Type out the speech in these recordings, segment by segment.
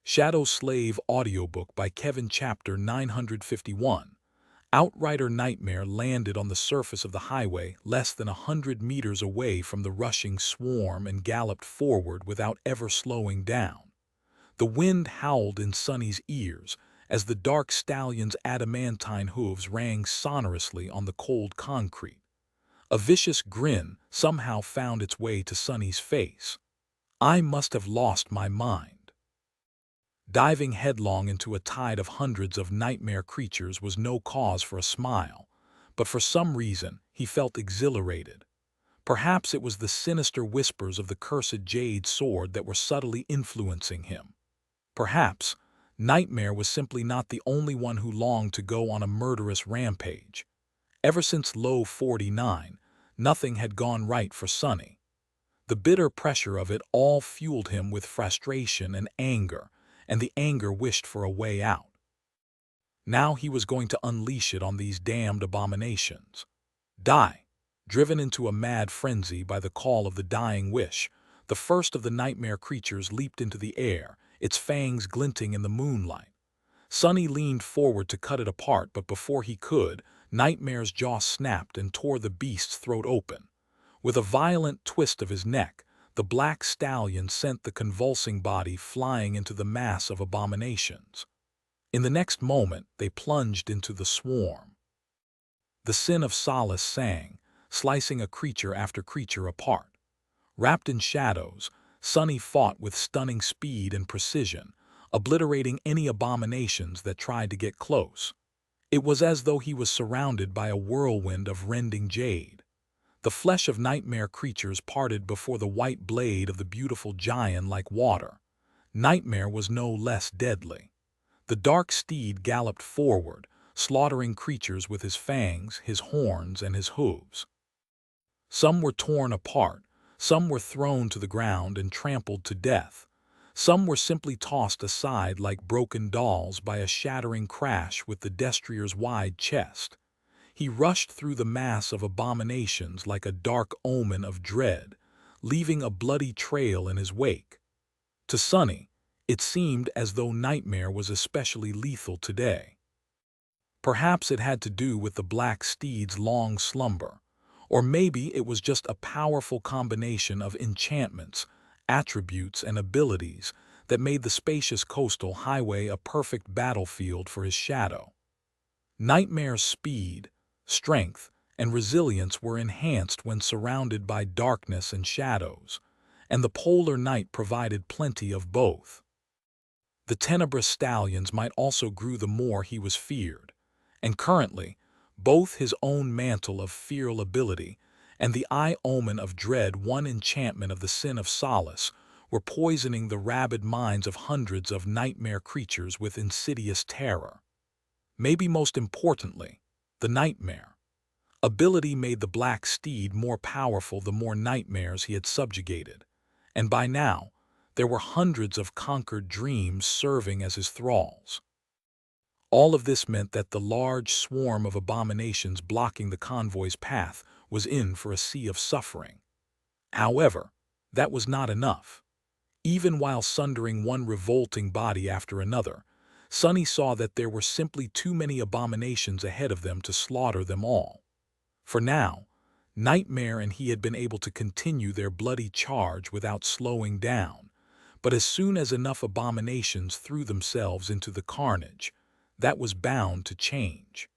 Shadow Slave Audiobook by Kevin. Chapter 951. Outrider Nightmare landed on the surface of the highway less than 100 meters away from the rushing swarm and galloped forward without ever slowing down. The wind howled in Sonny's ears as the dark stallion's adamantine hooves rang sonorously on the cold concrete. A vicious grin somehow found its way to Sonny's face. I must have lost my mind. Diving headlong into a tide of hundreds of nightmare creatures was no cause for a smile, but for some reason he felt exhilarated. Perhaps it was the sinister whispers of the cursed jade sword that were subtly influencing him. Perhaps Nightmare was simply not the only one who longed to go on a murderous rampage. Ever since Low 49, nothing had gone right for Sonny. The bitter pressure of it all fueled him with frustration and anger, and the anger wished for a way out. Now he was going to unleash it on these damned abominations. Die! Driven into a mad frenzy by the call of the dying wish, the first of the nightmare creatures leaped into the air, its fangs glinting in the moonlight. Sonny leaned forward to cut it apart, but before he could, Nightmare's jaw snapped and tore the beast's throat open. With a violent twist of his neck, the black stallion sent the convulsing body flying into the mass of abominations. In the next moment, they plunged into the swarm. The sin of Solace sang, slicing a creature after creature apart. Wrapped in shadows, Sonny fought with stunning speed and precision, obliterating any abominations that tried to get close. It was as though he was surrounded by a whirlwind of rending jade. The flesh of nightmare creatures parted before the white blade of the beautiful giant like water. Nightmare was no less deadly. The dark steed galloped forward, slaughtering creatures with his fangs, his horns, and his hooves. Some were torn apart, some were thrown to the ground and trampled to death. Some were simply tossed aside like broken dolls by a shattering crash with the destrier's wide chest. He rushed through the mass of abominations like a dark omen of dread, leaving a bloody trail in his wake. To Sonny, it seemed as though Nightmare was especially lethal today. Perhaps it had to do with the black steed's long slumber, or maybe it was just a powerful combination of enchantments, attributes, and abilities that made the spacious coastal highway a perfect battlefield for his shadow. Nightmare's speed, strength, and resilience were enhanced when surrounded by darkness and shadows, and the polar night provided plenty of both. The tenebrous stallions might also grew the more he was feared, and currently, both his own mantle of feral ability and the eye omen of dread, one enchantment of the sin of Solace, were poisoning the rabid minds of hundreds of nightmare creatures with insidious terror. Maybe most importantly, the nightmare ability made the black steed more powerful the more nightmares he had subjugated, and by now, there were hundreds of conquered dreams serving as his thralls. All of this meant that the large swarm of abominations blocking the convoy's path was in for a sea of suffering. However, that was not enough. Even while sundering one revolting body after another, Sonny saw that there were simply too many abominations ahead of them to slaughter them all. For now, Nightmare and he had been able to continue their bloody charge without slowing down, but as soon as enough abominations threw themselves into the carnage, that was bound to change.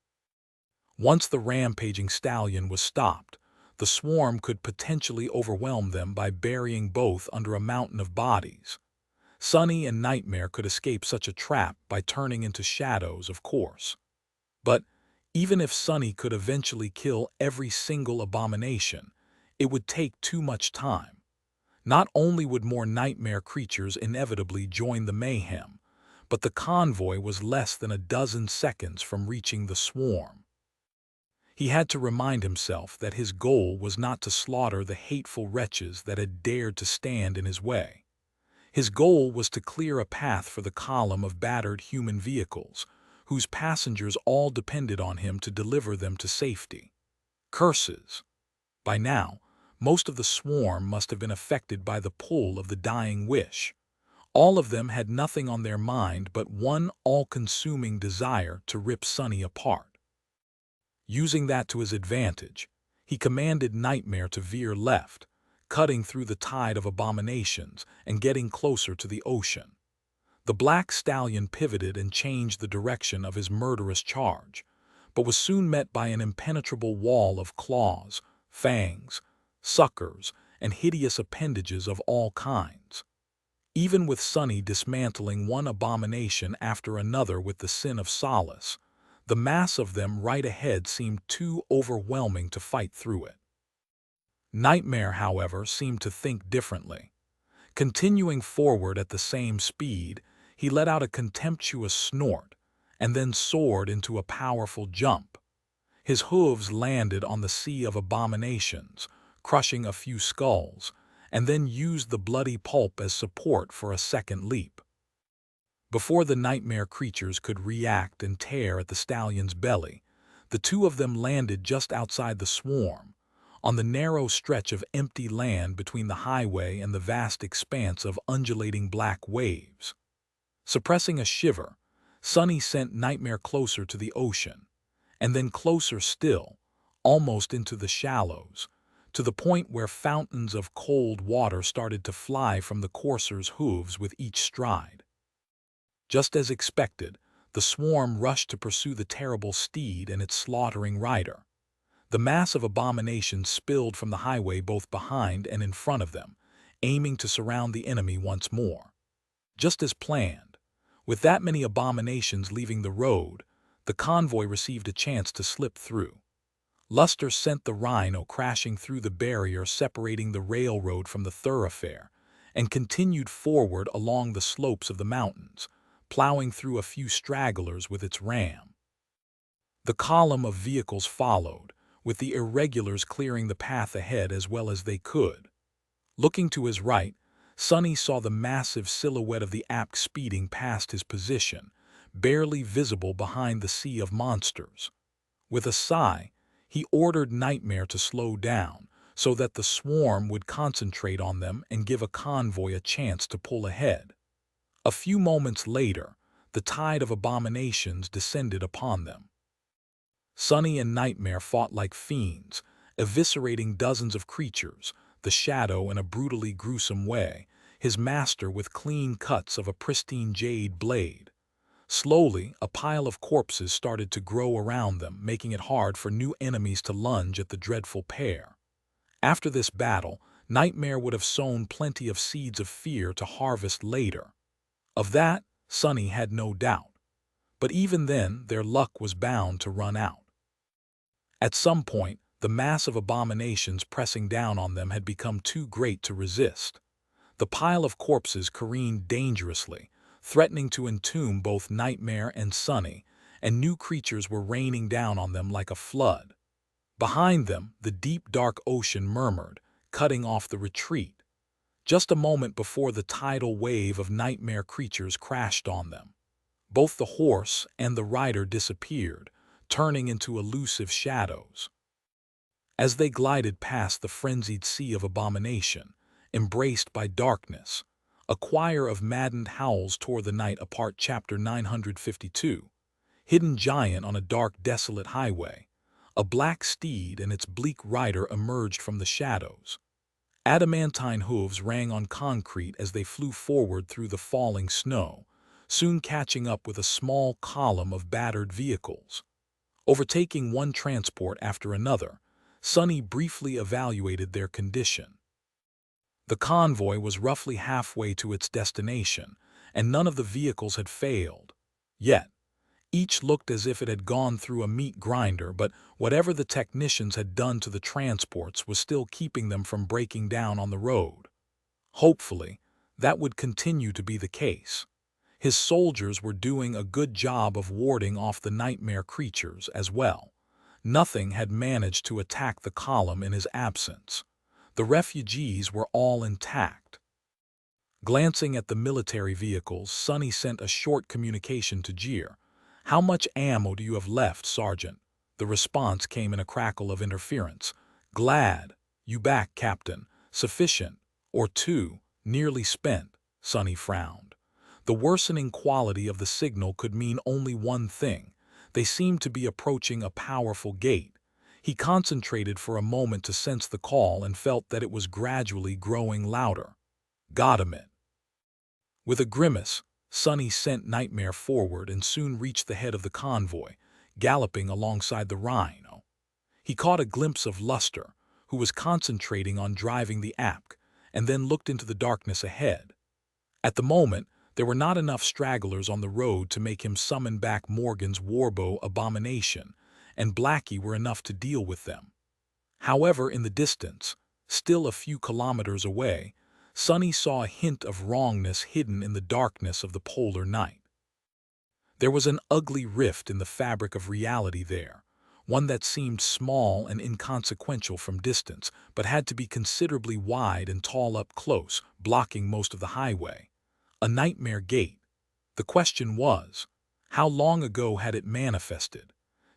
Once the rampaging stallion was stopped, the swarm could potentially overwhelm them by burying both under a mountain of bodies. Sonny and Nightmare could escape such a trap by turning into shadows, of course. But even if Sonny could eventually kill every single abomination, it would take too much time. Not only would more nightmare creatures inevitably join the mayhem, but the convoy was less than a dozen seconds from reaching the swarm. He had to remind himself that his goal was not to slaughter the hateful wretches that had dared to stand in his way. His goal was to clear a path for the column of battered human vehicles, whose passengers all depended on him to deliver them to safety. Curses! By now, most of the swarm must have been affected by the pull of the dying wish. All of them had nothing on their mind but one all-consuming desire to rip Sonny apart. Using that to his advantage, he commanded Nightmare to veer left, cutting through the tide of abominations and getting closer to the ocean. The black stallion pivoted and changed the direction of his murderous charge, but was soon met by an impenetrable wall of claws, fangs, suckers, and hideous appendages of all kinds. Even with Sonny dismantling one abomination after another with the sin of solace, the mass of them right ahead seemed too overwhelming to fight through it. Nightmare, however, seemed to think differently. Continuing forward at the same speed, he let out a contemptuous snort and then soared into a powerful jump. His hooves landed on the sea of abominations, crushing a few skulls, and then used the bloody pulp as support for a second leap. Before the nightmare creatures could react and tear at the stallion's belly, the two of them landed just outside the swarm, on the narrow stretch of empty land between the highway and the vast expanse of undulating black waves. Suppressing a shiver, Sonny sent Nightmare closer to the ocean, and then closer still, almost into the shallows, to the point where fountains of cold water started to fly from the courser's hooves with each stride. Just as expected, the swarm rushed to pursue the terrible steed and its slaughtering rider. The mass of abominations spilled from the highway both behind and in front of them, aiming to surround the enemy once more. Just as planned, with that many abominations leaving the road, the convoy received a chance to slip through. Luster sent the rhino crashing through the barrier separating the railroad from the thoroughfare, and continued forward along the slopes of the mountains, plowing through a few stragglers with its ram. The column of vehicles followed, with the irregulars clearing the path ahead as well as they could. Looking to his right, Sonny saw the massive silhouette of the ape speeding past his position, barely visible behind the sea of monsters. With a sigh, he ordered Nightmare to slow down so that the swarm would concentrate on them and give a convoy a chance to pull ahead. A few moments later, the tide of abominations descended upon them. Sonny and Nightmare fought like fiends, eviscerating dozens of creatures, the Shadow in a brutally gruesome way, his master with clean cuts of a pristine jade blade. Slowly, a pile of corpses started to grow around them, making it hard for new enemies to lunge at the dreadful pair. After this battle, Nightmare would have sown plenty of seeds of fear to harvest later. Of that, Sonny had no doubt. But even then, their luck was bound to run out. At some point, the mass of abominations pressing down on them had become too great to resist. The pile of corpses careened dangerously, threatening to entomb both Nightmare and Sonny, and new creatures were raining down on them like a flood. Behind them, the deep dark ocean murmured, cutting off the retreat, just a moment before the tidal wave of nightmare creatures crashed on them. Both the horse and the rider disappeared, turning into elusive shadows. As they glided past the frenzied sea of abomination, embraced by darkness, a choir of maddened howls tore the night apart. Chapter 952. Hidden giant on a dark, desolate highway. A black steed and its bleak rider emerged from the shadows. Adamantine hooves rang on concrete as they flew forward through the falling snow, soon catching up with a small column of battered vehicles. Overtaking one transport after another, Sonny briefly evaluated their condition. The convoy was roughly halfway to its destination, and none of the vehicles had failed. Yet, each looked as if it had gone through a meat grinder, but whatever the technicians had done to the transports was still keeping them from breaking down on the road. Hopefully, that would continue to be the case. His soldiers were doing a good job of warding off the nightmare creatures as well. Nothing had managed to attack the column in his absence. The refugees were all intact. Glancing at the military vehicles, Sonny sent a short communication to Jeer. "How much ammo do you have left, Sergeant?" The response came in a crackle of interference. "Glad. You back, Captain. Sufficient. Or two. Nearly spent." Sonny frowned. The worsening quality of the signal could mean only one thing. They seemed to be approaching a powerful gate. He concentrated for a moment to sense the call and felt that it was gradually growing louder. Got him it. With a grimace, Sonny sent Nightmare forward and soon reached the head of the convoy, galloping alongside the rhino. He caught a glimpse of Luster, who was concentrating on driving the Apk, and then looked into the darkness ahead. At the moment, there were not enough stragglers on the road to make him summon back Morgan's warbow abomination, and Blackie were enough to deal with them. However, in the distance, still a few kilometers away, Sonny saw a hint of wrongness hidden in the darkness of the polar night. There was an ugly rift in the fabric of reality there, one that seemed small and inconsequential from distance, but had to be considerably wide and tall up close, blocking most of the highway. A nightmare gate. The question was, how long ago had it manifested?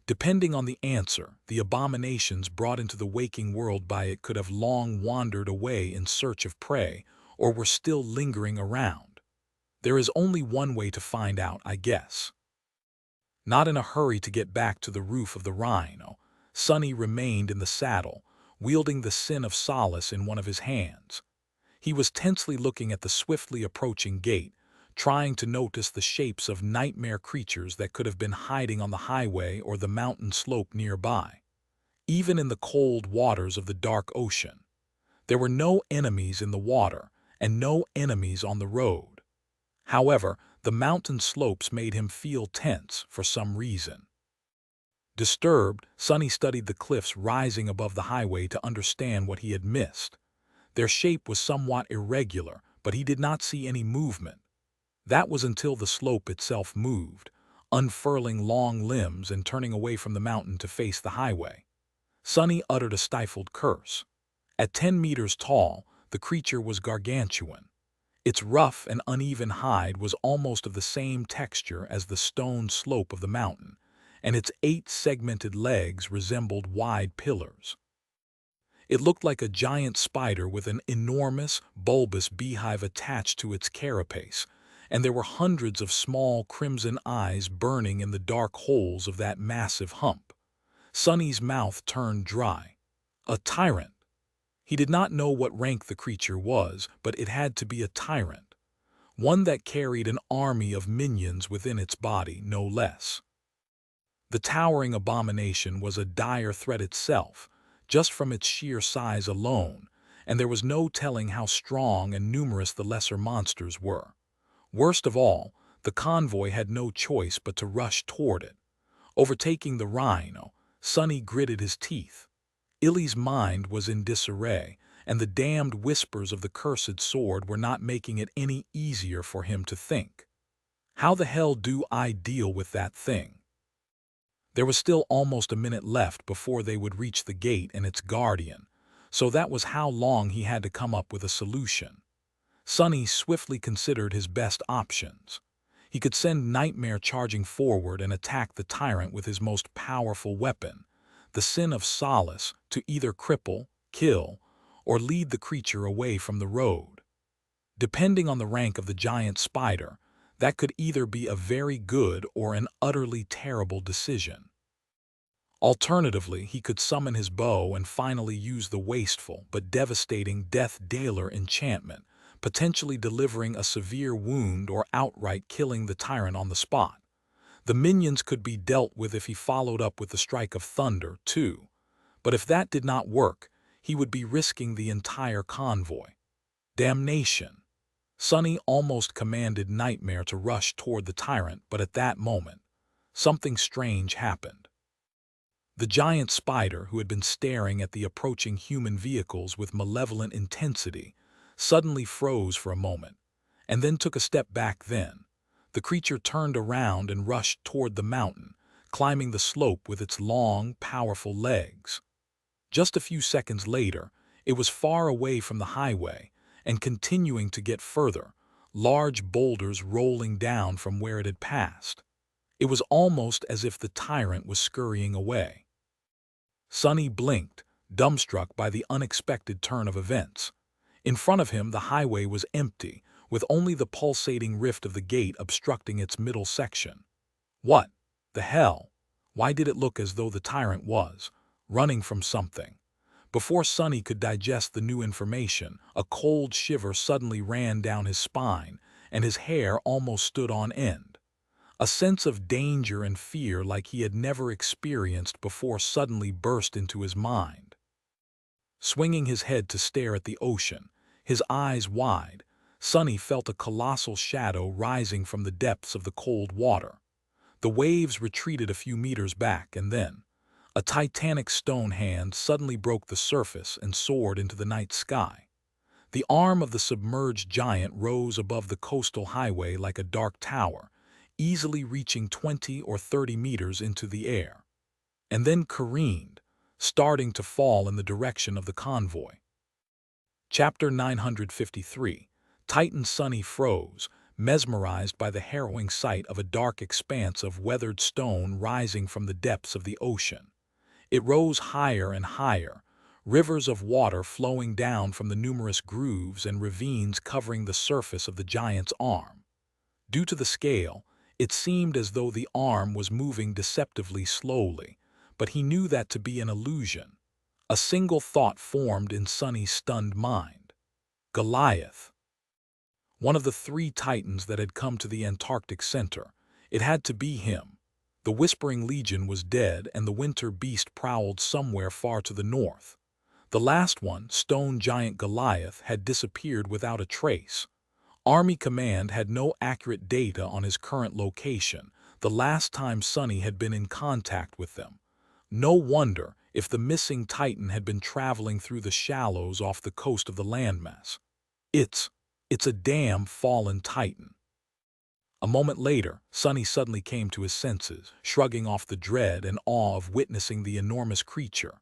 Depending on the answer, the abominations brought into the waking world by it could have long wandered away in search of prey, or were still lingering around. There is only one way to find out, I guess. Not in a hurry to get back to the roof of the rhino, Sonny remained in the saddle, wielding the Sin of Solace in one of his hands. He was tensely looking at the swiftly approaching gate, trying to notice the shapes of nightmare creatures that could have been hiding on the highway or the mountain slope nearby. Even in the cold waters of the dark ocean, there were no enemies in the water and no enemies on the road. However, the mountain slopes made him feel tense for some reason. Disturbed, Sonny studied the cliffs rising above the highway to understand what he had missed. Their shape was somewhat irregular, but he did not see any movement. That was until the slope itself moved, unfurling long limbs and turning away from the mountain to face the highway. Sonny uttered a stifled curse. At 10 meters tall, the creature was gargantuan. Its rough and uneven hide was almost of the same texture as the stone slope of the mountain, and its 8 segmented legs resembled wide pillars. It looked like a giant spider with an enormous, bulbous beehive attached to its carapace, and there were hundreds of small crimson eyes burning in the dark holes of that massive hump. Sonny's mouth turned dry. A tyrant. He did not know what rank the creature was, but it had to be a tyrant. One that carried an army of minions within its body, no less. The towering abomination was a dire threat itself, just from its sheer size alone, and there was no telling how strong and numerous the lesser monsters were. Worst of all, the convoy had no choice but to rush toward it. Overtaking the rhino, Sonny gritted his teeth. Illy's mind was in disarray, and the damned whispers of the cursed sword were not making it any easier for him to think. How the hell do I deal with that thing? There was still almost a minute left before they would reach the gate and its guardian, so that was how long he had to come up with a solution. Sonny swiftly considered his best options. He could send Nightmare charging forward and attack the tyrant with his most powerful weapon, the Sin of Solace, to either cripple, kill, or lead the creature away from the road. Depending on the rank of the giant spider, that could either be a very good or an utterly terrible decision. Alternatively, he could summon his bow and finally use the wasteful but devastating Death Dealer enchantment, potentially delivering a severe wound or outright killing the tyrant on the spot. The minions could be dealt with if he followed up with the Strike of Thunder, too. But if that did not work, he would be risking the entire convoy. Damnation! Sonny almost commanded Nightmare to rush toward the tyrant, but at that moment, something strange happened. The giant spider, who had been staring at the approaching human vehicles with malevolent intensity, suddenly froze for a moment, and then took a step back. Then the creature turned around and rushed toward the mountain, climbing the slope with its long, powerful legs. Just a few seconds later, it was far away from the highway and continuing to get further, large boulders rolling down from where it had passed. It was almost as if the tyrant was scurrying away. Sonny blinked, dumbstruck by the unexpected turn of events. In front of him, the highway was empty, with only the pulsating rift of the gate obstructing its middle section. What the hell? Why did it look as though the tyrant was running from something? Before Sonny could digest the new information, a cold shiver suddenly ran down his spine, and his hair almost stood on end. A sense of danger and fear like he had never experienced before suddenly burst into his mind. Swinging his head to stare at the ocean, his eyes wide, Sonny felt a colossal shadow rising from the depths of the cold water. The waves retreated a few meters back, and then a titanic stone hand suddenly broke the surface and soared into the night sky. The arm of the submerged giant rose above the coastal highway like a dark tower, easily reaching 20 or 30 meters into the air, and then careened, starting to fall in the direction of the convoy. Chapter 953. Titan Sonny froze, mesmerized by the harrowing sight of a dark expanse of weathered stone rising from the depths of the ocean. It rose higher and higher, rivers of water flowing down from the numerous grooves and ravines covering the surface of the giant's arm. Due to the scale, it seemed as though the arm was moving deceptively slowly, but he knew that to be an illusion. A single thought formed in Sonny's stunned mind. Goliath. One of the three titans that had come to the Antarctic center. It had to be him. The Whispering Legion was dead, and the winter beast prowled somewhere far to the north. The last one, stone giant Goliath, had disappeared without a trace. Army Command had no accurate data on his current location, the last time Sonny had been in contact with them. No wonder if the missing Titan had been traveling through the shallows off the coast of the landmass. It's a damn fallen Titan. A moment later, Sonny suddenly came to his senses, shrugging off the dread and awe of witnessing the enormous creature.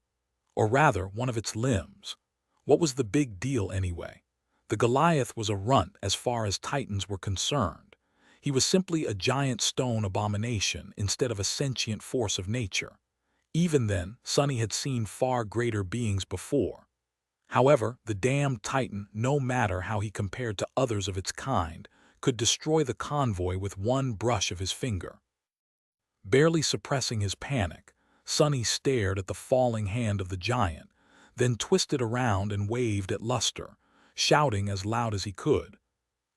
Or rather, one of its limbs. What was the big deal anyway? The Goliath was a runt as far as Titans were concerned. He was simply a giant stone abomination instead of a sentient force of nature. Even then, Sonny had seen far greater beings before. However, the damned Titan, no matter how he compared to others of its kind, could destroy the convoy with one brush of his finger. Barely suppressing his panic, Sonny stared at the falling hand of the giant, then twisted around and waved at Luster, shouting as loud as he could.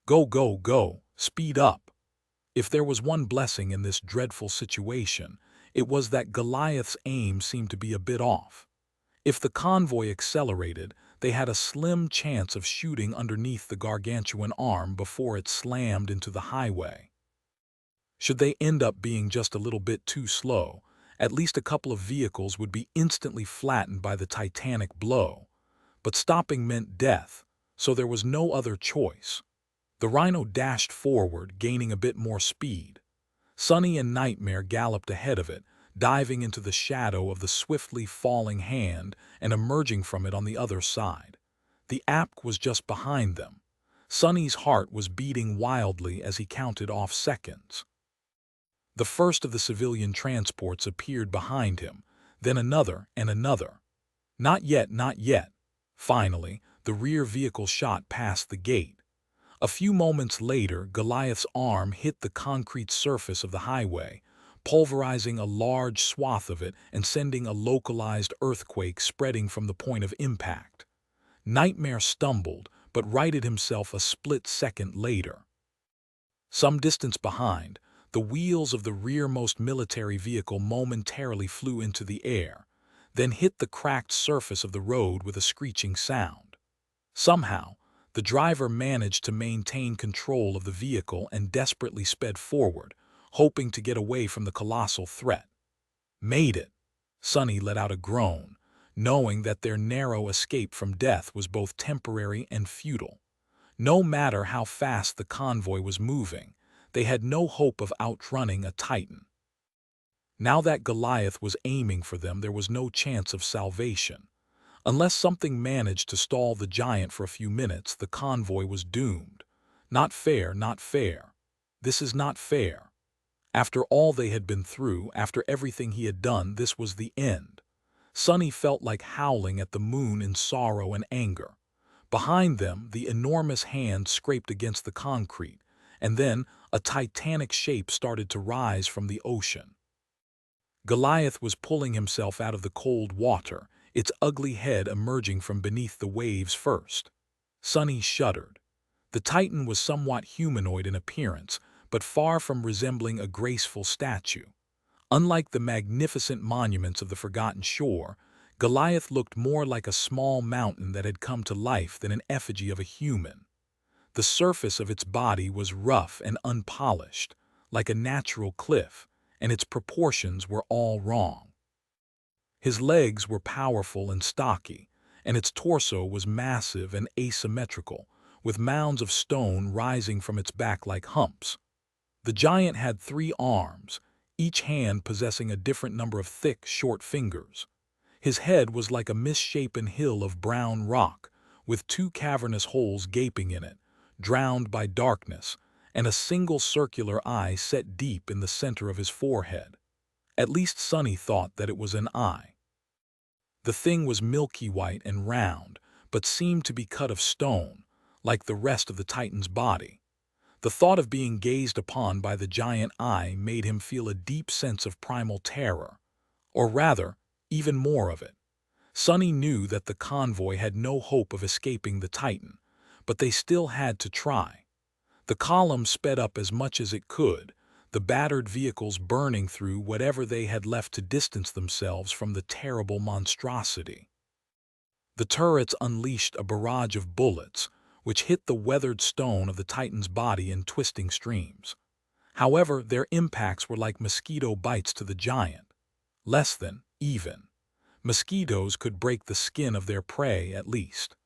Go, go, go, speed up. If there was one blessing in this dreadful situation, it was that Goliath's aim seemed to be a bit off. If the convoy accelerated, they had a slim chance of shooting underneath the gargantuan arm before it slammed into the highway. Should they end up being just a little bit too slow, at least a couple of vehicles would be instantly flattened by the titanic blow. But stopping meant death, so there was no other choice. The Rhino dashed forward, gaining a bit more speed. Sonny and Nightmare galloped ahead of it, diving into the shadow of the swiftly falling hand and emerging from it on the other side. The App was just behind them. Sonny's heart was beating wildly as he counted off seconds. The first of the civilian transports appeared behind him, then another and another. Not yet, not yet. Finally, the rear vehicle shot past the gate. A few moments later, Goliath's arm hit the concrete surface of the highway, pulverizing a large swath of it and sending a localized earthquake spreading from the point of impact. Nightmare stumbled, but righted himself a split second later. Some distance behind, the wheels of the rearmost military vehicle momentarily flew into the air, then hit the cracked surface of the road with a screeching sound. Somehow, the driver managed to maintain control of the vehicle and desperately sped forward, hoping to get away from the colossal threat. Made it! Sonny let out a groan, knowing that their narrow escape from death was both temporary and futile. No matter how fast the convoy was moving, they had no hope of outrunning a Titan. Now that Goliath was aiming for them, there was no chance of salvation. Unless something managed to stall the giant for a few minutes, the convoy was doomed. Not fair, not fair. This is not fair. After all they had been through, after everything he had done, this was the end. Sonny felt like howling at the moon in sorrow and anger. Behind them, the enormous hand scraped against the concrete, and then a titanic shape started to rise from the ocean. Goliath was pulling himself out of the cold water, its ugly head emerging from beneath the waves first. Sonny shuddered. The Titan was somewhat humanoid in appearance, but far from resembling a graceful statue. Unlike the magnificent monuments of the forgotten shore, Goliath looked more like a small mountain that had come to life than an effigy of a human. The surface of its body was rough and unpolished, like a natural cliff, and its proportions were all wrong. His legs were powerful and stocky, and its torso was massive and asymmetrical, with mounds of stone rising from its back like humps. The giant had 3 arms, each hand possessing a different number of thick, short fingers. His head was like a misshapen hill of brown rock, with 2 cavernous holes gaping in it, drowned by darkness, and a single circular eye set deep in the center of his forehead. At least Sonny thought that it was an eye. The thing was milky white and round, but seemed to be cut of stone, like the rest of the Titan's body. The thought of being gazed upon by the giant eye made him feel a deep sense of primal terror, or rather, even more of it. Sonny knew that the convoy had no hope of escaping the Titan, but they still had to try. The column sped up as much as it could, the battered vehicles burning through whatever they had left to distance themselves from the terrible monstrosity. The turrets unleashed a barrage of bullets, which hit the weathered stone of the Titan's body in twisting streams. However, their impacts were like mosquito bites to the giant. Less than, even. Mosquitoes could break the skin of their prey at least.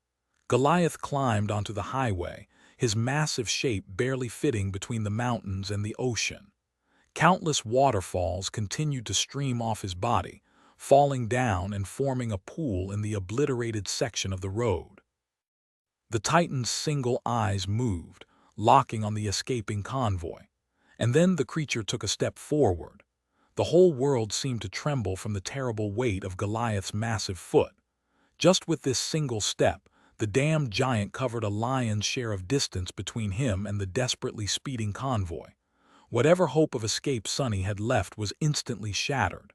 Goliath climbed onto the highway, his massive shape barely fitting between the mountains and the ocean. Countless waterfalls continued to stream off his body, falling down and forming a pool in the obliterated section of the road. The Titan's single eyes moved, locking on the escaping convoy. And then the creature took a step forward. The whole world seemed to tremble from the terrible weight of Goliath's massive foot. Just with this single step, the damned giant covered a lion's share of distance between him and the desperately speeding convoy. Whatever hope of escape Sonny had left was instantly shattered.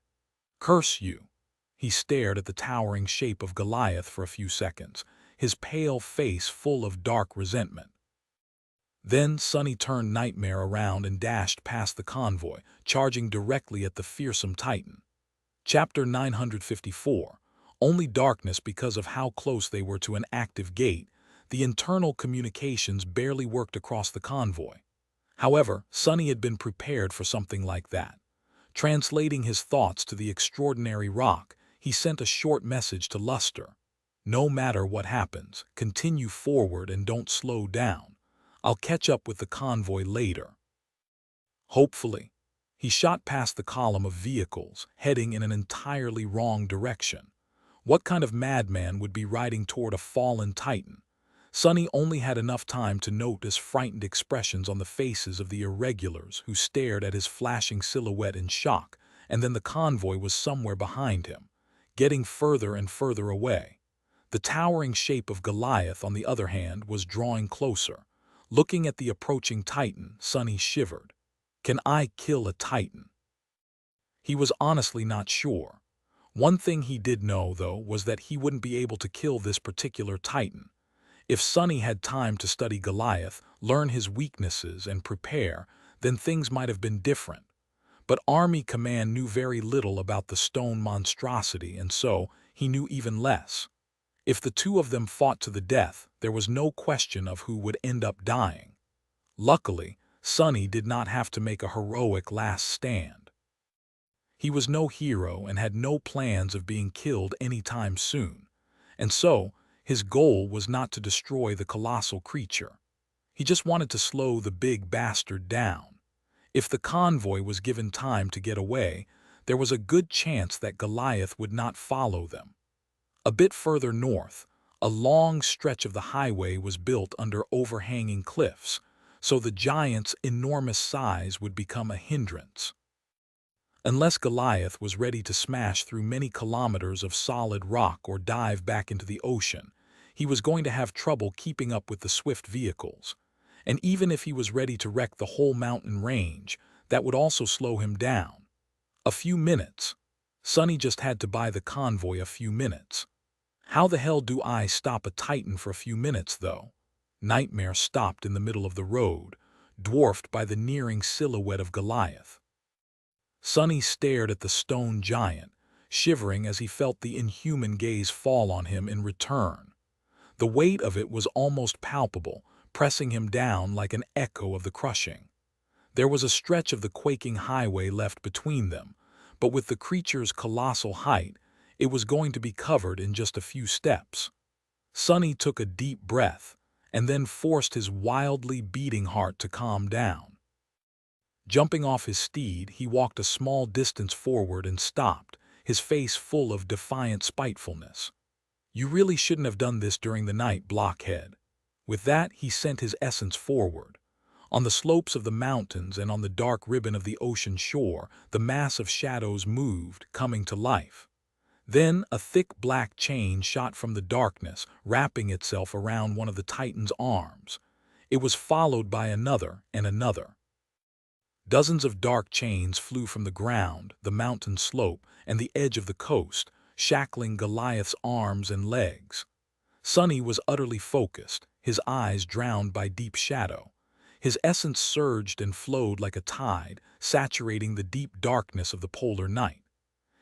"Curse you!" He stared at the towering shape of Goliath for a few seconds, his pale face full of dark resentment. Then Sonny turned Nightmare around and dashed past the convoy, charging directly at the fearsome Titan. Chapter 954. Only darkness because of how close they were to an active gate. The internal communications barely worked across the convoy. However, Sonny had been prepared for something like that. Translating his thoughts to the extraordinary rock, he sent a short message to Luster. "No matter what happens, continue forward and don't slow down. I'll catch up with the convoy later." Hopefully. He shot past the column of vehicles, heading in an entirely wrong direction. What kind of madman would be riding toward a fallen Titan? Sonny only had enough time to notice frightened expressions on the faces of the irregulars who stared at his flashing silhouette in shock, and then the convoy was somewhere behind him, getting further and further away. The towering shape of Goliath, on the other hand, was drawing closer. Looking at the approaching Titan, Sonny shivered. Can I kill a Titan? He was honestly not sure. One thing he did know, though, was that he wouldn't be able to kill this particular Titan. If Sonny had time to study Goliath, learn his weaknesses, and prepare, then things might have been different. But Army Command knew very little about the stone monstrosity, and so he knew even less. If the two of them fought to the death, there was no question of who would end up dying. Luckily, Sonny did not have to make a heroic last stand. He was no hero and had no plans of being killed anytime soon, and so his goal was not to destroy the colossal creature. He just wanted to slow the big bastard down. If the convoy was given time to get away, there was a good chance that Goliath would not follow them. A bit further north, a long stretch of the highway was built under overhanging cliffs, so the giant's enormous size would become a hindrance. Unless Goliath was ready to smash through many kilometers of solid rock or dive back into the ocean, he was going to have trouble keeping up with the swift vehicles. And even if he was ready to wreck the whole mountain range, that would also slow him down. A few minutes. Sonny just had to buy the convoy a few minutes. How the hell do I stop a Titan for a few minutes, though? Nightmare stopped in the middle of the road, dwarfed by the nearing silhouette of Goliath. Sonny stared at the stone giant, shivering as he felt the inhuman gaze fall on him in return. The weight of it was almost palpable, pressing him down like an echo of the crushing. There was a stretch of the quaking highway left between them, but with the creature's colossal height, it was going to be covered in just a few steps. Sonny took a deep breath, and then forced his wildly beating heart to calm down. Jumping off his steed, he walked a small distance forward and stopped, his face full of defiant spitefulness. "You really shouldn't have done this during the night, blockhead." With that, he sent his essence forward. On the slopes of the mountains and on the dark ribbon of the ocean shore, the mass of shadows moved, coming to life. Then a thick black chain shot from the darkness, wrapping itself around one of the Titan's arms. It was followed by another and another. Dozens of dark chains flew from the ground, the mountain slope, and the edge of the coast, shackling Goliath's arms and legs. Sonny was utterly focused, his eyes drowned by deep shadow. His essence surged and flowed like a tide, saturating the deep darkness of the polar night.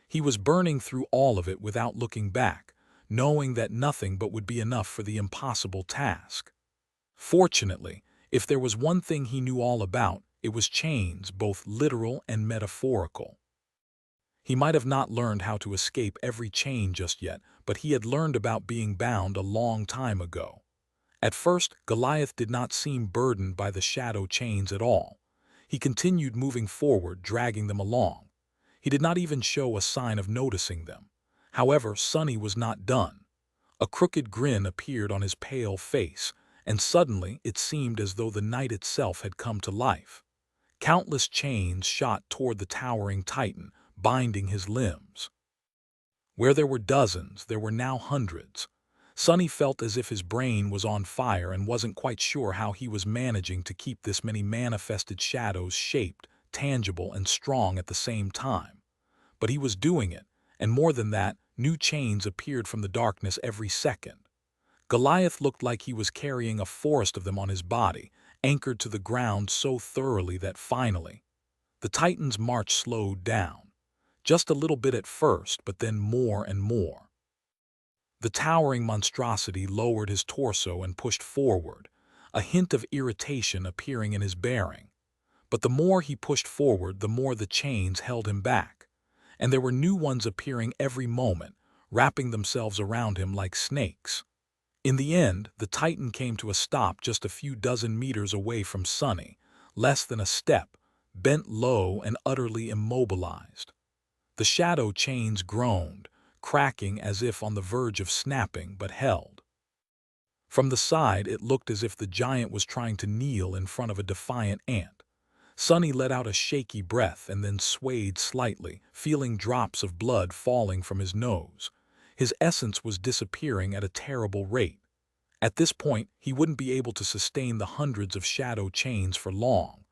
He was burning through all of it without looking back, knowing that nothing but would be enough for the impossible task. Fortunately, if there was one thing he knew all about, it was chains, both literal and metaphorical. He might have not learned how to escape every chain just yet, but he had learned about being bound a long time ago. At first, Goliath did not seem burdened by the shadow chains at all. He continued moving forward, dragging them along. He did not even show a sign of noticing them. However, Sonny was not done. A crooked grin appeared on his pale face, and suddenly it seemed as though the night itself had come to life. Countless chains shot toward the towering Titan, binding his limbs. Where there were dozens, there were now hundreds. Sonny felt as if his brain was on fire and wasn't quite sure how he was managing to keep this many manifested shadows shaped, tangible, and strong at the same time. But he was doing it, and more than that, new chains appeared from the darkness every second. Goliath looked like he was carrying a forest of them on his body, anchored to the ground so thoroughly that finally, the Titan's march slowed down. Just a little bit at first, but then more and more. The towering monstrosity lowered his torso and pushed forward, a hint of irritation appearing in his bearing. But the more he pushed forward, the more the chains held him back. And there were new ones appearing every moment, wrapping themselves around him like snakes. In the end, the Titan came to a stop just a few dozen meters away from Sonny, less than a step, bent low and utterly immobilized. The shadow chains groaned, cracking as if on the verge of snapping, but held. From the side, it looked as if the giant was trying to kneel in front of a defiant ant. Sonny let out a shaky breath and then swayed slightly, feeling drops of blood falling from his nose. His essence was disappearing at a terrible rate. At this point, he wouldn't be able to sustain the hundreds of shadow chains for long.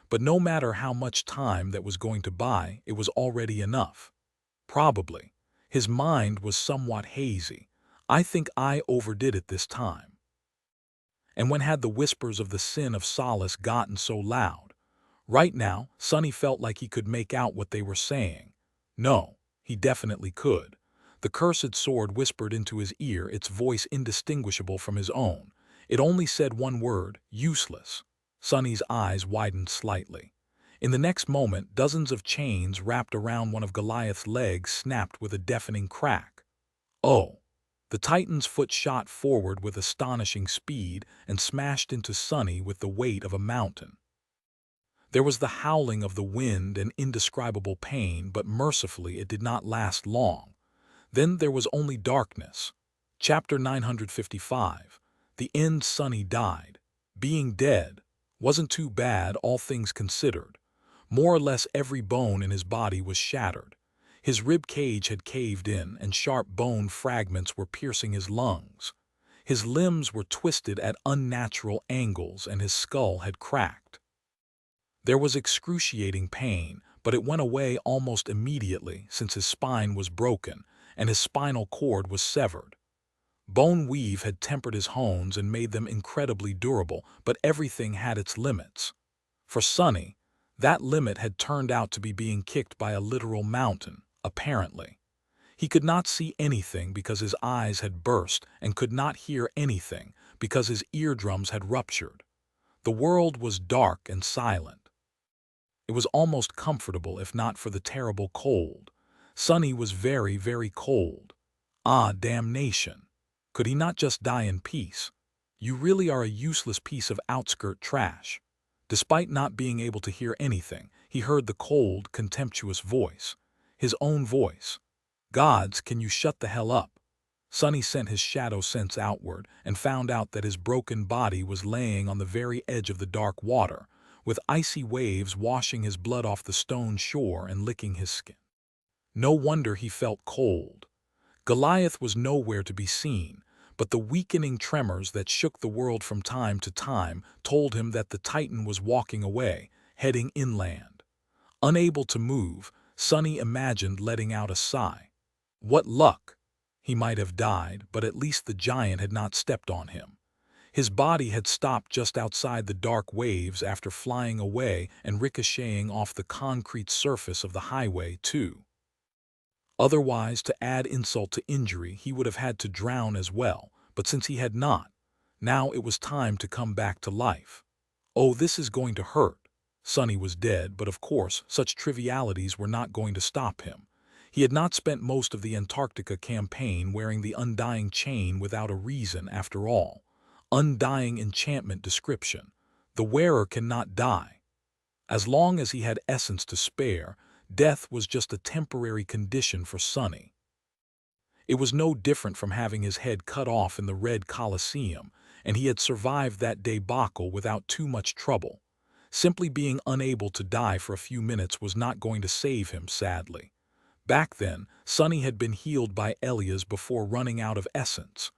But no matter how much time that was going to buy, it was already enough. Probably. His mind was somewhat hazy. "I think I overdid it this time." And when had the whispers of the sin of Solace gotten so loud? Right now, Sonny felt like he could make out what they were saying. No, he definitely could. The cursed sword whispered into his ear, its voice indistinguishable from his own. It only said one word: useless. Sonny's eyes widened slightly. In the next moment, dozens of chains wrapped around one of Goliath's legs snapped with a deafening crack. Oh! The Titan's foot shot forward with astonishing speed and smashed into Sonny with the weight of a mountain. There was the howling of the wind and indescribable pain, but mercifully it did not last long. Then there was only darkness. Chapter 955. The End. Sonny died. Being dead wasn't too bad, all things considered. More or less every bone in his body was shattered. His rib cage had caved in, and sharp bone fragments were piercing his lungs. His limbs were twisted at unnatural angles and his skull had cracked. There was excruciating pain, but it went away almost immediately since his spine was broken and his spinal cord was severed. Bone weave had tempered his bones and made them incredibly durable, but everything had its limits. For Sonny, that limit had turned out to be being kicked by a literal mountain, apparently. He could not see anything because his eyes had burst and could not hear anything because his eardrums had ruptured. The world was dark and silent. It was almost comfortable if not for the terrible cold. Sonny was very, very cold. Ah, damnation! Could he not just die in peace? You really are a useless piece of outskirt trash. Despite not being able to hear anything, he heard the cold, contemptuous voice. His own voice. Gods, can you shut the hell up? Sonny sent his shadow sense outward and found out that his broken body was laying on the very edge of the dark water, with icy waves washing his blood off the stone shore and licking his skin. No wonder he felt cold. Goliath was nowhere to be seen, but the weakening tremors that shook the world from time to time told him that the Titan was walking away, heading inland. Unable to move, Sonny imagined letting out a sigh. What luck! He might have died, but at least the giant had not stepped on him. His body had stopped just outside the dark waves after flying away and ricocheting off the concrete surface of the highway, too. Otherwise, to add insult to injury, he would have had to drown as well, but since he had not, now it was time to come back to life. Oh, this is going to hurt. Sonny was dead, but of course, such trivialities were not going to stop him. He had not spent most of the Antarctica campaign wearing the undying chain without a reason after all. Undying enchantment description. The wearer cannot die. As long as he had essence to spare, death was just a temporary condition for Sonny. It was no different from having his head cut off in the Red Colosseum, and he had survived that debacle without too much trouble. Simply being unable to die for a few minutes was not going to save him, sadly. Back then, Sonny had been healed by Elias before running out of essence.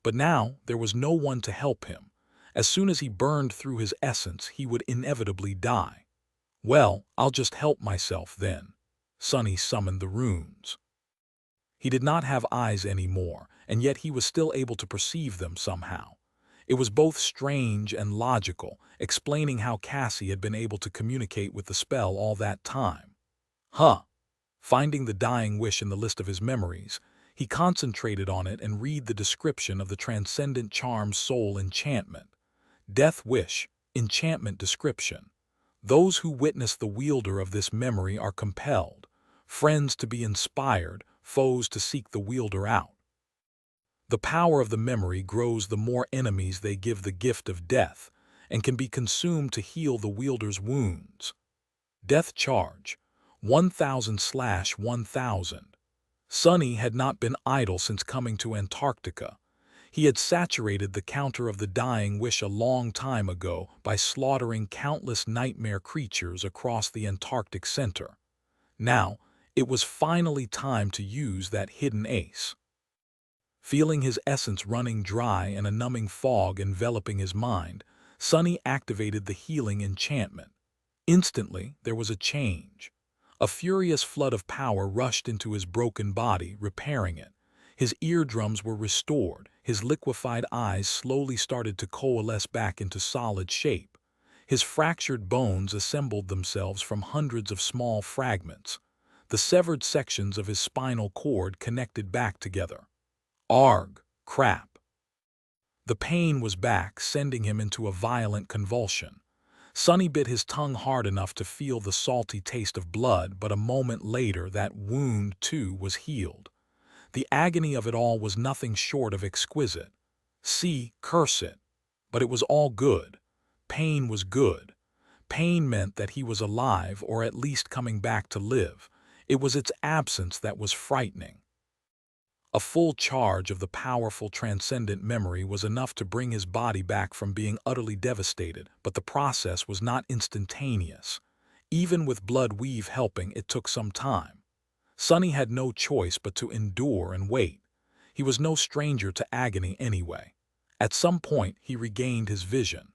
But now, there was no one to help him. As soon as he burned through his essence, he would inevitably die. Well, I'll just help myself then. Sonny summoned the runes. He did not have eyes anymore, and yet he was still able to perceive them somehow. It was both strange and logical, explaining how Cassie had been able to communicate with the spell all that time. Finding the dying wish in the list of his memories, he concentrated on it and read the description of the transcendent charm's soul enchantment. Death wish, enchantment description. Those who witness the wielder of this memory are compelled, friends to be inspired, foes to seek the wielder out. The power of the memory grows the more enemies they give the gift of death, and can be consumed to heal the wielder's wounds. Death charge, 1000/1000. Sonny had not been idle since coming to Antarctica. He had saturated the counter of the dying wish a long time ago by slaughtering countless nightmare creatures across the Antarctic center. Now, it was finally time to use that hidden ace. Feeling his essence running dry and a numbing fog enveloping his mind, Sonny activated the healing enchantment. Instantly, there was a change. A furious flood of power rushed into his broken body, repairing it. His eardrums were restored, his liquefied eyes slowly started to coalesce back into solid shape. His fractured bones assembled themselves from hundreds of small fragments. The severed sections of his spinal cord connected back together. Arg, crap. The pain was back, sending him into a violent convulsion. Sonny bit his tongue hard enough to feel the salty taste of blood, but a moment later that wound, too, was healed. The agony of it all was nothing short of exquisite. Curse it. But it was all good. Pain was good. Pain meant that he was alive, or at least coming back to live. It was its absence that was frightening. A full charge of the powerful transcendent memory was enough to bring his body back from being utterly devastated, but the process was not instantaneous. Even with blood weave helping, it took some time. Sonny had no choice but to endure and wait. He was no stranger to agony anyway. At some point, he regained his vision.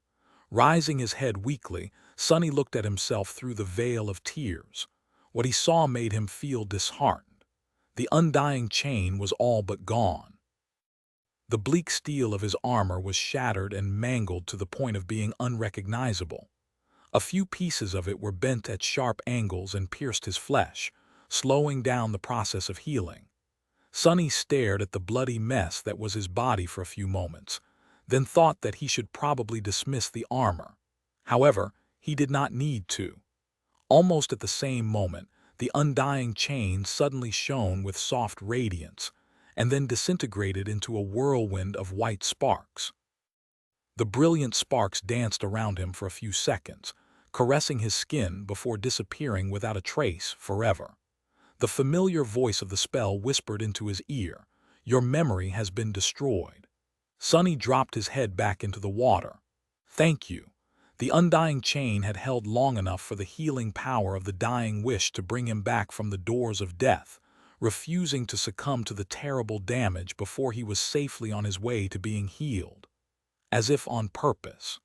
Rising his head weakly, Sonny looked at himself through the veil of tears. What he saw made him feel disheartened. The undying chain was all but gone. The bleak steel of his armor was shattered and mangled to the point of being unrecognizable. A few pieces of it were bent at sharp angles and pierced his flesh, slowing down the process of healing. Sonny stared at the bloody mess that was his body for a few moments, then thought that he should probably dismiss the armor. However, he did not need to. Almost at the same moment, the undying chain suddenly shone with soft radiance, and then disintegrated into a whirlwind of white sparks. The brilliant sparks danced around him for a few seconds, caressing his skin before disappearing without a trace forever. The familiar voice of the spell whispered into his ear, "Your memory has been destroyed." Sonny dropped his head back into the water. Thank you. The undying chain had held long enough for the healing power of the dying wish to bring him back from the doors of death, refusing to succumb to the terrible damage before he was safely on his way to being healed. As if on purpose.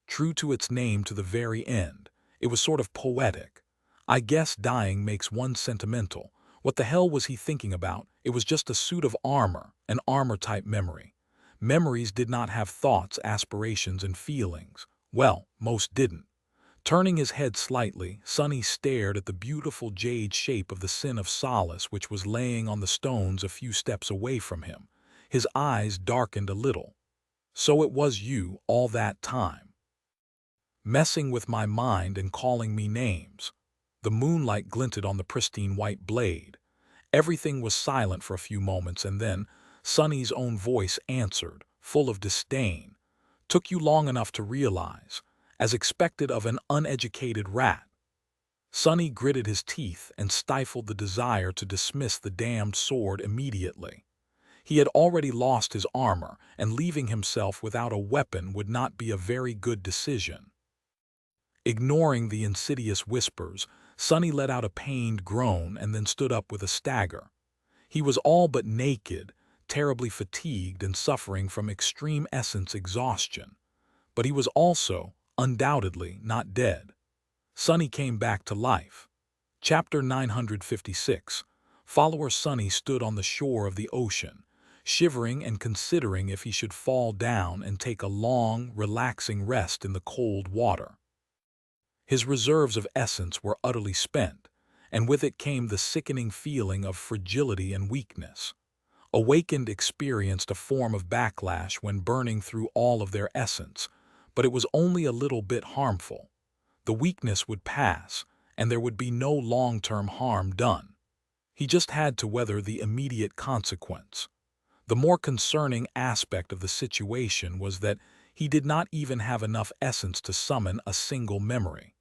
True to its name to the very end, it was sort of poetic. I guess dying makes one sentimental. What the hell was he thinking about? It was just a suit of armor, an armor-type memory. Memories did not have thoughts, aspirations, and feelings. Well, most didn't. Turning his head slightly, Sonny stared at the beautiful jade shape of the Sin of Solace which was laying on the stones a few steps away from him. His eyes darkened a little. So it was you all that time. Messing with my mind and calling me names. The moonlight glinted on the pristine white blade. Everything was silent for a few moments, and then Sonny's own voice answered, full of disdain. Took you long enough to realize, as expected of an uneducated rat. Sonny gritted his teeth and stifled the desire to dismiss the damned sword immediately. He had already lost his armor, and leaving himself without a weapon would not be a very good decision. Ignoring the insidious whispers, Sonny let out a pained groan and then stood up with a stagger. He was all but naked, terribly fatigued and suffering from extreme essence exhaustion. But he was also, undoubtedly, not dead. Sonny came back to life. Chapter 956. Follower Sonny stood on the shore of the ocean, shivering and considering if he should fall down and take a long, relaxing rest in the cold water. His reserves of essence were utterly spent, and with it came the sickening feeling of fragility and weakness. Awakened experienced a form of backlash when burning through all of their essence, but it was only a little bit harmful. The weakness would pass, and there would be no long-term harm done. He just had to weather the immediate consequence. The more concerning aspect of the situation was that he did not even have enough essence to summon a single memory.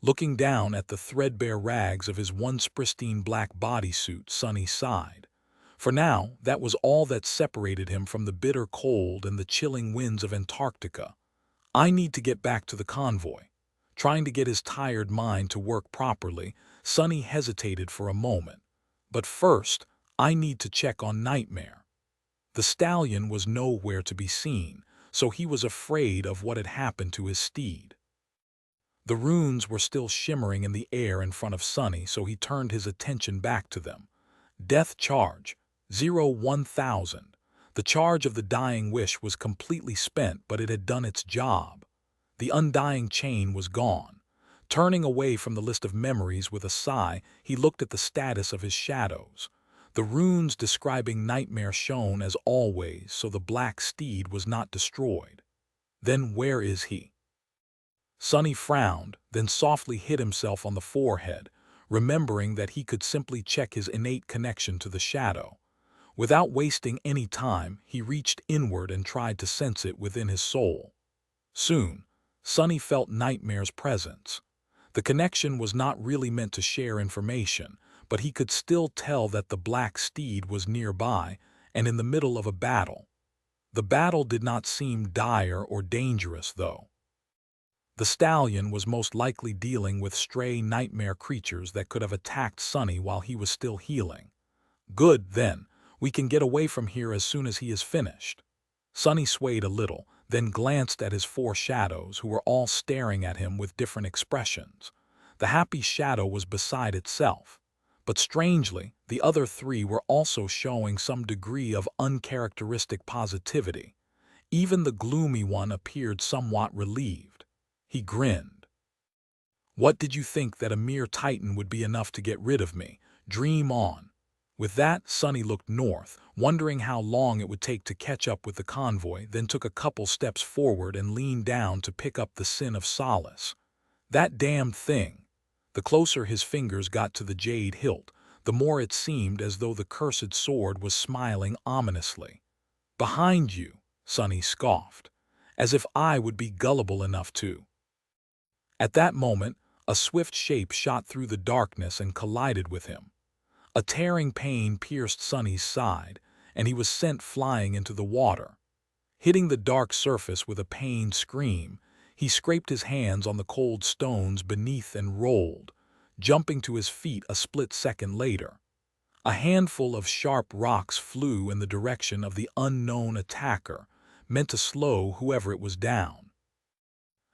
Looking down at the threadbare rags of his once pristine black bodysuit, Sonny sighed. For now, that was all that separated him from the bitter cold and the chilling winds of Antarctica. I need to get back to the convoy. Trying to get his tired mind to work properly, Sonny hesitated for a moment. But first, I need to check on Nightmare. The stallion was nowhere to be seen, so he was afraid of what had happened to his steed. The runes were still shimmering in the air in front of Sonny, so he turned his attention back to them. Death charge, 0-1000. The charge of the dying wish was completely spent, but it had done its job. The undying chain was gone. Turning away from the list of memories with a sigh, he looked at the status of his shadows. The runes describing Nightmare shone as always, so the black steed was not destroyed. Then where is he? Sonny frowned, then softly hit himself on the forehead, remembering that he could simply check his innate connection to the shadow. Without wasting any time, he reached inward and tried to sense it within his soul. Soon, Sonny felt Nightmare's presence. The connection was not really meant to share information, but he could still tell that the black steed was nearby and in the middle of a battle. The battle did not seem dire or dangerous, though. The stallion was most likely dealing with stray nightmare creatures that could have attacked Sonny while he was still healing. Good, then. We can get away from here as soon as he is finished. Sonny swayed a little, then glanced at his four shadows, who were all staring at him with different expressions. The happy shadow was beside itself. But strangely, the other three were also showing some degree of uncharacteristic positivity. Even the gloomy one appeared somewhat relieved. He grinned. "What did you think, that a mere titan would be enough to get rid of me? Dream on." With that, Sonny looked north, wondering how long it would take to catch up with the convoy, then took a couple steps forward and leaned down to pick up the sin of solace. That damned thing! The closer his fingers got to the jade hilt, the more it seemed as though the cursed sword was smiling ominously. "Behind you," Sonny scoffed. "As if I would be gullible enough to." At that moment, a swift shape shot through the darkness and collided with him. A tearing pain pierced Sonny's side, and he was sent flying into the water. Hitting the dark surface with a pained scream, he scraped his hands on the cold stones beneath and rolled, jumping to his feet a split second later. A handful of sharp rocks flew in the direction of the unknown attacker, meant to slow whoever it was down.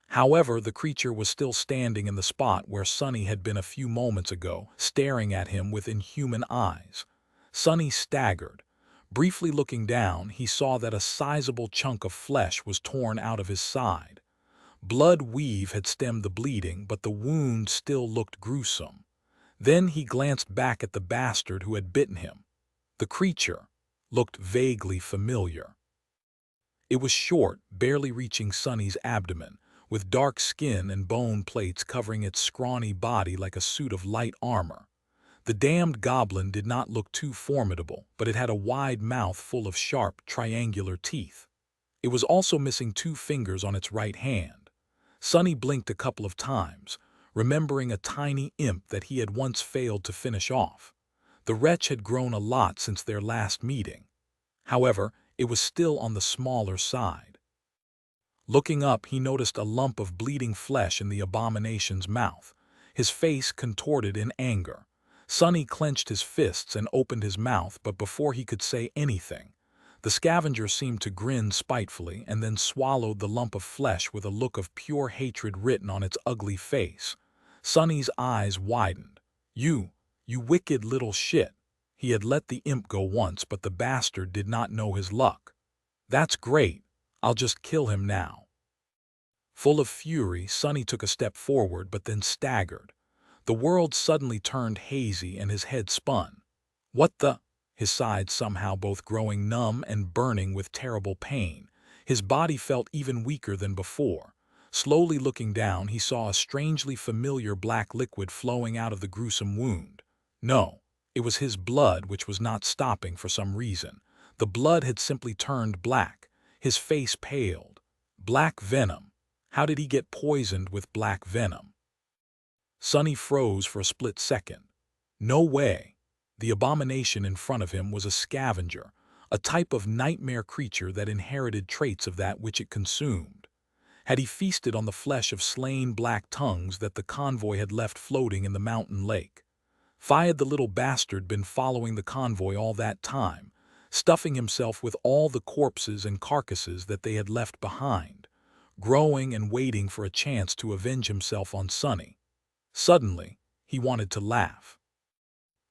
However, the creature was still standing in the spot where Sonny had been a few moments ago, staring at him with inhuman eyes. Sonny staggered. Briefly looking down, he saw that a sizable chunk of flesh was torn out of his side. Blood weave had stemmed the bleeding, but the wound still looked gruesome. Then he glanced back at the bastard who had bitten him. The creature looked vaguely familiar. It was short, barely reaching Sonny's abdomen, with dark skin and bone plates covering its scrawny body like a suit of light armor. The damned goblin did not look too formidable, but it had a wide mouth full of sharp, triangular teeth. It was also missing two fingers on its right hand. Sonny blinked a couple of times, remembering a tiny imp that he had once failed to finish off. The wretch had grown a lot since their last meeting. However, it was still on the smaller side. Looking up, he noticed a lump of bleeding flesh in the abomination's mouth. His face contorted in anger. Sonny clenched his fists and opened his mouth, but before he could say anything, the scavenger seemed to grin spitefully and then swallowed the lump of flesh with a look of pure hatred written on its ugly face. Sonny's eyes widened. You wicked little shit." He had let the imp go once, but the bastard did not know his luck. "That's great. I'll just kill him now." Full of fury, Sonny took a step forward but then staggered. The world suddenly turned hazy and his head spun. "What the?" His sides somehow both growing numb and burning with terrible pain. His body felt even weaker than before. Slowly looking down, he saw a strangely familiar black liquid flowing out of the gruesome wound. No, it was his blood which was not stopping for some reason. The blood had simply turned black. His face paled. Black venom. How did he get poisoned with black venom? Sonny froze for a split second. No way. The abomination in front of him was a scavenger, a type of nightmare creature that inherited traits of that which it consumed. Had he feasted on the flesh of slain black tongues that the convoy had left floating in the mountain lake? Had the little bastard been following the convoy all that time, stuffing himself with all the corpses and carcasses that they had left behind, growing and waiting for a chance to avenge himself on Sonny? Suddenly, he wanted to laugh.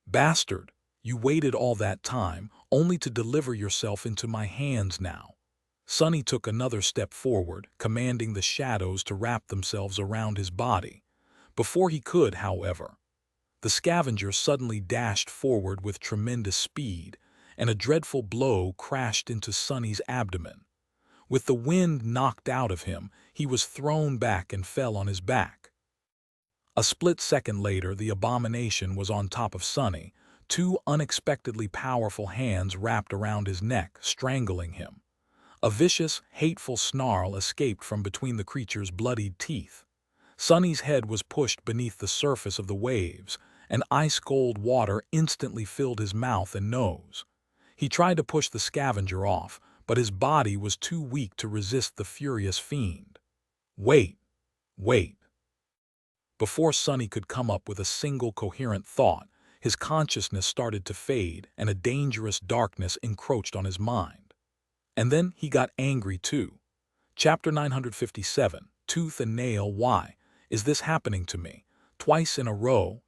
"Bastard, you waited all that time, only to deliver yourself into my hands now." Sonny took another step forward, commanding the shadows to wrap themselves around his body. Before he could, however, the scavenger suddenly dashed forward with tremendous speed, and a dreadful blow crashed into Sonny's abdomen. With the wind knocked out of him, he was thrown back and fell on his back. A split second later, the abomination was on top of Sonny, two unexpectedly powerful hands wrapped around his neck, strangling him. A vicious, hateful snarl escaped from between the creature's bloodied teeth. Sonny's head was pushed beneath the surface of the waves, and ice-cold water instantly filled his mouth and nose. He tried to push the scavenger off, but his body was too weak to resist the furious fiend. Wait, wait. Before Sonny could come up with a single coherent thought, his consciousness started to fade and a dangerous darkness encroached on his mind. And then he got angry too. Chapter 957, Tooth and Nail. Why is this happening to me? Twice in a row.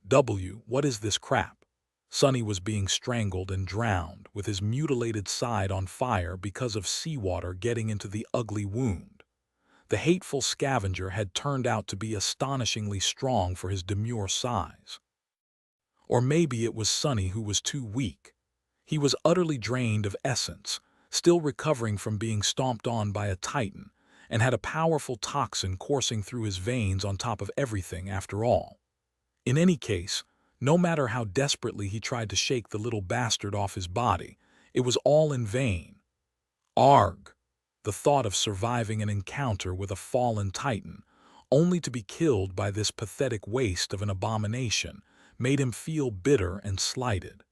What is this crap? Sonny was being strangled and drowned, with his mutilated side on fire because of seawater getting into the ugly wound. The hateful scavenger had turned out to be astonishingly strong for his demure size. Or maybe it was Sonny who was too weak. He was utterly drained of essence, still recovering from being stomped on by a titan, and had a powerful toxin coursing through his veins on top of everything after all. In any case, no matter how desperately he tried to shake the little bastard off his body, it was all in vain. Arg! The thought of surviving an encounter with a fallen titan, only to be killed by this pathetic waste of an abomination, made him feel bitter and slighted.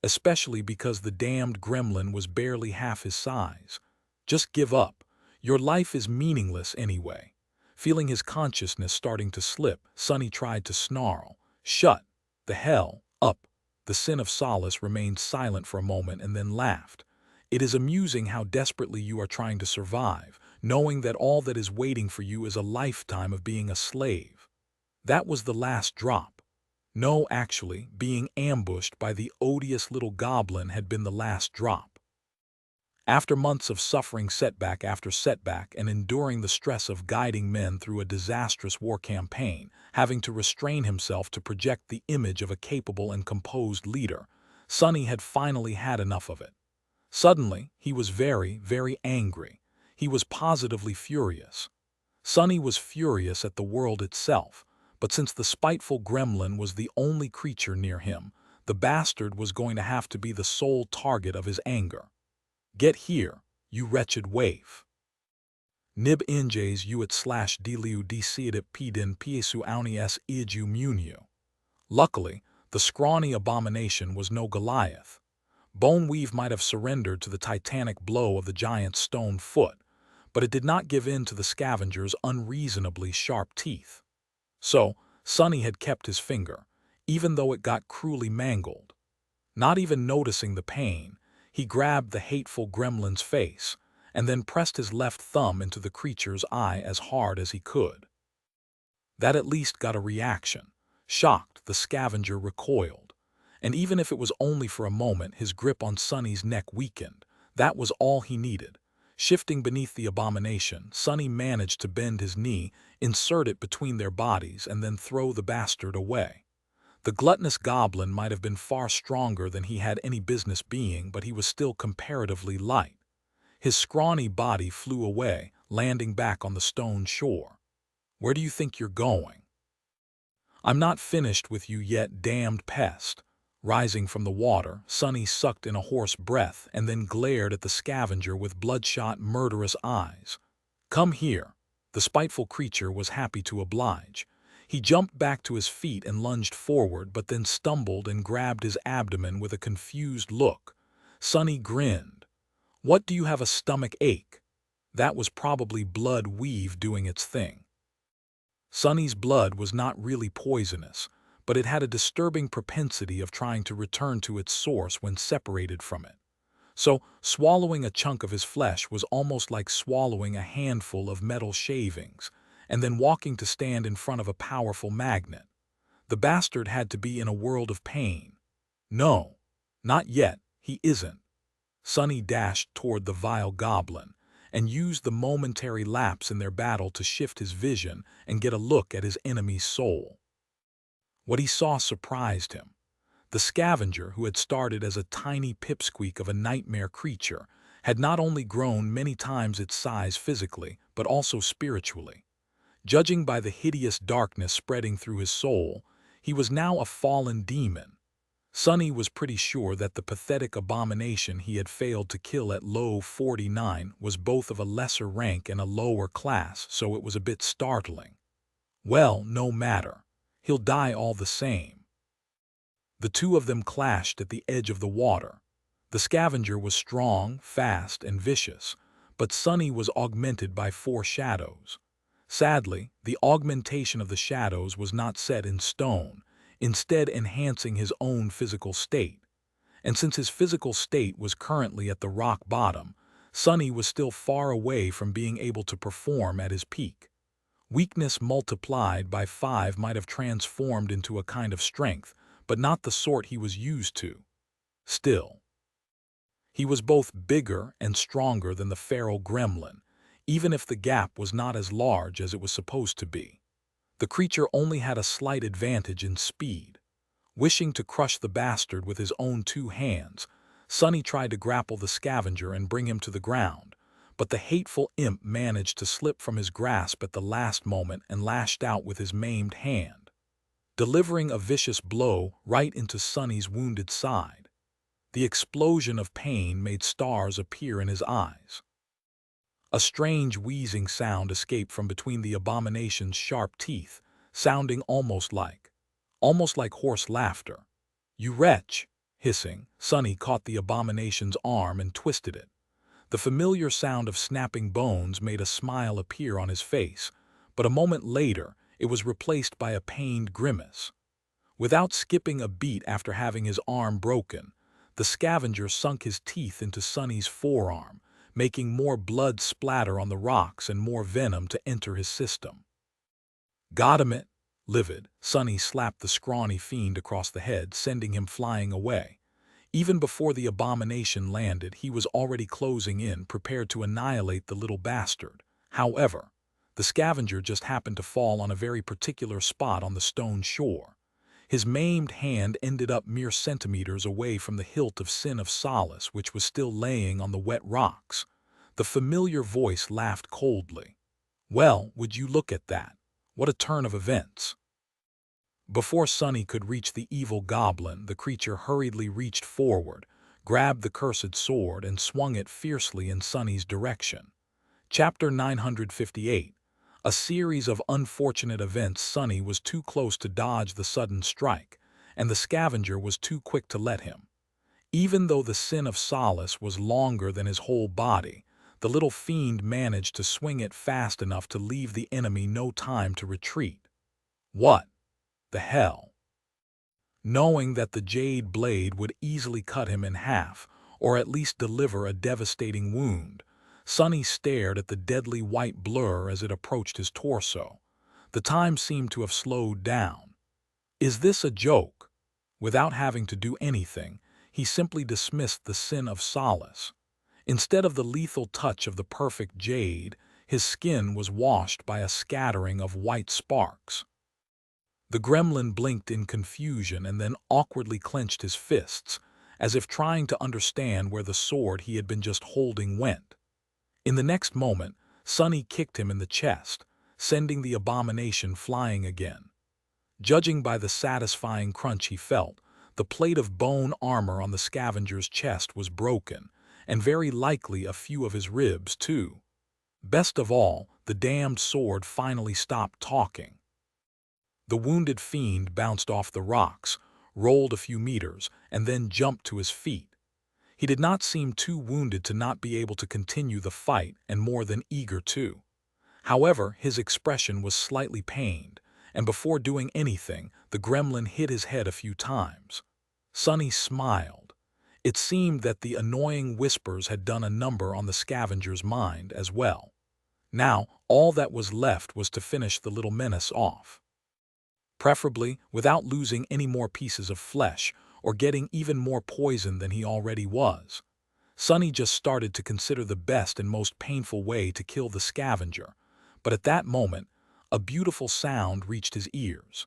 Especially because the damned gremlin was barely half his size. Just give up. Your life is meaningless anyway. Feeling his consciousness starting to slip, Sonny tried to snarl, "Shut the hell up." The sin of solace remained silent for a moment and then laughed. It is amusing how desperately you are trying to survive, knowing that all that is waiting for you is a lifetime of being a slave. That was the last drop. No, actually, being ambushed by the odious little goblin had been the last drop. After months of suffering setback after setback and enduring the stress of guiding men through a disastrous war campaign, having to restrain himself to project the image of a capable and composed leader, Sonny had finally had enough of it. Suddenly, he was very, very angry. He was positively furious. Sonny was furious at the world itself, but since the spiteful gremlin was the only creature near him, the bastard was going to have to be the sole target of his anger. "Get here, you wretched waif." Nib injes uit slash deliu decidit pedin piesu aunies igu munio. Luckily, the scrawny abomination was no Goliath. Boneweave might have surrendered to the titanic blow of the giant's stone foot, but it did not give in to the scavenger's unreasonably sharp teeth. So, Sonny had kept his finger, even though it got cruelly mangled. Not even noticing the pain, he grabbed the hateful gremlin's face, and then pressed his left thumb into the creature's eye as hard as he could. That at least got a reaction. Shocked, the scavenger recoiled. And even if it was only for a moment, his grip on Sonny's neck weakened. That was all he needed. Shifting beneath the abomination, Sonny managed to bend his knee, insert it between their bodies, and then throw the bastard away. The gluttonous goblin might have been far stronger than he had any business being, but he was still comparatively light. His scrawny body flew away, landing back on the stone shore. "Where do you think you're going?" "I'm not finished with you yet, damned pest." Rising from the water, Sonny sucked in a hoarse breath and then glared at the scavenger with bloodshot, murderous eyes. "Come here." The spiteful creature was happy to oblige. He jumped back to his feet and lunged forward, but then stumbled and grabbed his abdomen with a confused look. Sonny grinned. "What, do you have a stomach ache?" That was probably blood weave doing its thing. Sonny's blood was not really poisonous, but it had a disturbing propensity of trying to return to its source when separated from it. So, swallowing a chunk of his flesh was almost like swallowing a handful of metal shavings, and then walking to stand in front of a powerful magnet. The bastard had to be in a world of pain. "No, not yet, he isn't." Sonny dashed toward the vile goblin, and used the momentary lapse in their battle to shift his vision and get a look at his enemy's soul. What he saw surprised him. The scavenger, who had started as a tiny pipsqueak of a nightmare creature, had not only grown many times its size physically, but also spiritually. Judging by the hideous darkness spreading through his soul, he was now a fallen demon. Sonny was pretty sure that the pathetic abomination he had failed to kill at low 49 was both of a lesser rank and a lower class, so it was a bit startling. Well, no matter. He'll die all the same. The two of them clashed at the edge of the water. The scavenger was strong, fast, and vicious, but Sonny was augmented by 4 shadows. Sadly, the augmentation of the shadows was not set in stone, instead enhancing his own physical state. And since his physical state was currently at the rock bottom, Sonny was still far away from being able to perform at his peak. Weakness multiplied by 5 might have transformed into a kind of strength, but not the sort he was used to. Still, he was both bigger and stronger than the feral gremlin, even if the gap was not as large as it was supposed to be. The creature only had a slight advantage in speed. Wishing to crush the bastard with his own 2 hands, Sonny tried to grapple the scavenger and bring him to the ground, but the hateful imp managed to slip from his grasp at the last moment and lashed out with his maimed hand, delivering a vicious blow right into Sonny's wounded side. The explosion of pain made stars appear in his eyes. A strange wheezing sound escaped from between the abomination's sharp teeth, sounding almost like hoarse laughter. "You wretch!" Hissing, Sonny caught the abomination's arm and twisted it. The familiar sound of snapping bones made a smile appear on his face, but a moment later it was replaced by a pained grimace. Without skipping a beat after having his arm broken, the scavenger sunk his teeth into Sonny's forearm, making more blood splatter on the rocks and more venom to enter his system. "Got him it!" Livid, Sonny slapped the scrawny fiend across the head, sending him flying away. Even before the abomination landed, he was already closing in, prepared to annihilate the little bastard. However, the scavenger just happened to fall on a very particular spot on the stone shore. His maimed hand ended up mere centimeters away from the hilt of Sin of Solace, which was still laying on the wet rocks. The familiar voice laughed coldly. "Well, would you look at that? What a turn of events!" Before Sonny could reach the evil goblin, the creature hurriedly reached forward, grabbed the cursed sword, and swung it fiercely in Sonny's direction. Chapter 958. A series of unfortunate events. Sonny was too close to dodge the sudden strike, and the scavenger was too quick to let him. Even though the Sin of Solace was longer than his whole body, the little fiend managed to swing it fast enough to leave the enemy no time to retreat. What the hell? Knowing that the jade blade would easily cut him in half, or at least deliver a devastating wound, Sonny stared at the deadly white blur as it approached his torso. The time seemed to have slowed down. Is this a joke? Without having to do anything, he simply dismissed the Sin of Solace. Instead of the lethal touch of the perfect jade, his skin was washed by a scattering of white sparks. The gremlin blinked in confusion and then awkwardly clenched his fists, as if trying to understand where the sword he had been just holding went. In the next moment, Sonny kicked him in the chest, sending the abomination flying again. Judging by the satisfying crunch he felt, the plate of bone armor on the scavenger's chest was broken, and very likely a few of his ribs, too. Best of all, the damned sword finally stopped talking. The wounded fiend bounced off the rocks, rolled a few meters, and then jumped to his feet. He did not seem too wounded to not be able to continue the fight, and more than eager to. However, his expression was slightly pained, and before doing anything, the gremlin hit his head a few times. Sonny smiled. It seemed that the annoying whispers had done a number on the scavenger's mind as well. Now, all that was left was to finish the little menace off. Preferably without losing any more pieces of flesh or getting even more poison than he already was. Sonny just started to consider the best and most painful way to kill the scavenger, but at that moment, a beautiful sound reached his ears.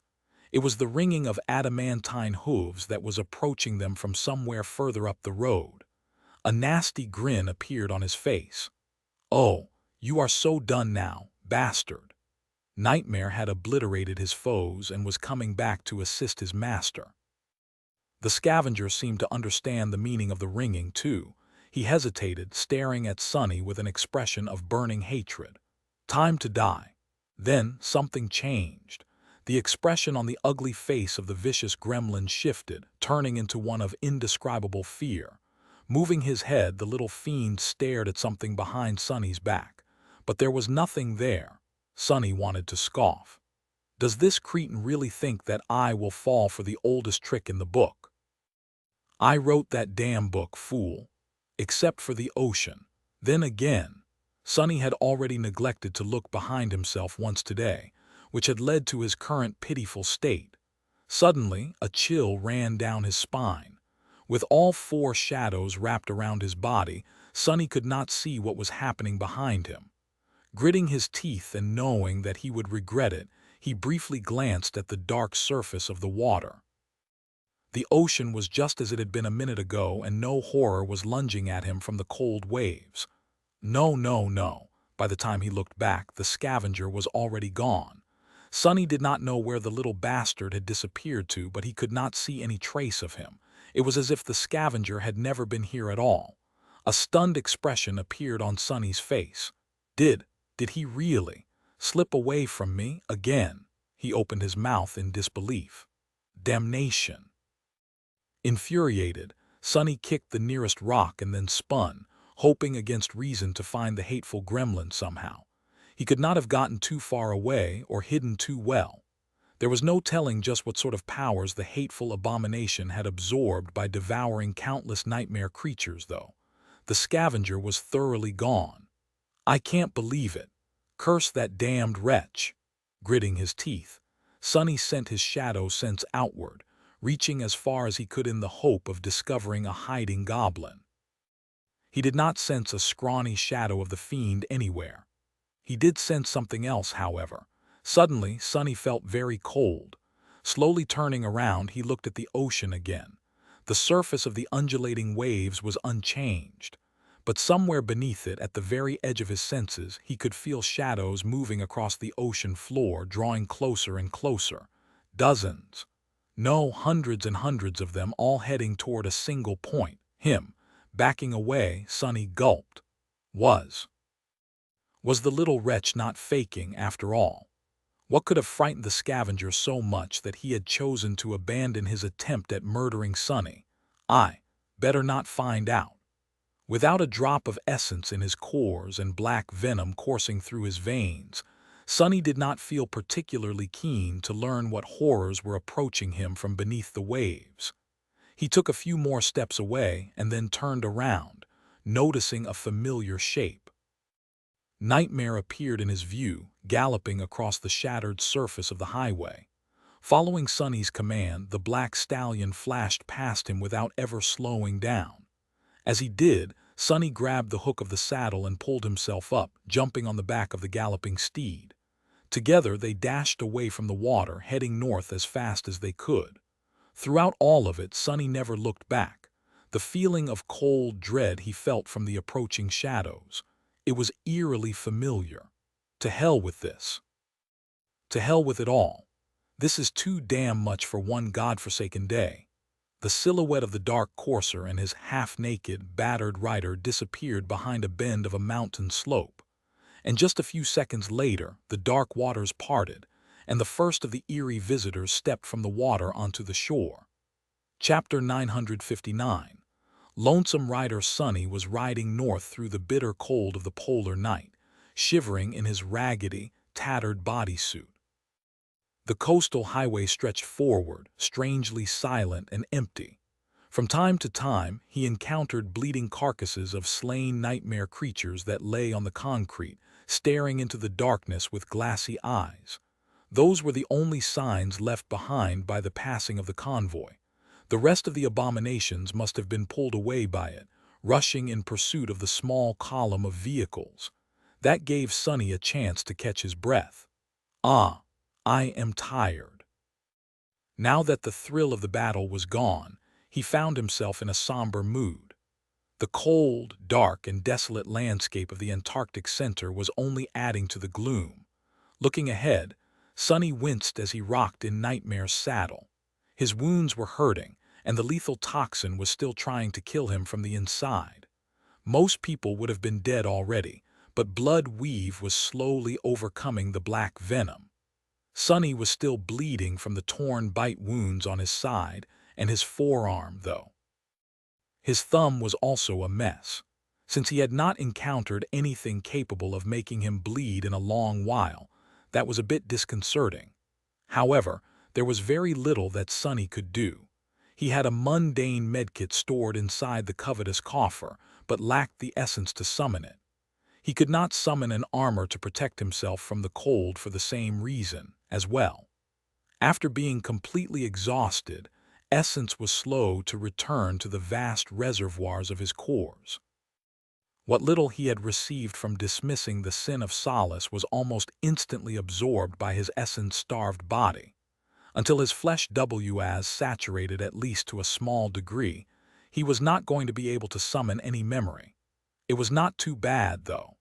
It was the ringing of adamantine hooves that was approaching them from somewhere further up the road. A nasty grin appeared on his face. "Oh, you are so done now, bastard." Nightmare had obliterated his foes and was coming back to assist his master. The scavenger seemed to understand the meaning of the ringing, too. He hesitated, staring at Sonny with an expression of burning hatred. Time to die. Then something changed. The expression on the ugly face of the vicious gremlin shifted, turning into one of indescribable fear. Moving his head, the little fiend stared at something behind Sonny's back. But there was nothing there. Sonny wanted to scoff. Does this cretin really think that I will fall for the oldest trick in the book? I wrote that damn book, fool. Except for the ocean. Then again, Sonny had already neglected to look behind himself once today, which had led to his current pitiful state. Suddenly, a chill ran down his spine. With all four shadows wrapped around his body, Sonny could not see what was happening behind him. Gritting his teeth and knowing that he would regret it, he briefly glanced at the dark surface of the water. The ocean was just as it had been a minute ago, and no horror was lunging at him from the cold waves. No, no, no. By the time he looked back, the scavenger was already gone. Sonny did not know where the little bastard had disappeared to, but he could not see any trace of him. It was as if the scavenger had never been here at all. A stunned expression appeared on Sonny's face. Did he really slip away from me again? He opened his mouth in disbelief. Damnation! Infuriated, Sonny kicked the nearest rock and then spun, hoping against reason to find the hateful gremlin somehow. He could not have gotten too far away or hidden too well. There was no telling just what sort of powers the hateful abomination had absorbed by devouring countless nightmare creatures, though. The scavenger was thoroughly gone. I can't believe it. Curse that damned wretch. Gritting his teeth, Sonny sent his shadow sense outward, reaching as far as he could in the hope of discovering a hiding goblin. He did not sense a scrawny shadow of the fiend anywhere. He did sense something else, however. Suddenly, Sonny felt very cold. Slowly turning around, he looked at the ocean again. The surface of the undulating waves was unchanged, but somewhere beneath it, at the very edge of his senses, he could feel shadows moving across the ocean floor, drawing closer and closer. Dozens. No, hundreds and hundreds of them, all heading toward a single point, him. Backing away, Sonny gulped. Was the little wretch not faking, after all? What could have frightened the scavenger so much that he had chosen to abandon his attempt at murdering Sonny? Better not find out. Without a drop of essence in his cores and black venom coursing through his veins, Sonny did not feel particularly keen to learn what horrors were approaching him from beneath the waves. He took a few more steps away and then turned around, noticing a familiar shape. Nightmare appeared in his view, galloping across the shattered surface of the highway. Following Sonny's command, the black stallion flashed past him without ever slowing down. As he did, Sonny grabbed the hook of the saddle and pulled himself up, jumping on the back of the galloping steed. Together they dashed away from the water, heading north as fast as they could. Throughout all of it, Sonny never looked back. The feeling of cold dread he felt from the approaching shadows, it was eerily familiar. To hell with this. To hell with it all. This is too damn much for one godforsaken day. The silhouette of the dark courser and his half-naked, battered rider disappeared behind a bend of a mountain slope. And just a few seconds later, the dark waters parted, and the first of the eerie visitors stepped from the water onto the shore. Chapter 959. Lonesome Rider Sonny was riding north through the bitter cold of the polar night, shivering in his raggedy, tattered bodysuit. The coastal highway stretched forward, strangely silent and empty. From time to time, he encountered bleeding carcasses of slain nightmare creatures that lay on the concrete, staring into the darkness with glassy eyes. Those were the only signs left behind by the passing of the convoy. The rest of the abominations must have been pulled away by it, rushing in pursuit of the small column of vehicles. That gave Sonny a chance to catch his breath. I am tired. Now that the thrill of the battle was gone, he found himself in a somber mood. The cold, dark, and desolate landscape of the Antarctic center was only adding to the gloom. Looking ahead, Sonny winced as he rocked in Nightmare's saddle. His wounds were hurting, and the lethal toxin was still trying to kill him from the inside. Most people would have been dead already, but blood weave was slowly overcoming the black venom. Sonny was still bleeding from the torn bite wounds on his side and his forearm, though. His thumb was also a mess. Since he had not encountered anything capable of making him bleed in a long while, that was a bit disconcerting. However, there was very little that Sonny could do. He had a mundane medkit stored inside the covetous coffer, but lacked the essence to summon it. He could not summon an armor to protect himself from the cold for the same reason, as well. After being completely exhausted, essence was slow to return to the vast reservoirs of his cores. What little he had received from dismissing the sin of solace was almost instantly absorbed by his essence-starved body. Until his flesh was saturated at least to a small degree, he was not going to be able to summon any memory. It was not too bad, though.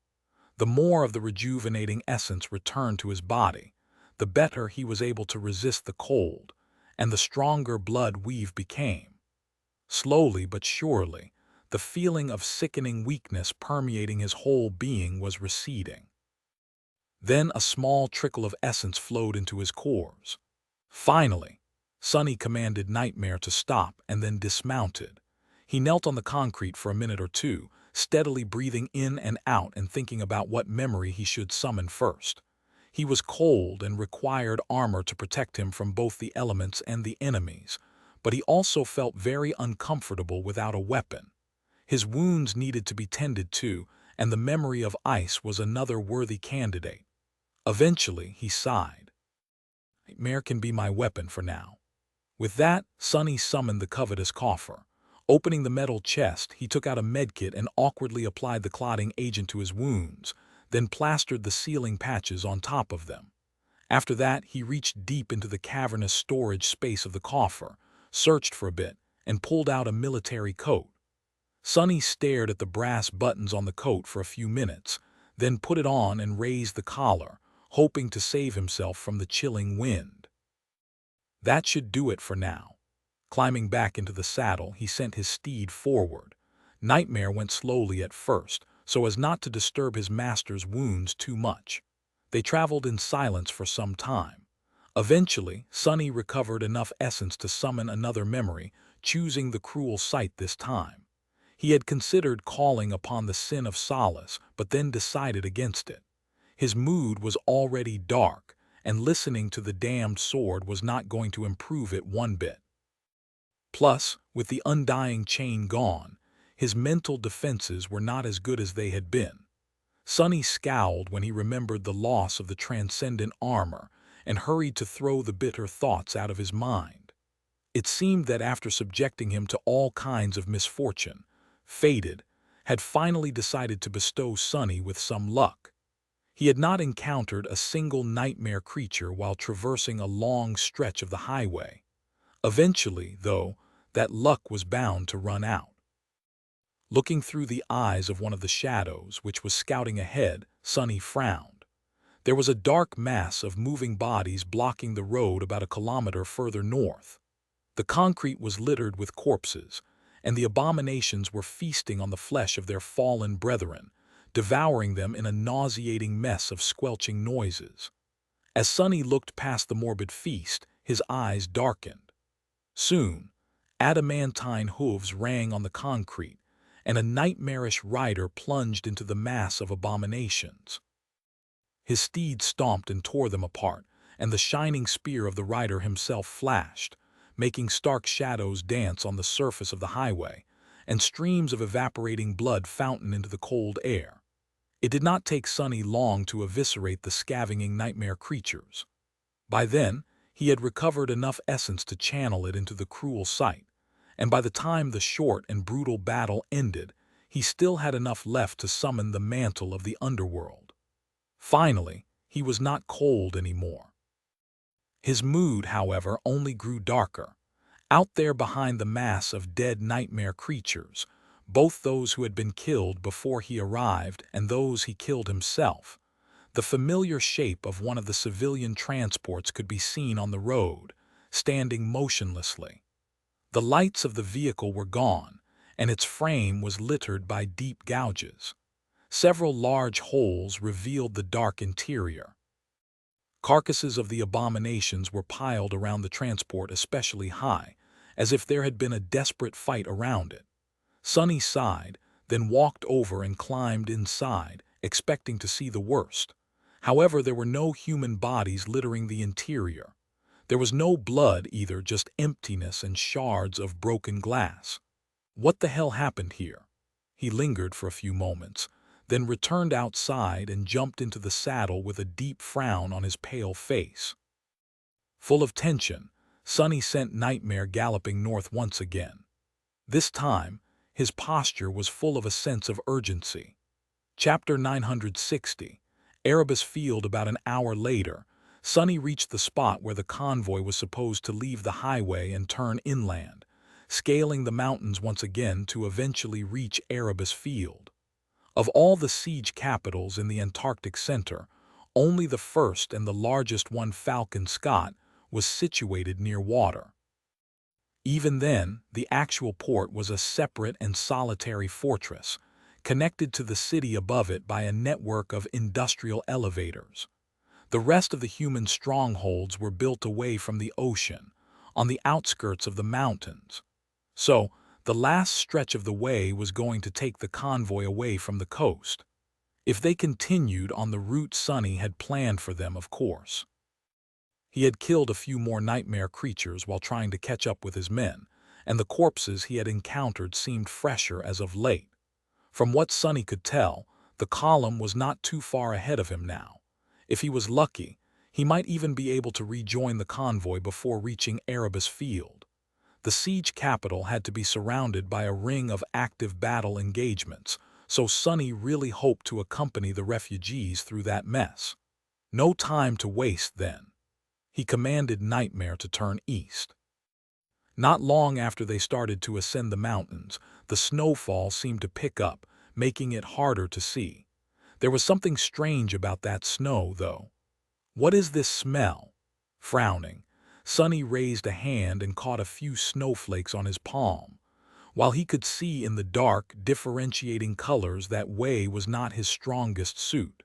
The more of the rejuvenating essence returned to his body, the better he was able to resist the cold, and the stronger blood weave became. Slowly but surely, the feeling of sickening weakness permeating his whole being was receding. Then a small trickle of essence flowed into his cores. Finally, Sonny commanded Nightmare to stop and then dismounted. He knelt on the concrete for a minute or two, steadily breathing in and out and thinking about what memory he should summon first. He was cold and required armor to protect him from both the elements and the enemies, but he also felt very uncomfortable without a weapon. His wounds needed to be tended to, and the memory of ice was another worthy candidate. Eventually, he sighed. Nightmare can be my weapon for now. With that, Sonny summoned the covetous coffer. Opening the metal chest, he took out a medkit and awkwardly applied the clotting agent to his wounds, then plastered the sealing patches on top of them. After that, he reached deep into the cavernous storage space of the coffer, searched for a bit, and pulled out a military coat. Sonny stared at the brass buttons on the coat for a few minutes, then put it on and raised the collar, hoping to save himself from the chilling wind. That should do it for now. Climbing back into the saddle, he sent his steed forward. Nightmare went slowly at first, so as not to disturb his master's wounds too much. They traveled in silence for some time. Eventually, Sonny recovered enough essence to summon another memory, choosing the cruel sight this time. He had considered calling upon the sin of solace, but then decided against it. His mood was already dark, and listening to the damned sword was not going to improve it one bit. Plus, with the undying chain gone, his mental defenses were not as good as they had been. Sonny scowled when he remembered the loss of the transcendent armor and hurried to throw the bitter thoughts out of his mind. It seemed that after subjecting him to all kinds of misfortune, Fated had finally decided to bestow Sonny with some luck. He had not encountered a single nightmare creature while traversing a long stretch of the highway. Eventually, though, that luck was bound to run out. Looking through the eyes of one of the shadows, which was scouting ahead, Sonny frowned. There was a dark mass of moving bodies blocking the road about a kilometer further north. The concrete was littered with corpses, and the abominations were feasting on the flesh of their fallen brethren, devouring them in a nauseating mess of squelching noises. As Sonny looked past the morbid feast, his eyes darkened. Soon, adamantine hooves rang on the concrete, and a nightmarish rider plunged into the mass of abominations. His steed stomped and tore them apart, and the shining spear of the rider himself flashed, making stark shadows dance on the surface of the highway, and streams of evaporating blood fountain into the cold air. It did not take Sonny long to eviscerate the scavenging nightmare creatures. By then, he had recovered enough essence to channel it into the cruel sight, and by the time the short and brutal battle ended, he still had enough left to summon the mantle of the underworld. Finally, he was not cold anymore. His mood, however, only grew darker. Out there behind the mass of dead nightmare creatures, both those who had been killed before he arrived and those he killed himself, the familiar shape of one of the civilian transports could be seen on the road, standing motionlessly. The lights of the vehicle were gone, and its frame was littered by deep gouges. Several large holes revealed the dark interior. Carcasses of the abominations were piled around the transport especially high, as if there had been a desperate fight around it. Sonny sighed, then walked over and climbed inside, expecting to see the worst. However, there were no human bodies littering the interior. There was no blood either, just emptiness and shards of broken glass. What the hell happened here? He lingered for a few moments, then returned outside and jumped into the saddle with a deep frown on his pale face. Full of tension, Sonny sent Nightmare galloping north once again. This time, his posture was full of a sense of urgency. Chapter 960, Erebus Field. About an hour later, Sonny reached the spot where the convoy was supposed to leave the highway and turn inland, scaling the mountains once again to eventually reach Erebus Field. Of all the siege capitals in the Antarctic Center, only the first and the largest one, Falcon Scott, was situated near water. Even then, the actual port was a separate and solitary fortress, connected to the city above it by a network of industrial elevators. The rest of the human strongholds were built away from the ocean, on the outskirts of the mountains. So, the last stretch of the way was going to take the convoy away from the coast. If they continued on the route Sonny had planned for them, of course. He had killed a few more nightmare creatures while trying to catch up with his men, and the corpses he had encountered seemed fresher as of late. From what Sonny could tell, the column was not too far ahead of him now. If he was lucky, he might even be able to rejoin the convoy before reaching Erebus Field. The siege capital had to be surrounded by a ring of active battle engagements, so Sonny really hoped to accompany the refugees through that mess. No time to waste then. He commanded Nightmare to turn east. Not long after they started to ascend the mountains, the snowfall seemed to pick up, making it harder to see. There was something strange about that snow, though. "What is this smell?" Frowning, Sonny raised a hand and caught a few snowflakes on his palm. While he could see in the dark, differentiating colors, that way was not his strongest suit.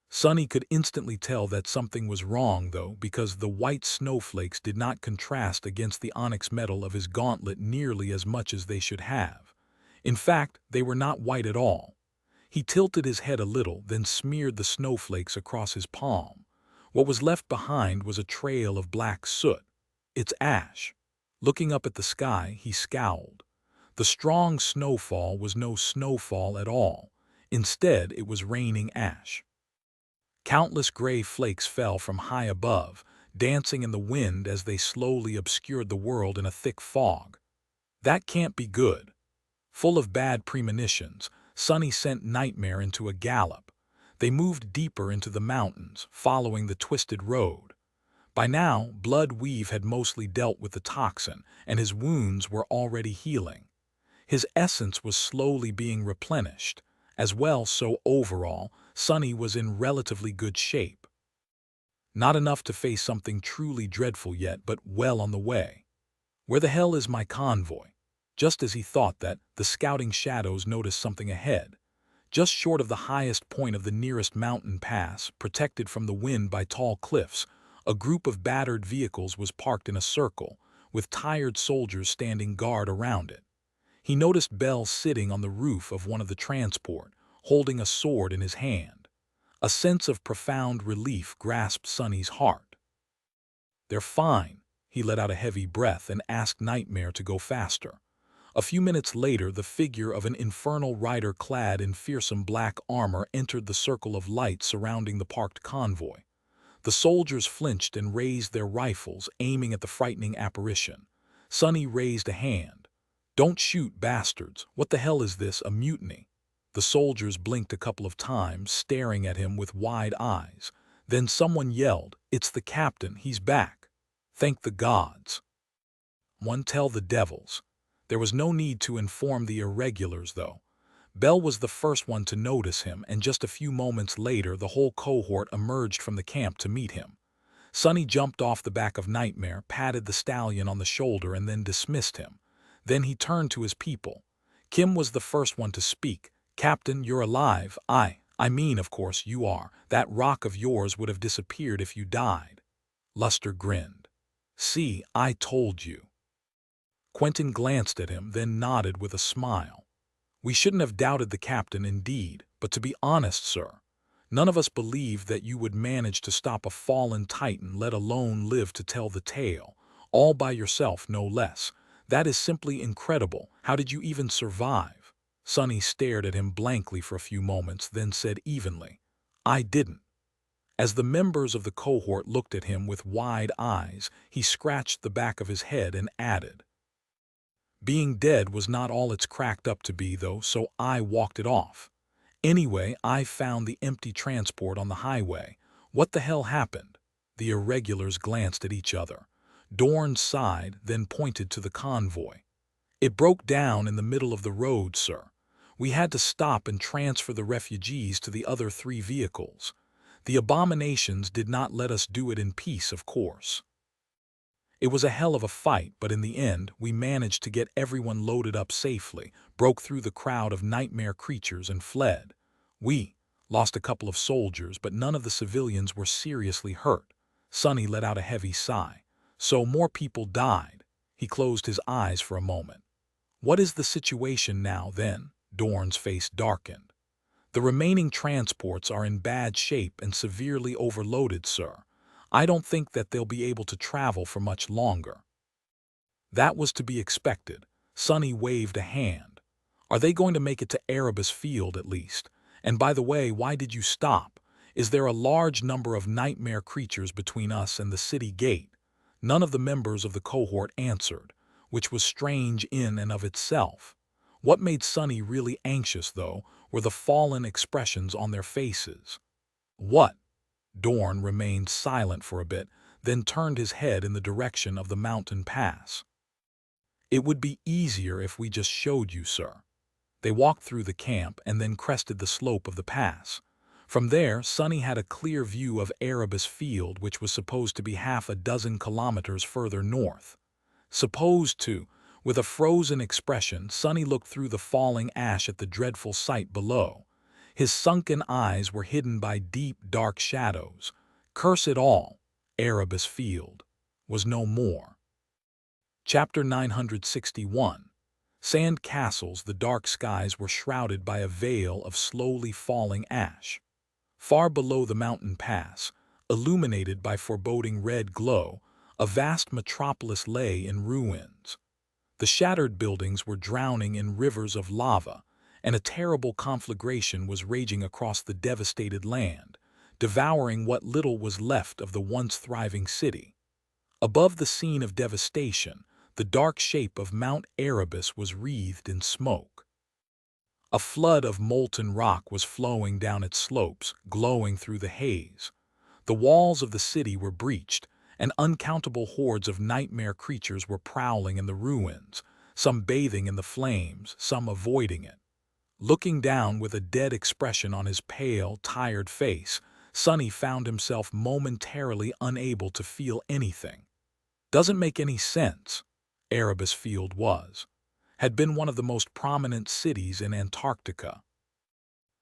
Sonny could instantly tell that something was wrong, though, because the white snowflakes did not contrast against the onyx metal of his gauntlet nearly as much as they should have. In fact, they were not white at all. He tilted his head a little, then smeared the snowflakes across his palm. What was left behind was a trail of black soot. "It's ash." Looking up at the sky, he scowled. The strong snowfall was no snowfall at all. Instead, it was raining ash. Countless gray flakes fell from high above, dancing in the wind as they slowly obscured the world in a thick fog. That can't be good. Full of bad premonitions, Sonny sent Nightmare into a gallop. They moved deeper into the mountains, following the twisted road. By now, Blood Weave had mostly dealt with the toxin, and his wounds were already healing. His essence was slowly being replenished. As well, so overall, Sonny was in relatively good shape. Not enough to face something truly dreadful yet, but well on the way. Where the hell is my convoy? Just as he thought that, the scouting shadows noticed something ahead. Just short of the highest point of the nearest mountain pass, protected from the wind by tall cliffs, a group of battered vehicles was parked in a circle, with tired soldiers standing guard around it. He noticed Bell sitting on the roof of one of the transport, holding a sword in his hand. A sense of profound relief grasped Sonny's heart. "They're fine." He let out a heavy breath and asked Nightmare to go faster. A few minutes later, the figure of an infernal rider clad in fearsome black armor entered the circle of light surrounding the parked convoy. The soldiers flinched and raised their rifles, aiming at the frightening apparition. Sonny raised a hand. "Don't shoot, bastards. What the hell is this, a mutiny?" The soldiers blinked a couple of times, staring at him with wide eyes. Then someone yelled, "It's the captain, he's back." "Thank the gods." One tell the devils. There was no need to inform the irregulars, though. Bell was the first one to notice him, and just a few moments later the whole cohort emerged from the camp to meet him. Sonny jumped off the back of Nightmare, patted the stallion on the shoulder, and then dismissed him. Then he turned to his people. Kim was the first one to speak. "Captain, you're alive." I mean, of course you are. That rock of yours would have disappeared if you died." Luster grinned. "See, I told you." Quentin glanced at him, then nodded with a smile. "We shouldn't have doubted the captain indeed, but to be honest, sir, none of us believed that you would manage to stop a fallen titan, let alone live to tell the tale. All by yourself, no less. That is simply incredible. How did you even survive?" Sonny stared at him blankly for a few moments, then said evenly, "I didn't." As the members of the cohort looked at him with wide eyes, he scratched the back of his head and added, "Being dead was not all it's cracked up to be, though, so I walked it off. Anyway, I found the empty transport on the highway. What the hell happened?" The irregulars glanced at each other. Dorn sighed, then pointed to the convoy. "It broke down in the middle of the road, sir. We had to stop and transfer the refugees to the other 3 vehicles. The abominations did not let us do it in peace, of course. It was a hell of a fight, but in the end, we managed to get everyone loaded up safely, broke through the crowd of nightmare creatures and fled. We lost a couple of soldiers, but none of the civilians were seriously hurt." Sonny let out a heavy sigh. "So more people died." He closed his eyes for a moment. "What is the situation now, then?" Dorn's face darkened. "The remaining transports are in bad shape and severely overloaded, sir. I don't think that they'll be able to travel for much longer." That was to be expected. Sonny waved a hand. "Are they going to make it to Erebus Field at least? And by the way, why did you stop? Is there a large number of nightmare creatures between us and the city gate?" None of the members of the cohort answered, which was strange in and of itself. What made Sonny really anxious, though, were the fallen expressions on their faces. "What?" Dorn remained silent for a bit, then turned his head in the direction of the mountain pass. "It would be easier if we just showed you, sir." They walked through the camp and then crested the slope of the pass. From there, Sonny had a clear view of Erebus Field, which was supposed to be half a dozen kilometers further north. Supposed to. With a frozen expression, Sonny looked through the falling ash at the dreadful sight below. His sunken eyes were hidden by deep, dark shadows. Curse it all, Erebus Field was no more. Chapter 961. Sand castles. The dark skies were shrouded by a veil of slowly falling ash. Far below the mountain pass, illuminated by foreboding red glow, a vast metropolis lay in ruins. The shattered buildings were drowning in rivers of lava, and a terrible conflagration was raging across the devastated land, devouring what little was left of the once thriving city. Above the scene of devastation, the dark shape of Mount Erebus was wreathed in smoke. A flood of molten rock was flowing down its slopes, glowing through the haze. The walls of the city were breached, and uncountable hordes of nightmare creatures were prowling in the ruins, some bathing in the flames, some avoiding it. Looking down with a dead expression on his pale, tired face, Sonny found himself momentarily unable to feel anything. Doesn't make any sense. Erebus Field had been one of the most prominent cities in Antarctica.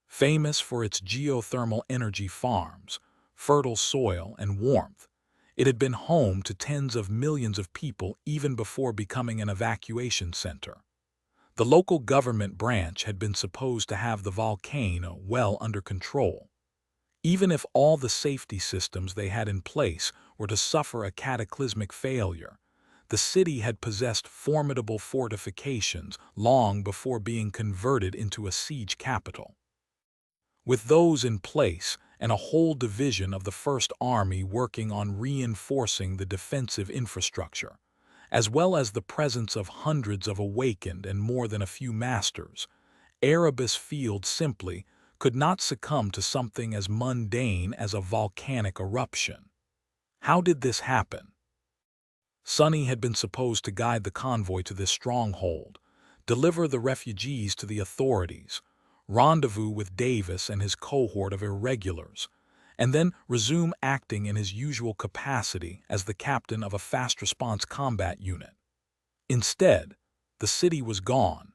Famous for its geothermal energy farms, fertile soil, and warmth, it had been home to tens of millions of people even before becoming an evacuation center. The local government branch had been supposed to have the volcano well under control. Even if all the safety systems they had in place were to suffer a cataclysmic failure, the city had possessed formidable fortifications long before being converted into a siege capital. With those in place and a whole division of the First Army working on reinforcing the defensive infrastructure, as well as the presence of hundreds of awakened and more than a few masters, Erebus Field simply could not succumb to something as mundane as a volcanic eruption. How did this happen? Sonny had been supposed to guide the convoy to this stronghold, deliver the refugees to the authorities, rendezvous with Davis and his cohort of irregulars, and then resume acting in his usual capacity as the captain of a fast-response combat unit. Instead, the city was gone,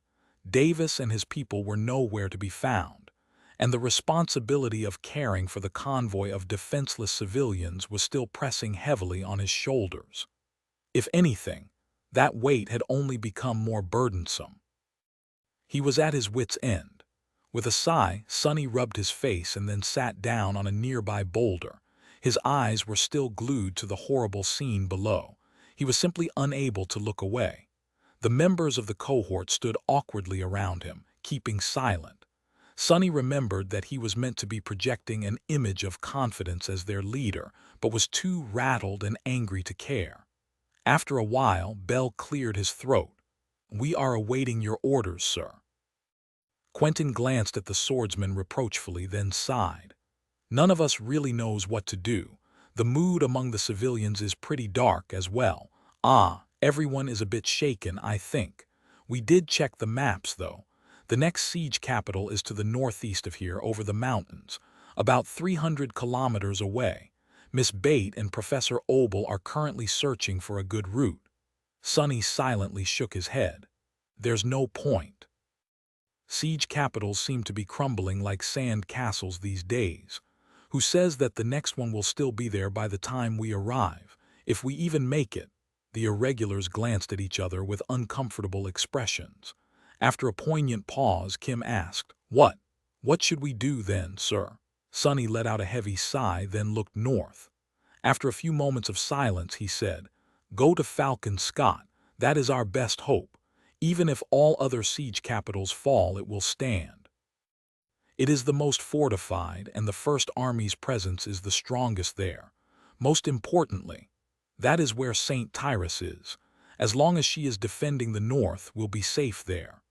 Davis and his people were nowhere to be found, and the responsibility of caring for the convoy of defenseless civilians was still pressing heavily on his shoulders. If anything, that weight had only become more burdensome. He was at his wits' end. With a sigh, Sonny rubbed his face and then sat down on a nearby boulder. His eyes were still glued to the horrible scene below. He was simply unable to look away. The members of the cohort stood awkwardly around him, keeping silent. Sonny remembered that he was meant to be projecting an image of confidence as their leader, but was too rattled and angry to care. After a while, Bell cleared his throat. "We are awaiting your orders, sir." Quentin glanced at the swordsman reproachfully, then sighed. "None of us really knows what to do. The mood among the civilians is pretty dark as well. Everyone is a bit shaken, I think. We did check the maps, though. The next siege capital is to the northeast of here, over the mountains, about 300 kilometers away. Miss Bate and Professor Obel are currently searching for a good route." Sonny silently shook his head. "There's no point. Siege capitals seem to be crumbling like sand castles these days. Who says that the next one will still be there by the time we arrive, if we even make it?" The irregulars glanced at each other with uncomfortable expressions. After a poignant pause, Kim asked, What should we do then, sir?" Sonny let out a heavy sigh, then looked north. After a few moments of silence, he said, "Go to Falcon Scott. That is our best hope. Even if all other siege capitals fall, it will stand. It is the most fortified, and the First Army's presence is the strongest there. Most importantly, that is where St. Tyrus is. As long as she is defending the north, we'll be safe there."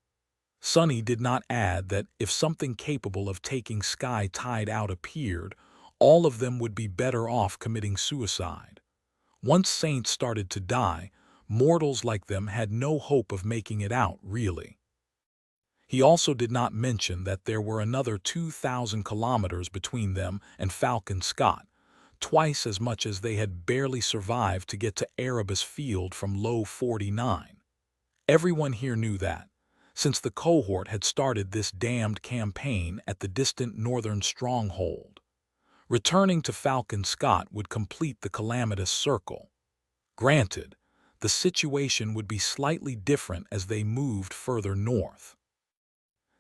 Sonny did not add that if something capable of taking Sky Tide out appeared, all of them would be better off committing suicide. Once saints started to die, mortals like them had no hope of making it out, really. He also did not mention that there were another 2,000 kilometers between them and Falcon Scott, twice as much as they had barely survived to get to Erebus Field from Low 49. Everyone here knew that, since the cohort had started this damned campaign at the distant northern stronghold. Returning to Falcon Scott would complete the calamitous circle. Granted, the situation would be slightly different as they moved further north.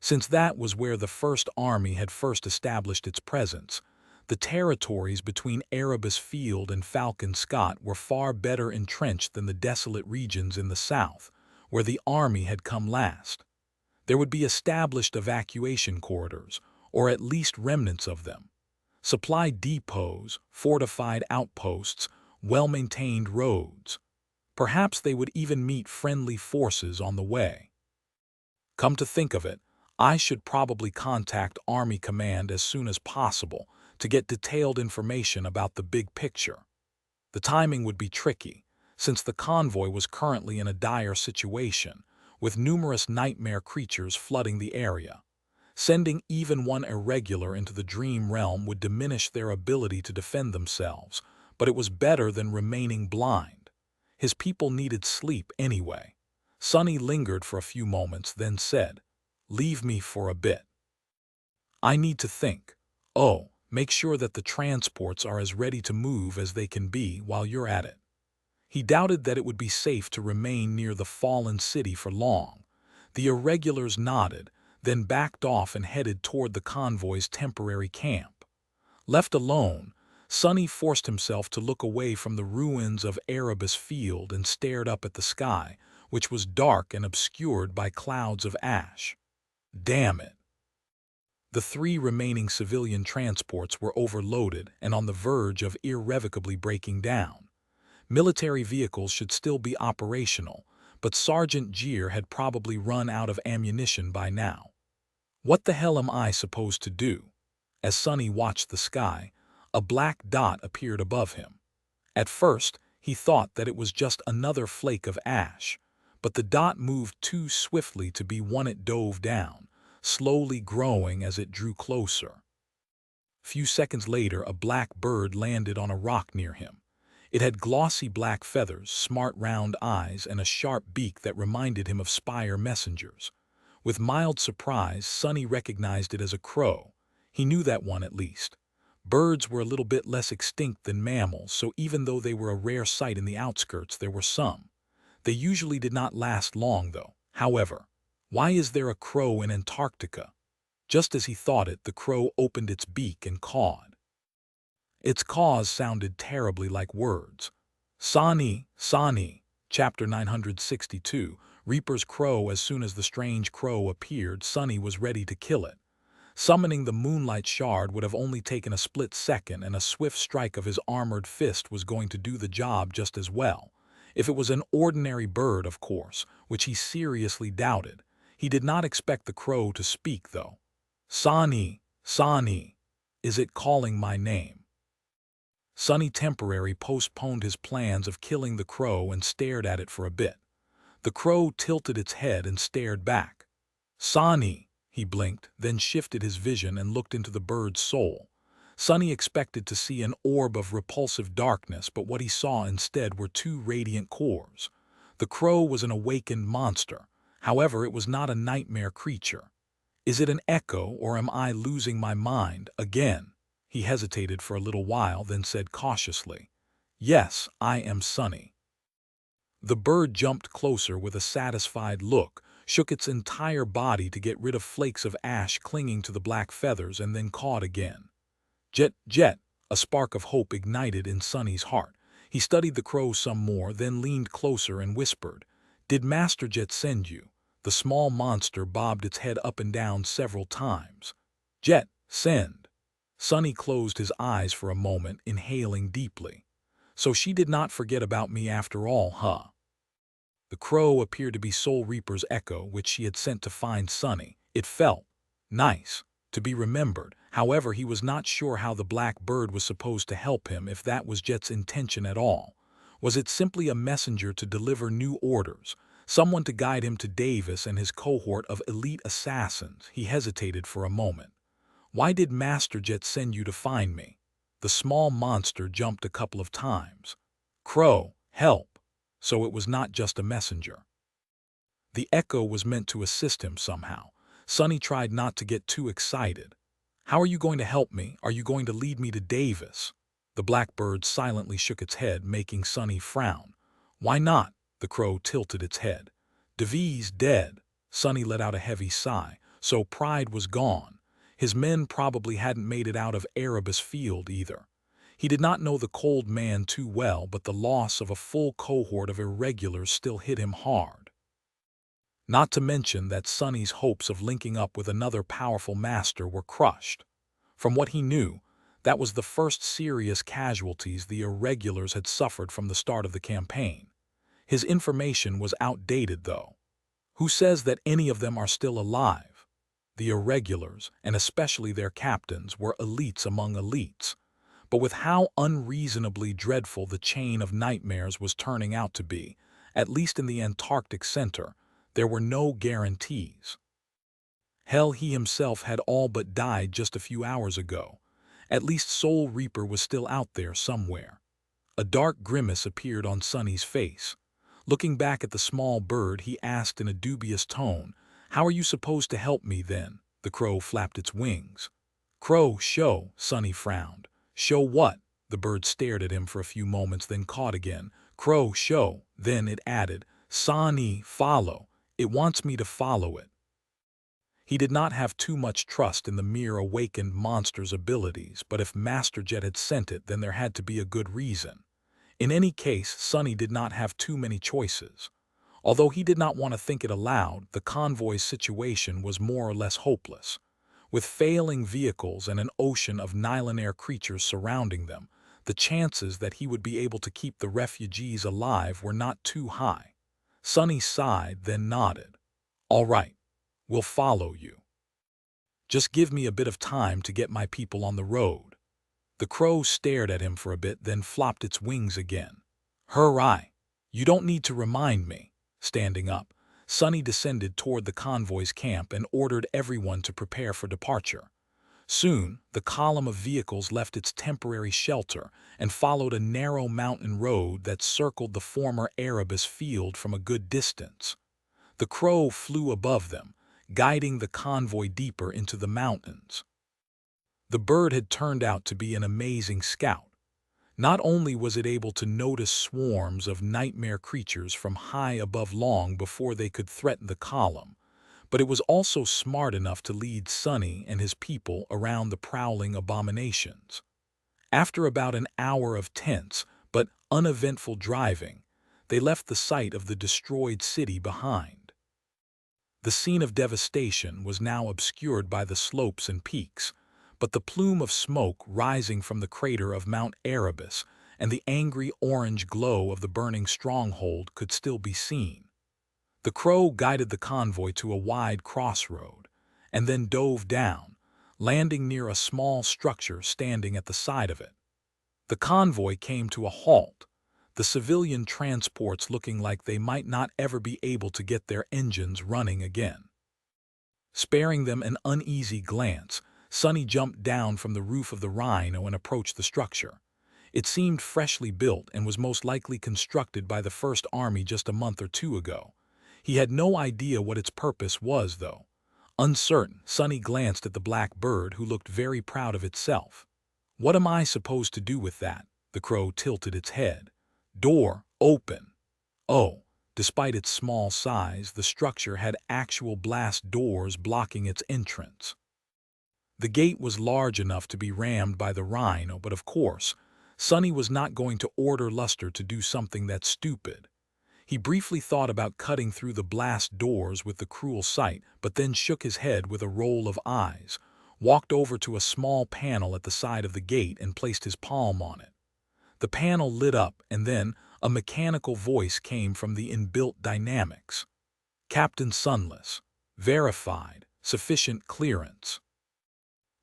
Since that was where the First Army had first established its presence, the territories between Erebus Field and Falcon Scott were far better entrenched than the desolate regions in the south, where the army had come last. There would be established evacuation corridors, or at least remnants of them. Supply depots, fortified outposts, well-maintained roads. Perhaps they would even meet friendly forces on the way. Come to think of it, I should probably contact Army Command as soon as possible to get detailed information about the big picture. The timing would be tricky, since the convoy was currently in a dire situation, with numerous nightmare creatures flooding the area. Sending even one irregular into the dream realm would diminish their ability to defend themselves, but it was better than remaining blind. His people needed sleep anyway. Sonny lingered for a few moments, then said, "Leave me for a bit. I need to think. Make sure that the transports are as ready to move as they can be while you're at it." He doubted that it would be safe to remain near the fallen city for long. The irregulars nodded, then backed off and headed toward the convoy's temporary camp. Left alone, Sonny forced himself to look away from the ruins of Erebus Field and stared up at the sky, which was dark and obscured by clouds of ash. Damn it! The 3 remaining civilian transports were overloaded and on the verge of irrevocably breaking down. Military vehicles should still be operational, but Sergeant Jeer had probably run out of ammunition by now. What the hell am I supposed to do? As Sonny watched the sky, a black dot appeared above him. At first, he thought that it was just another flake of ash, but the dot moved too swiftly to be one it dove down, slowly growing as it drew closer. Few seconds later, a black bird landed on a rock near him. It had glossy black feathers, smart round eyes, and a sharp beak that reminded him of spire messengers. With mild surprise, Sonny recognized it as a crow. He knew that one at least. Birds were a little bit less extinct than mammals, so even though they were a rare sight in the outskirts, there were some. They usually did not last long, though. However, why is there a crow in Antarctica? Just as he thought it, the crow opened its beak and cawed. Its caws sounded terribly like words. Sani, Sani, chapter 962, Reaper's crow. As soon as the strange crow appeared, Sunny was ready to kill it. Summoning the moonlight shard would have only taken a split second, and a swift strike of his armored fist was going to do the job just as well. If it was an ordinary bird, of course, which he seriously doubted. He did not expect the crow to speak, though. Sani, Sani, is it calling my name? Sunny temporarily postponed his plans of killing the crow and stared at it for a bit. The crow tilted its head and stared back. Sani, he blinked, then shifted his vision and looked into the bird's soul. Sunny expected to see an orb of repulsive darkness, but what he saw instead were two radiant cores. The crow was an awakened monster. However, it was not a nightmare creature. Is it an echo, or am I losing my mind again? He hesitated for a little while, then said cautiously, Yes, I am Sunny. The bird jumped closer with a satisfied look, shook its entire body to get rid of flakes of ash clinging to the black feathers, and then cawed again. Jet, jet, a spark of hope ignited in Sunny's heart. He studied the crow some more, then leaned closer and whispered, Did Master Jet send you? The small monster bobbed its head up and down several times. Jet, send. Sunny closed his eyes for a moment, inhaling deeply. So she did not forget about me after all, huh? The crow appeared to be Soul Reaper's echo, which she had sent to find Sunny. It felt nice to be remembered. However, he was not sure how the black bird was supposed to help him, if that was Jet's intention at all. Was it simply a messenger to deliver new orders, someone to guide him to Davis and his cohort of elite assassins? He hesitated for a moment. Why did Master Jet send you to find me? The small monster jumped a couple of times. Crow, help. So it was not just a messenger. The echo was meant to assist him somehow. Sunny tried not to get too excited. How are you going to help me? Are you going to lead me to Davis? The blackbird silently shook its head, making Sunny frown. Why not? The crow tilted its head. Davies dead. Sunny let out a heavy sigh. So pride was gone. His men probably hadn't made it out of Erebus Field either. He did not know the cold man too well, but the loss of a full cohort of irregulars still hit him hard. Not to mention that Sunny's hopes of linking up with another powerful master were crushed. From what he knew, that was the first serious casualties the irregulars had suffered from the start of the campaign. His information was outdated, though. Who says that any of them are still alive? The irregulars, and especially their captains, were elites among elites. But with how unreasonably dreadful the chain of nightmares was turning out to be, at least in the Antarctic center, there were no guarantees. Hell, he himself had all but died just a few hours ago. At least Soul Reaper was still out there somewhere. A dark grimace appeared on Sunny's face. Looking back at the small bird, he asked in a dubious tone, How are you supposed to help me then? The crow flapped its wings. Crow, show, Sunny frowned. Show what? The bird stared at him for a few moments, then cawed again. Crow, show. Then it added, Sani, follow. It wants me to follow it. He did not have too much trust in the mere awakened monster's abilities, but if Master Jet had sent it, then there had to be a good reason. In any case, Sunny did not have too many choices. Although he did not want to think it aloud, the convoy's situation was more or less hopeless. With failing vehicles and an ocean of Nylonair creatures surrounding them, the chances that he would be able to keep the refugees alive were not too high. Sunny sighed, then nodded. All right, we'll follow you. Just give me a bit of time to get my people on the road. The crow stared at him for a bit, then flopped its wings again. Hurrah! You don't need to remind me. Standing up, Sunny descended toward the convoy's camp and ordered everyone to prepare for departure. Soon, the column of vehicles left its temporary shelter and followed a narrow mountain road that circled the former Erebus Field from a good distance. The crow flew above them, guiding the convoy deeper into the mountains. The bird had turned out to be an amazing scout. Not only was it able to notice swarms of nightmare creatures from high above long before they could threaten the column, but it was also smart enough to lead Sunny and his people around the prowling abominations. After about an hour of tense but uneventful driving, they left the site of the destroyed city behind. The scene of devastation was now obscured by the slopes and peaks, but the plume of smoke rising from the crater of Mount Erebus and the angry orange glow of the burning stronghold could still be seen. The crow guided the convoy to a wide crossroad, and then dove down, landing near a small structure standing at the side of it. The convoy came to a halt, the civilian transports looking like they might not ever be able to get their engines running again. Sparing them an uneasy glance, Sonny jumped down from the roof of the Rhino and approached the structure. It seemed freshly built and was most likely constructed by the First Army just a month or two ago. He had no idea what its purpose was, though. Uncertain, Sonny glanced at the black bird, who looked very proud of itself. "What am I supposed to do with that?" The crow tilted its head. "Door open." Oh, despite its small size, the structure had actual blast doors blocking its entrance. The gate was large enough to be rammed by the Rhino, but of course, Sonny was not going to order Luster to do something that stupid. He briefly thought about cutting through the blast doors with the cruel sight, but then shook his head with a roll of eyes, walked over to a small panel at the side of the gate and placed his palm on it. The panel lit up, and then a mechanical voice came from the inbuilt dynamics. "Captain Sunless. Verified. Sufficient clearance."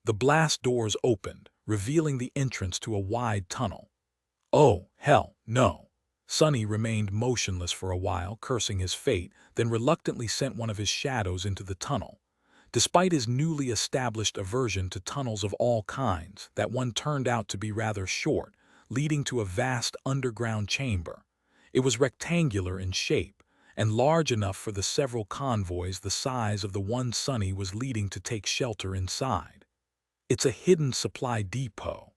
The blast doors opened, revealing the entrance to a wide tunnel. "Oh, hell, no." Sonny remained motionless for a while, cursing his fate, then reluctantly sent one of his shadows into the tunnel. Despite his newly established aversion to tunnels of all kinds, that one turned out to be rather short, leading to a vast underground chamber. It was rectangular in shape, and large enough for the several convoys the size of the one Sonny was leading to take shelter inside. "It's a hidden supply depot."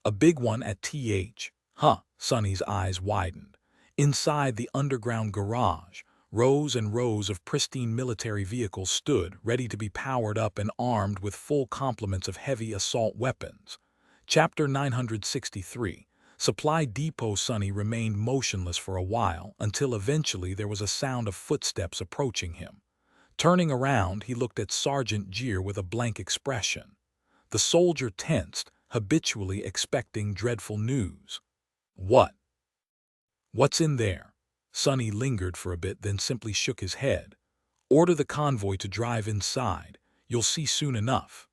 "A big one at TH. Huh." Sonny's eyes widened. Inside the underground garage, rows and rows of pristine military vehicles stood, ready to be powered up and armed with full complements of heavy assault weapons. Chapter 963. Supply Depot. Sonny remained motionless for a while, until eventually there was a sound of footsteps approaching him. Turning around, he looked at Sergeant Jeer with a blank expression. The soldier tensed, habitually expecting dreadful news. What's in there?" Sonny lingered for a bit, then simply shook his head. "Order the convoy to drive inside. You'll see soon enough."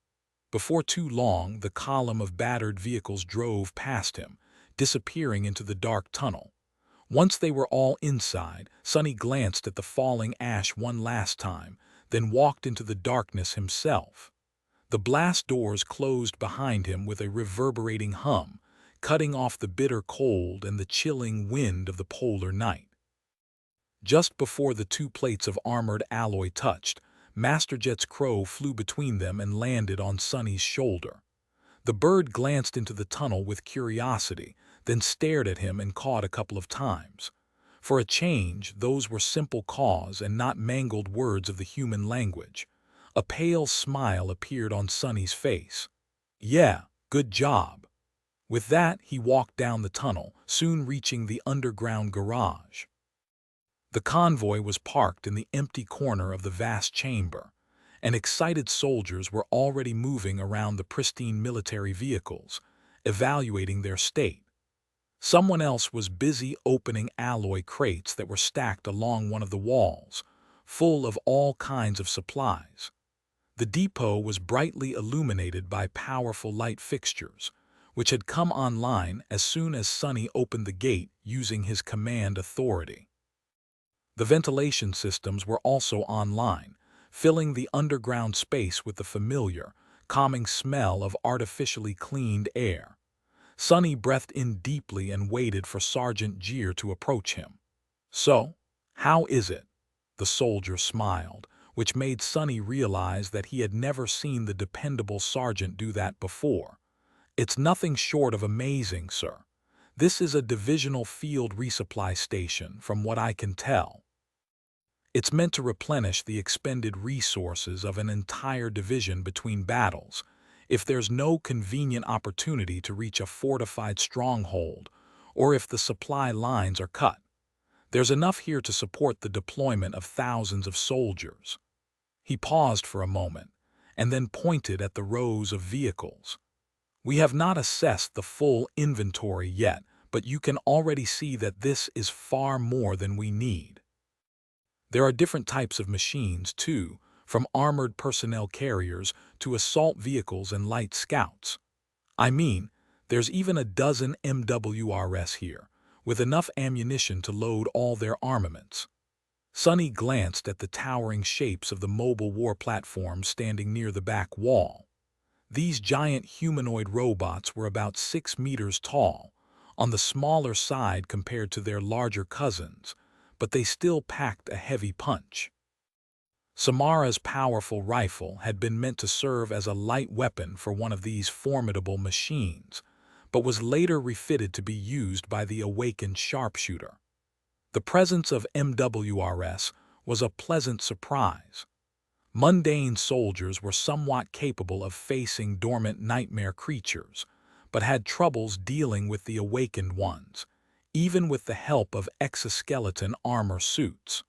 Before too long, the column of battered vehicles drove past him, disappearing into the dark tunnel. Once they were all inside, Sonny glanced at the falling ash one last time, then walked into the darkness himself. The blast doors closed behind him with a reverberating hum, cutting off the bitter cold and the chilling wind of the polar night. Just before the two plates of armored alloy touched, Masterjet's crow flew between them and landed on Sonny's shoulder. The bird glanced into the tunnel with curiosity, then stared at him and cawed a couple of times. For a change, those were simple caws and not mangled words of the human language. A pale smile appeared on Sonny's face. "Yeah, good job." With that, he walked down the tunnel, soon reaching the underground garage. The convoy was parked in the empty corner of the vast chamber, and excited soldiers were already moving around the pristine military vehicles, evaluating their state. Someone else was busy opening alloy crates that were stacked along one of the walls, full of all kinds of supplies. The depot was brightly illuminated by powerful light fixtures, which had come online as soon as Sonny opened the gate using his command authority. The ventilation systems were also online, filling the underground space with the familiar, calming smell of artificially cleaned air. Sonny breathed in deeply and waited for Sergeant Jeer to approach him. "So, how is it?" The soldier smiled, which made Sonny realize that he had never seen the dependable sergeant do that before. "It's nothing short of amazing, sir. This is a divisional field resupply station, from what I can tell. It's meant to replenish the expended resources of an entire division between battles, if there's no convenient opportunity to reach a fortified stronghold, or if the supply lines are cut. There's enough here to support the deployment of thousands of soldiers. He paused for a moment, and then pointed at the rows of vehicles. We have not assessed the full inventory yet, but you can already see that this is far more than we need. There are different types of machines, too, from armored personnel carriers to assault vehicles and light scouts. I mean, there's even a dozen MWRs here, with enough ammunition to load all their armaments. Sonny glanced at the towering shapes of the mobile war platforms standing near the back wall. These giant humanoid robots were about 6 meters tall, on the smaller side compared to their larger cousins, but they still packed a heavy punch. Samara's powerful rifle had been meant to serve as a light weapon for one of these formidable machines, but was later refitted to be used by the awakened sharpshooter. The presence of MWRs was a pleasant surprise. Mundane soldiers were somewhat capable of facing dormant nightmare creatures, but had troubles dealing with the awakened ones, even with the help of exoskeleton armor suits.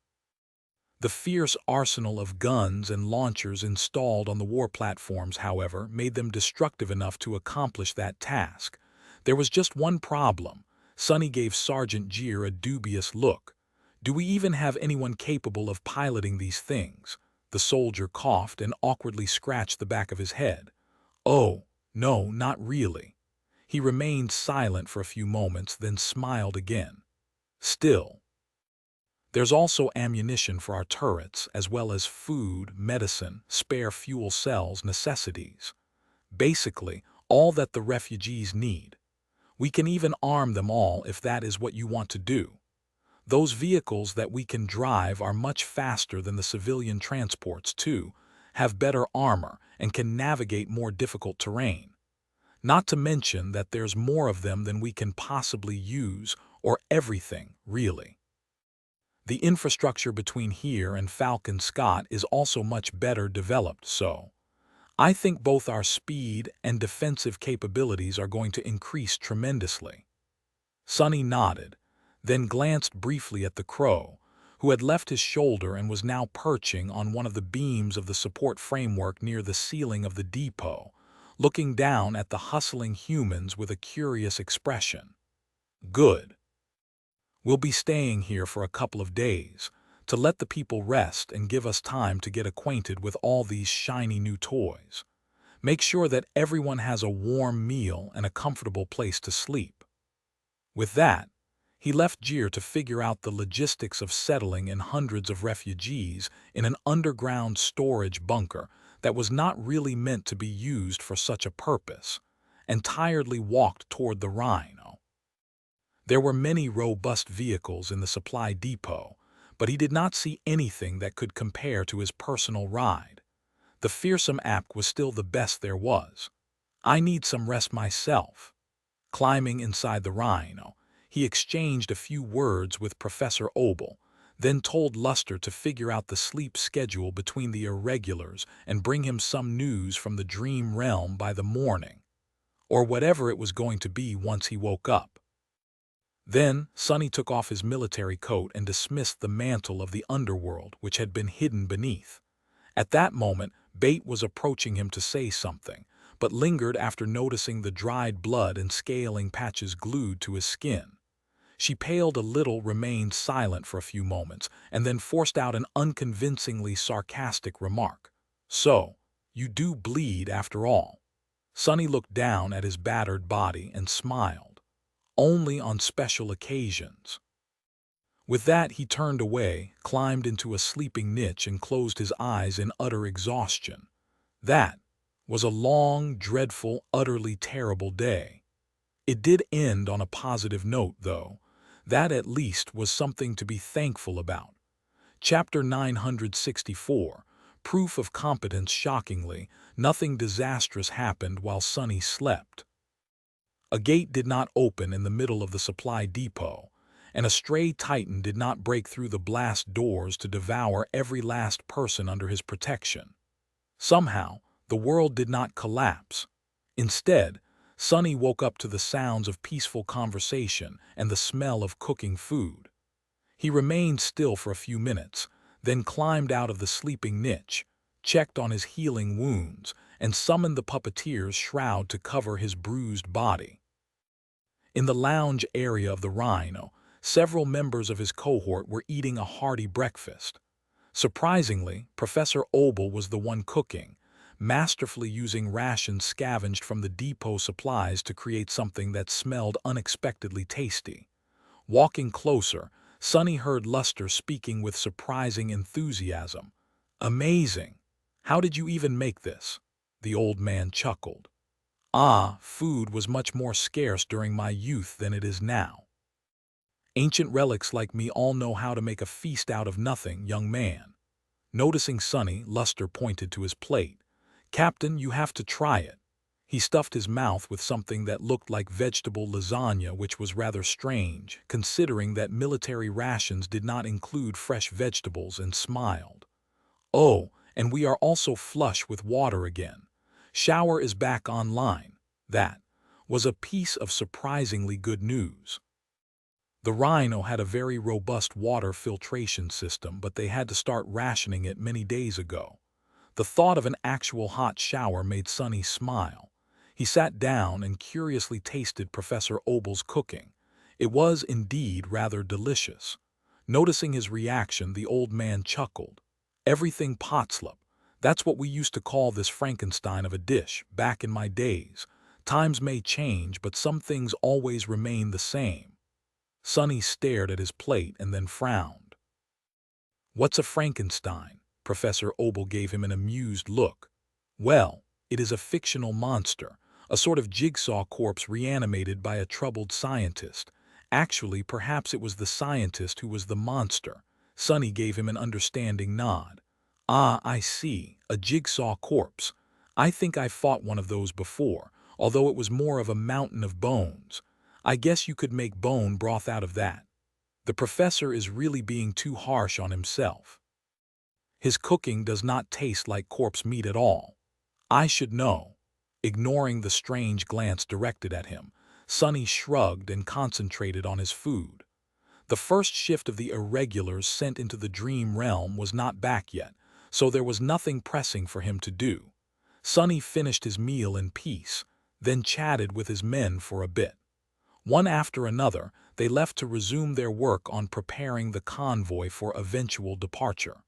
The fierce arsenal of guns and launchers installed on the war platforms, however, made them destructive enough to accomplish that task. There was just one problem. Sonny gave Sergeant Jeer a dubious look. Do we even have anyone capable of piloting these things? The soldier coughed and awkwardly scratched the back of his head. Oh, no, not really. He remained silent for a few moments, then smiled again. Still, there's also ammunition for our turrets, as well as food, medicine, spare fuel cells, necessities. Basically, all that the refugees need. We can even arm them all if that is what you want to do. Those vehicles that we can drive are much faster than the civilian transports, too, have better armor, and can navigate more difficult terrain. Not to mention that there's more of them than we can possibly use, or everything, really. The infrastructure between here and Falcon Scott is also much better developed, so I think both our speed and defensive capabilities are going to increase tremendously. Sonny nodded, then glanced briefly at the Crow, who had left his shoulder and was now perching on one of the beams of the support framework near the ceiling of the depot, looking down at the hustling humans with a curious expression. Good. We'll be staying here for a couple of days, to let the people rest and give us time to get acquainted with all these shiny new toys. Make sure that everyone has a warm meal and a comfortable place to sleep. With that, he left Jeer to figure out the logistics of settling in hundreds of refugees in an underground storage bunker that was not really meant to be used for such a purpose, and tiredly walked toward the Rhino. There were many robust vehicles in the supply depot, but he did not see anything that could compare to his personal ride. The fearsome app was still the best there was. I need some rest myself. Climbing inside the Rhino, he exchanged a few words with Professor Obel, then told Luster to figure out the sleep schedule between the irregulars and bring him some news from the dream realm by the morning, or whatever it was going to be once he woke up. Then, Sonny took off his military coat and dismissed the mantle of the underworld which had been hidden beneath. At that moment, Bate was approaching him to say something, but lingered after noticing the dried blood and scaling patches glued to his skin. She paled a little, remained silent for a few moments, and then forced out an unconvincingly sarcastic remark. So, you do bleed after all. Sonny looked down at his battered body and smiled. Only on special occasions. With that, he turned away, climbed into a sleeping niche, and closed his eyes in utter exhaustion. That was a long, dreadful, utterly terrible day. It did end on a positive note, though. That at least was something to be thankful about. Chapter 964, Proof of Competence. Shockingly, nothing disastrous happened while Sonny slept. A gate did not open in the middle of the supply depot, and a stray titan did not break through the blast doors to devour every last person under his protection. Somehow, the world did not collapse. Instead, Sonny woke up to the sounds of peaceful conversation and the smell of cooking food. He remained still for a few minutes, then climbed out of the sleeping niche, checked on his healing wounds, and summoned the puppeteer's shroud to cover his bruised body. In the lounge area of the Rhino, several members of his cohort were eating a hearty breakfast. Surprisingly, Professor Obel was the one cooking, masterfully using rations scavenged from the depot supplies to create something that smelled unexpectedly tasty. Walking closer, Sonny heard Luster speaking with surprising enthusiasm. "Amazing! How did you even make this?" The old man chuckled. "Ah, food was much more scarce during my youth than it is now. Ancient relics like me all know how to make a feast out of nothing, young man." Noticing Sonny, Luster pointed to his plate. "Captain, you have to try it." He stuffed his mouth with something that looked like vegetable lasagna, which was rather strange, considering that military rations did not include fresh vegetables, and smiled. "Oh, and we are also flush with water again. Shower is back online." That was a piece of surprisingly good news. The Rhino had a very robust water filtration system, but they had to start rationing it many days ago. The thought of an actual hot shower made Sonny smile. He sat down and curiously tasted Professor Obel's cooking. It was indeed rather delicious. Noticing his reaction, the old man chuckled. "Everything potslop. That's what we used to call this Frankenstein of a dish back in my days. Times may change, but some things always remain the same." Sonny stared at his plate and then frowned. "What's a Frankenstein?" Professor Obel gave him an amused look. "Well, it is a fictional monster, a sort of jigsaw corpse reanimated by a troubled scientist. Actually, perhaps it was the scientist who was the monster." Sonny gave him an understanding nod. "Ah, I see, a jigsaw corpse. I think I fought one of those before, although it was more of a mountain of bones. I guess you could make bone broth out of that." The professor is really being too harsh on himself. His cooking does not taste like corpse meat at all. I should know. Ignoring the strange glance directed at him, Sonny shrugged and concentrated on his food. The first shift of the irregulars sent into the dream realm was not back yet, so there was nothing pressing for him to do. Sonny finished his meal in peace, then chatted with his men for a bit. One after another, they left to resume their work on preparing the convoy for eventual departure.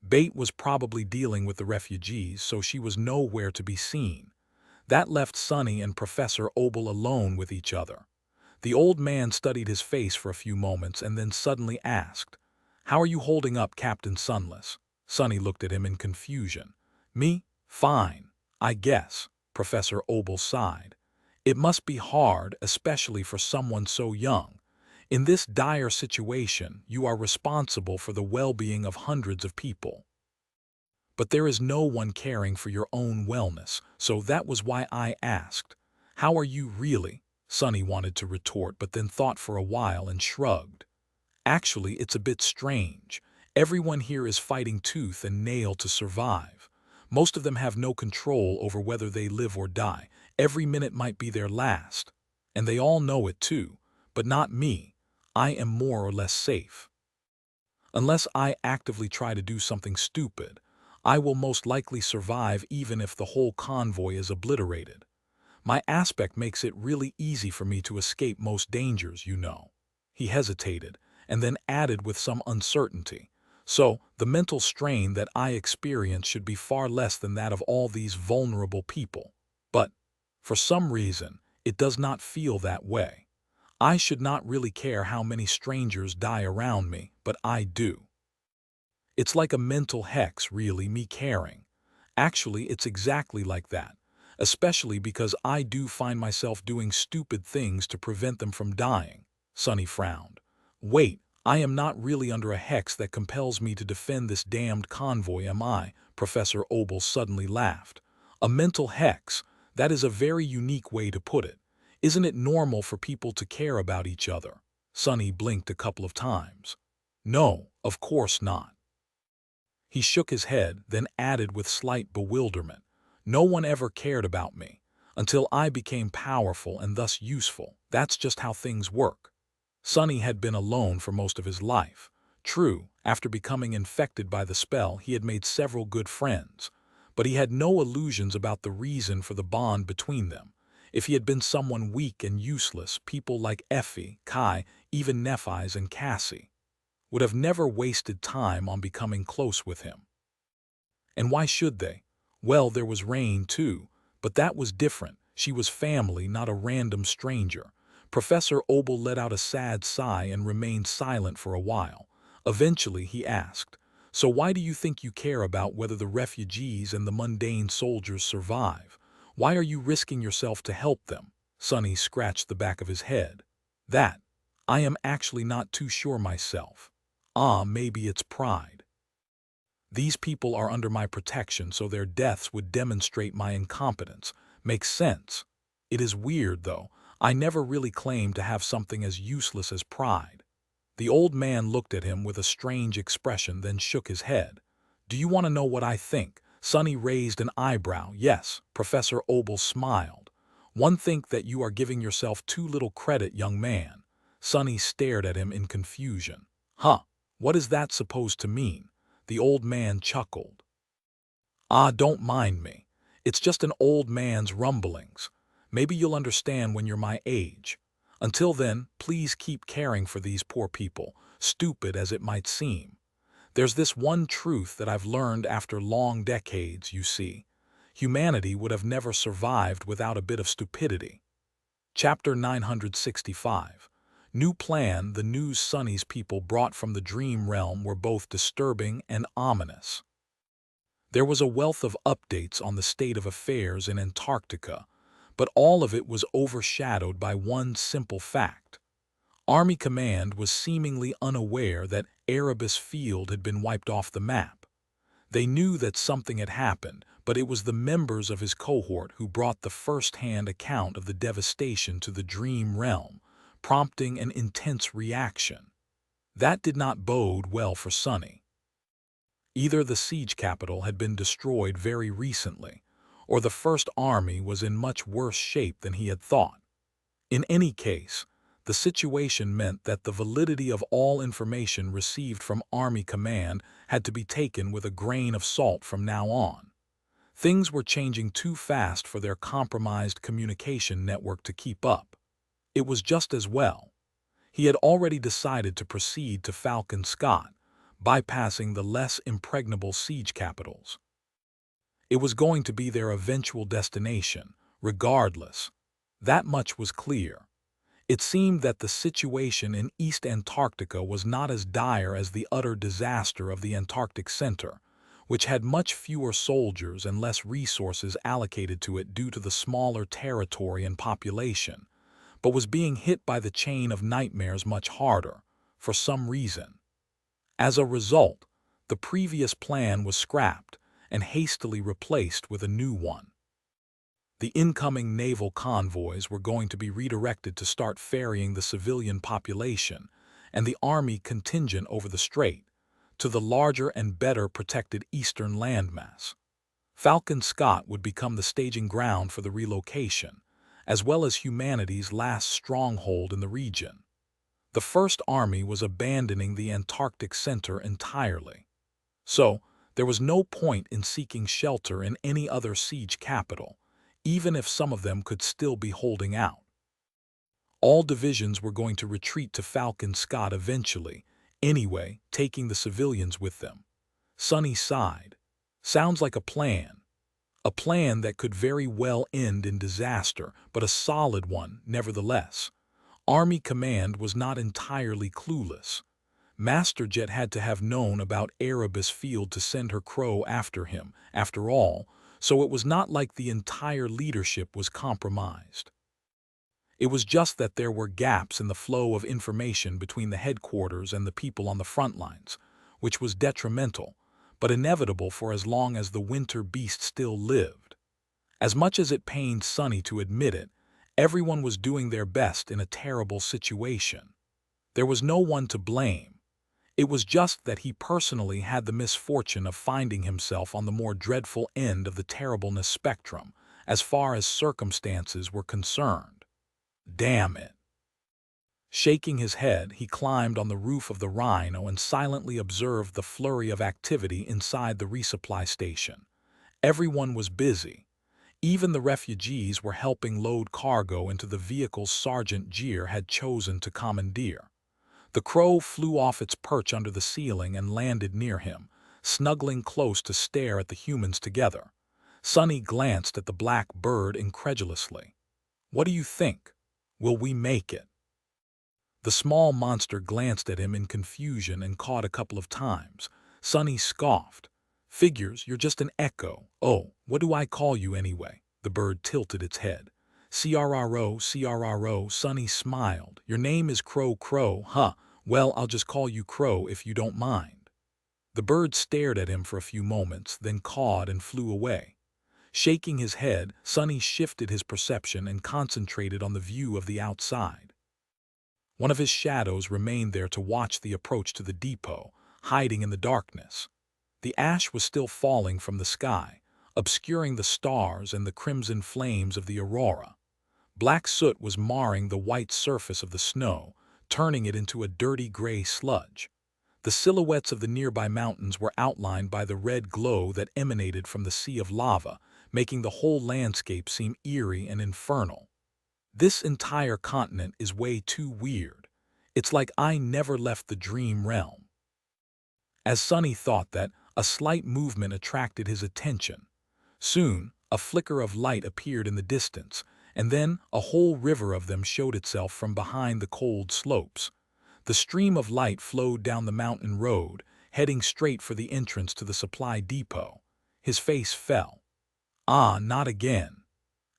Bate was probably dealing with the refugees, so she was nowhere to be seen. That left Sonny and Professor Obel alone with each other. The old man studied his face for a few moments and then suddenly asked, "How are you holding up, Captain Sunless?" Sonny looked at him in confusion. "Me? Fine, I guess," Professor Obel sighed. "It must be hard, especially for someone so young. In this dire situation, you are responsible for the well-being of hundreds of people. But there is no one caring for your own wellness, so that was why I asked. How are you really?" Sonny wanted to retort, but then thought for a while and shrugged. "Actually, it's a bit strange. Everyone here is fighting tooth and nail to survive. Most of them have no control over whether they live or die. Every minute might be their last. And they all know it too. But not me. I am more or less safe. Unless I actively try to do something stupid, I will most likely survive even if the whole convoy is obliterated. My aspect makes it really easy for me to escape most dangers, you know." He hesitated, and then added with some uncertainty, "So, the mental strain that I experience should be far less than that of all these vulnerable people. But, for some reason, it does not feel that way. I should not really care how many strangers die around me, but I do. It's like a mental hex, really, me caring. Actually, it's exactly like that. Especially because I do find myself doing stupid things to prevent them from dying." Sonny frowned. "Wait, I am not really under a hex that compels me to defend this damned convoy, am I?" Professor Obel suddenly laughed. "A mental hex, that is a very unique way to put it. Isn't it normal for people to care about each other?" Sonny blinked a couple of times. "No, of course not." He shook his head, then added with slight bewilderment, "No one ever cared about me, until I became powerful and thus useful. That's just how things work." Sonny had been alone for most of his life. True, after becoming infected by the spell, he had made several good friends, but he had no illusions about the reason for the bond between them. If he had been someone weak and useless, people like Effie, Kai, even Nephi's and Cassie would have never wasted time on becoming close with him. And why should they? Well, there was Rain, too, but that was different. She was family, not a random stranger. Professor Obel let out a sad sigh and remained silent for a while. Eventually, he asked, "So why do you think you care about whether the refugees and the mundane soldiers survive? Why are you risking yourself to help them?" Sonny scratched the back of his head. "That, I am actually not too sure myself. Maybe it's pride. These people are under my protection, so their deaths would demonstrate my incompetence. Makes sense. It is weird, though. I never really claimed to have something as useless as pride." The old man looked at him with a strange expression, then shook his head. "Do you want to know what I think?" Sonny raised an eyebrow. "Yes." Professor Obel smiled. "One think that you are giving yourself too little credit, young man." Sonny stared at him in confusion. "Huh? What is that supposed to mean?" The old man chuckled. Don't mind me. It's just an old man's rumblings. Maybe you'll understand when you're my age. Until then, please keep caring for these poor people, stupid as it might seem. There's this one truth that I've learned after long decades, you see. Humanity would have never survived without a bit of stupidity. Chapter 965. New plan. The news Sonny's people brought from the dream realm were both disturbing and ominous. There was a wealth of updates on the state of affairs in Antarctica, but all of it was overshadowed by one simple fact. Army Command was seemingly unaware that Erebus Field had been wiped off the map. They knew that something had happened, but it was the members of his cohort who brought the first-hand account of the devastation to the dream realm, prompting an intense reaction. That did not bode well for Sonny. Either the siege capital had been destroyed very recently, or the First Army was in much worse shape than he had thought. In any case, the situation meant that the validity of all information received from Army Command had to be taken with a grain of salt from now on. Things were changing too fast for their compromised communication network to keep up. It was just as well. He had already decided to proceed to Falcon Scott, bypassing the less impregnable siege capitals. It was going to be their eventual destination, regardless. That much was clear. It seemed that the situation in East Antarctica was not as dire as the utter disaster of the Antarctic Center, which had much fewer soldiers and less resources allocated to it due to the smaller territory and population, but was being hit by the chain of nightmares much harder, for some reason. As a result, the previous plan was scrapped and hastily replaced with a new one. The incoming naval convoys were going to be redirected to start ferrying the civilian population and the army contingent over the strait to the larger and better protected eastern landmass. Falcon Scott would become the staging ground for the relocation, as well as humanity's last stronghold in the region. The First Army was abandoning the Antarctic Center entirely. So, there was no point in seeking shelter in any other siege capital, even if some of them could still be holding out. All divisions were going to retreat to Falcon Scott eventually, anyway, taking the civilians with them. Sonny sighed. Sounds like a plan. A plan that could very well end in disaster, but a solid one, nevertheless. Army Command was not entirely clueless. Masterjet had to have known about Erebus Field to send her Crow after him, after all, so it was not like the entire leadership was compromised. It was just that there were gaps in the flow of information between the headquarters and the people on the front lines, which was detrimental, but inevitable for as long as the winter beast still lived. As much as it pained Sonny to admit it, everyone was doing their best in a terrible situation. There was no one to blame. It was just that he personally had the misfortune of finding himself on the more dreadful end of the terribleness spectrum, as far as circumstances were concerned. Damn it. Shaking his head, he climbed on the roof of the Rhino and silently observed the flurry of activity inside the resupply station. Everyone was busy. Even the refugees were helping load cargo into the vehicles Sergeant Jeer had chosen to commandeer. The crow flew off its perch under the ceiling and landed near him, snuggling close to stare at the humans together. Sonny glanced at the black bird incredulously. "What do you think? Will we make it?" The small monster glanced at him in confusion and cawed a couple of times. Sonny scoffed. "Figures, you're just an echo. Oh, what do I call you anyway?" The bird tilted its head. "CRRO, CRRO," Sonny smiled. "Your name is Crow Crow, huh? Well, I'll just call you Crow if you don't mind." The bird stared at him for a few moments, then cawed and flew away. Shaking his head, Sonny shifted his perception and concentrated on the view of the outside. One of his shadows remained there to watch the approach to the depot, hiding in the darkness. The ash was still falling from the sky, obscuring the stars and the crimson flames of the aurora. Black soot was marring the white surface of the snow, turning it into a dirty gray sludge. The silhouettes of the nearby mountains were outlined by the red glow that emanated from the sea of lava, making the whole landscape seem eerie and infernal. "This entire continent is way too weird. It's like I never left the dream realm." As Sonny thought that, a slight movement attracted his attention. Soon, a flicker of light appeared in the distance, and then a whole river of them showed itself from behind the cold slopes. The stream of light flowed down the mountain road, heading straight for the entrance to the supply depot. His face fell. Ah, not again.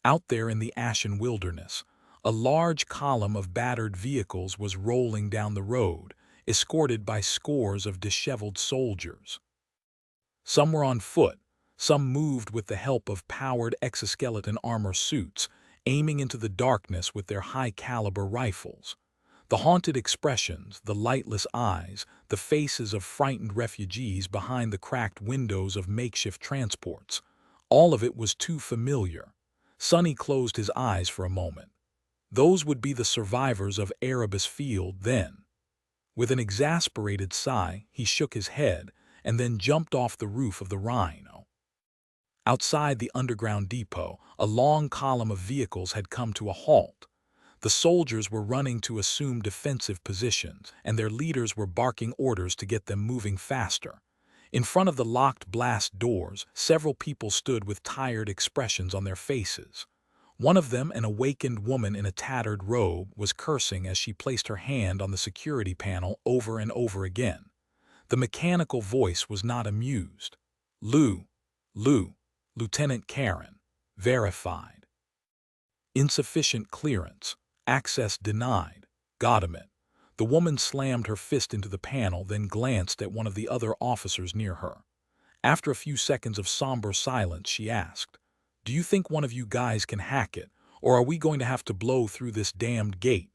Out there in the ashen wilderness, a large column of battered vehicles was rolling down the road, escorted by scores of disheveled soldiers. Some were on foot, some moved with the help of powered exoskeleton armor suits, aiming into the darkness with their high-caliber rifles. The haunted expressions, the lightless eyes, the faces of frightened refugees behind the cracked windows of makeshift transports, all of it was too familiar. Sonny closed his eyes for a moment. Those would be the survivors of Erebus Field then. With an exasperated sigh, he shook his head and then jumped off the roof of the Rhino. Outside the underground depot, a long column of vehicles had come to a halt. The soldiers were running to assume defensive positions, and their leaders were barking orders to get them moving faster. In front of the locked blast doors, several people stood with tired expressions on their faces. One of them, an awakened woman in a tattered robe, was cursing as she placed her hand on the security panel over and over again. The mechanical voice was not amused. Lou, Lieutenant Karen, verified. Insufficient clearance, access denied, got him it. The woman slammed her fist into the panel, then glanced at one of the other officers near her. After a few seconds of somber silence, she asked, "Do you think one of you guys can hack it, or are we going to have to blow through this damned gate?"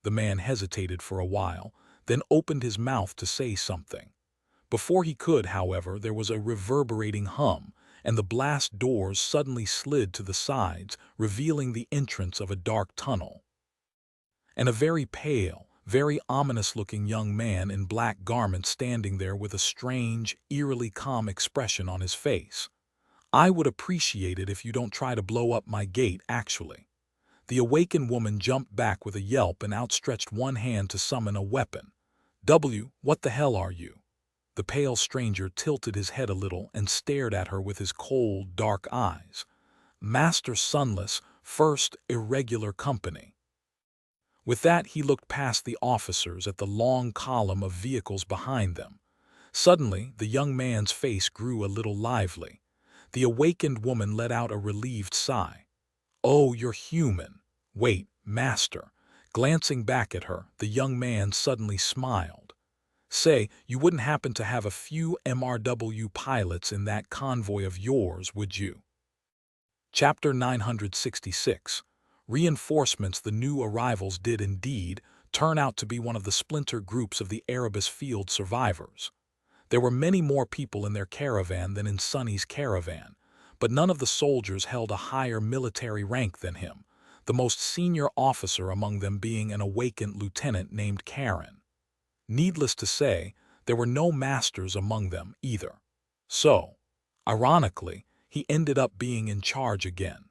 The man hesitated for a while, then opened his mouth to say something. Before he could, however, there was a reverberating hum, and the blast doors suddenly slid to the sides, revealing the entrance of a dark tunnel. And a very pale, very ominous-looking young man in black garments standing there with a strange, eerily calm expression on his face. "I would appreciate it if you don't try to blow up my gate, actually." The awakened woman jumped back with a yelp and outstretched one hand to summon a weapon. What the hell are you?" The pale stranger tilted his head a little and stared at her with his cold, dark eyes. "Master Sunless, First Irregular Company." With that, he looked past the officers at the long column of vehicles behind them. Suddenly, the young man's face grew a little lively. The awakened woman let out a relieved sigh. "Oh, you're human. Wait, Master." Glancing back at her, the young man suddenly smiled. "Say, you wouldn't happen to have a few MRW pilots in that convoy of yours, would you?" Chapter 966. Reinforcements. The new arrivals did indeed turn out to be one of the splinter groups of the Erebus Field survivors. There were many more people in their caravan than in Sonny's caravan, but none of the soldiers held a higher military rank than him. the most senior officer among them being an awakened lieutenant named Karen. Needless to say, there were no masters among them either. So, ironically, he ended up being in charge again.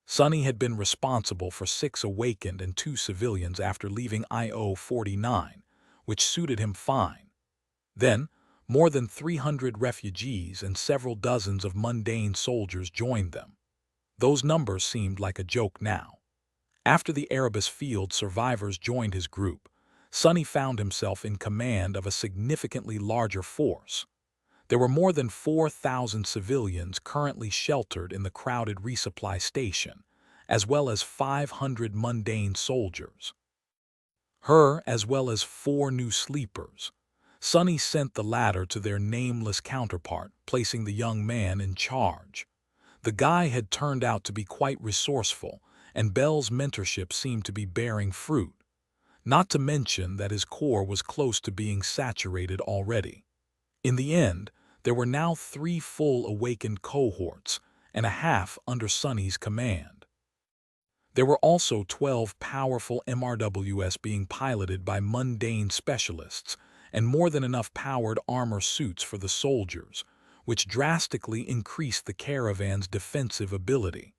Sonny had been responsible for 6 awakened and 2 civilians after leaving IO-49, which suited him fine. Then, more than 300 refugees and several dozens of mundane soldiers joined them. Those numbers seemed like a joke now. After the Erebus Field survivors joined his group, Sonny found himself in command of a significantly larger force. There were more than 4,000 civilians currently sheltered in the crowded resupply station, as well as 500 mundane soldiers. As well as 4 new sleepers. Sonny sent the latter to their nameless counterpart, placing the young man in charge. The guy had turned out to be quite resourceful, and Bell's mentorship seemed to be bearing fruit. Not to mention that his core was close to being saturated already. In the end, there were now 3 full awakened cohorts, and a half under Sonny's command. There were also 12 powerful MRWS being piloted by mundane specialists, and more than enough powered armor suits for the soldiers, which drastically increased the caravan's defensive ability.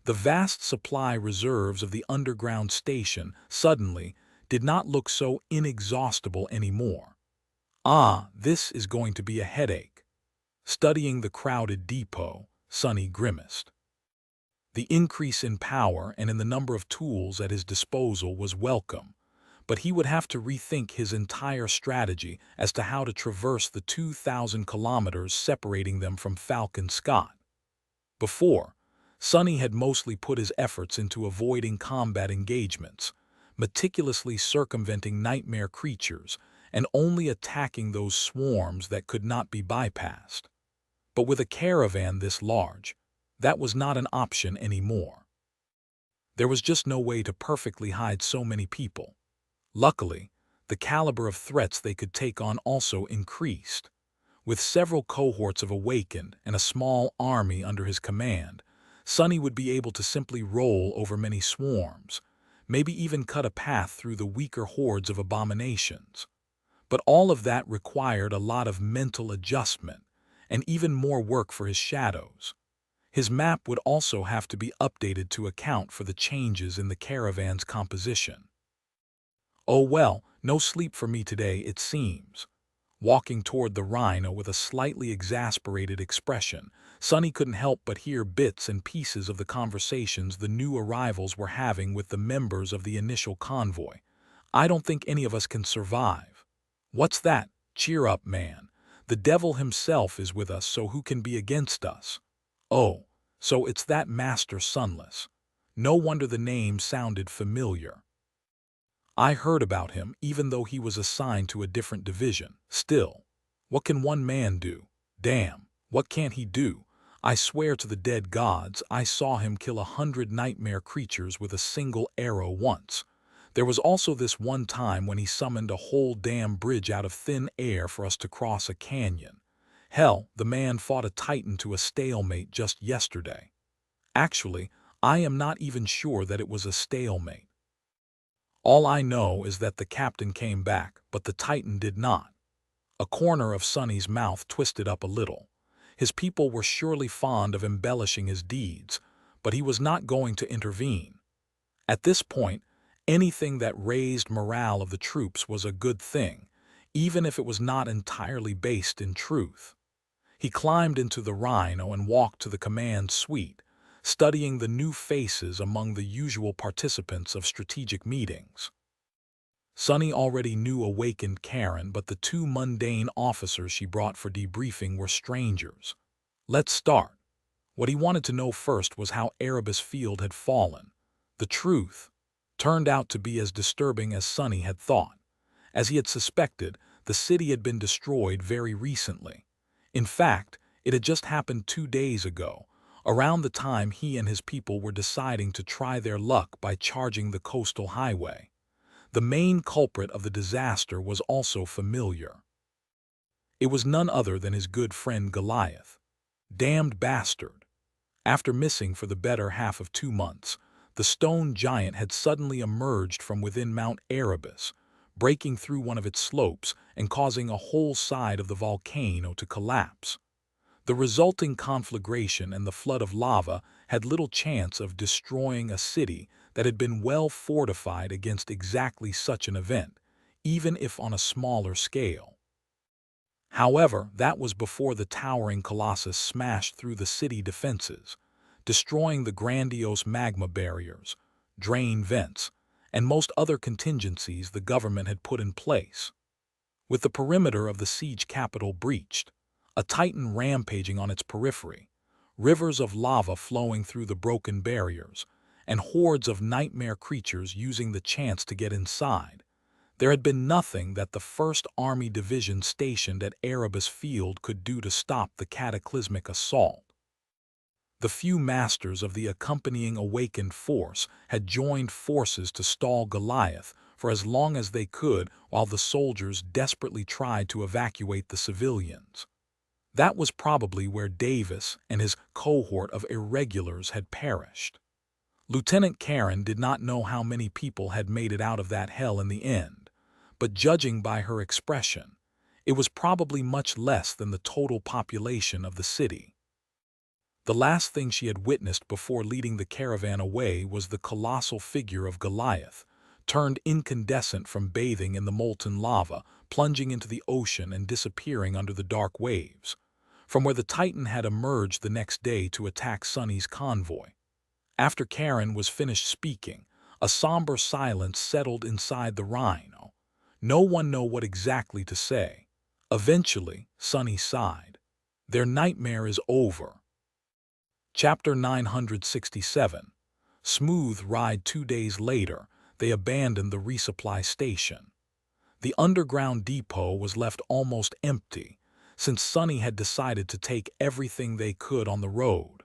The vast supply reserves of the underground station suddenly did not look so inexhaustible anymore. This is going to be a headache. Studying the crowded depot, Sonny grimaced. The increase in power and in the number of tools at his disposal was welcome, but he would have to rethink his entire strategy as to how to traverse the 2,000 kilometers separating them from Falcon Scott. Before, Sonny had mostly put his efforts into avoiding combat engagements, meticulously circumventing nightmare creatures, and only attacking those swarms that could not be bypassed. But with a caravan this large, that was not an option anymore. There was just no way to perfectly hide so many people. Luckily, the caliber of threats they could take on also increased. With several cohorts of awakened and a small army under his command, Sonny would be able to simply roll over many swarms, maybe even cut a path through the weaker hordes of abominations. But all of that required a lot of mental adjustment, and even more work for his shadows. His map would also have to be updated to account for the changes in the caravan's composition. Oh well, no sleep for me today, it seems. Walking toward the rhino with a slightly exasperated expression, Sonny couldn't help but hear bits and pieces of the conversations the new arrivals were having with the members of the initial convoy. "I don't think any of us can survive." "What's that? Cheer up, man. The devil himself is with us, so who can be against us?" "Oh, so it's that Master Sunless. No wonder the name sounded familiar. I heard about him even though he was assigned to a different division. Still, what can one man do? Damn, what can't he do? I swear to the dead gods I saw him kill 100 nightmare creatures with a single arrow once. There was also this one time when he summoned a whole damn bridge out of thin air for us to cross a canyon. Hell, the man fought a titan to a stalemate just yesterday. Actually, I am not even sure that it was a stalemate. All I know is that the captain came back, but the titan did not." A corner of Sonny's mouth twisted up a little. His people were surely fond of embellishing his deeds, but he was not going to intervene. At this point, anything that raised morale of the troops was a good thing, even if it was not entirely based in truth. He climbed into the rhino and walked to the command suite, studying the new faces among the usual participants of strategic meetings. Sonny already knew awakened Karen, but the 2 mundane officers she brought for debriefing were strangers. Let's start. What he wanted to know first was how Erebus Field had fallen. The truth turned out to be as disturbing as Sonny had thought. As he had suspected, the city had been destroyed very recently. In fact, it had just happened 2 days ago, around the time he and his people were deciding to try their luck by charging the coastal highway. The main culprit of the disaster was also familiar. It was none other than his good friend Goliath. Damned bastard. After missing for the better half of 2 months, the stone giant had suddenly emerged from within Mount Erebus, breaking through one of its slopes and causing a whole side of the volcano to collapse. The resulting conflagration and the flood of lava had little chance of destroying a city that had been well fortified against exactly such an event, even if on a smaller scale. However, that was before the towering colossus smashed through the city defenses, destroying the grandiose magma barriers, drain vents, and most other contingencies the government had put in place. With the perimeter of the siege capital breached, a titan rampaging on its periphery, rivers of lava flowing through the broken barriers, and hordes of nightmare creatures using the chance to get inside, there had been nothing that the 1st Army Division stationed at Erebus Field could do to stop the cataclysmic assault. The few masters of the accompanying awakened force had joined forces to stall Goliath for as long as they could while the soldiers desperately tried to evacuate the civilians. That was probably where Davis and his cohort of irregulars had perished. Lieutenant Karen did not know how many people had made it out of that hell in the end, but judging by her expression, it was probably much less than the total population of the city. The last thing she had witnessed before leading the caravan away was the colossal figure of Goliath, turned incandescent from bathing in the molten lava, plunging into the ocean and disappearing under the dark waves, from where the Titan had emerged the next day to attack Sonny's convoy. After Karen was finished speaking, a somber silence settled inside the rhino. No one knew what exactly to say. Eventually, Sonny sighed. Their nightmare is over. Chapter 967. Smooth ride 2 days later, they abandoned the resupply station. The underground depot was left almost empty, since Sonny had decided to take everything they could on the road.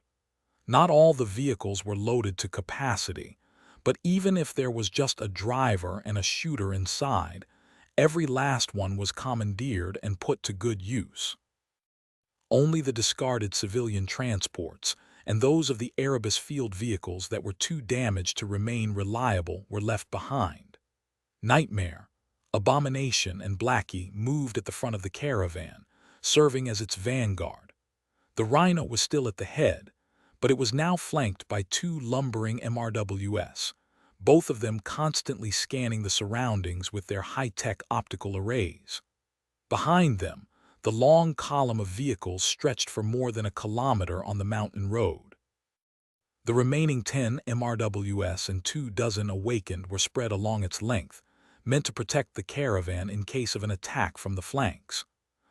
Not all the vehicles were loaded to capacity, but even if there was just a driver and a shooter inside, every last one was commandeered and put to good use. Only the discarded civilian transports and those of the Erebus field vehicles that were too damaged to remain reliable were left behind. Nightmare, Abomination, and Blackie moved at the front of the caravan, serving as its vanguard. The Rhino was still at the head, but it was now flanked by 2 lumbering MRWS, both of them constantly scanning the surroundings with their high-tech optical arrays. Behind them, the long column of vehicles stretched for more than a kilometer on the mountain road. The remaining 10 MRWS and 2 dozen awakened were spread along its length, meant to protect the caravan in case of an attack from the flanks.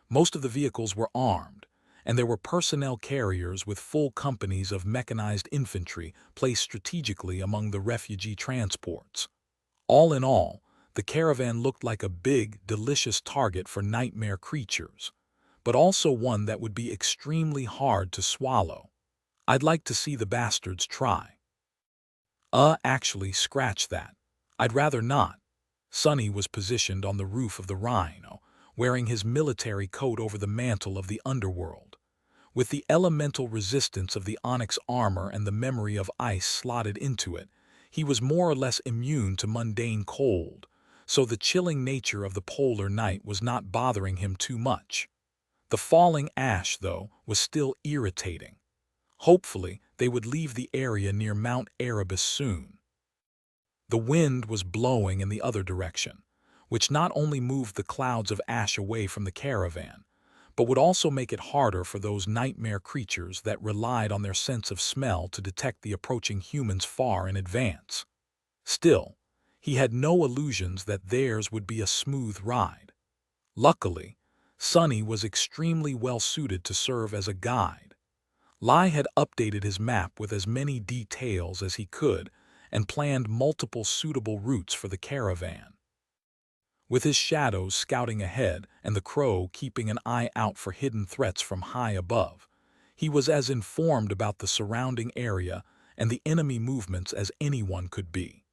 Most of the vehicles were armed, and there were personnel carriers with full companies of mechanized infantry placed strategically among the refugee transports. All in all, the caravan looked like a big, delicious target for nightmare creatures, but also one that would be extremely hard to swallow. I'd like to see the bastards try. Actually, scratch that. I'd rather not. Sonny was positioned on the roof of the Rhino, wearing his military coat over the mantle of the underworld. With the elemental resistance of the onyx armor and the memory of ice slotted into it, he was more or less immune to mundane cold, so the chilling nature of the polar night was not bothering him too much. The falling ash, though, was still irritating. Hopefully, they would leave the area near Mount Erebus soon. The wind was blowing in the other direction, which not only moved the clouds of ash away from the caravan, but would also make it harder for those nightmare creatures that relied on their sense of smell to detect the approaching humans far in advance. Still, he had no illusions that theirs would be a smooth ride. Luckily, Sonny was extremely well suited to serve as a guide. Lai had updated his map with as many details as he could and planned multiple suitable routes for the caravan. With his shadows scouting ahead and the crow keeping an eye out for hidden threats from high above, he was as informed about the surrounding area and the enemy movements as anyone could be.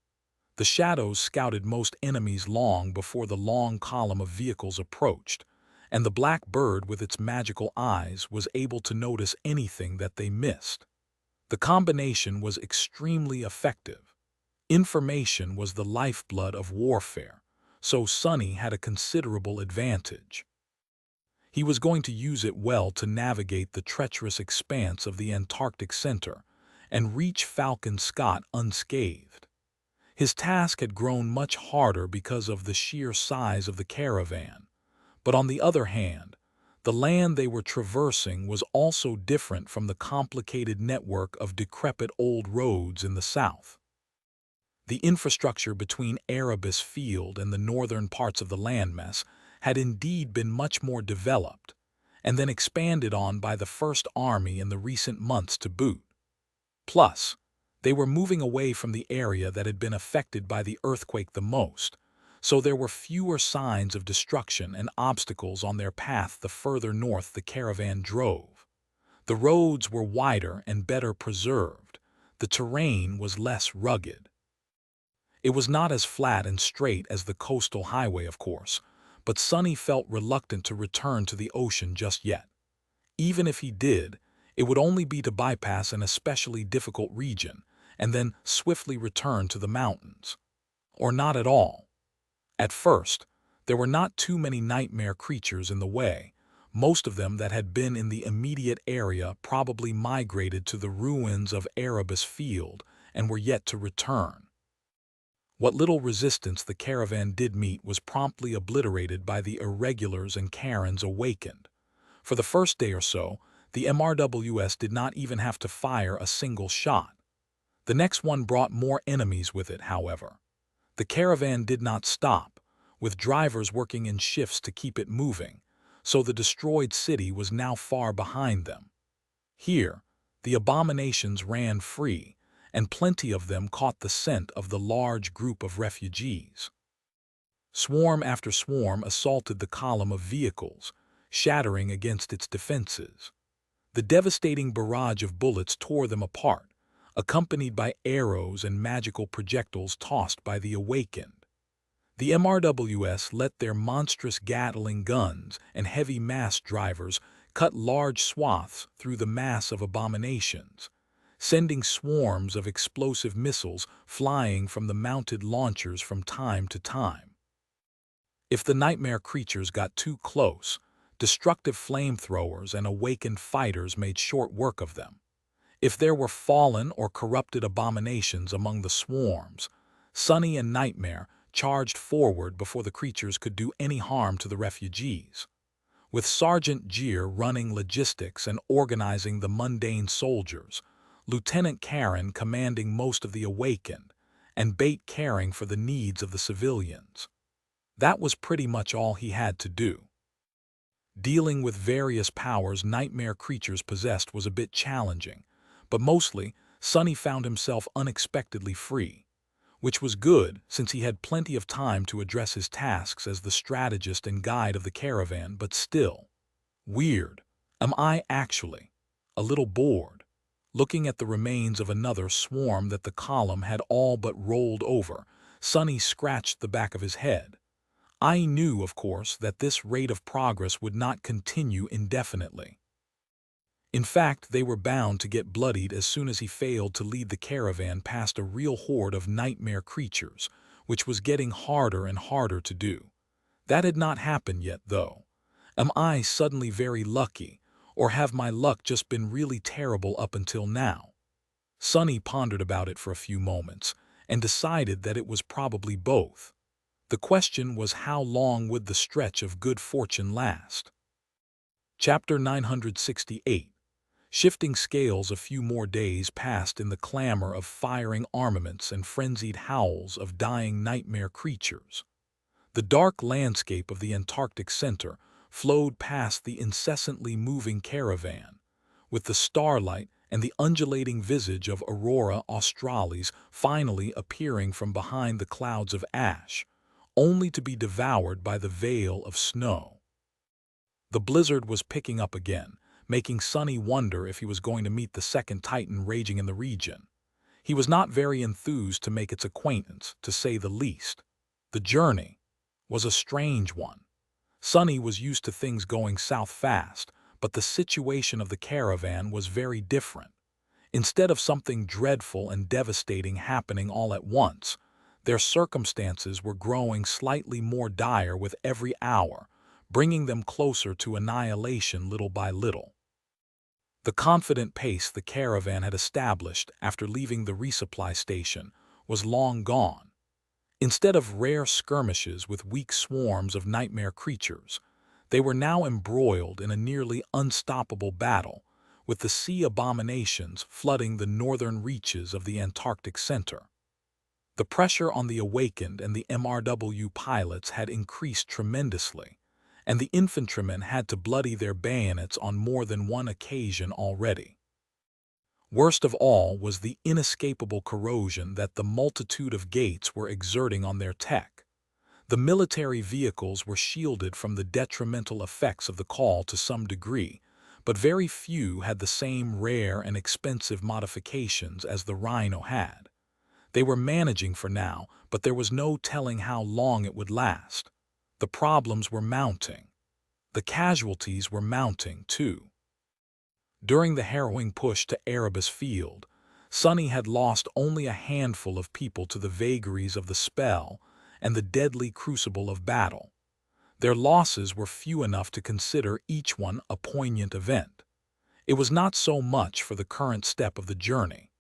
The shadows scouted most enemies long before the long column of vehicles approached, and the black bird with its magical eyes was able to notice anything that they missed. The combination was extremely effective. Information was the lifeblood of warfare, so Sonny had a considerable advantage. He was going to use it well to navigate the treacherous expanse of the Antarctic Center and reach Falcon Scott unscathed. His task had grown much harder because of the sheer size of the caravan, but on the other hand, the land they were traversing was also different from the complicated network of decrepit old roads in the south. The infrastructure between Erebus Field and the northern parts of the landmass had indeed been much more developed, and then expanded on by the First Army in the recent months to boot. Plus, they were moving away from the area that had been affected by the earthquake the most, so there were fewer signs of destruction and obstacles on their path the further north the caravan drove. The roads were wider and better preserved. The terrain was less rugged. It was not as flat and straight as the coastal highway, of course, but Sonny felt reluctant to return to the ocean just yet. Even if he did, it would only be to bypass an especially difficult region and then swiftly return to the mountains. Or not at all. At first, there were not too many nightmare creatures in the way. Most of them that had been in the immediate area probably migrated to the ruins of Erebus Field and were yet to return. What little resistance the caravan did meet was promptly obliterated by the irregulars and Karens awakened. For the first day or so, the MRWS did not even have to fire a single shot. The next one brought more enemies with it, however. The caravan did not stop, with drivers working in shifts to keep it moving, so the destroyed city was now far behind them. Here, the abominations ran free, and plenty of them caught the scent of the large group of refugees. Swarm after swarm assaulted the column of vehicles, shattering against its defenses. The devastating barrage of bullets tore them apart, accompanied by arrows and magical projectiles tossed by the awakened. The MRWS let their monstrous Gatling guns and heavy mass drivers cut large swaths through the mass of abominations, sending swarms of explosive missiles flying from the mounted launchers from time to time. If the nightmare creatures got too close, destructive flamethrowers and awakened fighters made short work of them. If there were fallen or corrupted abominations among the swarms, Sonny and Nightmare charged forward before the creatures could do any harm to the refugees. With Sergeant Jeer running logistics and organizing the mundane soldiers, Lieutenant Karen commanding most of the awakened, and Bate caring for the needs of the civilians. That was pretty much all he had to do. Dealing with various powers nightmare creatures possessed was a bit challenging, but mostly Sonny found himself unexpectedly free, which was good since he had plenty of time to address his tasks as the strategist and guide of the caravan, but still. Weird. Am I actually a little bored, looking at the remains of another swarm that the column had all but rolled over? Sonny scratched the back of his head. I knew, of course, that this rate of progress would not continue indefinitely. In fact, they were bound to get bloodied as soon as he failed to lead the caravan past a real horde of nightmare creatures, which was getting harder and harder to do. That had not happened yet, though. Am I suddenly very lucky, or have my luck just been really terrible up until now? Sonny pondered about it for a few moments, and decided that it was probably both. The question was, how long would the stretch of good fortune last? Chapter 968. Shifting scales. A few more days passed in the clamor of firing armaments and frenzied howls of dying nightmare creatures. The dark landscape of the Antarctic Center flowed past the incessantly moving caravan, with the starlight and the undulating visage of Aurora Australis finally appearing from behind the clouds of ash, only to be devoured by the veil of snow. The blizzard was picking up again, making Sonny wonder if he was going to meet the second Titan raging in the region. He was not very enthused to make its acquaintance, to say the least. The journey was a strange one. Sonny was used to things going south fast, but the situation of the caravan was very different. Instead of something dreadful and devastating happening all at once, their circumstances were growing slightly more dire with every hour, bringing them closer to annihilation little by little. The confident pace the caravan had established after leaving the resupply station was long gone. Instead of rare skirmishes with weak swarms of nightmare creatures, they were now embroiled in a nearly unstoppable battle, with the sea abominations flooding the northern reaches of the Antarctic center. The pressure on the Awakened and the MRW pilots had increased tremendously, and the infantrymen had to bloody their bayonets on more than one occasion already. Worst of all was the inescapable corrosion that the multitude of gates were exerting on their tech. The military vehicles were shielded from the detrimental effects of the call to some degree, but very few had the same rare and expensive modifications as the Rhino had. They were managing for now, but there was no telling how long it would last. The problems were mounting. The casualties were mounting, too. During the harrowing push to Erebus Field, Sonny had lost only a handful of people to the vagaries of the spell and the deadly crucible of battle. Their losses were few enough to consider each one a poignant event. It was not so much for the current step of the journey.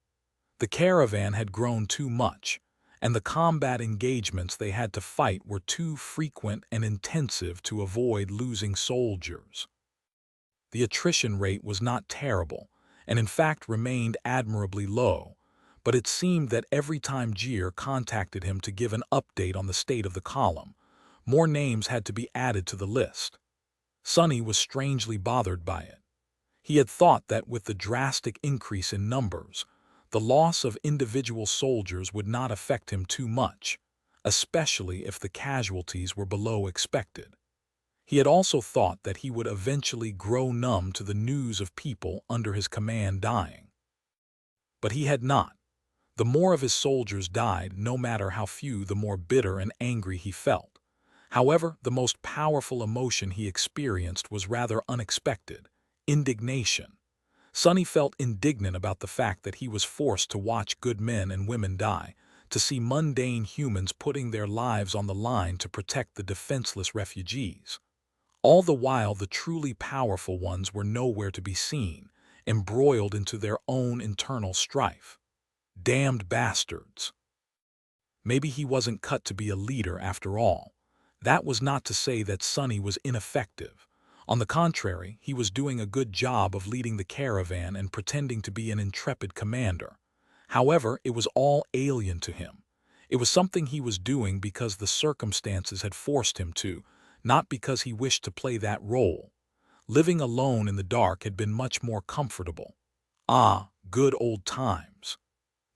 The caravan had grown too much, and the combat engagements they had to fight were too frequent and intensive to avoid losing soldiers. The attrition rate was not terrible, and in fact remained admirably low, but it seemed that every time Jeer contacted him to give an update on the state of the column, more names had to be added to the list. Sonny was strangely bothered by it. He had thought that with the drastic increase in numbers, the loss of individual soldiers would not affect him too much, especially if the casualties were below expected. He had also thought that he would eventually grow numb to the news of people under his command dying. But he had not. The more of his soldiers died, no matter how few, the more bitter and angry he felt. However, the most powerful emotion he experienced was rather unexpected: indignation. Sonny felt indignant about the fact that he was forced to watch good men and women die, to see mundane humans putting their lives on the line to protect the defenseless refugees. All the while the truly powerful ones were nowhere to be seen, embroiled into their own internal strife. Damned bastards. Maybe he wasn't cut to be a leader after all. That was not to say that Sonny was ineffective. On the contrary, he was doing a good job of leading the caravan and pretending to be an intrepid commander. However, it was all alien to him. It was something he was doing because the circumstances had forced him to, not because he wished to play that role. Living alone in the dark had been much more comfortable. Ah, good old times.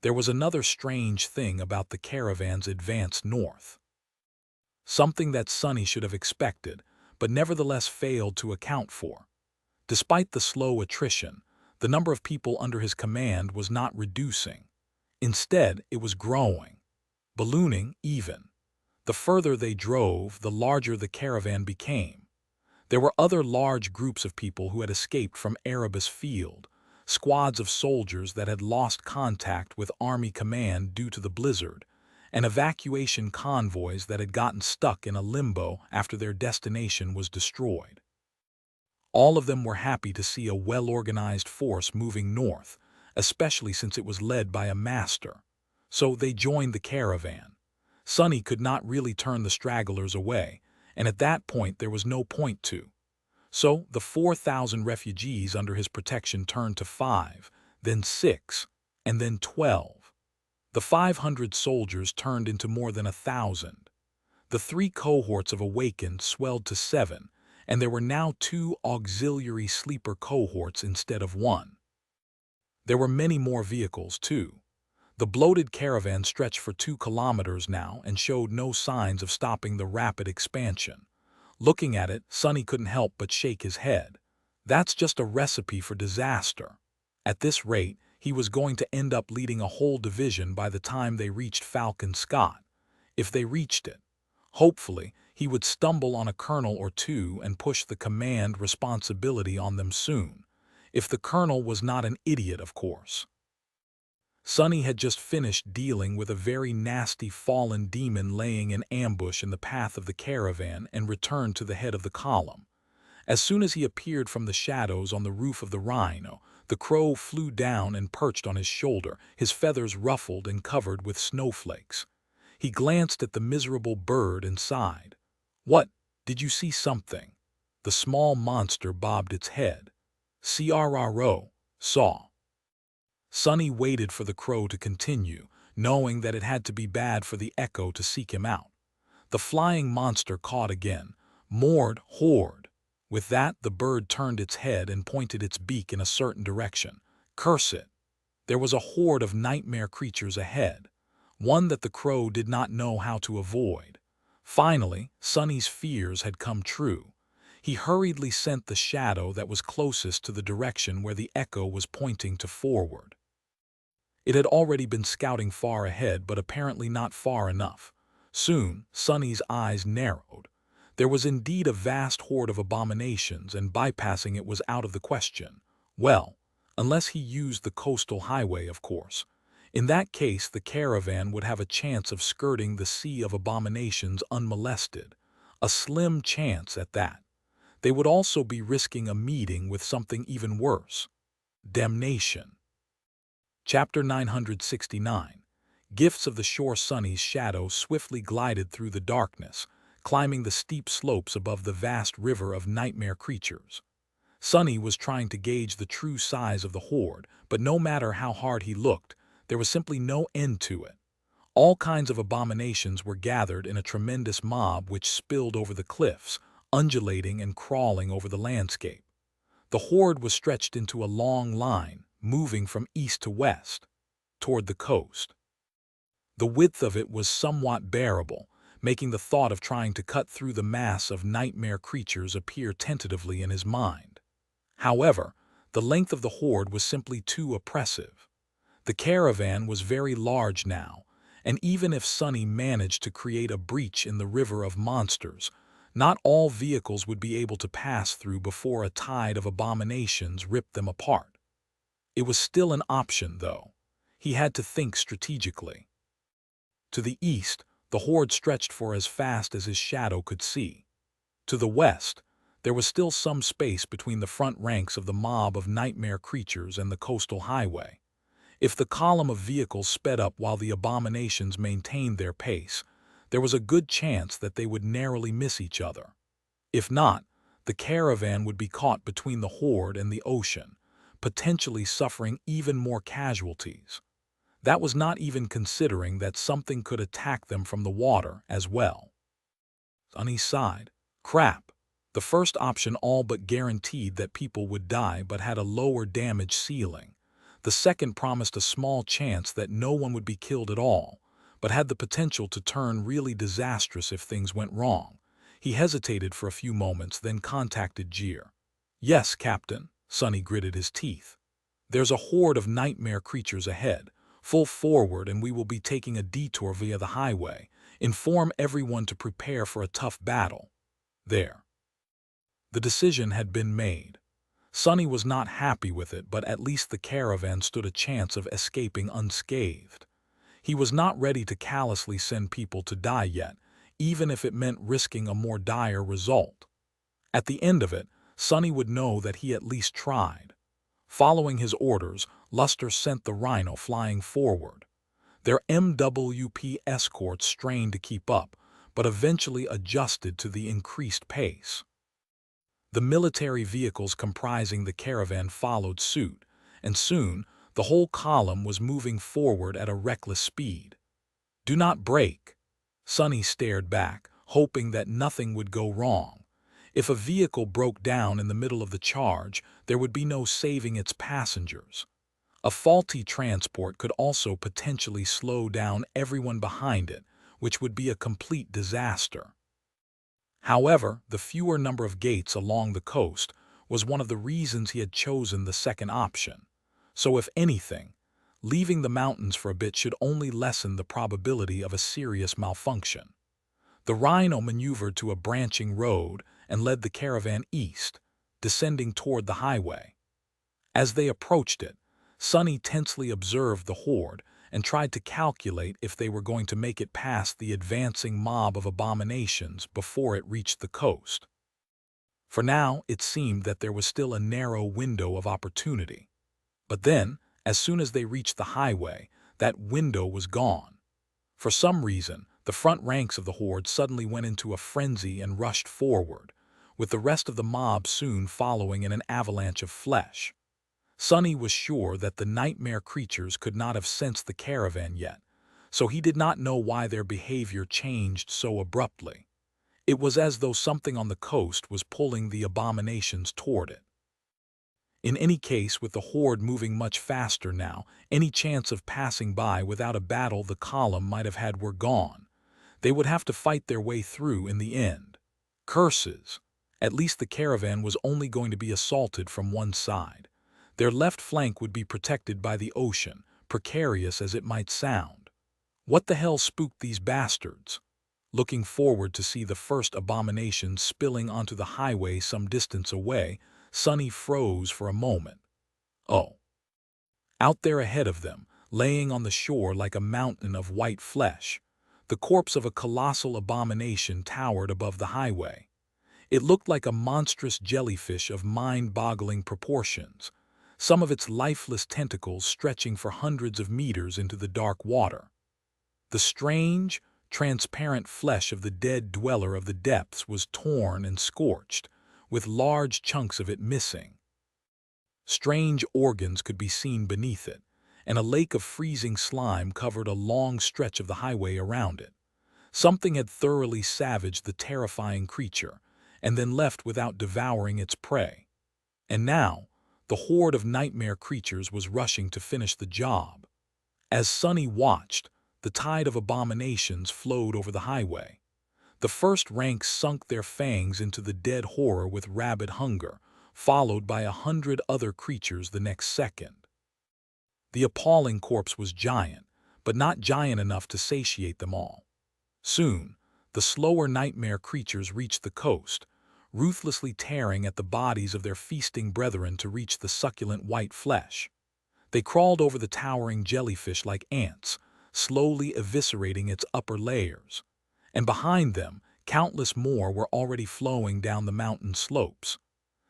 There was another strange thing about the caravan's advance north. Something that Sonny should have expected, but nevertheless failed to account for. Despite the slow attrition, the number of people under his command was not reducing. Instead, it was growing, ballooning even. The further they drove, the larger the caravan became. There were other large groups of people who had escaped from Erebus Field, squads of soldiers that had lost contact with Army command due to the blizzard, and evacuation convoys that had gotten stuck in a limbo after their destination was destroyed. All of them were happy to see a well-organized force moving north, especially since it was led by a master. So they joined the caravan. Sonny could not really turn the stragglers away, and at that point there was no point to. So the 4,000 refugees under his protection turned to 5, then 6, and then 12. The 500 soldiers turned into more than 1,000. The 3 cohorts of Awakened swelled to 7, and there were now 2 auxiliary sleeper cohorts instead of 1. There were many more vehicles, too. The bloated caravan stretched for 2 kilometers now and showed no signs of stopping the rapid expansion. Looking at it, Sonny couldn't help but shake his head. That's just a recipe for disaster. At this rate, he was going to end up leading a whole division by the time they reached Falcon Scott. If they reached it, hopefully, he would stumble on a colonel or 2 and push the command responsibility on them soon. If the colonel was not an idiot, of course. Sonny had just finished dealing with a very nasty fallen demon laying in ambush in the path of the caravan and returned to the head of the column. As soon as he appeared from the shadows on the roof of the rhino, the crow flew down and perched on his shoulder, his feathers ruffled and covered with snowflakes. He glanced at the miserable bird and sighed. "What? Did you see something?" The small monster bobbed its head. "CRRO, saw." Sonny waited for the crow to continue, knowing that it had to be bad for the echo to seek him out. The flying monster cawed again. "Moored, horde." With that, the bird turned its head and pointed its beak in a certain direction. Curse it! There was a horde of nightmare creatures ahead, one that the crow did not know how to avoid. Finally, Sonny's fears had come true. He hurriedly sent the shadow that was closest to the direction where the echo was pointing to forward. It had already been scouting far ahead, but apparently not far enough. Soon, Sonny's eyes narrowed. There was indeed a vast horde of abominations, and bypassing it was out of the question. Well, unless he used the coastal highway, of course. In that case, the caravan would have a chance of skirting the sea of abominations unmolested. A slim chance at that. They would also be risking a meeting with something even worse. Damnation. Chapter 969. Gifts of the Shore. Sonny's shadow swiftly glided through the darkness, climbing the steep slopes above the vast river of nightmare creatures. Sonny was trying to gauge the true size of the horde, but no matter how hard he looked, there was simply no end to it. All kinds of abominations were gathered in a tremendous mob which spilled over the cliffs, undulating and crawling over the landscape. The horde was stretched into a long line, moving from east to west, toward the coast. The width of it was somewhat bearable, making the thought of trying to cut through the mass of nightmare creatures appear tentatively in his mind. However, the length of the horde was simply too oppressive. The caravan was very large now, and even if Sonny managed to create a breach in the river of monsters, not all vehicles would be able to pass through before a tide of abominations ripped them apart. It was still an option, though. He had to think strategically. To the east, the horde stretched for as fast as his shadow could see. To the west, there was still some space between the front ranks of the mob of nightmare creatures and the coastal highway. If the column of vehicles sped up while the abominations maintained their pace, there was a good chance that they would narrowly miss each other. If not, the caravan would be caught between the horde and the ocean, potentially suffering even more casualties. That was not even considering that something could attack them from the water as well. Sonny sighed. Crap. The first option all but guaranteed that people would die but had a lower damage ceiling. The second promised a small chance that no one would be killed at all, but had the potential to turn really disastrous if things went wrong. He hesitated for a few moments, then contacted Jeer. Yes, Captain, Sonny gritted his teeth. There's a horde of nightmare creatures ahead. Full forward, and we will be taking a detour via the highway. Inform everyone to prepare for a tough battle. There. The decision had been made. Sonny was not happy with it, but at least the caravan stood a chance of escaping unscathed. He was not ready to callously send people to die yet, even if it meant risking a more dire result. At the end of it, Sonny would know that he at least tried. Following his orders, Luster sent the Rhino flying forward. Their MWP escorts strained to keep up, but eventually adjusted to the increased pace. The military vehicles comprising the caravan followed suit, and soon the whole column was moving forward at a reckless speed. Do not brake. Sonny stared back, hoping that nothing would go wrong. If a vehicle broke down in the middle of the charge, there would be no saving its passengers. A faulty transport could also potentially slow down everyone behind it, which would be a complete disaster. However, the fewer number of gates along the coast was one of the reasons he had chosen the second option. So if anything, leaving the mountains for a bit should only lessen the probability of a serious malfunction. The Rhino maneuvered to a branching road and led the caravan east, descending toward the highway. As they approached it, Sonny tensely observed the horde and tried to calculate if they were going to make it past the advancing mob of abominations before it reached the coast. For now, it seemed that there was still a narrow window of opportunity. But then, as soon as they reached the highway, that window was gone. For some reason, the front ranks of the horde suddenly went into a frenzy and rushed forward, with the rest of the mob soon following in an avalanche of flesh. Sonny was sure that the nightmare creatures could not have sensed the caravan yet, so he did not know why their behavior changed so abruptly. It was as though something on the coast was pulling the abominations toward it. In any case, with the horde moving much faster now, any chance of passing by without a battle the column might have had were gone. They would have to fight their way through in the end. Curses! At least the caravan was only going to be assaulted from one side. Their left flank would be protected by the ocean, precarious as it might sound. What the hell spooked these bastards? Looking forward to see the first abomination spilling onto the highway some distance away, Sonny froze for a moment. Oh! Out there ahead of them, laying on the shore like a mountain of white flesh, the corpse of a colossal abomination towered above the highway. It looked like a monstrous jellyfish of mind-boggling proportions, some of its lifeless tentacles stretching for hundreds of meters into the dark water. The strange, transparent flesh of the dead dweller of the depths was torn and scorched, with large chunks of it missing. Strange organs could be seen beneath it, and a lake of freezing slime covered a long stretch of the highway around it. Something had thoroughly savaged the terrifying creature, and then left without devouring its prey. And now, the horde of nightmare creatures was rushing to finish the job. As Sonny watched, the tide of abominations flowed over the highway. The first ranks sunk their fangs into the dead horror with rabid hunger, followed by 100 other creatures the next second. The appalling corpse was giant, but not giant enough to satiate them all. Soon, the slower nightmare creatures reached the coast, ruthlessly tearing at the bodies of their feasting brethren to reach the succulent white flesh. They crawled over the towering jellyfish like ants, slowly eviscerating its upper layers. And behind them, countless more were already flowing down the mountain slopes.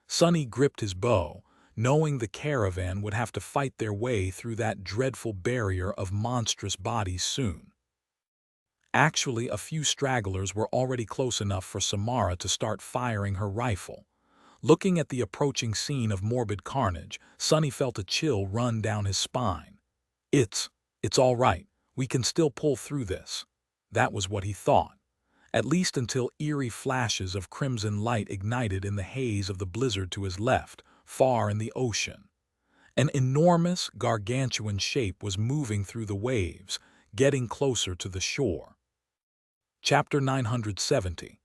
Sonny gripped his bow, knowing the caravan would have to fight their way through that dreadful barrier of monstrous bodies soon. Actually, a few stragglers were already close enough for Samara to start firing her rifle. Looking at the approaching scene of morbid carnage, Sonny felt a chill run down his spine. It's all right. We can still pull through this. That was what he thought. At least until eerie flashes of crimson light ignited in the haze of the blizzard to his left, far in the ocean. An enormous, gargantuan shape was moving through the waves, getting closer to the shore. Chapter 970.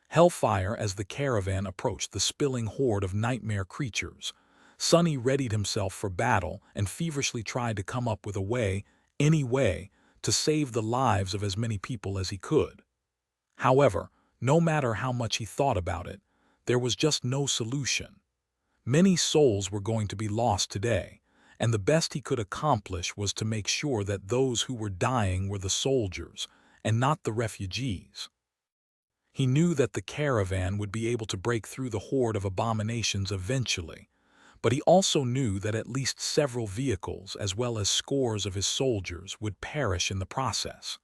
Hellfire. As the caravan approached the spilling horde of nightmare creatures, Sonny readied himself for battle and feverishly tried to come up with a way, any way, to save the lives of as many people as he could. However, no matter how much he thought about it, there was just no solution. Many souls were going to be lost today, and the best he could accomplish was to make sure that those who were dying were the soldiers, and not the refugees. He knew that the caravan would be able to break through the horde of abominations eventually, but he also knew that at least several vehicles as well as scores of his soldiers would perish in the process.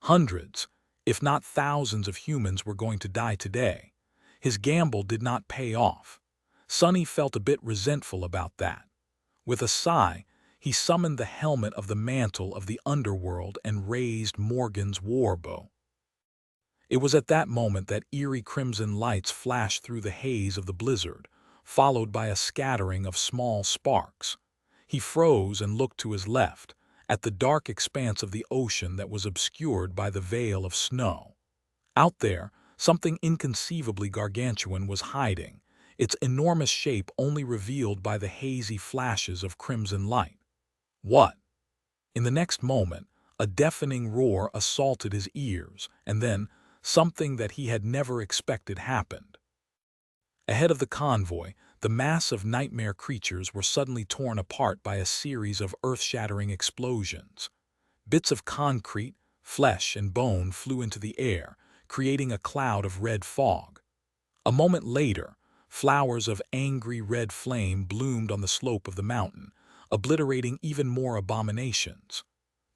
Hundreds, if not thousands of humans were going to die today. His gamble did not pay off. Sonny felt a bit resentful about that. With a sigh, he summoned the helmet of the mantle of the underworld and raised Morgan's warbow. It was at that moment that eerie crimson lights flashed through the haze of the blizzard, followed by a scattering of small sparks. He froze and looked to his left, at the dark expanse of the ocean that was obscured by the veil of snow. Out there, something inconceivably gargantuan was hiding, its enormous shape only revealed by the hazy flashes of crimson light. What? In the next moment, a deafening roar assaulted his ears, and then something that he had never expected happened. Ahead of the convoy, the massive nightmare creatures were suddenly torn apart by a series of earth-shattering explosions. Bits of concrete, flesh, and bone flew into the air, creating a cloud of red fog. A moment later, flowers of angry red flame bloomed on the slope of the mountain, obliterating even more abominations.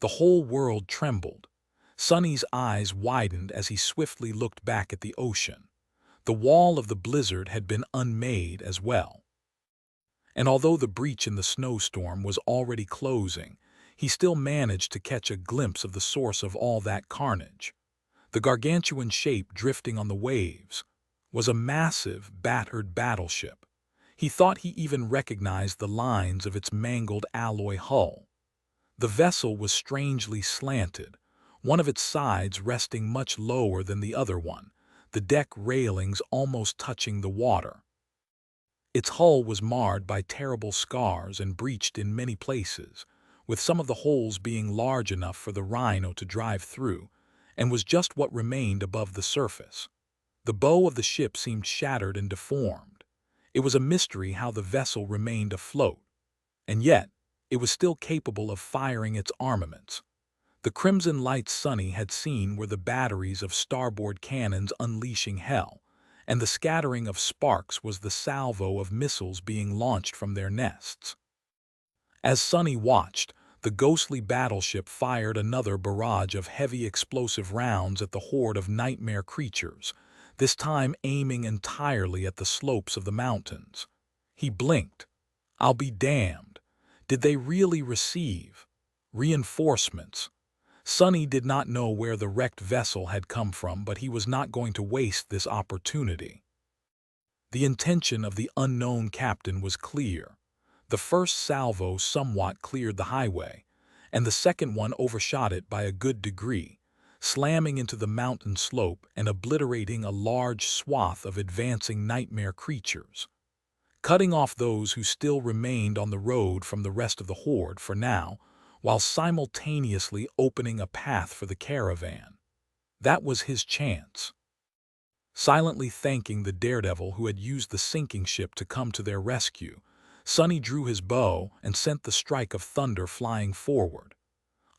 The whole world trembled. Sonny's eyes widened as he swiftly looked back at the ocean. The wall of the blizzard had been unmade as well. And although the breach in the snowstorm was already closing, he still managed to catch a glimpse of the source of all that carnage. The gargantuan shape drifting on the waves was a massive, battered battleship. He thought he even recognized the lines of its mangled alloy hull. The vessel was strangely slanted, one of its sides resting much lower than the other one, the deck railings almost touching the water. Its hull was marred by terrible scars and breached in many places, with some of the holes being large enough for the rhino to drive through, and was just what remained above the surface. The bow of the ship seemed shattered and deformed. It was a mystery how the vessel remained afloat, and yet it was still capable of firing its armaments. The crimson lights Sonny had seen were the batteries of starboard cannons unleashing hell, and the scattering of sparks was the salvo of missiles being launched from their nests. As Sonny watched, the ghostly battleship fired another barrage of heavy explosive rounds at the horde of nightmare creatures, this time aiming entirely at the slopes of the mountains. He blinked. I'll be damned. Did they really receive reinforcements? Sonny did not know where the wrecked vessel had come from, but he was not going to waste this opportunity. The intention of the unknown captain was clear. The first salvo somewhat cleared the highway, and the second one overshot it by a good degree, slamming into the mountain slope and obliterating a large swath of advancing nightmare creatures, cutting off those who still remained on the road from the rest of the horde for now, while simultaneously opening a path for the caravan. That was his chance. Silently thanking the daredevil who had used the sinking ship to come to their rescue, Sonny drew his bow and sent the strike of thunder flying forward.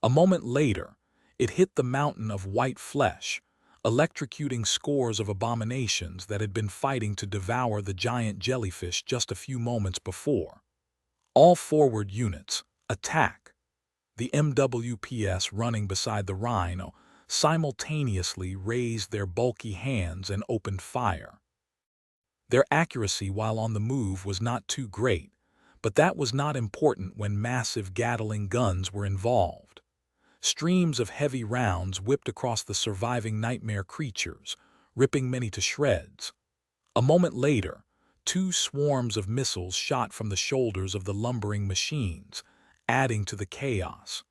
A moment later, it hit the mountain of white flesh, electrocuting scores of abominations that had been fighting to devour the giant jellyfish just a few moments before. All forward units, attack! The MWPs running beside the rhino simultaneously raised their bulky hands and opened fire. Their accuracy while on the move was not too great, but that was not important when massive Gatling guns were involved. Streams of heavy rounds whipped across the surviving nightmare creatures, ripping many to shreds. A moment later, two swarms of missiles shot from the shoulders of the lumbering machines, adding to the chaos.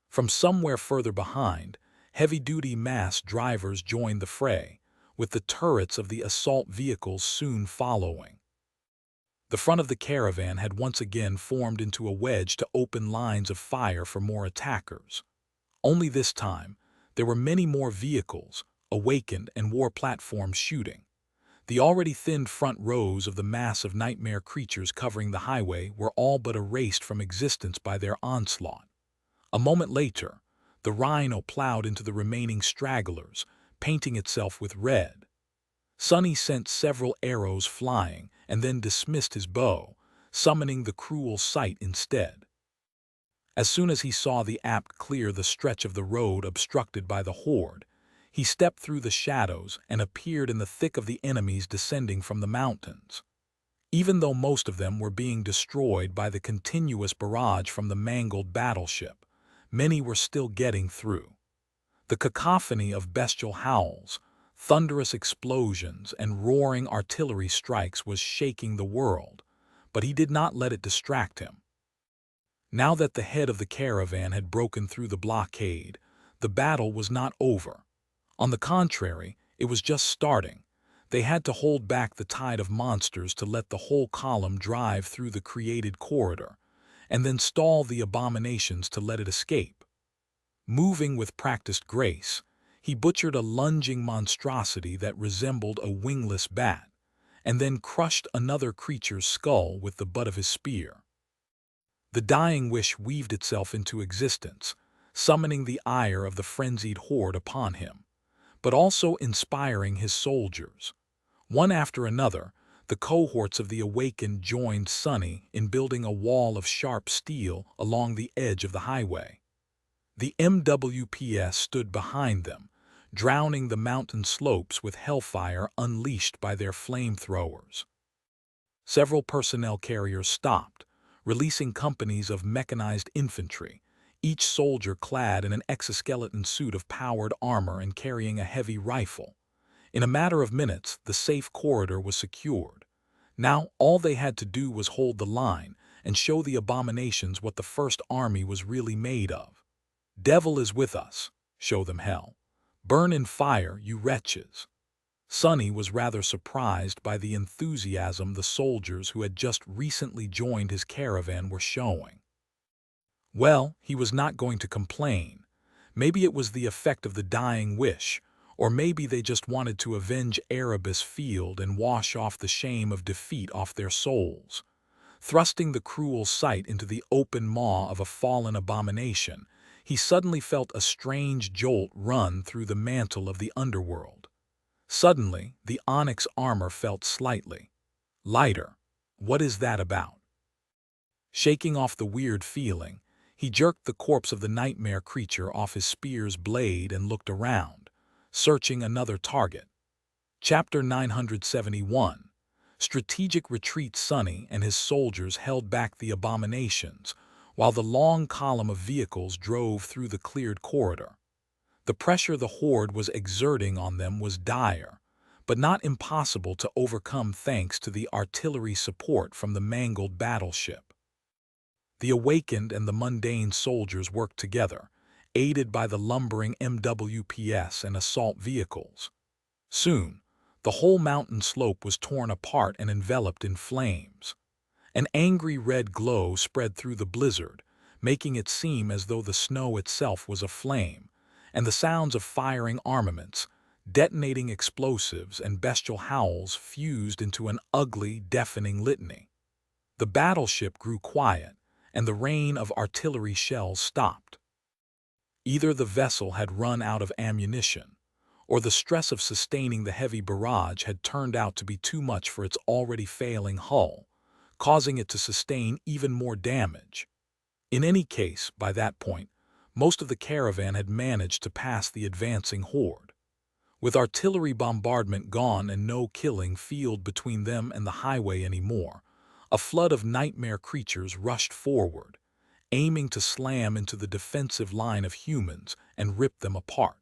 From somewhere further behind, heavy-duty mass drivers joined the fray, with the turrets of the assault vehicles soon following. The front of the caravan had once again formed into a wedge to open lines of fire for more attackers. Only this time, there were many more vehicles, awakened and war platforms shooting. The already thinned front rows of the mass of nightmare creatures covering the highway were all but erased from existence by their onslaught. A moment later, the rhino plowed into the remaining stragglers, painting itself with red. Sonny sent several arrows flying and then dismissed his bow, summoning the cruel sight instead. As soon as he saw the apt clear the stretch of the road obstructed by the horde, he stepped through the shadows and appeared in the thick of the enemies descending from the mountains. Even though most of them were being destroyed by the continuous barrage from the mangled battleship, many were still getting through. The cacophony of bestial howls, thunderous explosions, and roaring artillery strikes was shaking the world, but he did not let it distract him. Now that the head of the caravan had broken through the blockade, the battle was not over. On the contrary, it was just starting. They had to hold back the tide of monsters to let the whole column drive through the created corridor, and then stall the abominations to let it escape. Moving with practiced grace, he butchered a lunging monstrosity that resembled a wingless bat, and then crushed another creature's skull with the butt of his spear. The dying wish weaved itself into existence, summoning the ire of the frenzied horde upon him, but also inspiring his soldiers. One after another, the cohorts of the awakened joined Sonny in building a wall of sharp steel along the edge of the highway. The MWPS stood behind them, drowning the mountain slopes with hellfire unleashed by their flamethrowers. Several personnel carriers stopped, releasing companies of mechanized infantry, each soldier clad in an exoskeleton suit of powered armor and carrying a heavy rifle. In a matter of minutes, the safe corridor was secured. Now, all they had to do was hold the line and show the abominations what the First Army was really made of. Devil is with us, show them hell. Burn in fire, you wretches. Sonny was rather surprised by the enthusiasm the soldiers who had just recently joined his caravan were showing. Well, he was not going to complain. Maybe it was the effect of the dying wish, or maybe they just wanted to avenge Erebus Field and wash off the shame of defeat off their souls. Thrusting the cruel sight into the open maw of a fallen abomination, he suddenly felt a strange jolt run through the mantle of the underworld. Suddenly, the onyx armor felt slightly lighter. What is that about? Shaking off the weird feeling, he jerked the corpse of the nightmare creature off his spear's blade and looked around, searching another target. Chapter 971. Strategic Retreat. Sonny and his soldiers held back the abominations, while the long column of vehicles drove through the cleared corridor. The pressure the horde was exerting on them was dire, but not impossible to overcome thanks to the artillery support from the mangled battleship. The awakened and the mundane soldiers worked together, aided by the lumbering MWPS and assault vehicles. Soon, the whole mountain slope was torn apart and enveloped in flames. An angry red glow spread through the blizzard, making it seem as though the snow itself was aflame, and the sounds of firing armaments, detonating explosives, and bestial howls fused into an ugly, deafening litany. The battleship grew quiet, and the rain of artillery shells stopped. Either the vessel had run out of ammunition, or the stress of sustaining the heavy barrage had turned out to be too much for its already failing hull, causing it to sustain even more damage. In any case, by that point, most of the caravan had managed to pass the advancing horde. With artillery bombardment gone and no killing field between them and the highway anymore, a flood of nightmare creatures rushed forward, aiming to slam into the defensive line of humans and rip them apart.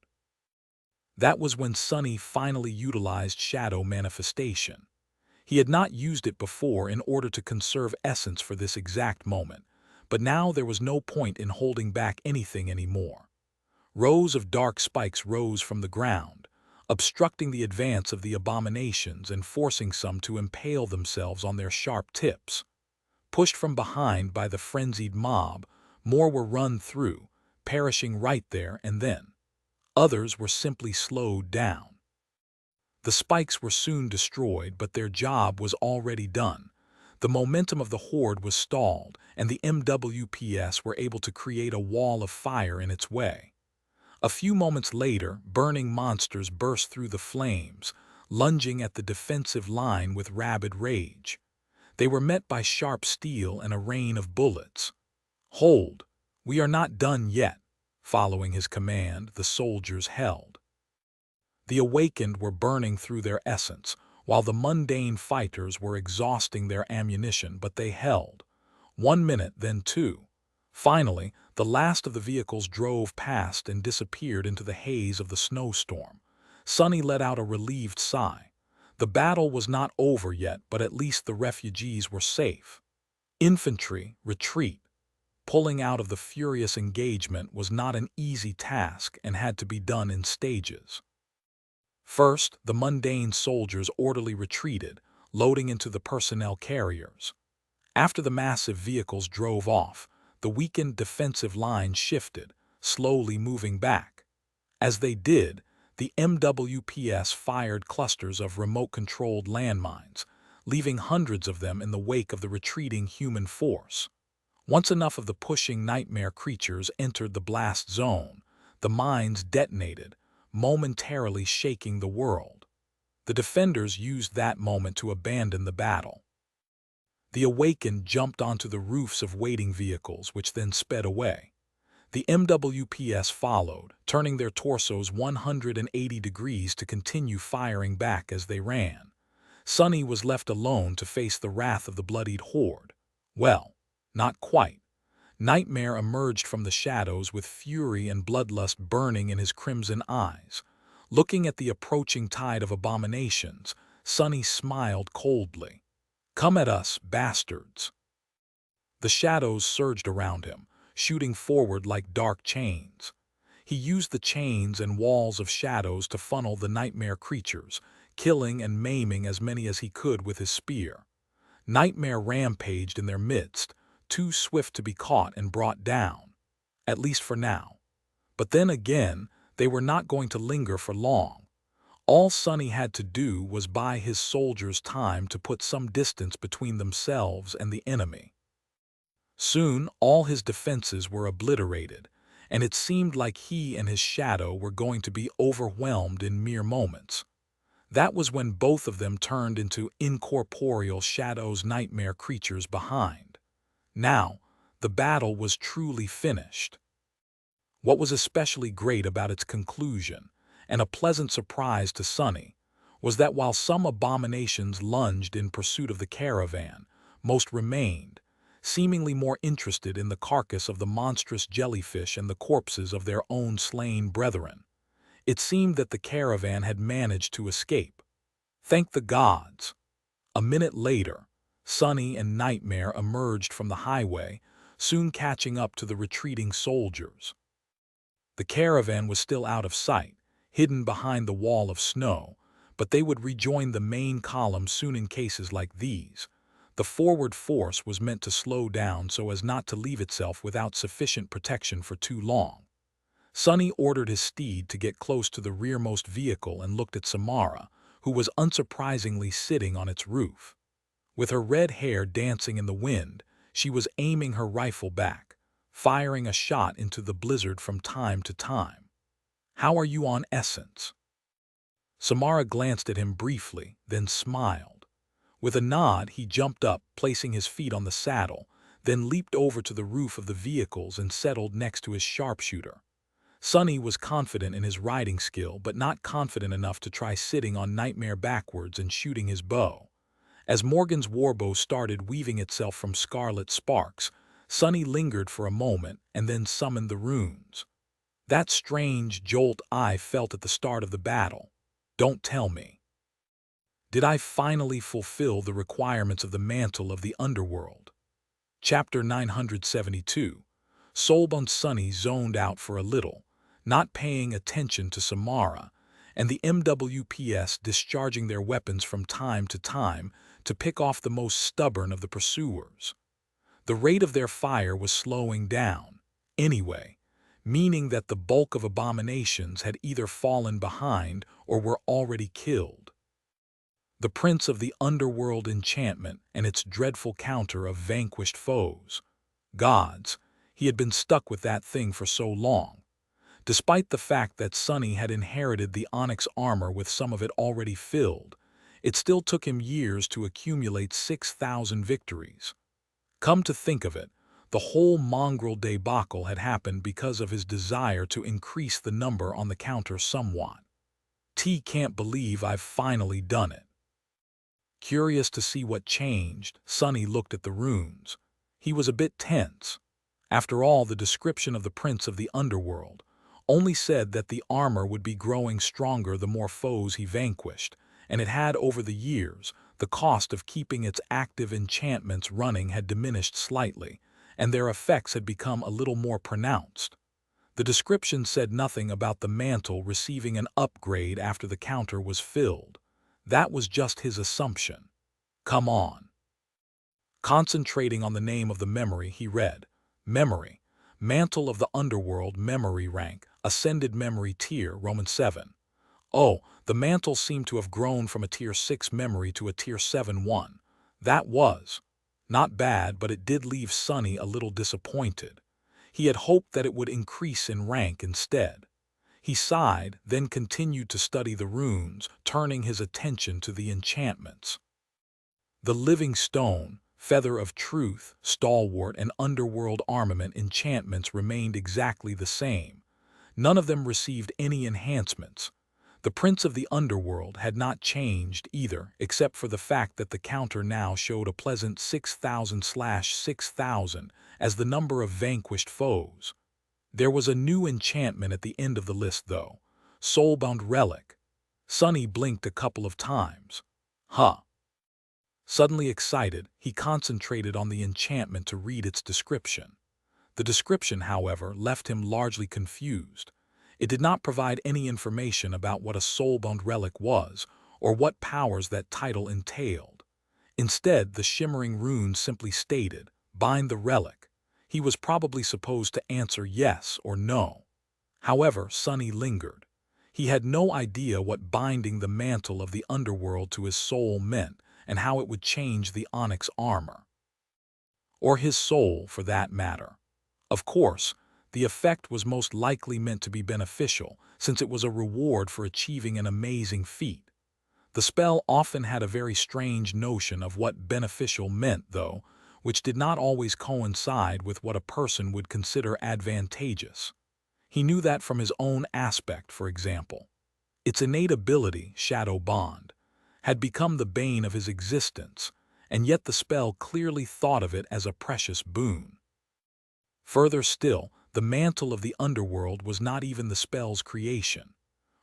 That was when Sonny finally utilized shadow manifestation. He had not used it before in order to conserve essence for this exact moment, but now there was no point in holding back anything anymore. Rows of dark spikes rose from the ground, obstructing the advance of the abominations and forcing some to impale themselves on their sharp tips. Pushed from behind by the frenzied mob, more were run through, perishing right there and then. Others were simply slowed down. The spikes were soon destroyed, but their job was already done. The momentum of the horde was stalled, and the MWPS were able to create a wall of fire in its way. A few moments later, burning monsters burst through the flames, lunging at the defensive line with rabid rage. They were met by sharp steel and a rain of bullets. "Hold! We are not done yet." Following his command, the soldiers held. The awakened were burning through their essence, while the mundane fighters were exhausting their ammunition, but they held. 1 minute, then 2. Finally, the last of the vehicles drove past and disappeared into the haze of the snowstorm. Sonny let out a relieved sigh. The battle was not over yet, but at least the refugees were safe. Infantry, retreat. Pulling out of the furious engagement was not an easy task and had to be done in stages. First, the mundane soldiers orderly retreated, loading into the personnel carriers. After the massive vehicles drove off, the weakened defensive line shifted, slowly moving back. As they did, the MWPS fired clusters of remote-controlled landmines, leaving hundreds of them in the wake of the retreating human force. Once enough of the pushing nightmare creatures entered the blast zone, the mines detonated, momentarily shaking the world. The defenders used that moment to abandon the battle. The awakened jumped onto the roofs of waiting vehicles, which then sped away. The MWPs followed, turning their torsos 180 degrees to continue firing back as they ran. Sonny was left alone to face the wrath of the bloodied horde. Well, not quite. Nightmare emerged from the shadows with fury and bloodlust burning in his crimson eyes. Looking at the approaching tide of abominations, Sonny smiled coldly. "Come at us, bastards." The shadows surged around him, shooting forward like dark chains. He used the chains and walls of shadows to funnel the nightmare creatures, killing and maiming as many as he could with his spear. Nightmare rampaged in their midst, too swift to be caught and brought down, at least for now. But then again, they were not going to linger for long. All Sonny had to do was buy his soldiers time to put some distance between themselves and the enemy. Soon, all his defenses were obliterated, and it seemed like he and his shadow were going to be overwhelmed in mere moments. That was when both of them turned into incorporeal shadows, nightmare creatures behind. Now, the battle was truly finished. What was especially great about its conclusion, and a pleasant surprise to Sonny, was that while some abominations lunged in pursuit of the caravan, most remained, seemingly more interested in the carcass of the monstrous jellyfish and the corpses of their own slain brethren. It seemed that the caravan had managed to escape. Thank the gods! A minute later, Sonny and Nightmare emerged from the highway, soon catching up to the retreating soldiers. The caravan was still out of sight, hidden behind the wall of snow, but they would rejoin the main column soon. In cases like these, the forward force was meant to slow down so as not to leave itself without sufficient protection for too long. Sonny ordered his steed to get close to the rearmost vehicle and looked at Samara, who was unsurprisingly sitting on its roof. With her red hair dancing in the wind, she was aiming her rifle back, firing a shot into the blizzard from time to time. "How are you on essence?" Samara glanced at him briefly, then smiled. With a nod, he jumped up, placing his feet on the saddle, then leaped over to the roof of the vehicles and settled next to his sharpshooter. Sonny was confident in his riding skill, but not confident enough to try sitting on Nightmare backwards and shooting his bow. As Morgan's warbow started weaving itself from scarlet sparks, Sonny lingered for a moment and then summoned the runes. That strange jolt I felt at the start of the battle. Don't tell me. Did I finally fulfill the requirements of the mantle of the underworld? Chapter 972. Soulbound. Sonny zoned out for a little, not paying attention to Samara, and the MWPs discharging their weapons from time to pick off the most stubborn of the pursuers. The rate of their fire was slowing down, anyway, meaning that the bulk of abominations had either fallen behind or were already killed. The prince of the underworld enchantment and its dreadful counter of vanquished foes. Gods, he had been stuck with that thing for so long. Despite the fact that Sonny had inherited the onyx armor with some of it already filled, it still took him years to accumulate 6,000 victories. Come to think of it, the whole mongrel debacle had happened because of his desire to increase the number on the counter somewhat. Can't believe I've finally done it. Curious to see what changed, Sonny looked at the runes. He was a bit tense. After all, the description of the prince of the underworld only said that the armor would be growing stronger the more foes he vanquished, and it had over the years. The cost of keeping its active enchantments running had diminished slightly, and their effects had become a little more pronounced. The description said nothing about the mantle receiving an upgrade after the counter was filled. That was just his assumption. Come on. Concentrating on the name of the memory, he read, "Memory, Mantle of the Underworld, Memory Rank, Ascended Memory Tier, Roman 7. Oh, The mantle seemed to have grown from a Tier 6 memory to a Tier 7 one. That was not bad, but it did leave Sonny a little disappointed. He had hoped that it would increase in rank instead. He sighed, then continued to study the runes, turning his attention to the enchantments. The living stone, feather of truth, stalwart, and underworld armament enchantments remained exactly the same. None of them received any enhancements. The Prince of the Underworld had not changed either, except for the fact that the counter now showed a pleasant 6,000/6,000 as the number of vanquished foes. There was a new enchantment at the end of the list, though. Soulbound Relic. Sonny blinked a couple of times. Huh. Suddenly excited, he concentrated on the enchantment to read its description. The description, however, left him largely confused. It did not provide any information about what a soulbound relic was or what powers that title entailed. Instead, the shimmering runes simply stated, "Bind the relic." He was probably supposed to answer yes or no. However, Sonny lingered. He had no idea what binding the mantle of the underworld to his soul meant and how it would change the onyx armor. Or his soul, for that matter. Of course, the effect was most likely meant to be beneficial, since it was a reward for achieving an amazing feat. The spell often had a very strange notion of what beneficial meant, though, which did not always coincide with what a person would consider advantageous. He knew that from his own aspect, for example. Its innate ability, Shadow Bond, had become the bane of his existence, and yet the spell clearly thought of it as a precious boon. Further still, the mantle of the underworld was not even the spell's creation.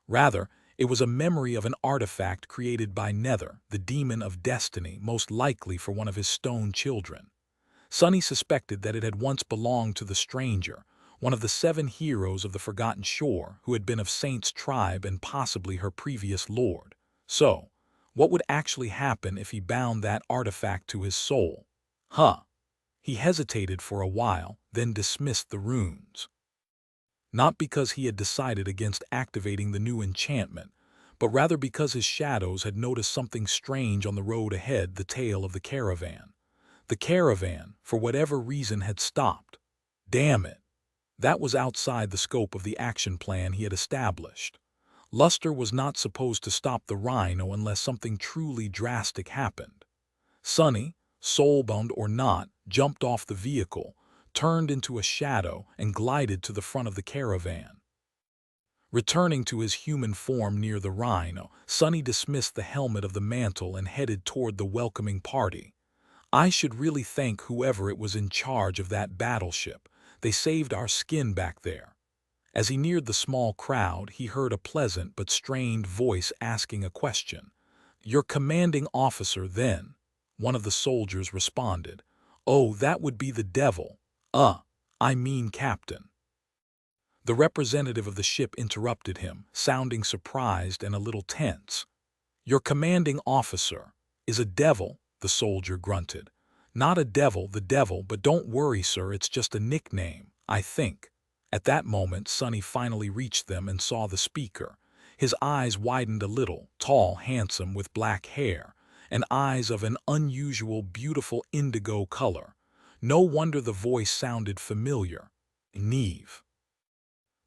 Rather, it was a memory of an artifact created by Nether, the demon of destiny, most likely for one of his stone children. Sonny suspected that it had once belonged to the stranger, one of the 7 heroes of the Forgotten Shore who had been of Saint's tribe and possibly her previous lord. So, what would actually happen if he bound that artifact to his soul? He hesitated for a while, then dismissed the runes. Not because he had decided against activating the new enchantment, but rather because his shadows had noticed something strange on the road ahead, the tail of the caravan. The caravan, for whatever reason, had stopped. Damn it! That was outside the scope of the action plan he had established. Luster was not supposed to stop the rhino unless something truly drastic happened. Sonny, soulbound or not, jumped off the vehicle, turned into a shadow, and glided to the front of the caravan. Returning to his human form near the rhino, Sonny dismissed the helmet of the mantle and headed toward the welcoming party. I should really thank whoever it was in charge of that battleship. They saved our skin back there. As he neared the small crowd, he heard a pleasant but strained voice asking a question. "Your commanding officer, then?" One of the soldiers responded. "Oh, that would be the devil. I mean captain." The representative of the ship interrupted him, sounding surprised and a little tense. "Your commanding officer is a devil," the soldier grunted. "Not a devil, the devil, but don't worry, sir, it's just a nickname, I think." At that moment, Sonny finally reached them and saw the speaker. His eyes widened a little, tall, handsome, with black hair, and eyes of an unusual, beautiful indigo color. No wonder the voice sounded familiar. Neve.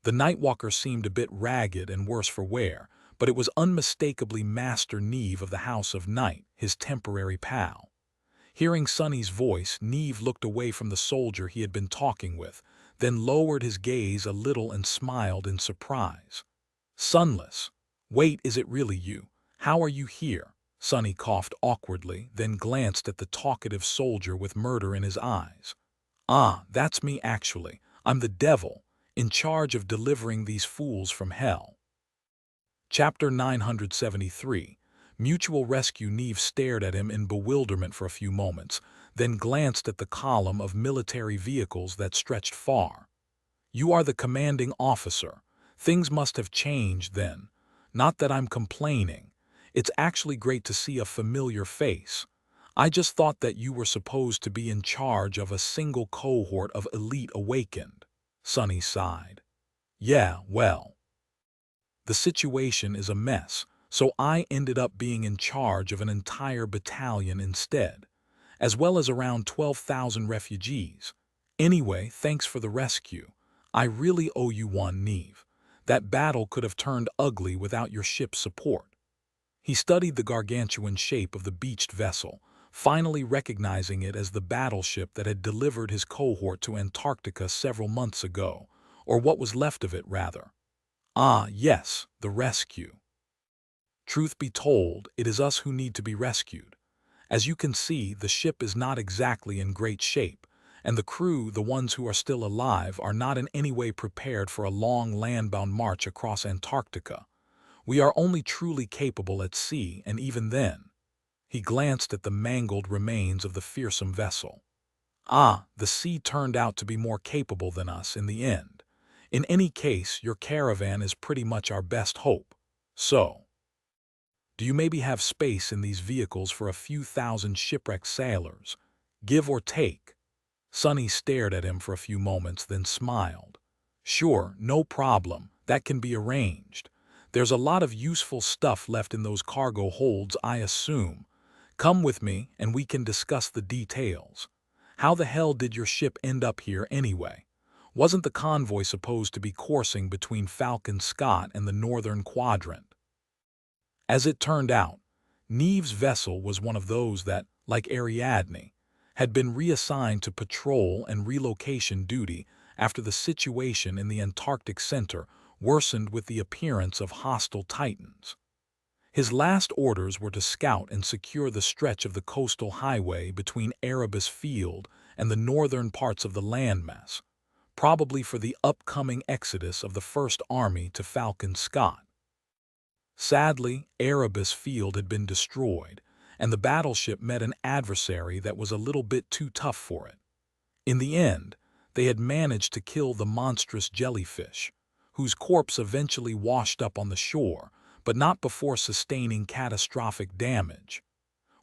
The Nightwalker seemed a bit ragged and worse for wear, but it was unmistakably Master Neve of the House of Night, his temporary pal. Hearing Sonny's voice, Neve looked away from the soldier he had been talking with, then lowered his gaze a little and smiled in surprise. "Sunless. Wait, is it really you? How are you here?" Sonny coughed awkwardly, then glanced at the talkative soldier with murder in his eyes. "Ah, that's me actually. I'm the devil, in charge of delivering these fools from hell." Chapter 973. Mutual Rescue. Neve stared at him in bewilderment for a few moments, then glanced at the column of military vehicles that stretched far. "You are the commanding officer. Things must have changed then. Not that I'm complaining. It's actually great to see a familiar face. I just thought that you were supposed to be in charge of a single cohort of elite awakened." Sonny sighed. "Yeah, well, the situation is a mess, So I ended up being in charge of an entire battalion instead, as well as around 12,000 refugees. Anyway, thanks for the rescue. I really owe you one, Neve. That battle could have turned ugly without your ship's support. He studied the gargantuan shape of the beached vessel, finally recognizing it as the battleship that had delivered his cohort to Antarctica several months ago, or what was left of it, rather. Ah, yes, the rescue. Truth be told, it is us who need to be rescued. As you can see, the ship is not exactly in great shape, and the crew, the ones who are still alive, are not in any way prepared for a long landbound march across Antarctica. We are only truly capable at sea, and even then. He glanced at the mangled remains of the fearsome vessel. Ah, the sea turned out to be more capable than us in the end. In any case, your caravan is pretty much our best hope. So, do you maybe have space in these vehicles for a few thousand shipwrecked sailors? Give or take? Sonny stared at him for a few moments, then smiled. Sure, no problem. That can be arranged. There's a lot of useful stuff left in those cargo holds, I assume. Come with me, and we can discuss the details. How the hell did your ship end up here anyway? Wasn't the convoy supposed to be coursing between Falcon Scott and the Northern Quadrant? As it turned out, Neve's vessel was one of those that, like Ariadne, had been reassigned to patrol and relocation duty after the situation in the Antarctic Center worsened with the appearance of hostile titans. His last orders were to scout and secure the stretch of the coastal highway between Erebus Field and the northern parts of the landmass, probably for the upcoming exodus of the First Army to Falcon Scott. Sadly, Erebus Field had been destroyed, and the battleship met an adversary that was a little bit too tough for it. In the end, they had managed to kill the monstrous jellyfish, whose corpse eventually washed up on the shore, but not before sustaining catastrophic damage.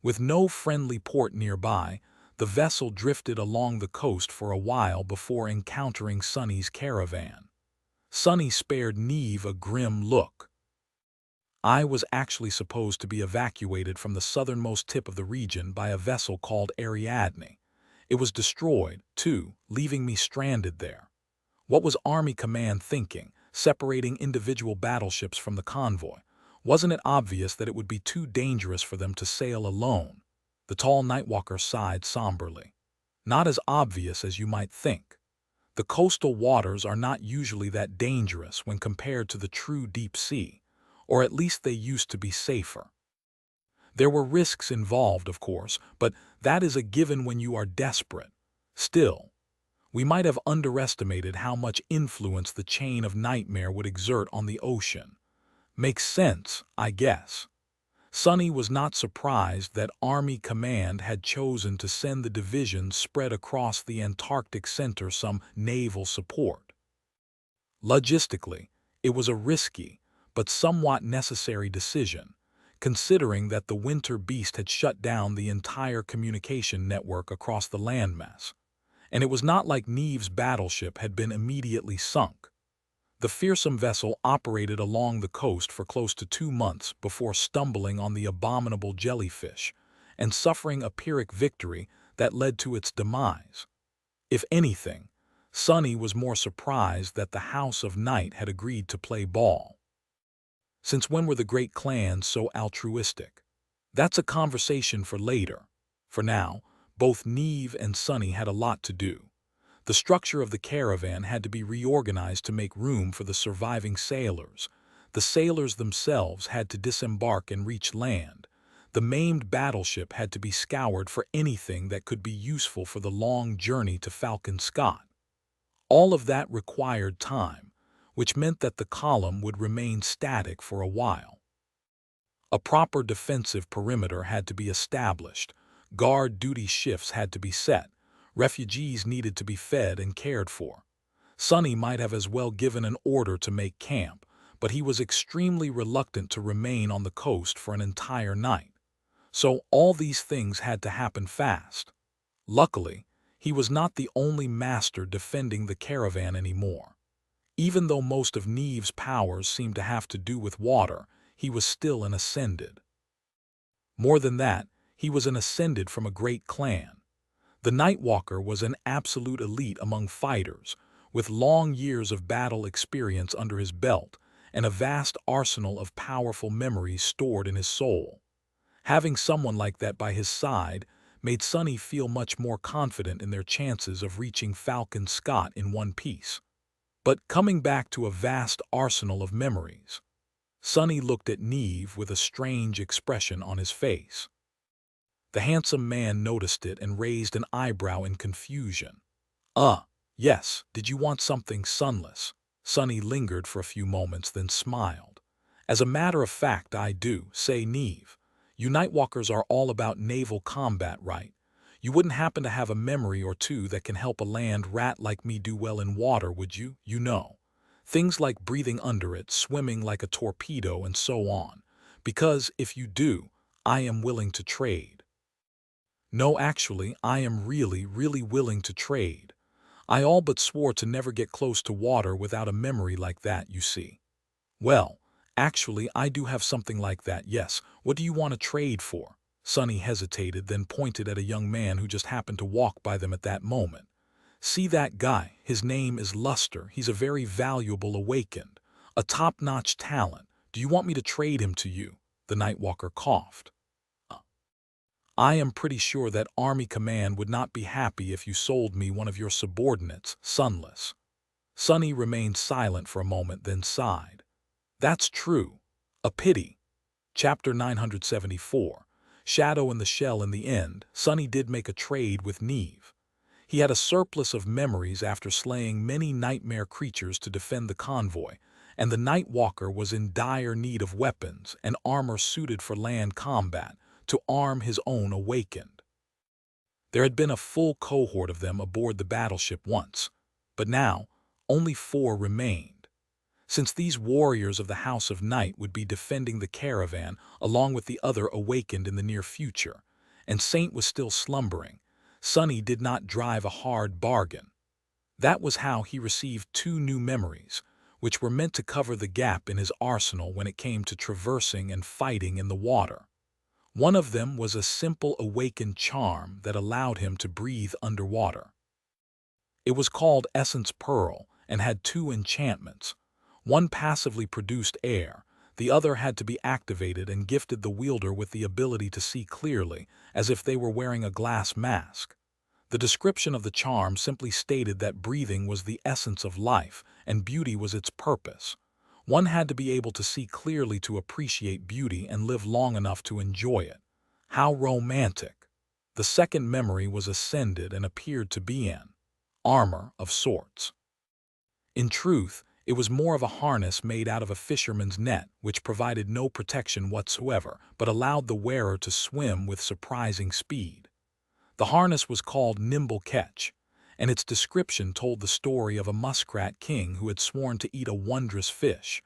With no friendly port nearby, the vessel drifted along the coast for a while before encountering Sonny's caravan. Sonny spared Neve a grim look. I was actually supposed to be evacuated from the southernmost tip of the region by a vessel called Ariadne. It was destroyed, too, leaving me stranded there. What was Army Command thinking, separating individual battleships from the convoy? Wasn't it obvious that it would be too dangerous for them to sail alone? The tall Nightwalker sighed somberly. Not as obvious as you might think. The coastal waters are not usually that dangerous when compared to the true deep sea, or at least they used to be safer. There were risks involved, of course, but that is a given when you are desperate. Still, we might have underestimated how much influence the chain of nightmare would exert on the ocean. Makes sense, I guess. Sonny was not surprised that Army Command had chosen to send the divisions spread across the Antarctic Center some naval support. Logistically, it was a risky, but somewhat necessary decision, considering that the winter beast had shut down the entire communication network across the landmass. And it was not like Neve's battleship had been immediately sunk. The fearsome vessel operated along the coast for close to 2 months before stumbling on the abominable jellyfish and suffering a Pyrrhic victory that led to its demise. If anything, Sonny was more surprised that the House of Night had agreed to play ball. Since when were the great clans so altruistic? That's a conversation for later. For now, both Neve and Sonny had a lot to do. The structure of the caravan had to be reorganized to make room for the surviving sailors. The sailors themselves had to disembark and reach land. The maimed battleship had to be scoured for anything that could be useful for the long journey to Falcon Scott. All of that required time, which meant that the column would remain static for a while. A proper defensive perimeter had to be established. Guard duty shifts had to be set. Refugees needed to be fed and cared for. Sonny might have as well given an order to make camp, but he was extremely reluctant to remain on the coast for an entire night. So all these things had to happen fast. Luckily, he was not the only master defending the caravan anymore. Even though most of Neve's powers seemed to have to do with water, he was still an ascended. More than that, he was an ascended from a great clan. The Nightwalker was an absolute elite among fighters, with long years of battle experience under his belt and a vast arsenal of powerful memories stored in his soul. Having someone like that by his side made Sonny feel much more confident in their chances of reaching Falcon Scott in one piece. But coming back to a vast arsenal of memories, Sonny looked at Neve with a strange expression on his face. The handsome man noticed it and raised an eyebrow in confusion. Yes, did you want something sunless? Sonny lingered for a few moments, then smiled. As a matter of fact, I do, say Neve. You Nightwalkers are all about naval combat, right? You wouldn't happen to have a memory or two that can help a land rat like me do well in water, would you? You know. Things like breathing under it, swimming like a torpedo, and so on. Because if you do, I am willing to trade. No, actually, I am really, really willing to trade. I all but swore to never get close to water without a memory like that, you see. Well, actually, I do have something like that, yes. What do you want to trade for? Sonny hesitated, then pointed at a young man who just happened to walk by them at that moment. See that guy? His name is Luster. He's a very valuable awakened, a top-notch talent. Do you want me to trade him to you? The Nightwalker coughed. I am pretty sure that Army Command would not be happy if you sold me one of your subordinates, Sunless. Sonny remained silent for a moment, then sighed. That's true. A pity. Chapter 974. Shadow and the Shell. In the end, Sonny did make a trade with Neve. He had a surplus of memories after slaying many nightmare creatures to defend the convoy, and the Nightwalker was in dire need of weapons and armor suited for land combat to arm his own awakened. There had been a full cohort of them aboard the battleship once, but now only 4 remained. Since these warriors of the House of Night would be defending the caravan along with the other awakened in the near future, and Saint was still slumbering, Sonny did not drive a hard bargain. That was how he received 2 new memories, which were meant to cover the gap in his arsenal when it came to traversing and fighting in the water. One of them was a simple awakened charm that allowed him to breathe underwater. It was called Essence Pearl and had 2 enchantments. One passively produced air, the other had to be activated and gifted the wielder with the ability to see clearly, as if they were wearing a glass mask. The description of the charm simply stated that breathing was the essence of life and beauty was its purpose. One had to be able to see clearly to appreciate beauty and live long enough to enjoy it. How romantic! The second memory was ascended and appeared to be an armor of sorts. In truth, it was more of a harness made out of a fisherman's net, which provided no protection whatsoever, but allowed the wearer to swim with surprising speed. The harness was called Nimble Catch, and its description told the story of a muskrat king who had sworn to eat a wondrous fish,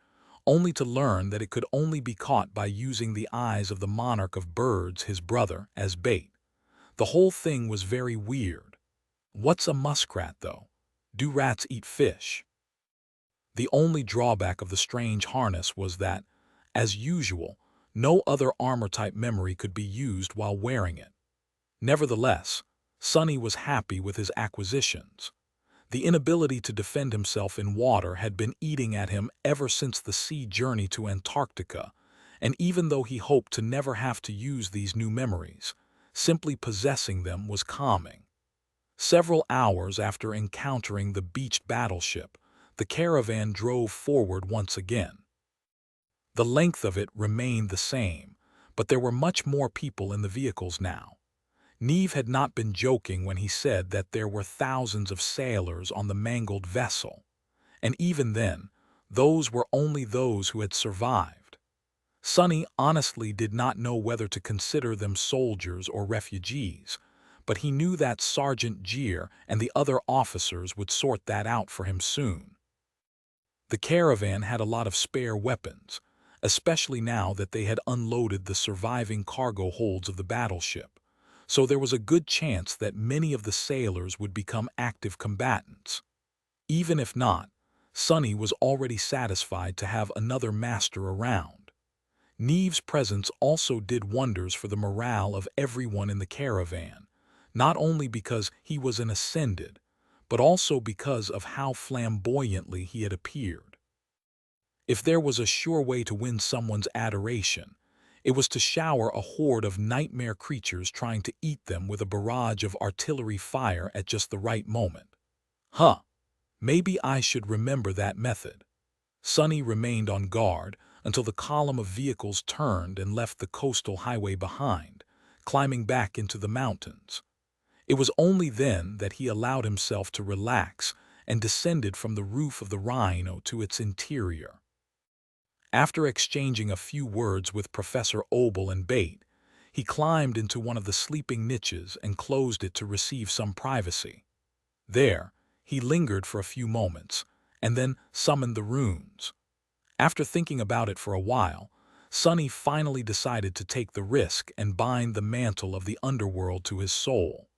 only to learn that it could only be caught by using the eyes of the monarch of birds, his brother, as bait. The whole thing was very weird. What's a muskrat, though? Do rats eat fish? The only drawback of the strange harness was that, as usual, no other armor-type memory could be used while wearing it. Nevertheless, Sonny was happy with his acquisitions. The inability to defend himself in water had been eating at him ever since the sea journey to Antarctica, and even though he hoped to never have to use these new memories, simply possessing them was calming. Several hours after encountering the beached battleship, the caravan drove forward once again. The length of it remained the same, but there were much more people in the vehicles now. Neve had not been joking when he said that there were thousands of sailors on the mangled vessel, and even then, those were only those who had survived. Sonny honestly did not know whether to consider them soldiers or refugees, but he knew that Sergeant Jeer and the other officers would sort that out for him soon. The caravan had a lot of spare weapons, especially now that they had unloaded the surviving cargo holds of the battleship, so there was a good chance that many of the sailors would become active combatants. Even if not, Sonny was already satisfied to have another master around. Neve's presence also did wonders for the morale of everyone in the caravan, not only because he was an ascended, but also because of how flamboyantly he had appeared. If there was a sure way to win someone's adoration, it was to shower a horde of nightmare creatures trying to eat them with a barrage of artillery fire at just the right moment. Huh, maybe I should remember that method. Sonny remained on guard until the column of vehicles turned and left the coastal highway behind, climbing back into the mountains. It was only then that he allowed himself to relax and descended from the roof of the rhino to its interior. After exchanging a few words with Professor Obel and Bate, he climbed into one of the sleeping niches and closed it to receive some privacy. There, he lingered for a few moments, and then summoned the runes. After thinking about it for a while, Sonny finally decided to take the risk and bind the mantle of the underworld to his soul.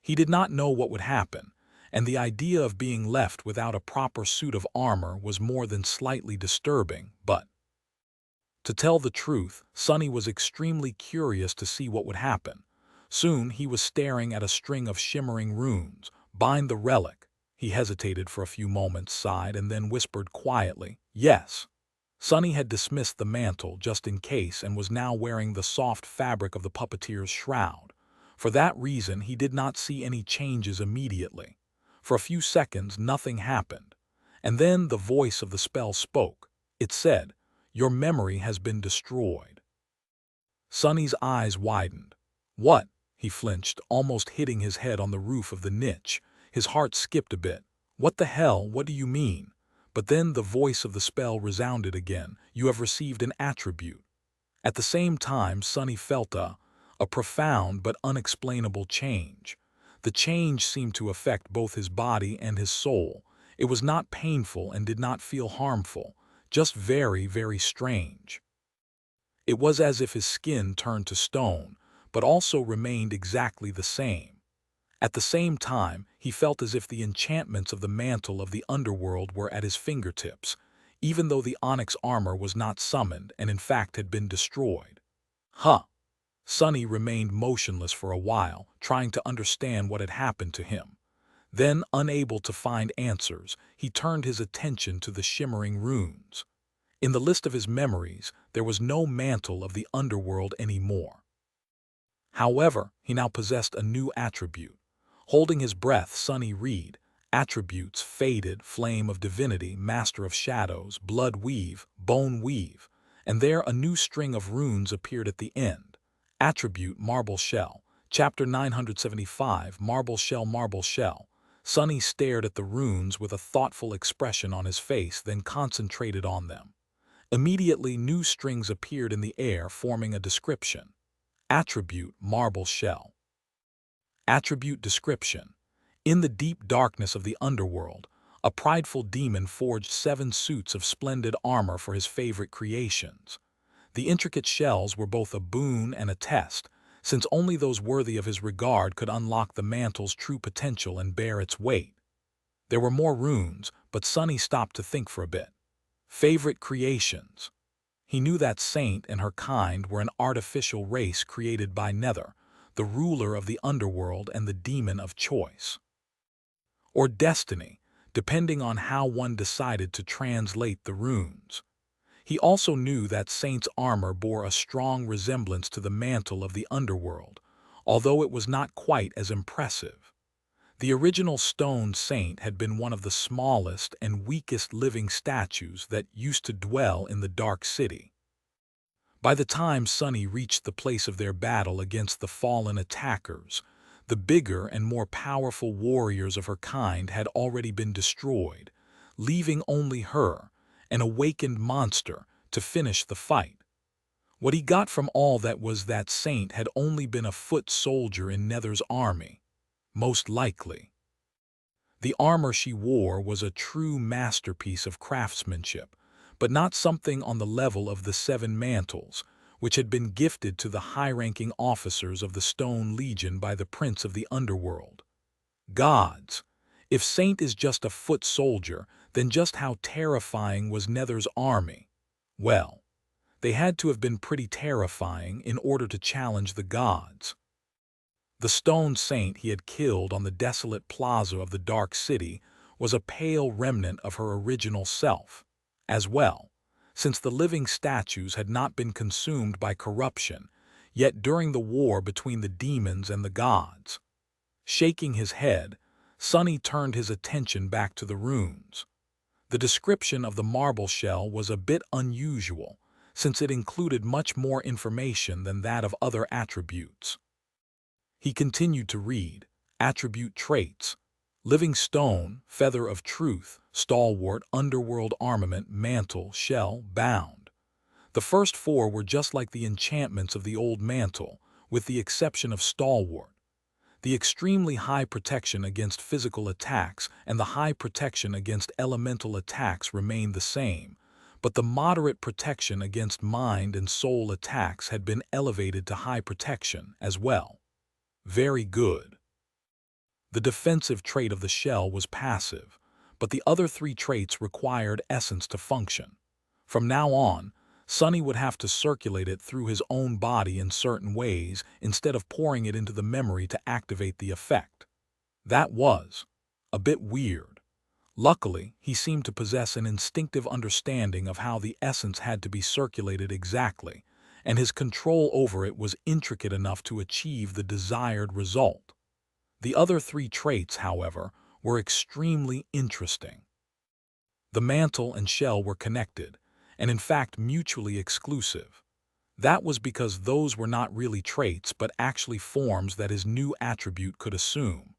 He did not know what would happen, and the idea of being left without a proper suit of armor was more than slightly disturbing, but to tell the truth, Sonny was extremely curious to see what would happen. Soon he was staring at a string of shimmering runes. Bind the relic. He hesitated for a few moments, sighed, and then whispered quietly, "Yes." Sonny had dismissed the mantle just in case and was now wearing the soft fabric of the puppeteer's shroud. For that reason, he did not see any changes immediately. For a few seconds, nothing happened. And then the voice of the spell spoke. It said, "Your memory has been destroyed." Sonny's eyes widened. "What?" He flinched, almost hitting his head on the roof of the niche. His heart skipped a bit. "What the hell? What do you mean?" But then the voice of the spell resounded again. "You have received an attribute." At the same time, Sonny felt a profound but unexplainable change. The change seemed to affect both his body and his soul. It was not painful and did not feel harmful, just very, very strange. It was as if his skin turned to stone, but also remained exactly the same. At the same time, he felt as if the enchantments of the mantle of the underworld were at his fingertips, even though the onyx armor was not summoned and in fact had been destroyed. Huh! Sonny remained motionless for a while, trying to understand what had happened to him. Then, unable to find answers, he turned his attention to the shimmering runes. In the list of his memories, there was no mantle of the underworld anymore. However, he now possessed a new attribute. Holding his breath, Sonny read, "Attributes faded, flame of divinity, master of shadows, blood weave, bone weave," and there a new string of runes appeared at the end. Attribute marble shell. Chapter 975, Marble Shell, Marble Shell. Sonny stared at the runes with a thoughtful expression on his face, then concentrated on them. Immediately, new strings appeared in the air, forming a description. Attribute marble shell. Attribute description. In the deep darkness of the underworld, a prideful demon forged 7 suits of splendid armor for his favorite creations. The intricate shells were both a boon and a test, since only those worthy of his regard could unlock the mantle's true potential and bear its weight. There were more runes, but Sonny stopped to think for a bit. Favorite creations. He knew that Saint and her kind were an artificial race created by Nether, the ruler of the underworld and the demon of choice. Or destiny, depending on how one decided to translate the runes. He also knew that Saint's armor bore a strong resemblance to the mantle of the underworld, although it was not quite as impressive. The original stone saint had been one of the smallest and weakest living statues that used to dwell in the dark city. By the time Sonny reached the place of their battle against the fallen attackers, the bigger and more powerful warriors of her kind had already been destroyed, leaving only her, an awakened monster, to finish the fight. What he got from all that was that Saint had only been a foot soldier in Nether's army, most likely. The armor she wore was a true masterpiece of craftsmanship, but not something on the level of the 7 mantles, which had been gifted to the high-ranking officers of the Stone Legion by the Prince of the Underworld. Gods! If Saint is just a foot soldier, then just how terrifying was Nether's army? Well, They had to have been pretty terrifying in order to challenge the gods. The stone saint he had killed on the desolate plaza of the Dark City was a pale remnant of her original self, as well, since the living statues had not been consumed by corruption, yet during the war between the demons and the gods. Shaking his head, Sonny turned his attention back to the runes. The description of the marble shell was a bit unusual, since it included much more information than that of other attributes. He continued to read: attribute traits, living stone, feather of truth, stalwart, underworld armament, mantle, shell, bound. The first four were just like the enchantments of the old mantle, with the exception of stalwart. The extremely high protection against physical attacks and the high protection against elemental attacks remained the same, but the moderate protection against mind and soul attacks had been elevated to high protection as well. Very good. The defensive trait of the shell was passive, but the other three traits required essence to function. From now on, Sonny would have to circulate it through his own body in certain ways instead of pouring it into the memory to activate the effect. That was a bit weird. Luckily, he seemed to possess an instinctive understanding of how the essence had to be circulated exactly, and his control over it was intricate enough to achieve the desired result. The other three traits, however, were extremely interesting. The mantle and shell were connected, and in fact mutually exclusive. That was because those were not really traits but actually forms that his new attribute could assume.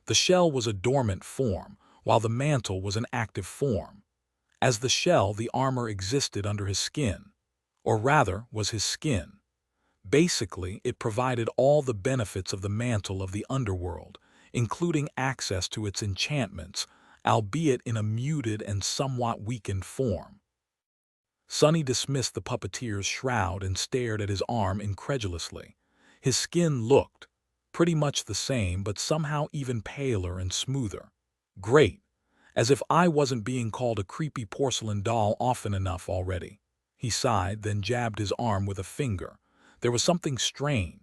The shell was a dormant form, while the mantle was an active form. As the shell, the armor existed under his skin, or rather was his skin. Basically, it provided all the benefits of the mantle of the underworld, including access to its enchantments, albeit in a muted and somewhat weakened form. Sonny dismissed the puppeteer's shroud and stared at his arm incredulously. His skin looked pretty much the same, but somehow even paler and smoother. Great, as if I wasn't being called a creepy porcelain doll often enough already. He sighed, then jabbed his arm with a finger. There was something strange.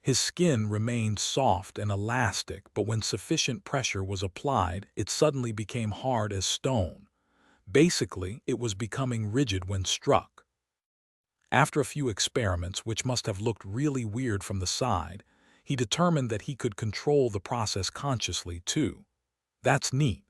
His skin remained soft and elastic, but when sufficient pressure was applied, it suddenly became hard as stone. Basically, it was becoming rigid when struck. After a few experiments, which must have looked really weird from the side, he determined that he could control the process consciously, too. That's neat.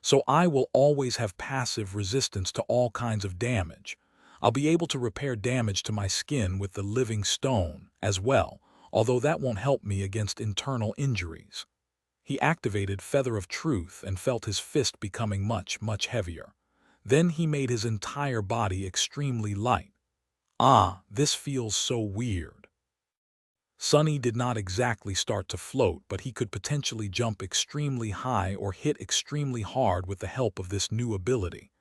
So I will always have passive resistance to all kinds of damage. I'll be able to repair damage to my skin with the living stone as well, although that won't help me against internal injuries. He activated Feather of Truth and felt his fist becoming much, much heavier. Then he made his entire body extremely light. Ah, this feels so weird. Sonny did not exactly start to float, but he could potentially jump extremely high or hit extremely hard with the help of this new ability.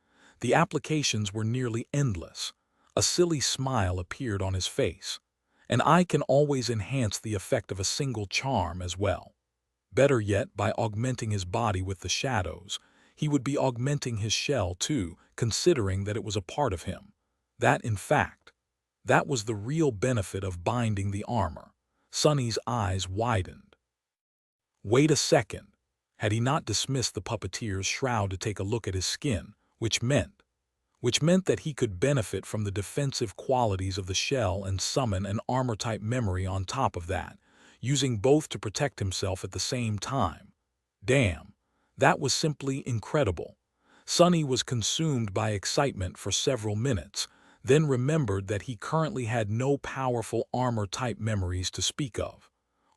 The applications were nearly endless. A silly smile appeared on his face. And I can always enhance the effect of a single charm as well. Better yet, by augmenting his body with the shadows, he would be augmenting his shell too, considering that it was a part of him. In fact, that was the real benefit of binding the armor. Sonny's eyes widened. Wait a second. Had he not dismissed the puppeteer's shroud to take a look at his skin, which meant that he could benefit from the defensive qualities of the shell and summon an armor-type memory on top of that, using both to protect himself at the same time. Damn, that was simply incredible. Sonny was consumed by excitement for several minutes, then remembered that he currently had no powerful armor-type memories to speak of.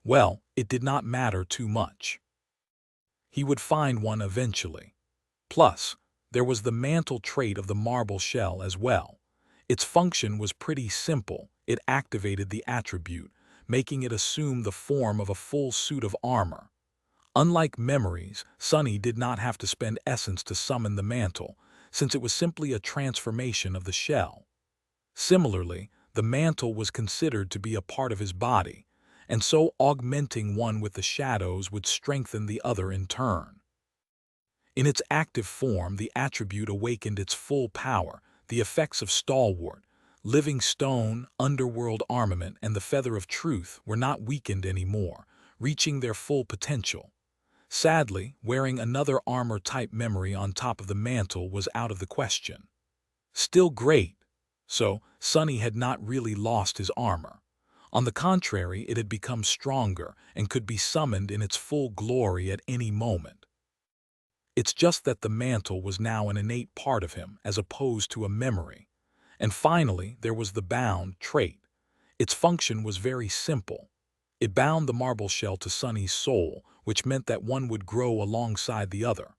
Well, it did not matter too much. He would find one eventually. Plus, there was the mantle trait of the marble shell as well. Its function was pretty simple. It activated the attribute, making it assume the form of a full suit of armor. Unlike memories, Sonny did not have to spend essence to summon the mantle, since it was simply a transformation of the shell. Similarly, the mantle was considered to be a part of his body, and so augmenting one with the shadows would strengthen the other in turn. In its active form, the attribute awakened its full power, the effects of stalwart, Living stone, underworld armament, and the feather of truth were not weakened anymore, reaching their full potential. Sadly, wearing another armor-type memory on top of the mantle was out of the question. Still great. So, Sonny had not really lost his armor. On the contrary, it had become stronger and could be summoned in its full glory at any moment. It's just that the mantle was now an innate part of him as opposed to a memory. And finally, there was the bound trait. Its function was very simple. It bound the marble shell to Sonny's soul, which meant that one would grow alongside the other.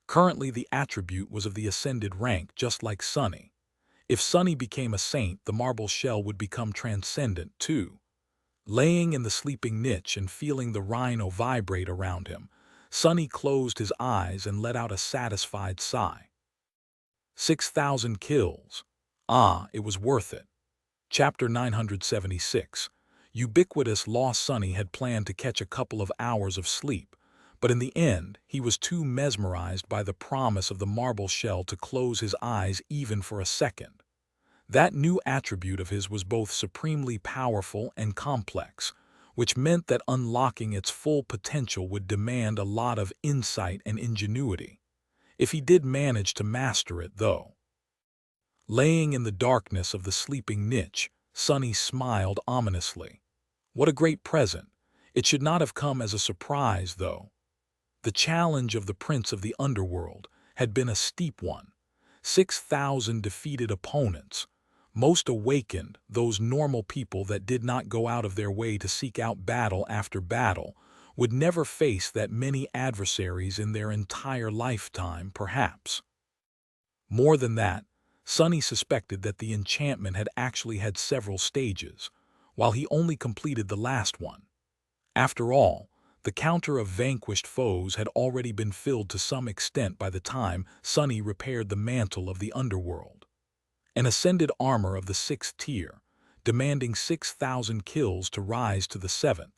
Currently, the attribute was of the ascended rank, just like Sonny. If Sonny became a saint, the marble shell would become transcendent too. Laying in the sleeping niche and feeling the rhino vibrate around him, Sonny closed his eyes and let out a satisfied sigh. 6,000 kills. Ah, it was worth it. Chapter 976. Ubiquitous Lost Sonny had planned to catch a couple of hours of sleep, but in the end, he was too mesmerized by the promise of the marble shell to close his eyes even for a second. That new attribute of his was both supremely powerful and complex, which meant that unlocking its full potential would demand a lot of insight and ingenuity. If he did manage to master it, though. Laying in the darkness of the sleeping niche, Sonny smiled ominously. What a great present. It should not have come as a surprise, though. The challenge of the Prince of the Underworld had been a steep one. 6,000 defeated opponents. Most awakened, those normal people that did not go out of their way to seek out battle after battle, would never face that many adversaries in their entire lifetime, perhaps. More than that, Sonny suspected that the enchantment had actually had several stages, while he only completed the last one. After all, the counter of vanquished foes had already been filled to some extent by the time Sonny repaired the mantle of the underworld. An ascended armor of the 6th tier, demanding 6,000 kills to rise to the 7th.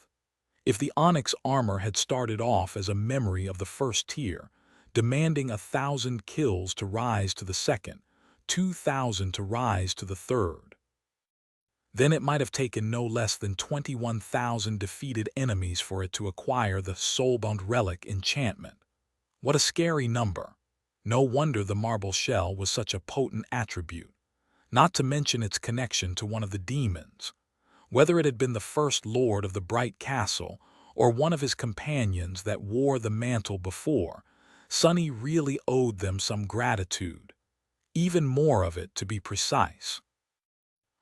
If the onyx armor had started off as a memory of the 1st tier, demanding 1,000 kills to rise to the 2nd, 2,000 to rise to the 3rd. Then it might have taken no less than 21,000 defeated enemies for it to acquire the soulbound relic enchantment. What a scary number. No wonder the marble shell was such a potent attribute, not to mention its connection to one of the demons. Whether it had been the first lord of the Bright Castle or one of his companions that wore the mantle before, Sonny really owed them some gratitude. Even more of it, to be precise.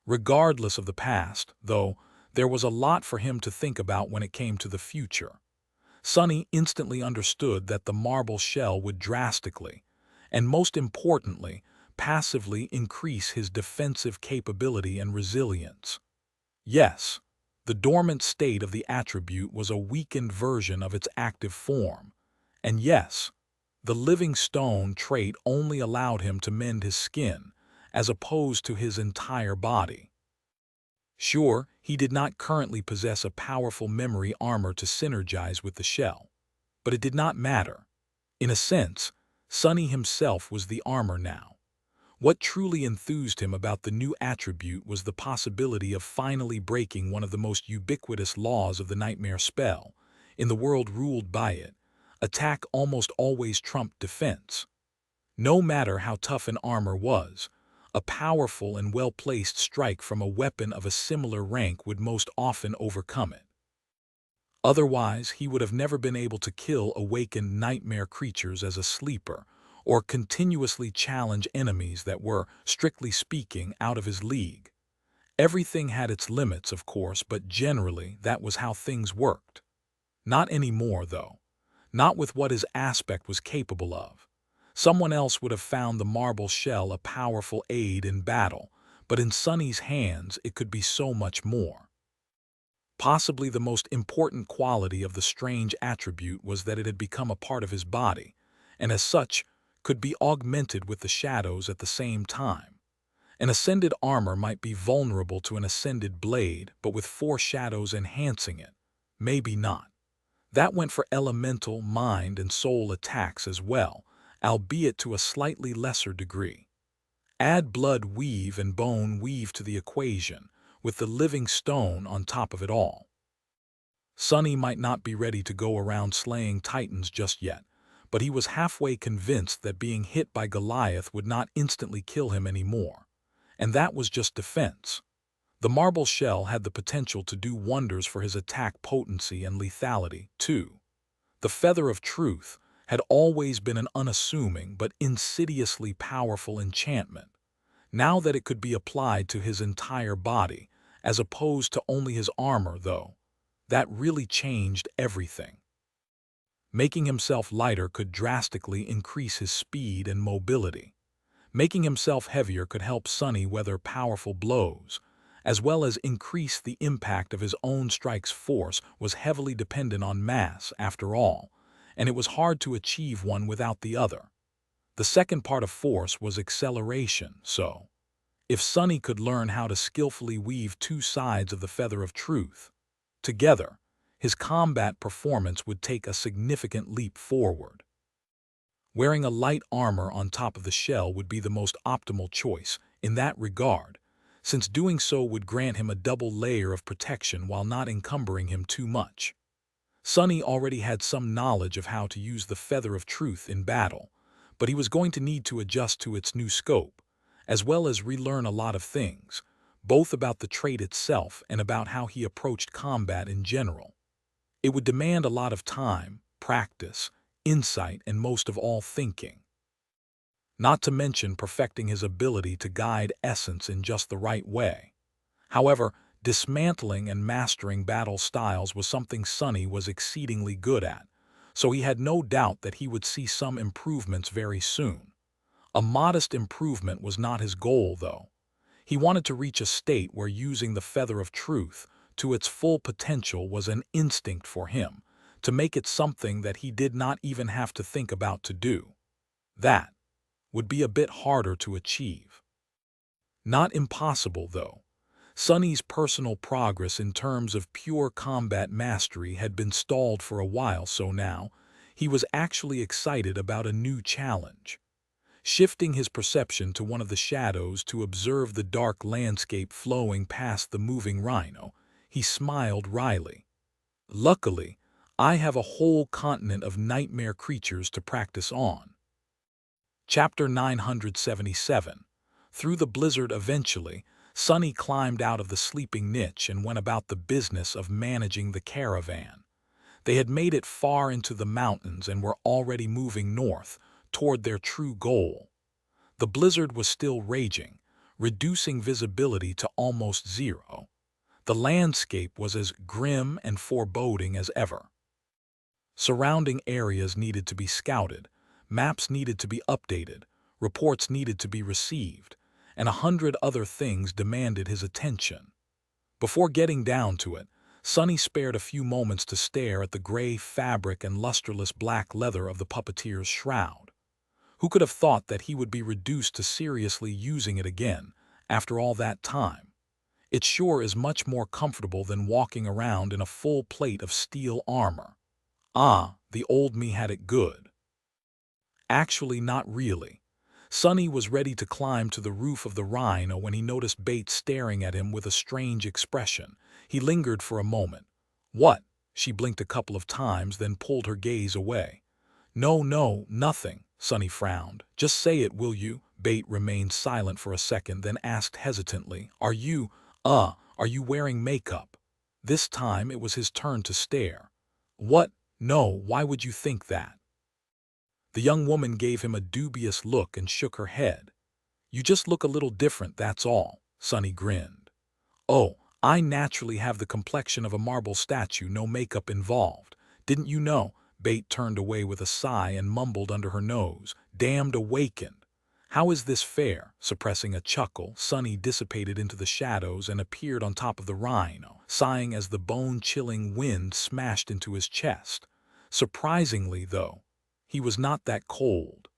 Regardless of the past, though, there was a lot for him to think about when it came to the future. Sonny instantly understood that the marble shell would drastically, and most importantly, passively increase his defensive capability and resilience. Yes, the dormant state of the attribute was a weakened version of its active form. And yes, the living stone trait only allowed him to mend his skin, as opposed to his entire body. Sure, he did not currently possess a powerful memory armor to synergize with the shell, but it did not matter. In a sense, Sonny himself was the armor now. What truly enthused him about the new attribute was the possibility of finally breaking one of the most ubiquitous laws of the nightmare spell. In the world ruled by it, attack almost always trumped defense. No matter how tough an armor was, a powerful and well-placed strike from a weapon of a similar rank would most often overcome it. Otherwise, he would have never been able to kill awakened nightmare creatures as a sleeper, or continuously challenge enemies that were, strictly speaking, out of his league. Everything had its limits, of course, but generally that was how things worked. Not anymore, though. Not with what his aspect was capable of. Someone else would have found the marble shell a powerful aid in battle, but in Sonny's hands it could be so much more. Possibly the most important quality of the strange attribute was that it had become a part of his body, and as such, could be augmented with the shadows at the same time. An ascended armor might be vulnerable to an ascended blade, but with 4 shadows enhancing it. Maybe not. That went for elemental, mind, and soul attacks as well, albeit to a slightly lesser degree. Add blood weave and bone weave to the equation, with the living stone on top of it all. Sonny might not be ready to go around slaying titans just yet, but he was halfway convinced that being hit by Goliath would not instantly kill him anymore. And that was just defense. The marble shell had the potential to do wonders for his attack potency and lethality, too. The feather of truth had always been an unassuming but insidiously powerful enchantment. Now that it could be applied to his entire body, as opposed to only his armor, though, that really changed everything. Making himself lighter could drastically increase his speed and mobility. Making himself heavier could help Sonny weather powerful blows, as well as increase the impact of his own strike's force was heavily dependent on mass, after all, and it was hard to achieve one without the other. The second part of force was acceleration, so if Sonny could learn how to skillfully weave two sides of the feather of truth together, his combat performance would take a significant leap forward. Wearing a light armor on top of the shell would be the most optimal choice in that regard, since doing so would grant him a double layer of protection while not encumbering him too much. Sonny already had some knowledge of how to use the feather of truth in battle, but he was going to need to adjust to its new scope, as well as relearn a lot of things, both about the trait itself and about how he approached combat in general. It would demand a lot of time, practice, insight, and most of all thinking. Not to mention perfecting his ability to guide essence in just the right way. However, dismantling and mastering battle styles was something Sonny was exceedingly good at, so he had no doubt that he would see some improvements very soon. A modest improvement was not his goal, though. He wanted to reach a state where using the feather of truth to its full potential was an instinct for him, to make it something that he did not even have to think about to do. That would be a bit harder to achieve. Not impossible, though. Sonny's personal progress in terms of pure combat mastery had been stalled for a while, so now he was actually excited about a new challenge. Shifting his perception to one of the shadows to observe the dark landscape flowing past the moving rhino, he smiled wryly. Luckily, I have a whole continent of nightmare creatures to practice on. Chapter 977. Through the blizzard eventually, Sonny climbed out of the sleeping niche and went about the business of managing the caravan. They had made it far into the mountains and were already moving north, toward their true goal. The blizzard was still raging, reducing visibility to almost zero. The landscape was as grim and foreboding as ever. Surrounding areas needed to be scouted, maps needed to be updated, reports needed to be received, and 100 other things demanded his attention. Before getting down to it, Sonny spared a few moments to stare at the gray fabric and lusterless black leather of the puppeteer's shroud. Who could have thought that he would be reduced to seriously using it again, after all that time? It sure is much more comfortable than walking around in a full plate of steel armor. Ah, the old me had it good. Actually, not really. Sonny was ready to climb to the roof of the rhino when he noticed Bates staring at him with a strange expression. He lingered for a moment. What? She blinked a couple of times, then pulled her gaze away. No, nothing, Sonny frowned. Just say it, will you? Bate remained silent for a second, then asked hesitantly, are you wearing makeup? This time it was his turn to stare. What? No, why would you think that? The young woman gave him a dubious look and shook her head. You just look a little different, that's all, Sonny grinned. Oh, I naturally have the complexion of a marble statue, no makeup involved. Didn't you know? Bate turned away with a sigh and mumbled under her nose, damned awakened. How is this fair? Suppressing a chuckle, Sonny dissipated into the shadows and appeared on top of the rhino, sighing as the bone-chilling wind smashed into his chest. Surprisingly, though, he was not that cold.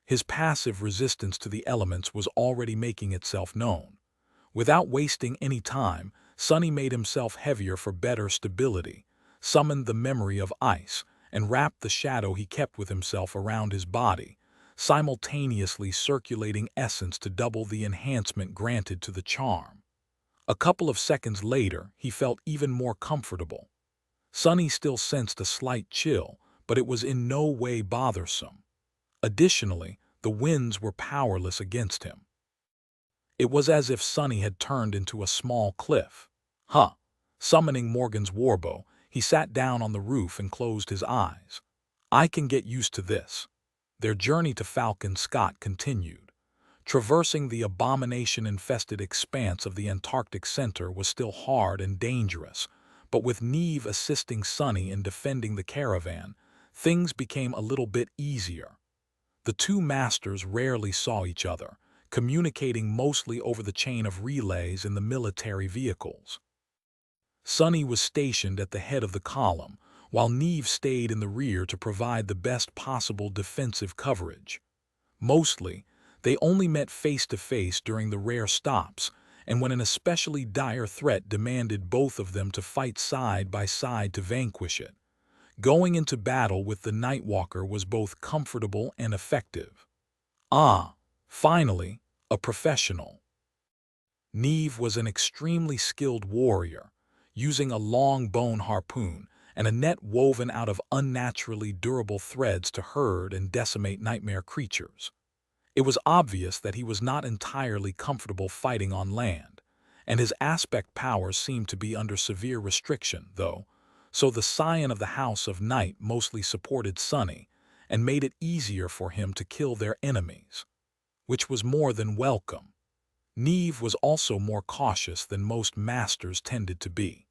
His passive resistance to the elements was already making itself known. Without wasting any time, Sonny made himself heavier for better stability, summoned the memory of ice, and wrapped the shadow he kept with himself around his body. simultaneously circulating essence to double the enhancement granted to the charm. A couple of seconds later, he felt even more comfortable. Sunny still sensed a slight chill, but it was in no way bothersome. Additionally, the winds were powerless against him. It was as if Sunny had turned into a small cliff. Huh! Summoning Morgan's warbow, he sat down on the roof and closed his eyes. I can get used to this. Their journey to Falcon Scott continued. Traversing the abomination-infested expanse of the Antarctic Center was still hard and dangerous, but with Neve assisting Sunny in defending the caravan, things became a little bit easier. The two masters rarely saw each other, communicating mostly over the chain of relays in the military vehicles. Sunny was stationed at the head of the column, while Neve stayed in the rear to provide the best possible defensive coverage. Mostly, they only met face-to-face during the rare stops, and when an especially dire threat demanded both of them to fight side by side to vanquish it. Going into battle with the Nightwalker was both comfortable and effective. Ah, finally, a professional. Neve was an extremely skilled warrior, using a long bone harpoon and a net woven out of unnaturally durable threads to herd and decimate nightmare creatures. It was obvious that he was not entirely comfortable fighting on land, and his aspect powers seemed to be under severe restriction, though, so the Scion of the House of Night mostly supported Sunny and made it easier for him to kill their enemies, which was more than welcome. Neve was also more cautious than most masters tended to be.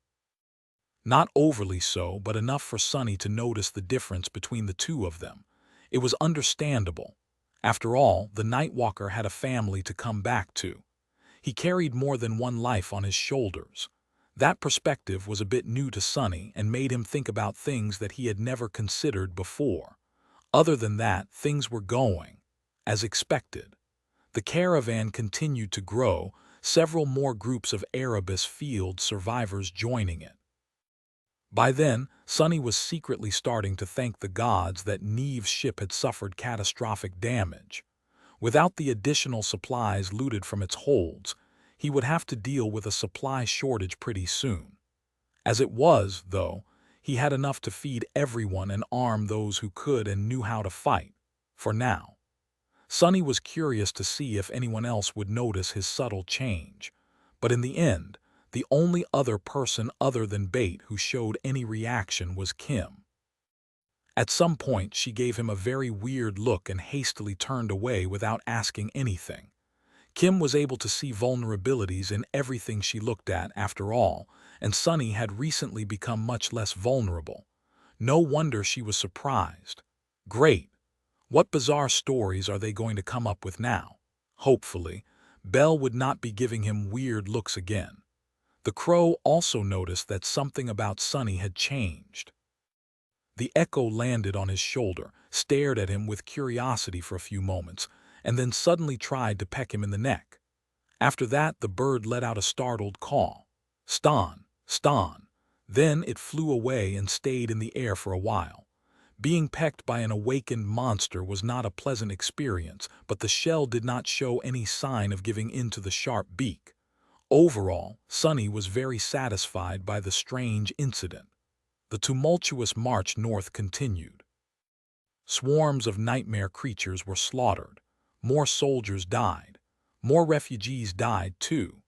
Not overly so, but enough for Sunny to notice the difference between the two of them. It was understandable. After all, the Nightwalker had a family to come back to. He carried more than one life on his shoulders. That perspective was a bit new to Sunny and made him think about things that he had never considered before. Other than that, things were going as expected. The caravan continued to grow, several more groups of Erebus Field survivors joining it. By then, Sunny was secretly starting to thank the gods that Neve's ship had suffered catastrophic damage. Without the additional supplies looted from its holds, he would have to deal with a supply shortage pretty soon. As it was, though, he had enough to feed everyone and arm those who could and knew how to fight, for now. Sunny was curious to see if anyone else would notice his subtle change, but in the end, the only other person other than Bait who showed any reaction was Kim. At some point, she gave him a very weird look and hastily turned away without asking anything. Kim was able to see vulnerabilities in everything she looked at after all, and Sunny had recently become much less vulnerable. No wonder she was surprised. Great. What bizarre stories are they going to come up with now? Hopefully, Belle would not be giving him weird looks again. The crow also noticed that something about Sunny had changed. The echo landed on his shoulder, stared at him with curiosity for a few moments, and then suddenly tried to peck him in the neck. After that, the bird let out a startled call. Stan, Stan. Then it flew away and stayed in the air for a while. Being pecked by an awakened monster was not a pleasant experience, but the shell did not show any sign of giving in to the sharp beak. Overall, Sunny was very satisfied by the strange incident. The tumultuous march north continued. Swarms of nightmare creatures were slaughtered. More soldiers died. More refugees died, too.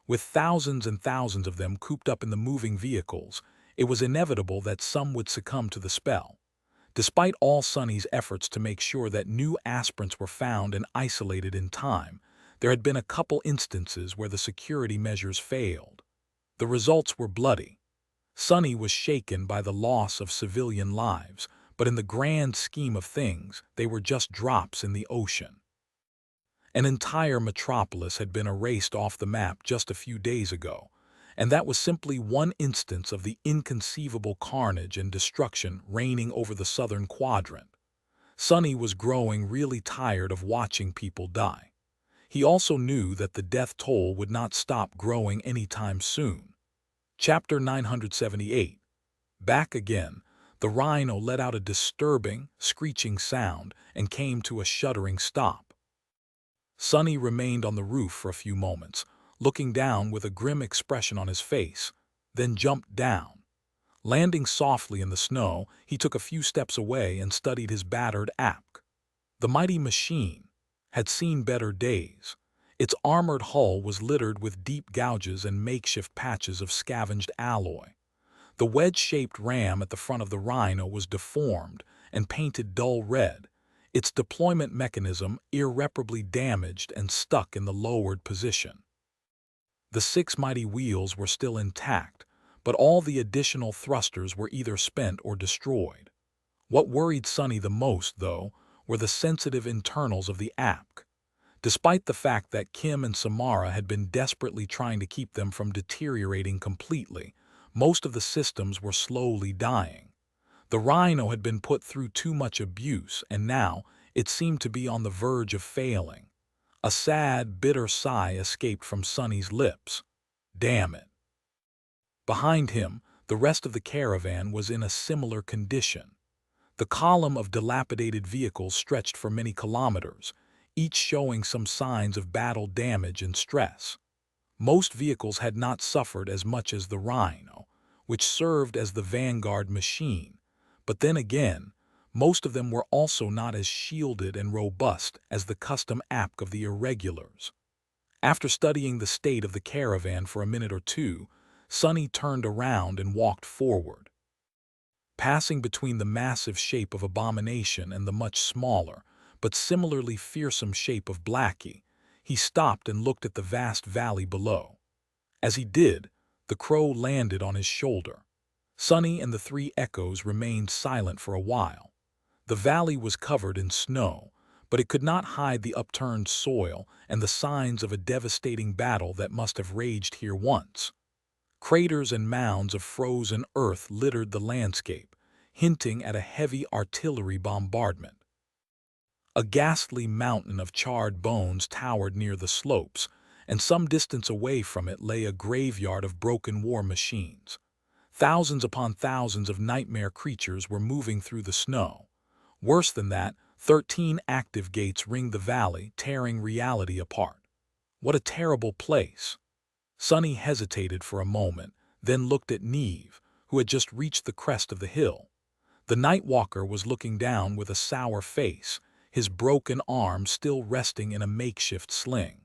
With thousands and thousands of them cooped up in the moving vehicles, it was inevitable that some would succumb to the spell. Despite all Sunny's efforts to make sure that new aspirants were found and isolated in time, there had been a couple instances where the security measures failed. The results were bloody. Sunny was shaken by the loss of civilian lives, but in the grand scheme of things, they were just drops in the ocean. An entire metropolis had been erased off the map just a few days ago, and that was simply one instance of the inconceivable carnage and destruction reigning over the southern quadrant. Sunny was growing really tired of watching people die. He also knew that the death toll would not stop growing anytime soon. Chapter 978. Back again, The rhino let out a disturbing, screeching sound and came to a shuddering stop. Sonny remained on the roof for a few moments, looking down with a grim expression on his face, then jumped down. Landing softly in the snow, he took a few steps away and studied his battered apk. The mighty machine had seen better days. Its armored hull was littered with deep gouges and makeshift patches of scavenged alloy. The wedge-shaped ram at the front of the rhino was deformed and painted dull red, its deployment mechanism irreparably damaged and stuck in the lowered position. The 6 mighty wheels were still intact, but all the additional thrusters were either spent or destroyed. What worried Sonny the most, though, were the sensitive internals of the apk. Despite the fact that Kim and Samara had been desperately trying to keep them from deteriorating completely, most of the systems were slowly dying. The rhino had been put through too much abuse, and now it seemed to be on the verge of failing. A sad, bitter sigh escaped from Sonny's lips. Damn it. Behind him, the rest of the caravan was in a similar condition. The column of dilapidated vehicles stretched for many kilometers, each showing some signs of battle damage and stress. Most vehicles had not suffered as much as the rhino, which served as the vanguard machine, but then again, most of them were also not as shielded and robust as the custom apk of the irregulars. After studying the state of the caravan for a minute or two, Sonny turned around and walked forward. Passing between the massive shape of Abomination and the much smaller, but similarly fearsome shape of Blackie, he stopped and looked at the vast valley below. As he did, the crow landed on his shoulder. Sonny and the 3 echoes remained silent for a while. The valley was covered in snow, but it could not hide the upturned soil and the signs of a devastating battle that must have raged here once. Craters and mounds of frozen earth littered the landscape, hinting at a heavy artillery bombardment. A ghastly mountain of charred bones towered near the slopes, and some distance away from it lay a graveyard of broken war machines. Thousands upon thousands of nightmare creatures were moving through the snow. Worse than that, 13 active gates ringed the valley, tearing reality apart. What a terrible place! Sonny hesitated for a moment, then looked at Neve, who had just reached the crest of the hill. The Nightwalker was looking down with a sour face, his broken arm still resting in a makeshift sling.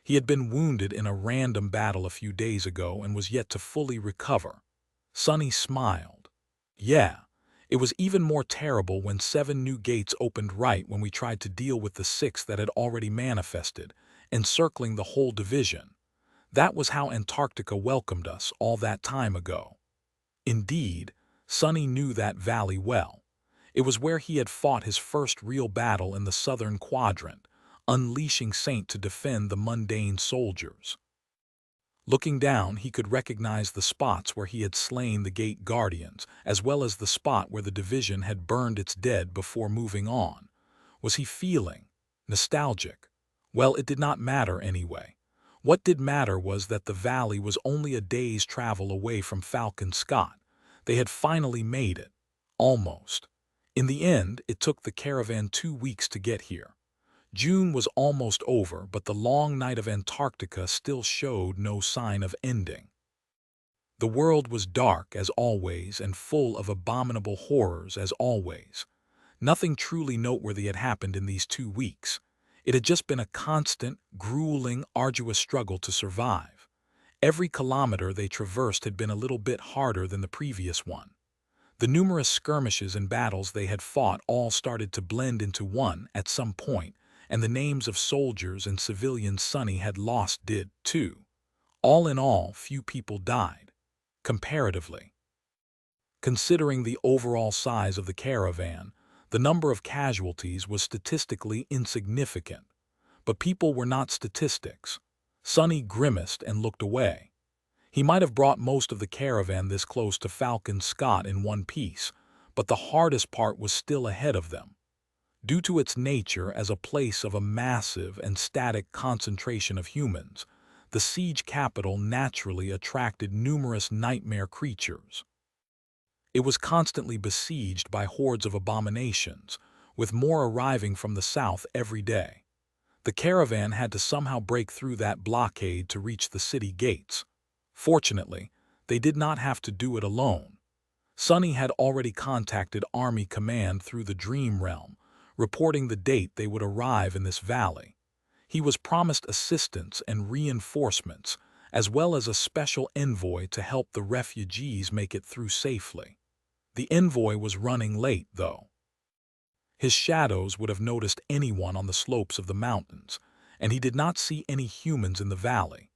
He had been wounded in a random battle a few days ago and was yet to fully recover. Sonny smiled. Yeah, it was even more terrible when 7 new gates opened right when we tried to deal with the 6 that had already manifested, encircling the whole division. That was how Antarctica welcomed us all that time ago. Indeed, Sonny knew that valley well. It was where he had fought his first real battle in the southern quadrant, unleashing Saint to defend the mundane soldiers. Looking down, he could recognize the spots where he had slain the gate guardians, as well as the spot where the division had burned its dead before moving on. Was he feeling nostalgic? Well, it did not matter anyway. What did matter was that the valley was only a day's travel away from Falcon Scott. They had finally made it. Almost. In the end, it took the caravan 2 weeks to get here. June was almost over, but the long night of Antarctica still showed no sign of ending. The world was dark as always and full of abominable horrors as always. Nothing truly noteworthy had happened in these 2 weeks. It had just been a constant, grueling, arduous struggle to survive. Every kilometer they traversed had been a little bit harder than the previous one. The numerous skirmishes and battles they had fought all started to blend into one at some point, and the names of soldiers and civilians Sonny had lost did, too. All in all, few people died. Comparatively. Considering the overall size of the caravan, the number of casualties was statistically insignificant. But people were not statistics. Sonny grimaced and looked away. He might have brought most of the caravan this close to Falcon Scott in one piece, but the hardest part was still ahead of them. Due to its nature as a place of a massive and static concentration of humans, the siege capital naturally attracted numerous nightmare creatures. It was constantly besieged by hordes of abominations, with more arriving from the south every day. The caravan had to somehow break through that blockade to reach the city gates. Fortunately, they did not have to do it alone. Sonny had already contacted Army Command through the Dream Realm, reporting the date they would arrive in this valley. He was promised assistance and reinforcements, as well as a special envoy to help the refugees make it through safely. The envoy was running late, though. His shadows would have noticed anyone on the slopes of the mountains, and he did not see any humans in the valley.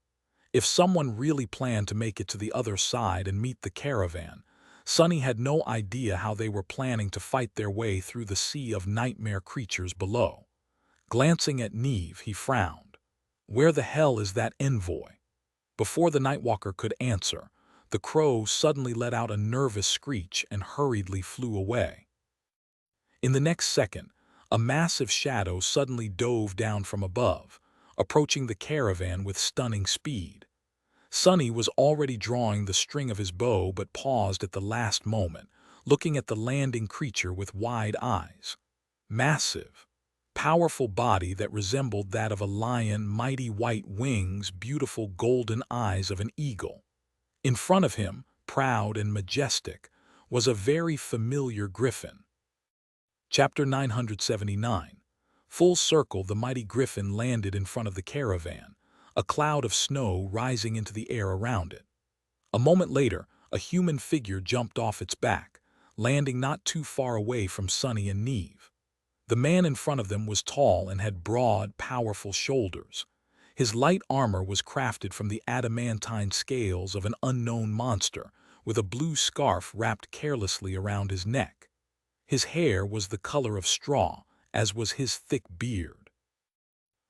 If someone really planned to make it to the other side and meet the caravan, Sonny had no idea how they were planning to fight their way through the sea of nightmare creatures below. Glancing at Neve, he frowned. Where the hell is that envoy? Before the Nightwalker could answer, the crow suddenly let out a nervous screech and hurriedly flew away. In the next second, a massive shadow suddenly dove down from above, approaching the caravan with stunning speed. Sonny was already drawing the string of his bow but paused at the last moment, looking at the landing creature with wide eyes. Massive, powerful body that resembled that of a lion, mighty white wings, beautiful golden eyes of an eagle. In front of him, proud and majestic, was a very familiar griffin. Chapter 979. Full circle, the mighty griffin landed in front of the caravan, a cloud of snow rising into the air around it. A moment later, a human figure jumped off its back, landing not too far away from Sonny and Neve. The man in front of them was tall and had broad, powerful shoulders. His light armor was crafted from the adamantine scales of an unknown monster, with a blue scarf wrapped carelessly around his neck. His hair was the color of straw, as was his thick beard.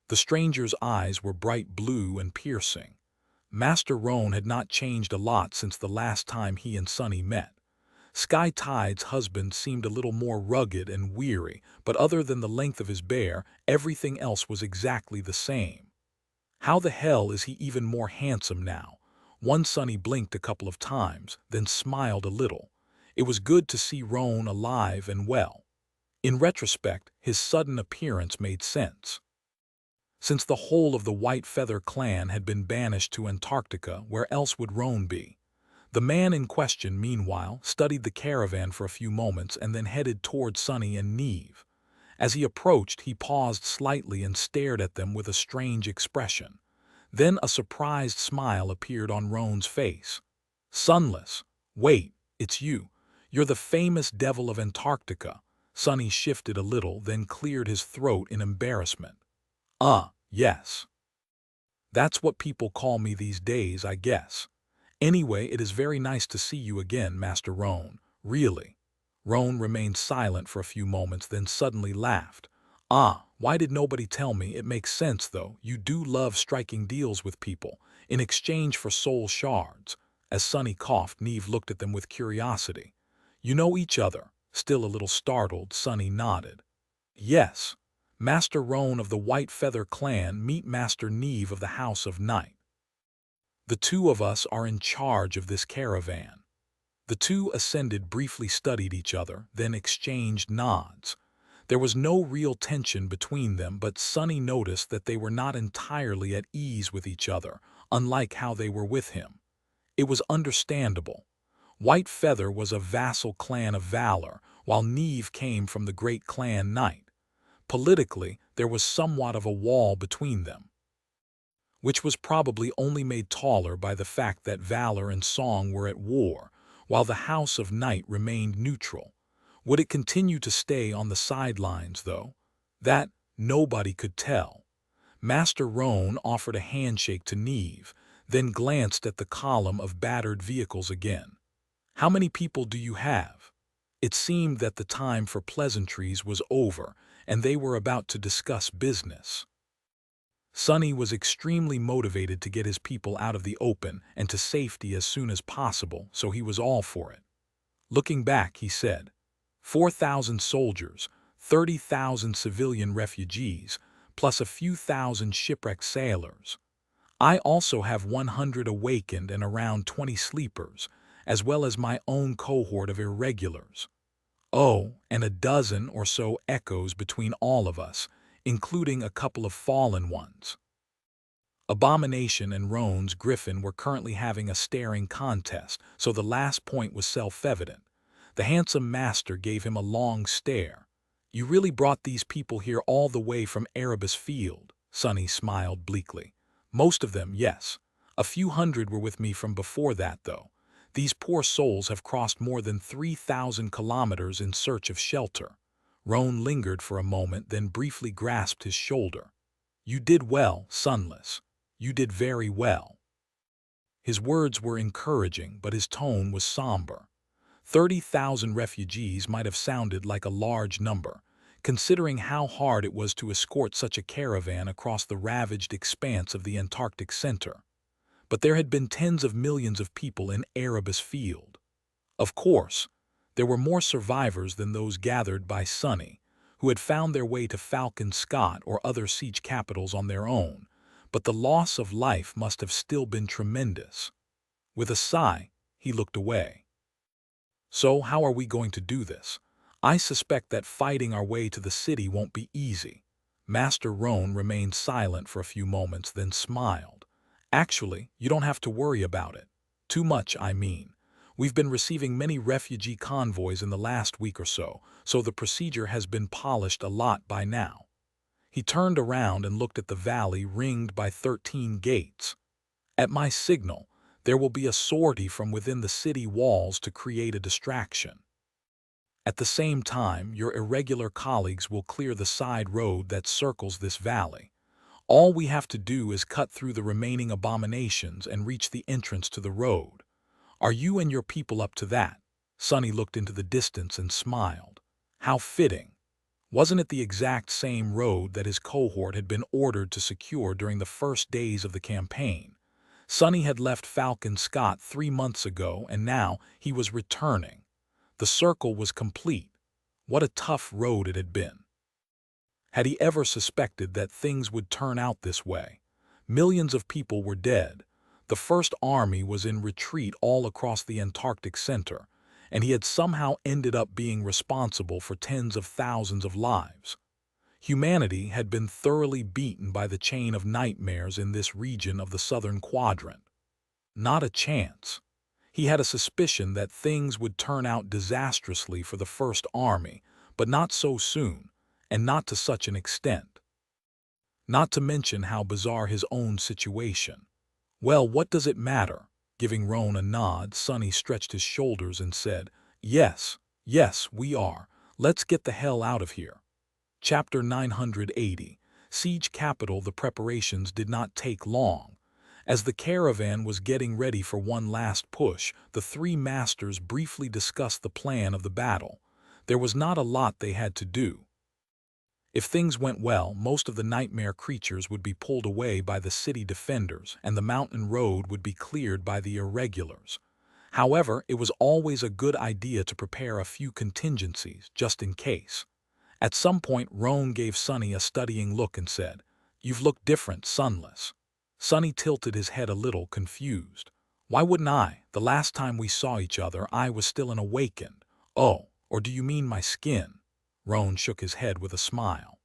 The stranger's eyes were bright blue and piercing. Master Roan had not changed a lot since the last time he and Sonny met. Sky Tide's husband seemed a little more rugged and weary, but other than the length of his bear, everything else was exactly the same. How the hell is he even more handsome now? One Sonny blinked a couple of times, then smiled a little. It was good to see Roan alive and well. In retrospect, his sudden appearance made sense. Since the whole of the White Feather clan had been banished to Antarctica, where else would Roan be? The man in question, meanwhile, studied the caravan for a few moments and then headed toward Sonny and Neve. As he approached, he paused slightly and stared at them with a strange expression. Then a surprised smile appeared on Roan's face. Sunless. Wait, it's you. You're the famous devil of Antarctica. Sonny shifted a little, then cleared his throat in embarrassment. Yes. That's what people call me these days, I guess. Anyway, it is very nice to see you again, Master Roan. Really. Roan remained silent for a few moments, then suddenly laughed. Why did nobody tell me? It makes sense, though. You do love striking deals with people, in exchange for soul shards. As Sonny coughed, Neve looked at them with curiosity. You know each other? Still a little startled, Sonny nodded. Yes. Master Roan of the White Feather clan, meet Master Neve of the House of Night. The two of us are in charge of this caravan. The two ascended, briefly studied each other, then exchanged nods. There was no real tension between them, but Sonny noticed that they were not entirely at ease with each other, unlike how they were with him. It was understandable. White Feather was a vassal clan of valor, while Neve came from the great clan Night. Politically, there was somewhat of a wall between them, which was probably only made taller by the fact that Valor and Song were at war, while the House of Night remained neutral. Would it continue to stay on the sidelines, though? That nobody could tell. Master Roan offered a handshake to Neve, then glanced at the column of battered vehicles again. How many people do you have? It seemed that the time for pleasantries was over, and they were about to discuss business. Sonny was extremely motivated to get his people out of the open and to safety as soon as possible, so he was all for it. Looking back, he said, 4,000 soldiers, 30,000 civilian refugees, plus a few thousand shipwrecked sailors. I also have 100 awakened and around 20 sleepers, as well as my own cohort of irregulars. Oh, and a dozen or so echoes between all of us, including a couple of fallen ones. Abomination and Roan's Griffin were currently having a staring contest, so the last point was self-evident. The handsome master gave him a long stare. "You really brought these people here all the way from Erebus Field?" Sonny smiled bleakly. "Most of them, yes. A few hundred were with me from before that, though. These poor souls have crossed more than 3,000 kilometers in search of shelter." Roan lingered for a moment, then briefly grasped his shoulder. "You did well, Sunless. You did very well." His words were encouraging, but his tone was somber. 30,000 refugees might have sounded like a large number, considering how hard it was to escort such a caravan across the ravaged expanse of the Antarctic center. But there had been tens of millions of people in Erebus Field. Of course, there were more survivors than those gathered by Sonny, who had found their way to Falcon Scott or other siege capitals on their own, but the loss of life must have still been tremendous. With a sigh, he looked away. "So how are we going to do this? I suspect that fighting our way to the city won't be easy." Master Roan remained silent for a few moments, then smiled. "Actually, you don't have to worry about it. Too much, I mean. We've been receiving many refugee convoys in the last week or so, so the procedure has been polished a lot by now." He turned around and looked at the valley ringed by 13 gates. "At my signal, there will be a sortie from within the city walls to create a distraction. At the same time, your irregular colleagues will clear the side road that circles this valley. All we have to do is cut through the remaining abominations and reach the entrance to the road. Are you and your people up to that?" Sonny looked into the distance and smiled. How fitting. Wasn't it the exact same road that his cohort had been ordered to secure during the first days of the campaign? Sonny had left Falcon Scott 3 months ago, and now he was returning. The circle was complete. What a tough road it had been. Had he ever suspected that things would turn out this way? Millions of people were dead. The First Army was in retreat all across the Antarctic center, and he had somehow ended up being responsible for tens of thousands of lives. Humanity had been thoroughly beaten by the chain of nightmares in this region of the southern quadrant. Not a chance. He had a suspicion that things would turn out disastrously for the First Army, but not so soon, and not to such an extent. Not to mention how bizarre his own situation. "Well, what does it matter?" Giving Roan a nod, Sonny stretched his shoulders and said, "Yes, yes, we are. Let's get the hell out of here." Chapter 980, Siege Capital. The preparations did not take long. As the caravan was getting ready for one last push, the three masters briefly discussed the plan of the battle. There was not a lot they had to do. If things went well, most of the nightmare creatures would be pulled away by the city defenders, and the mountain road would be cleared by the irregulars. However, it was always a good idea to prepare a few contingencies, just in case. At some point, Roan gave Sonny a studying look and said, "You've looked different, Sunless." Sonny tilted his head a little, confused. "Why wouldn't I? The last time we saw each other, I was still an awakened." "Oh, or do you mean my skin?" Roan shook his head with a smile.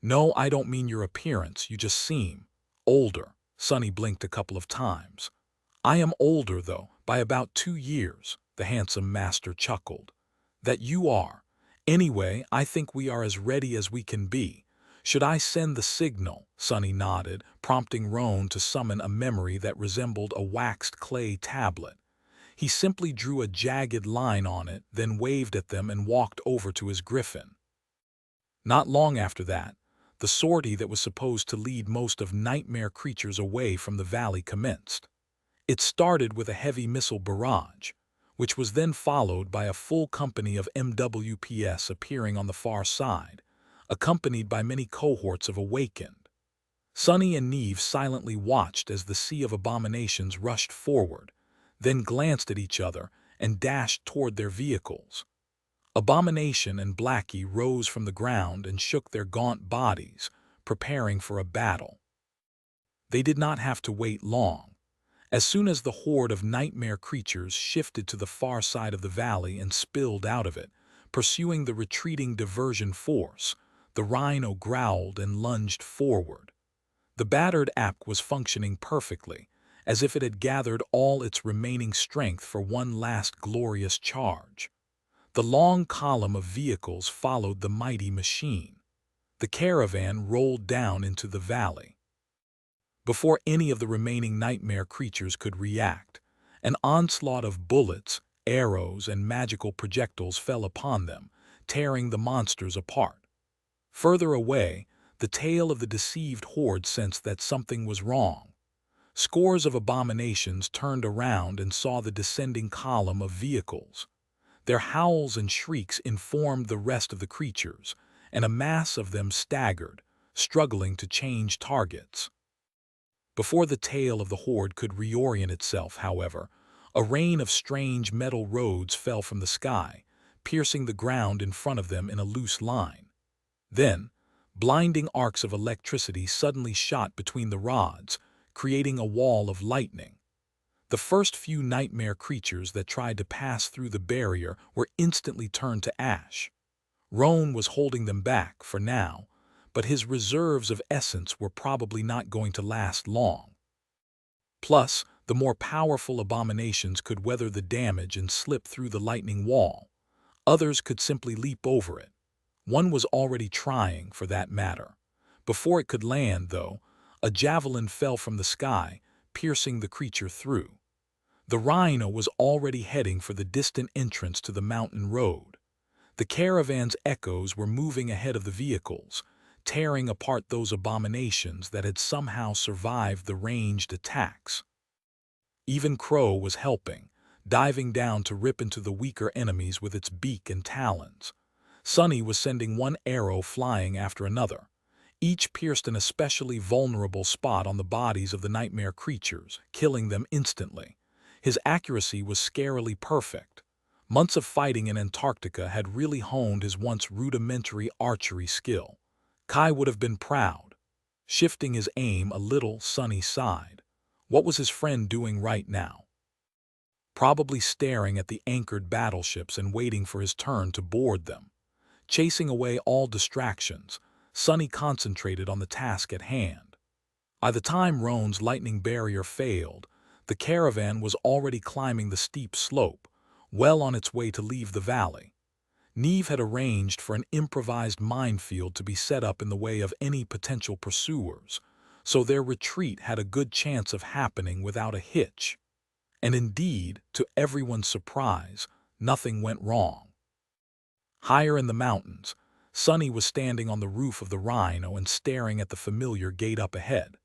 "No, I don't mean your appearance. You just seem older." Sonny blinked a couple of times. "I am older, though, by about 2 years," the handsome master chuckled. "That you are. Anyway, I think we are as ready as we can be. Should I send the signal?" Sonny nodded, prompting Roan to summon a memory that resembled a waxed clay tablet. He simply drew a jagged line on it, then waved at them and walked over to his griffin. Not long after that, the sortie that was supposed to lead most of nightmare creatures away from the valley commenced. It started with a heavy missile barrage, which was then followed by a full company of MWPs appearing on the far side, accompanied by many cohorts of awakened. Sonny and Neve silently watched as the sea of abominations rushed forward, then glanced at each other and dashed toward their vehicles. Abomination and Blackie rose from the ground and shook their gaunt bodies, preparing for a battle. They did not have to wait long. As soon as the horde of nightmare creatures shifted to the far side of the valley and spilled out of it, pursuing the retreating diversion force, the rhino growled and lunged forward. The battered app was functioning perfectly, as if it had gathered all its remaining strength for one last glorious charge. The long column of vehicles followed the mighty machine. The caravan rolled down into the valley. Before any of the remaining nightmare creatures could react, an onslaught of bullets, arrows, and magical projectiles fell upon them, tearing the monsters apart. Further away, the tail of the deceived horde sensed that something was wrong. Scores of abominations turned around and saw the descending column of vehicles. Their howls and shrieks informed the rest of the creatures, and a mass of them staggered, struggling to change targets. Before the tail of the horde could reorient itself, however, a rain of strange metal rods fell from the sky, piercing the ground in front of them in a loose line. Then, blinding arcs of electricity suddenly shot between the rods, creating a wall of lightning. The first few nightmare creatures that tried to pass through the barrier were instantly turned to ash. Roan was holding them back for now, but his reserves of essence were probably not going to last long. Plus, the more powerful abominations could weather the damage and slip through the lightning wall. Others could simply leap over it. One was already trying, for that matter. Before it could land, though, a javelin fell from the sky, piercing the creature through. The rhino was already heading for the distant entrance to the mountain road. The caravan's echoes were moving ahead of the vehicles, tearing apart those abominations that had somehow survived the ranged attacks. Even Crow was helping, diving down to rip into the weaker enemies with its beak and talons. Sunny was sending one arrow flying after another. Each pierced an especially vulnerable spot on the bodies of the nightmare creatures, killing them instantly. His accuracy was scarily perfect. Months of fighting in Antarctica had really honed his once rudimentary archery skill. Kai would have been proud. Shifting his aim a little, Sunny sighed. What was his friend doing right now? Probably staring at the anchored battleships and waiting for his turn to board them. Chasing away all distractions, Sunny concentrated on the task at hand. By the time Roan's lightning barrier failed, the caravan was already climbing the steep slope, well on its way to leave the valley. Neve had arranged for an improvised minefield to be set up in the way of any potential pursuers, so their retreat had a good chance of happening without a hitch. And indeed, to everyone's surprise, nothing went wrong. Higher in the mountains, Sunny was standing on the roof of the rhino and staring at the familiar gate up ahead.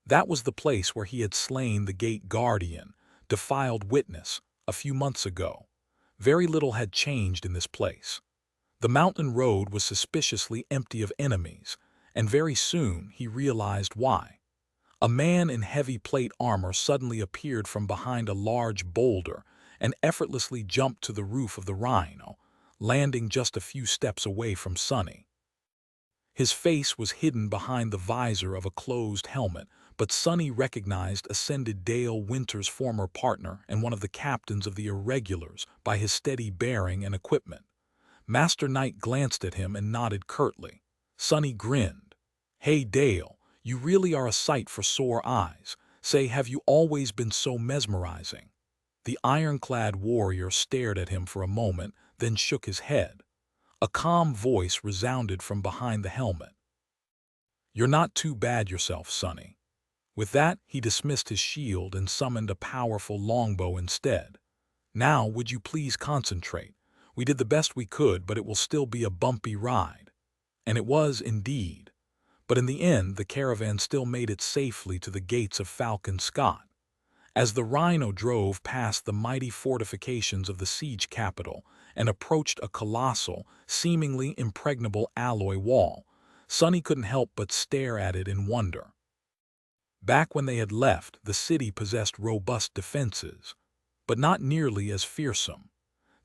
That was the place where he had slain the gate guardian, defiled witness, a few months ago. Very little had changed in this place. The mountain road was suspiciously empty of enemies, and very soon he realized why. A man in heavy plate armor suddenly appeared from behind a large boulder and effortlessly jumped to the roof of the rhino, landing just a few steps away from Sunny. His face was hidden behind the visor of a closed helmet, but Sunny recognized Ascended Dale Winter's former partner and one of the captains of the Irregulars by his steady bearing and equipment. Master Knight glanced at him and nodded curtly. Sunny grinned. "Hey Dale, you really are a sight for sore eyes. Say, have you always been so mesmerizing?" The ironclad warrior stared at him for a moment, then shook his head. A calm voice resounded from behind the helmet. "You're not too bad yourself, Sunny." With that, he dismissed his shield and summoned a powerful longbow instead. "Now, would you please concentrate? We did the best we could, but it will still be a bumpy ride." And it was indeed. But in the end, the caravan still made it safely to the gates of Falcon Scott. As the rhino drove past the mighty fortifications of the siege capital and approached a colossal, seemingly impregnable alloy wall, Sunny couldn't help but stare at it in wonder. Back when they had left, the city possessed robust defenses, but not nearly as fearsome.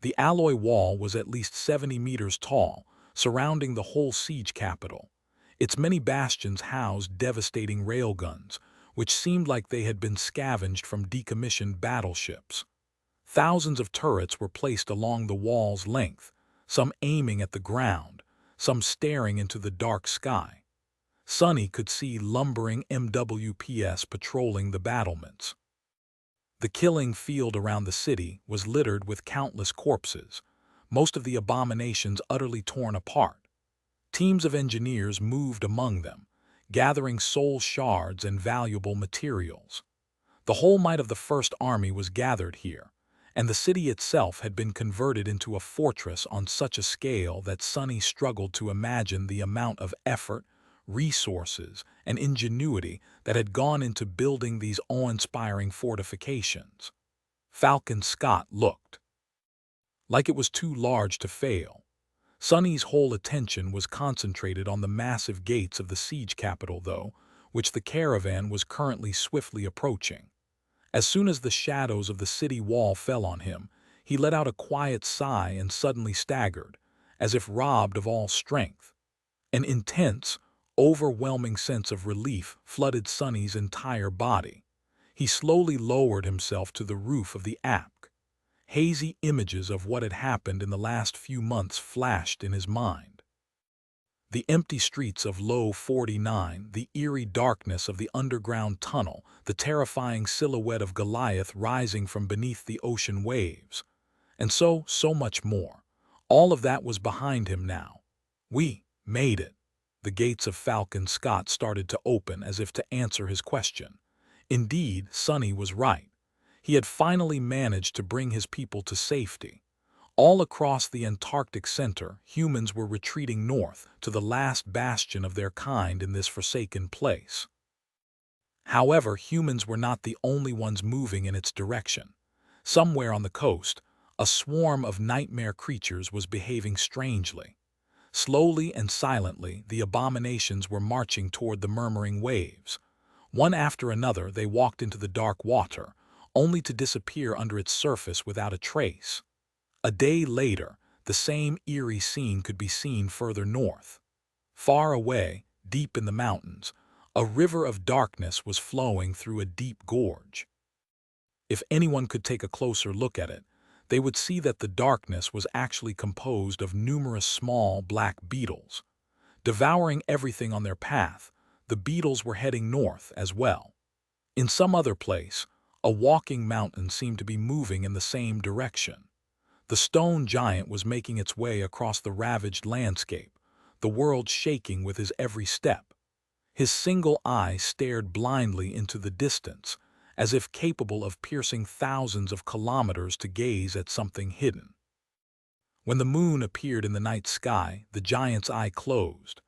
The alloy wall was at least 70 meters tall, surrounding the whole siege capital. Its many bastions housed devastating railguns, which seemed like they had been scavenged from decommissioned battleships. Thousands of turrets were placed along the wall's length, some aiming at the ground, some staring into the dark sky. Sonny could see lumbering MWPs patrolling the battlements. The killing field around the city was littered with countless corpses, most of the abominations utterly torn apart. Teams of engineers moved among them, gathering soul shards and valuable materials. The whole might of the First Army was gathered here, and the city itself had been converted into a fortress on such a scale that Sonny struggled to imagine the amount of effort, resources, and ingenuity that had gone into building these awe-inspiring fortifications. Falcon Scott looked like it was too large to fail. Sonny's whole attention was concentrated on the massive gates of the siege capital, though, which the caravan was currently swiftly approaching. As soon as the shadows of the city wall fell on him, he let out a quiet sigh and suddenly staggered, as if robbed of all strength. An intense, overwhelming sense of relief flooded Sonny's entire body. He slowly lowered himself to the roof of the apk. Hazy images of what had happened in the last few months flashed in his mind. The empty streets of Low 49, the eerie darkness of the underground tunnel, the terrifying silhouette of Goliath rising from beneath the ocean waves, and so much more. All of that was behind him now. We made it. The gates of Falcon Scott started to open as if to answer his question. Indeed, Sonny was right. He had finally managed to bring his people to safety. All across the Antarctic center, humans were retreating north to the last bastion of their kind in this forsaken place. However, humans were not the only ones moving in its direction. Somewhere on the coast, a swarm of nightmare creatures was behaving strangely. Slowly and silently, the abominations were marching toward the murmuring waves. One after another, they walked into the dark water, only to disappear under its surface without a trace. A day later, the same eerie scene could be seen further north. Far away, deep in the mountains, a river of darkness was flowing through a deep gorge. If anyone could take a closer look at it, they would see that the darkness was actually composed of numerous small black beetles. Devouring everything on their path, the beetles were heading north as well. In some other place, a walking mountain seemed to be moving in the same direction. The stone giant was making its way across the ravaged landscape, the world shaking with his every step. His single eye stared blindly into the distance, as if capable of piercing thousands of kilometers to gaze at something hidden. When the moon appeared in the night sky, the giant's eye closed.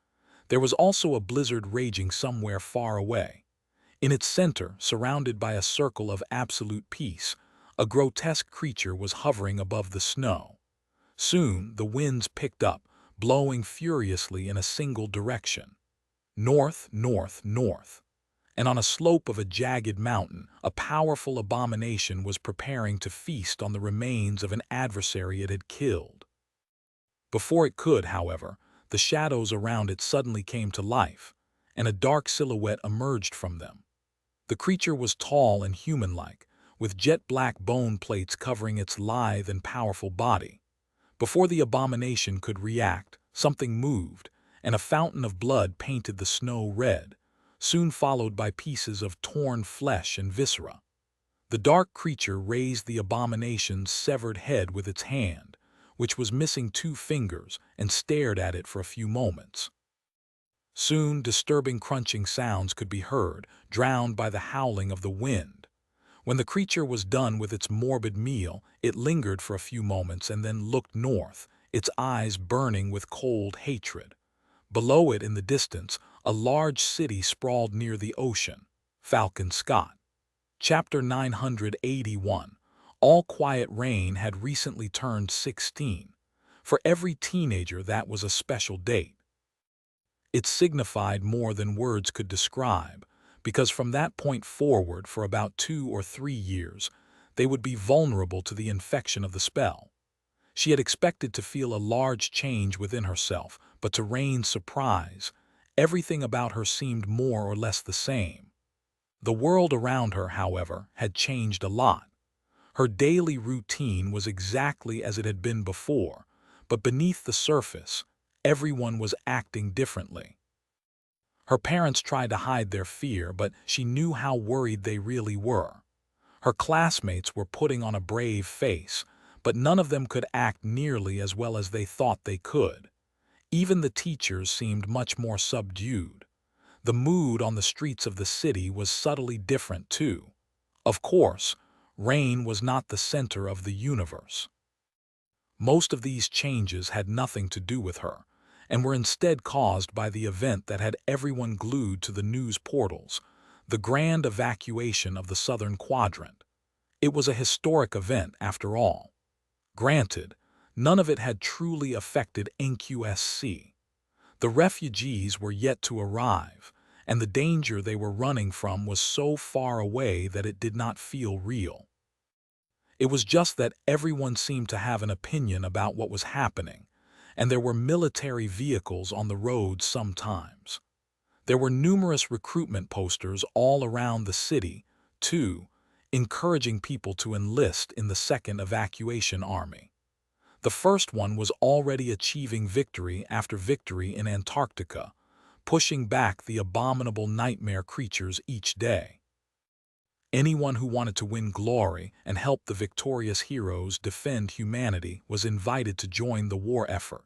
There was also a blizzard raging somewhere far away. In its center, surrounded by a circle of absolute peace, a grotesque creature was hovering above the snow. Soon, the winds picked up, blowing furiously in a single direction. North, north, north. And on a slope of a jagged mountain, a powerful abomination was preparing to feast on the remains of an adversary it had killed. Before it could, however, the shadows around it suddenly came to life, and a dark silhouette emerged from them. The creature was tall and human-like, with jet-black bone plates covering its lithe and powerful body. Before the abomination could react, something moved, and a fountain of blood painted the snow red, soon followed by pieces of torn flesh and viscera. The dark creature raised the abomination's severed head with its hand, which was missing 2 fingers, and stared at it for a few moments. Soon, disturbing crunching sounds could be heard, drowned by the howling of the wind. When the creature was done with its morbid meal, it lingered for a few moments and then looked north, its eyes burning with cold hatred. Below it in the distance, a large city sprawled near the ocean. Falcon Scott. Chapter 981. All Quiet Rain had recently turned 16. For every teenager, that was a special date. It signified more than words could describe, because from that point forward for about 2 or 3 years, they would be vulnerable to the infection of the spell. She had expected to feel a large change within herself, but to Rain's surprise, everything about her seemed more or less the same. The world around her, however, had changed a lot. Her daily routine was exactly as it had been before, but beneath the surface, everyone was acting differently. Her parents tried to hide their fear, but she knew how worried they really were. Her classmates were putting on a brave face, but none of them could act nearly as well as they thought they could. Even the teachers seemed much more subdued. The mood on the streets of the city was subtly different, too. Of course, Rain was not the center of the universe. Most of these changes had nothing to do with her, and were instead caused by the event that had everyone glued to the news portals, the grand evacuation of the Southern Quadrant. It was a historic event, after all. Granted, none of it had truly affected NQSC. The refugees were yet to arrive, and the danger they were running from was so far away that it did not feel real. It was just that everyone seemed to have an opinion about what was happening, and there were military vehicles on the roads sometimes. There were numerous recruitment posters all around the city, too, encouraging people to enlist in the Second Evacuation Army. The first one was already achieving victory after victory in Antarctica, pushing back the abominable nightmare creatures each day. Anyone who wanted to win glory and help the victorious heroes defend humanity was invited to join the war effort.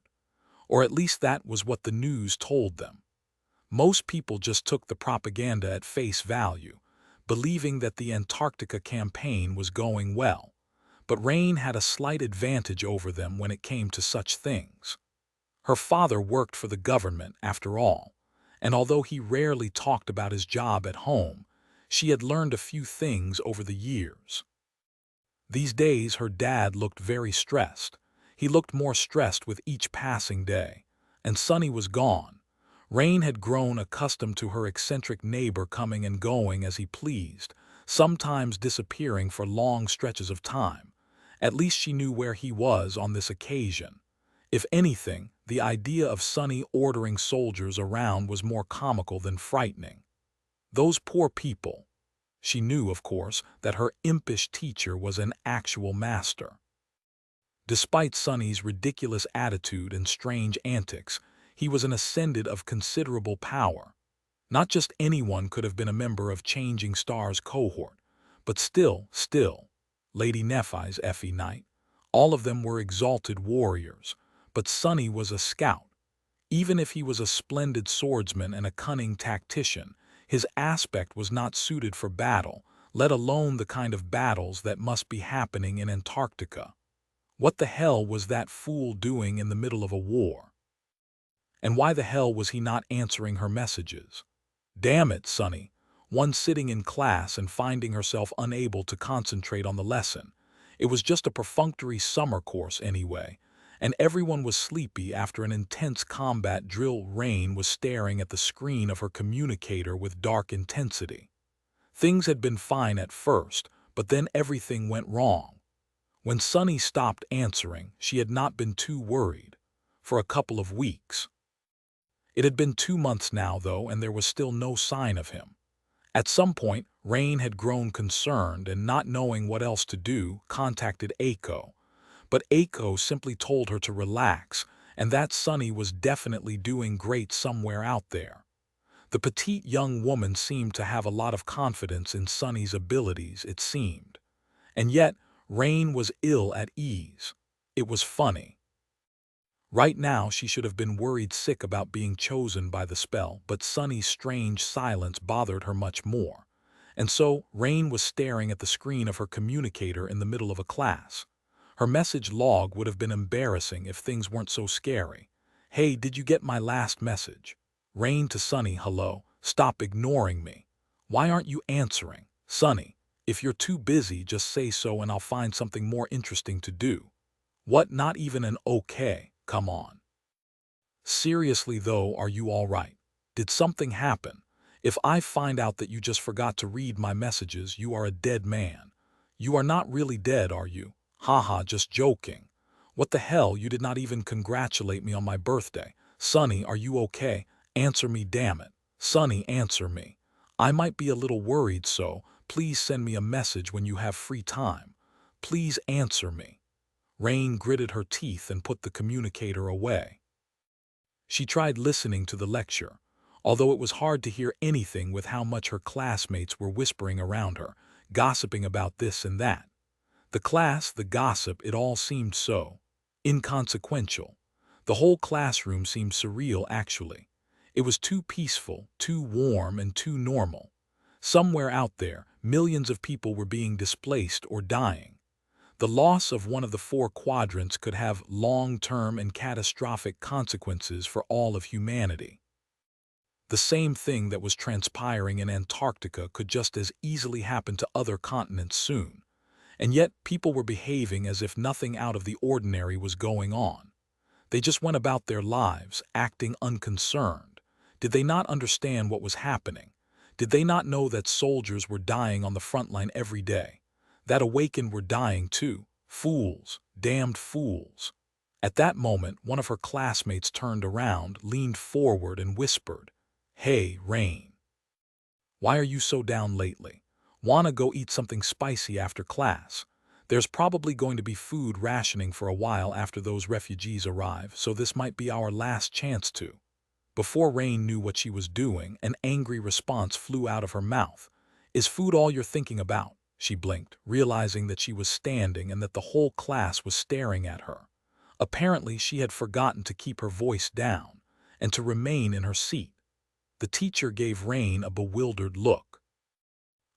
Or at least that was what the news told them. Most people just took the propaganda at face value, believing that the Antarctica campaign was going well. But Rain had a slight advantage over them when it came to such things. Her father worked for the government, after all, and although he rarely talked about his job at home, she had learned a few things over the years. These days her dad looked very stressed. He looked more stressed with each passing day, and Sonny was gone. Rain had grown accustomed to her eccentric neighbor coming and going as he pleased, sometimes disappearing for long stretches of time. At least she knew where he was on this occasion. If anything, the idea of Sonny ordering soldiers around was more comical than frightening. Those poor people. She knew, of course, that her impish teacher was an actual master. Despite Sonny's ridiculous attitude and strange antics, he was an ascendant of considerable power. Not just anyone could have been a member of Changing Stars cohort, but still, Lady Nephai's Effie Knight. All of them were exalted warriors, but Sonny was a scout. Even if he was a splendid swordsman and a cunning tactician, his aspect was not suited for battle, let alone the kind of battles that must be happening in Antarctica. What the hell was that fool doing in the middle of a war? And why the hell was he not answering her messages? Damn it, Sonny. One sitting in class and finding herself unable to concentrate on the lesson. It was just a perfunctory summer course anyway, and everyone was sleepy after an intense combat drill. Rain was staring at the screen of her communicator with dark intensity. Things had been fine at first, but then everything went wrong. When Sonny stopped answering, she had not been too worried. For a couple of weeks. It had been 2 months now, though, and there was still no sign of him. At some point, Rain had grown concerned and, not knowing what else to do, contacted Aiko. But Aiko simply told her to relax, and that Sonny was definitely doing great somewhere out there. The petite young woman seemed to have a lot of confidence in Sonny's abilities, it seemed. And yet, Rain was ill at ease. It was funny. Right now she should have been worried sick about being chosen by the spell, but Sonny's strange silence bothered her much more. And so, Rain was staring at the screen of her communicator in the middle of a class. Her message log would have been embarrassing if things weren't so scary. Hey, did you get my last message? Rain to Sonny, hello, stop ignoring me. Why aren't you answering? Sonny, if you're too busy, just say so and I'll find something more interesting to do. What, not even an okay? Come on. Seriously though, are you all right? Did something happen? If I find out that you just forgot to read my messages, you are a dead man. You are not really dead, are you? Haha, just joking. What the hell, you did not even congratulate me on my birthday. Sonny, are you okay? Answer me, damn it. Sonny, answer me. I might be a little worried, so please send me a message when you have free time. Please answer me." Rain gritted her teeth and put the communicator away. She tried listening to the lecture, although it was hard to hear anything with how much her classmates were whispering around her, gossiping about this and that. The class, the gossip, it all seemed so inconsequential. The whole classroom seemed surreal, actually. It was too peaceful, too warm, and too normal. Somewhere out there, millions of people were being displaced or dying. The loss of one of the four quadrants could have long-term and catastrophic consequences for all of humanity. The same thing that was transpiring in Antarctica could just as easily happen to other continents soon. And yet people were behaving as if nothing out of the ordinary was going on. They just went about their lives, acting unconcerned. Did they not understand what was happening? Did they not know that soldiers were dying on the front line every day? That awakened were dying too. Fools, damned fools. At that moment, one of her classmates turned around, leaned forward, and whispered, "Hey, Rain. Why are you so down lately? Wanna go eat something spicy after class? There's probably going to be food rationing for a while after those refugees arrive, so this might be our last chance to." Before Rain knew what she was doing, an angry response flew out of her mouth. "Is food all you're thinking about?" She blinked, realizing that she was standing and that the whole class was staring at her. Apparently, she had forgotten to keep her voice down and to remain in her seat. The teacher gave Rain a bewildered look.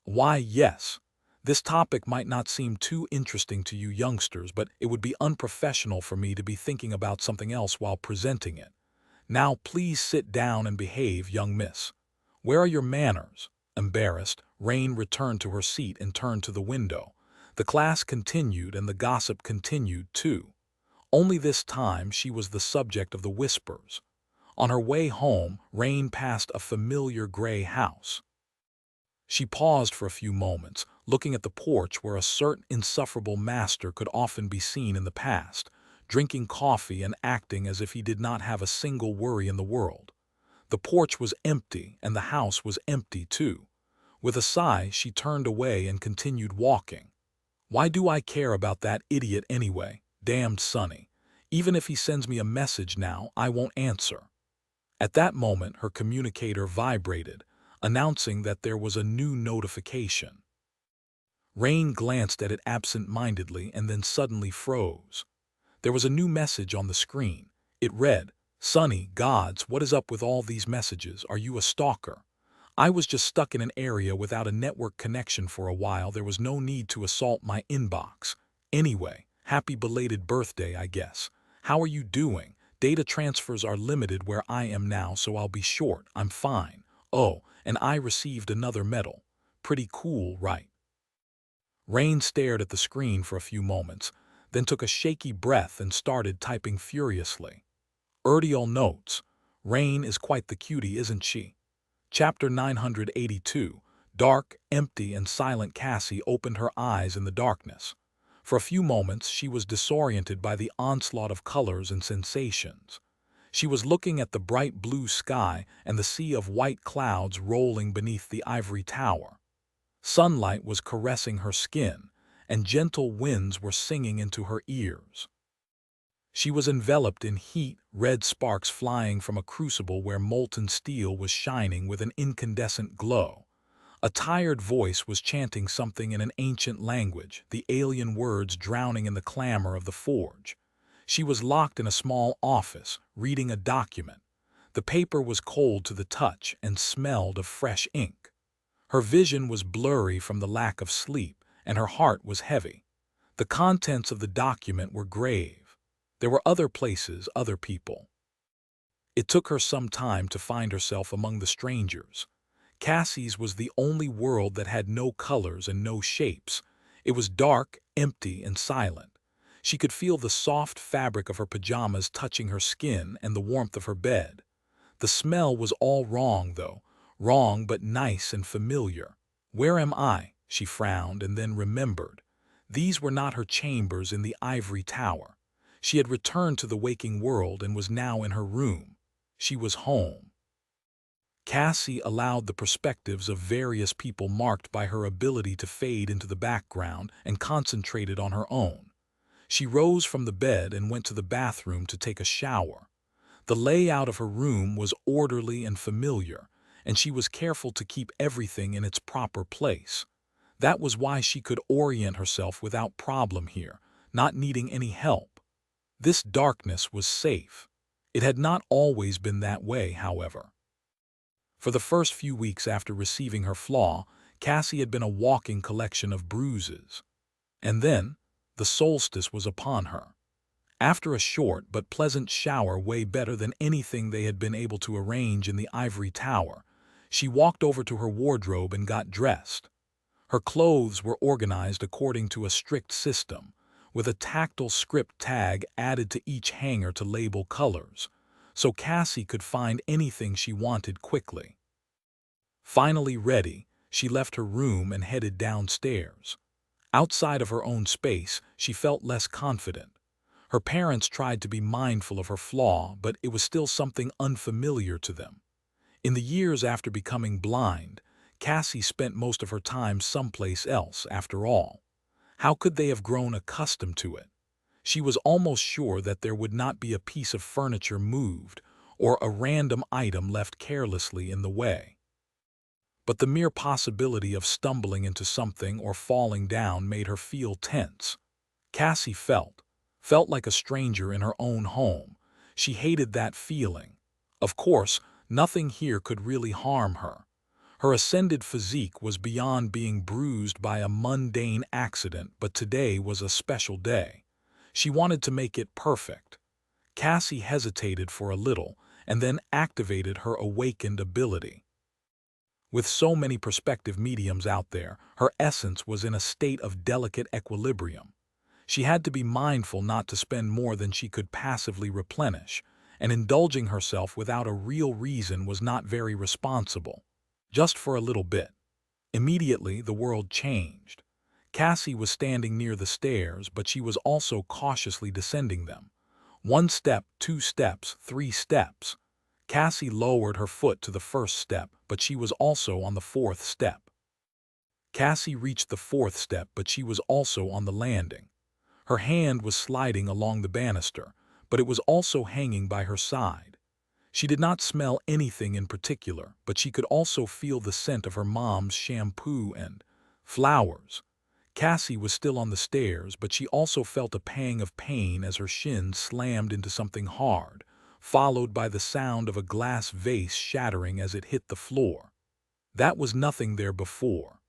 "Why, yes. This topic might not seem too interesting to you youngsters, but it would be unprofessional for me to be thinking about something else while presenting it. Now please sit down and behave, young miss. Where are your manners?" Embarrassed, Rain returned to her seat and turned to the window. The class continued and the gossip continued too. Only this time she was the subject of the whispers. On her way home, Rain passed a familiar gray house. She paused for a few moments, looking at the porch where a certain insufferable master could often be seen in the past, drinking coffee and acting as if he did not have a single worry in the world. The porch was empty, and the house was empty too. With a sigh, she turned away and continued walking. "Why do I care about that idiot anyway? Damned Sonny. Even if he sends me a message now, I won't answer." At that moment, her communicator vibrated, announcing that there was a new notification. Rain glanced at it absent-mindedly and then suddenly froze. There was a new message on the screen. It read, "Sonny, gods, what is up with all these messages? Are you a stalker? I was just stuck in an area without a network connection for a while. There was no need to assault my inbox. Anyway, happy belated birthday, I guess. How are you doing? Data transfers are limited where I am now, so I'll be short. I'm fine. Oh, and I received another medal. Pretty cool, right?" Rain stared at the screen for a few moments, then took a shaky breath and started typing furiously. Erdial notes. Rain is quite the cutie, isn't she? Chapter 982. Dark, empty, and silent. Cassie opened her eyes in the darkness. For a few moments, she was disoriented by the onslaught of colors and sensations. She was looking at the bright blue sky and the sea of white clouds rolling beneath the ivory tower. Sunlight was caressing her skin, and gentle winds were singing into her ears. She was enveloped in heat, red sparks flying from a crucible where molten steel was shining with an incandescent glow. A tired voice was chanting something in an ancient language, the alien words drowning in the clamor of the forge. She was locked in a small office, reading a document. The paper was cold to the touch and smelled of fresh ink. Her vision was blurry from the lack of sleep, and her heart was heavy. The contents of the document were grave. There were other places, other people. It took her some time to find herself among the strangers. Cassie's was the only world that had no colors and no shapes. It was dark, empty, and silent. She could feel the soft fabric of her pajamas touching her skin and the warmth of her bed. The smell was all wrong, though. Wrong, but nice and familiar. "Where am I?" she frowned and then remembered. These were not her chambers in the ivory tower. She had returned to the waking world and was now in her room. She was home. Cassie allowed the perspectives of various people marked by her ability to fade into the background and concentrated on her own. She rose from the bed and went to the bathroom to take a shower. The layout of her room was orderly and familiar, and she was careful to keep everything in its proper place. That was why she could orient herself without problem here, not needing any help. This darkness was safe. It had not always been that way, however. For the first few weeks after receiving her flaw, Cassie had been a walking collection of bruises. And then, the solstice was upon her. After a short but pleasant shower way better than anything they had been able to arrange in the ivory tower, she walked over to her wardrobe and got dressed. Her clothes were organized according to a strict system, with a tactile script tag added to each hanger to label colors, so Cassie could find anything she wanted quickly. Finally ready, she left her room and headed downstairs. Outside of her own space, she felt less confident. Her parents tried to be mindful of her flaw, but it was still something unfamiliar to them. In the years after becoming blind, Cassie spent most of her time someplace else, after all. How could they have grown accustomed to it? She was almost sure that there would not be a piece of furniture moved or a random item left carelessly in the way. But the mere possibility of stumbling into something or falling down made her feel tense. Cassie felt like a stranger in her own home. She hated that feeling. Of course, nothing here could really harm her. Her ascended physique was beyond being bruised by a mundane accident, but today was a special day. She wanted to make it perfect. Cassie hesitated for a little and then activated her awakened ability. With so many perspective mediums out there, her essence was in a state of delicate equilibrium. She had to be mindful not to spend more than she could passively replenish, and indulging herself without a real reason was not very responsible. Just for a little bit. Immediately, the world changed. Cassie was standing near the stairs, but she was also cautiously descending them. 1 step, 2 steps, 3 steps. Cassie lowered her foot to the first step, but she was also on the 4th step. Cassie reached the 4th step, but she was also on the landing. Her hand was sliding along the banister, but it was also hanging by her side. She did not smell anything in particular, but she could also feel the scent of her mom's shampoo and flowers. Cassie was still on the stairs, but she also felt a pang of pain as her shin slammed into something hard, followed by the sound of a glass vase shattering as it hit the floor. That was nothing there before.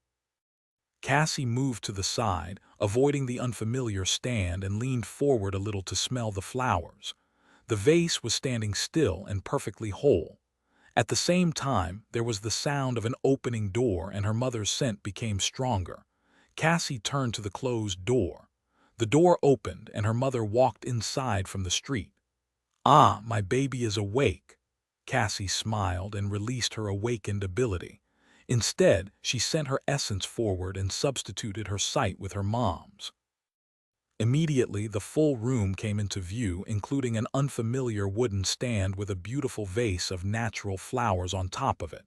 Cassie moved to the side, avoiding the unfamiliar stand, and leaned forward a little to smell the flowers. The vase was standing still and perfectly whole. At the same time, there was the sound of an opening door, and her mother's scent became stronger. Cassie turned to the closed door. The door opened, and her mother walked inside from the street. "Ah, my baby is awake." Cassie smiled and released her awakened ability. Instead, she sent her essence forward and substituted her sight with her mom's. Immediately, the full room came into view, including an unfamiliar wooden stand with a beautiful vase of natural flowers on top of it.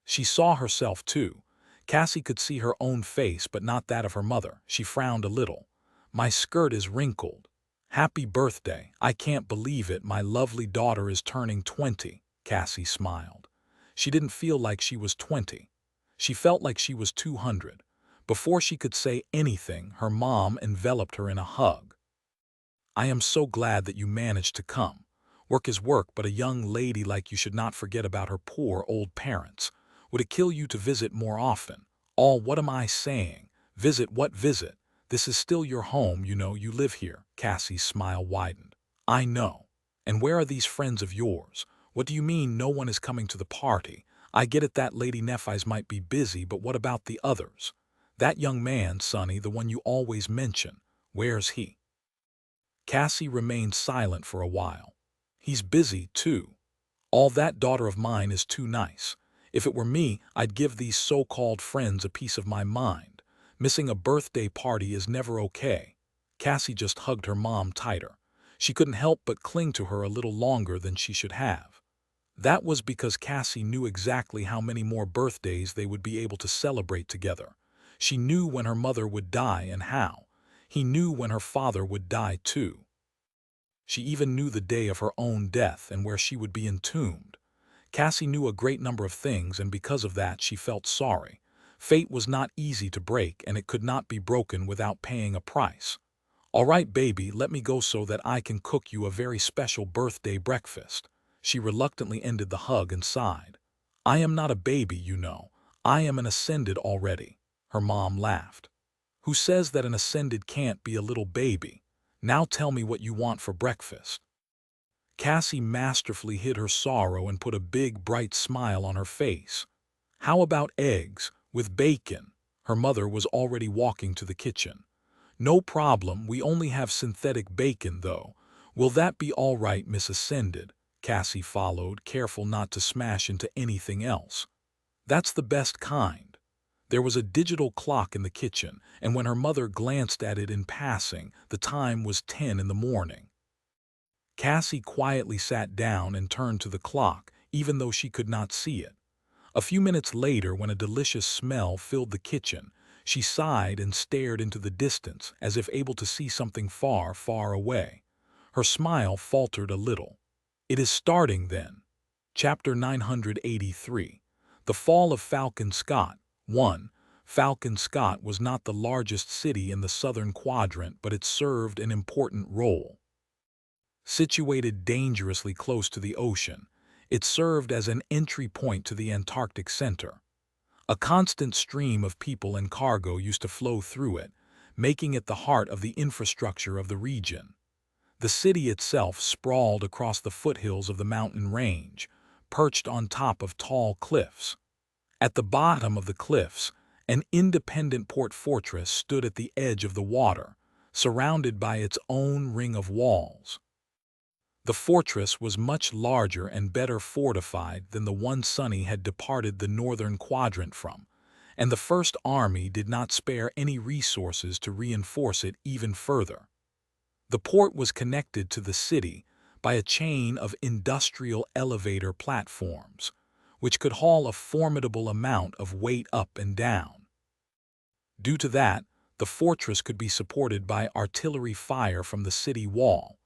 She saw herself, too. Cassie could see her own face, but not that of her mother. She frowned a little. "My skirt is wrinkled." "Happy birthday. I can't believe it. My lovely daughter is turning 20. Cassie smiled. She didn't feel like she was 20. She felt like she was 200. Before she could say anything, her mom enveloped her in a hug. "I am so glad that you managed to come. Work is work, but a young lady like you should not forget about her poor old parents. Would it kill you to visit more often?" What am I saying? Visit what visit? This is still your home, you know, you live here." Cassie's smile widened. "I know. And where are these friends of yours? What do you mean no one is coming to the party? I get it that Lady Nephi's might be busy, but what about the others? That young man, Sonny, the one you always mention, where's he?" Cassie remained silent for a while. "He's busy, too. All that daughter of mine is too nice. If it were me, I'd give these so-called friends a piece of my mind. Missing a birthday party is never okay." Cassie just hugged her mom tighter. She couldn't help but cling to her a little longer than she should have. That was because Cassie knew exactly how many more birthdays they would be able to celebrate together. She knew when her mother would die and how. He knew when her father would die too. She even knew the day of her own death and where she would be entombed. Cassie knew a great number of things, and because of that she felt sorry. Fate was not easy to break, and it could not be broken without paying a price. "All right, baby, let me go so that I can cook you a very special birthday breakfast." She reluctantly ended the hug and sighed. "I am not a baby, you know. I am an ascended already." Her mom laughed. "Who says that an ascended can't be a little baby? Now tell me what you want for breakfast." Cassie masterfully hid her sorrow and put a big, bright smile on her face. "How about eggs, with bacon?" Her mother was already walking to the kitchen. "No problem, we only have synthetic bacon, though. Will that be all right, Miss Ascended?" Cassie followed, careful not to smash into anything else. "That's the best kind." There was a digital clock in the kitchen, and when her mother glanced at it in passing, the time was 10 in the morning. Cassie quietly sat down and turned to the clock, even though she could not see it. A few minutes later, when a delicious smell filled the kitchen, she sighed and stared into the distance as if able to see something far, far away. Her smile faltered a little. "It is starting then." Chapter 983. The Fall of Falcon Scott. 1. Falcon Scott was not the largest city in the southern quadrant, but it served an important role. Situated dangerously close to the ocean, it served as an entry point to the Antarctic center. A constant stream of people and cargo used to flow through it, making it the heart of the infrastructure of the region. The city itself sprawled across the foothills of the mountain range, perched on top of tall cliffs. At the bottom of the cliffs, an independent port fortress stood at the edge of the water, surrounded by its own ring of walls. The fortress was much larger and better fortified than the one Sonny had departed the northern quadrant from, and the First Army did not spare any resources to reinforce it even further. The port was connected to the city by a chain of industrial elevator platforms, which could haul a formidable amount of weight up and down. Due to that, the fortress could be supported by artillery fire from the city wall,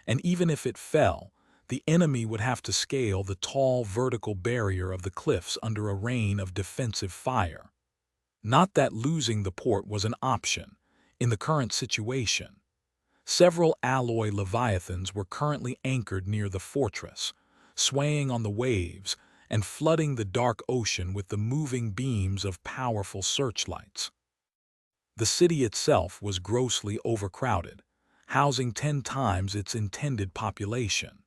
and even if it fell, the enemy would have to scale the tall vertical barrier of the cliffs under a rain of defensive fire. Not that losing the port was an option in the current situation. Several alloy leviathans were currently anchored near the fortress, swaying on the waves and flooding the dark ocean with the moving beams of powerful searchlights. The city itself was grossly overcrowded, housing 10 times its intended population.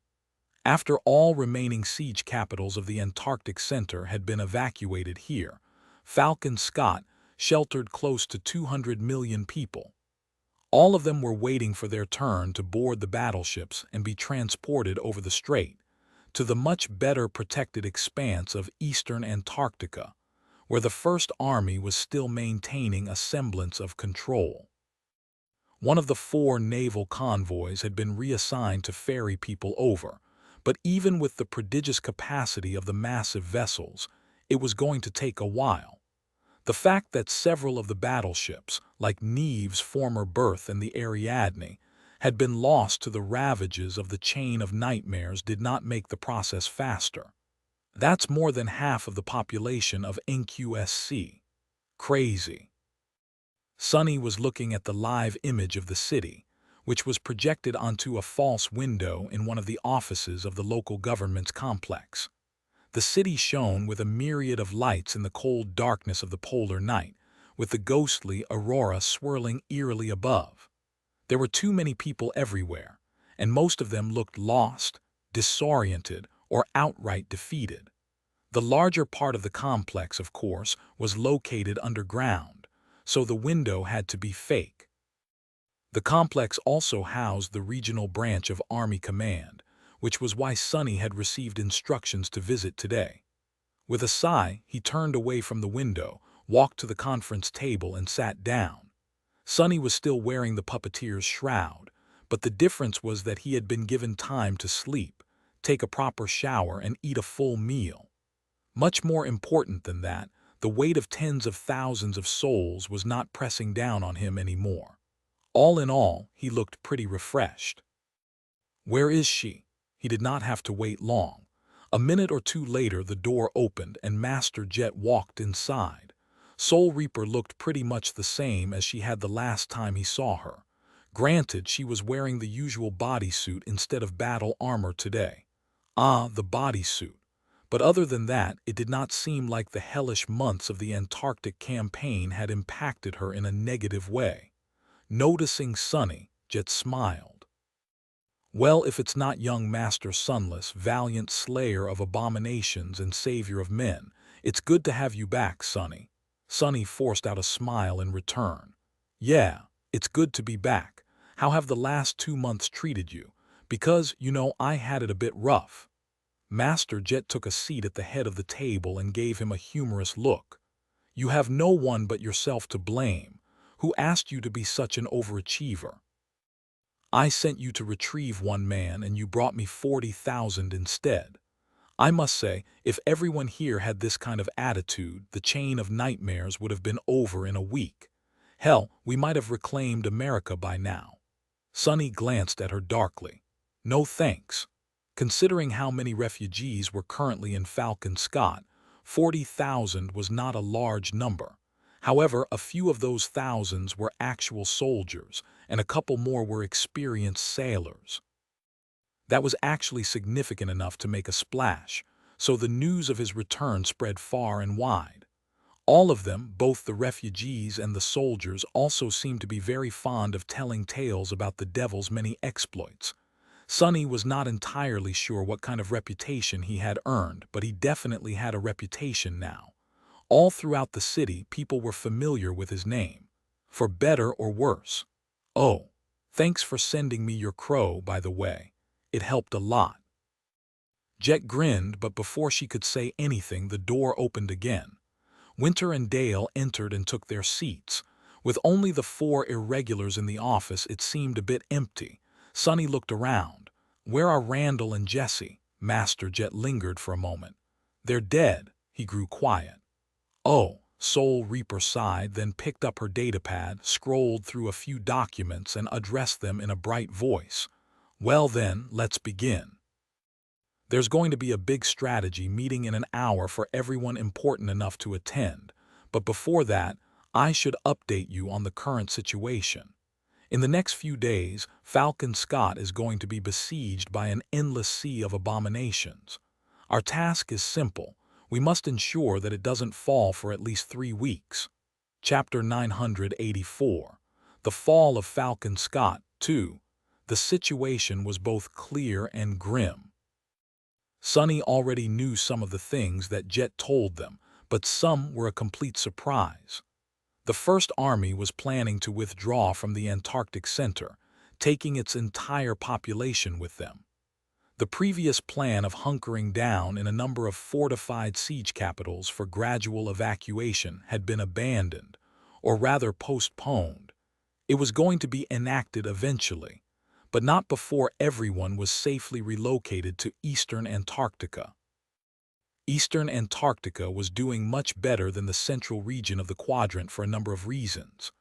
After all remaining siege capitals of the Antarctic Center had been evacuated here, Falcon Scott sheltered close to 200 million people. All of them were waiting for their turn to board the battleships and be transported over the strait to the much better protected expanse of eastern Antarctica, where the First Army was still maintaining a semblance of control. One of the 4 naval convoys had been reassigned to ferry people over, but even with the prodigious capacity of the massive vessels, it was going to take a while. The fact that several of the battleships, like Neve's former berth and the Ariadne, had been lost to the ravages of the chain of nightmares did not make the process faster. That's more than half of the population of NQSC. Crazy. Sonny was looking at the live image of the city, which was projected onto a false window in one of the offices of the local government's complex. The city shone with a myriad of lights in the cold darkness of the polar night, with the ghostly aurora swirling eerily above. There were too many people everywhere, and most of them looked lost, disoriented, or outright defeated. The larger part of the complex, of course, was located underground, so the window had to be fake. The complex also housed the regional branch of Army Command, which was why Sonny had received instructions to visit today. With a sigh, he turned away from the window, walked to the conference table, and sat down. Sonny was still wearing the puppeteer's shroud, but the difference was that he had been given time to sleep, take a proper shower, and eat a full meal. Much more important than that, the weight of tens of thousands of souls was not pressing down on him anymore. All in all, he looked pretty refreshed. Where is she? He did not have to wait long. A minute or two later, the door opened and Master Jet walked inside. Soul Reaper looked pretty much the same as she had the last time he saw her. Granted, she was wearing the usual bodysuit instead of battle armor today. Ah, the bodysuit. But other than that, it did not seem like the hellish months of the Antarctic campaign had impacted her in a negative way. Noticing Sunny, Jet smiled. Well, if it's not young Master Sunless, valiant slayer of abominations and savior of men, it's good to have you back, Sunny. Sunny forced out a smile in return. Yeah, it's good to be back. How have the last 2 months treated you? Because, I had it a bit rough. Master Jet took a seat at the head of the table and gave him a humorous look. You have no one but yourself to blame. Who asked you to be such an overachiever? I sent you to retrieve one man and you brought me 40,000 instead. I must say, if everyone here had this kind of attitude, the chain of nightmares would have been over in a week. Hell, we might have reclaimed America by now. Sunny glanced at her darkly. No thanks. Considering how many refugees were currently in Falcon Scott, 40,000 was not a large number. However, a few of those thousands were actual soldiers, and a couple more were experienced sailors. That was actually significant enough to make a splash, so the news of his return spread far and wide. All of them, both the refugees and the soldiers, also seemed to be very fond of telling tales about the devil's many exploits. Sunny was not entirely sure what kind of reputation he had earned, but he definitely had a reputation now. All throughout the city, people were familiar with his name, for better or worse. Oh, thanks for sending me your crow, by the way. It helped a lot. Jet grinned, but before she could say anything, the door opened again. Winter and Dale entered and took their seats. With only the 4 irregulars in the office, it seemed a bit empty. Sunny looked around. Where are Randall and Jesse? Master Jet lingered for a moment. They're dead. He grew quiet. Oh, Soul Reaper sighed, then picked up her datapad, scrolled through a few documents, and addressed them in a bright voice. Well then, let's begin. There's going to be a big strategy meeting in an hour for everyone important enough to attend, but before that, I should update you on the current situation. In the next few days, Falcon Scott is going to be besieged by an endless sea of abominations. Our task is simple. We must ensure that it doesn't fall for at least 3 weeks. Chapter 984. The Fall of Falcon Scott, 2. The situation was both clear and grim. Sunny already knew some of the things that Jet told them, but some were a complete surprise. The First Army was planning to withdraw from the Antarctic Center, taking its entire population with them. The previous plan of hunkering down in a number of fortified siege capitals for gradual evacuation had been abandoned, or rather postponed. It was going to be enacted eventually, but not before everyone was safely relocated to Eastern Antarctica. Eastern Antarctica was doing much better than the central region of the quadrant for a number of reasons.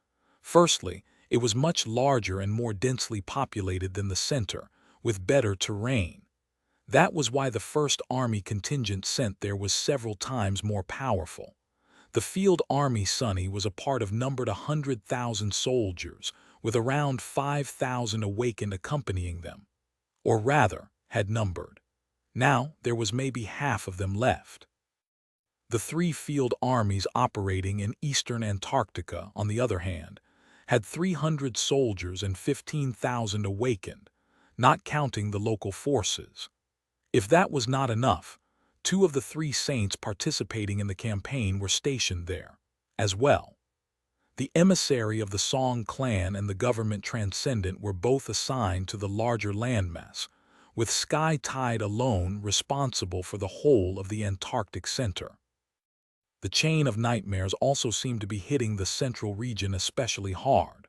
Firstly, it was much larger and more densely populated than the center, with better terrain. That was why the First Army contingent sent there was several times more powerful. The Field Army Sunny was a part of numbered 100,000 soldiers, with around 5,000 awakened accompanying them. Or rather, had numbered. Now there was maybe half of them left. The 3 field armies operating in Eastern Antarctica, on the other hand, had 300 soldiers and 15,000 awakened, not counting the local forces. If that was not enough, 2 of the 3 saints participating in the campaign were stationed there, as well. The emissary of the Song clan and the government transcendent were both assigned to the larger landmass, with Sky Tide alone responsible for the whole of the Antarctic Center. The chain of nightmares also seemed to be hitting the central region especially hard.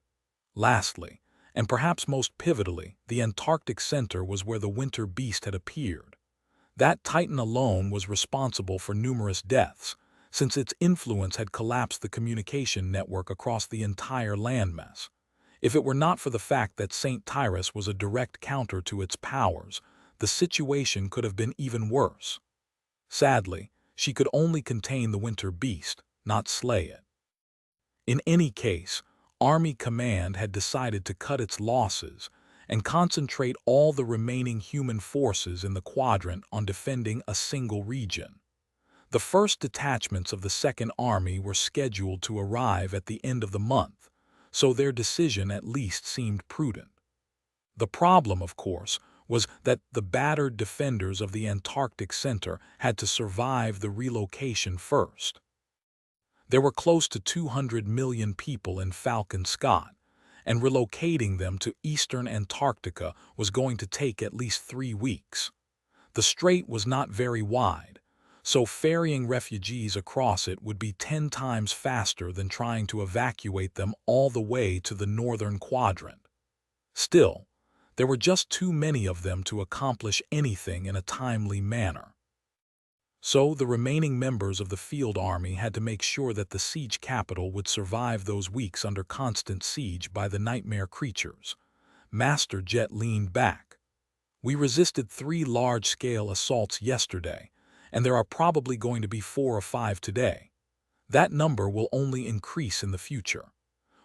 Lastly, and perhaps most pivotally, the Antarctic Center was where the winter beast had appeared. That Titan alone was responsible for numerous deaths, since its influence had collapsed the communication network across the entire landmass. If it were not for the fact that St. Tyrus was a direct counter to its powers, the situation could have been even worse. Sadly, she could only contain the winter beast, not slay it. In any case, Army Command had decided to cut its losses and concentrate all the remaining human forces in the quadrant on defending a single region. The first detachments of the Second Army were scheduled to arrive at the end of the month, so their decision at least seemed prudent. The problem, of course, was that the battered defenders of the Antarctic Center had to survive the relocation first. There were close to 200 million people in Falcon Scott, and relocating them to eastern Antarctica was going to take at least 3 weeks. The strait was not very wide, so ferrying refugees across it would be 10 times faster than trying to evacuate them all the way to the northern quadrant. Still, there were just too many of them to accomplish anything in a timely manner. So the remaining members of the field army had to make sure that the siege capital would survive those weeks under constant siege by the nightmare creatures. Master Jet leaned back. We resisted 3 large-scale assaults yesterday, and there are probably going to be 4 or 5 today. That number will only increase in the future.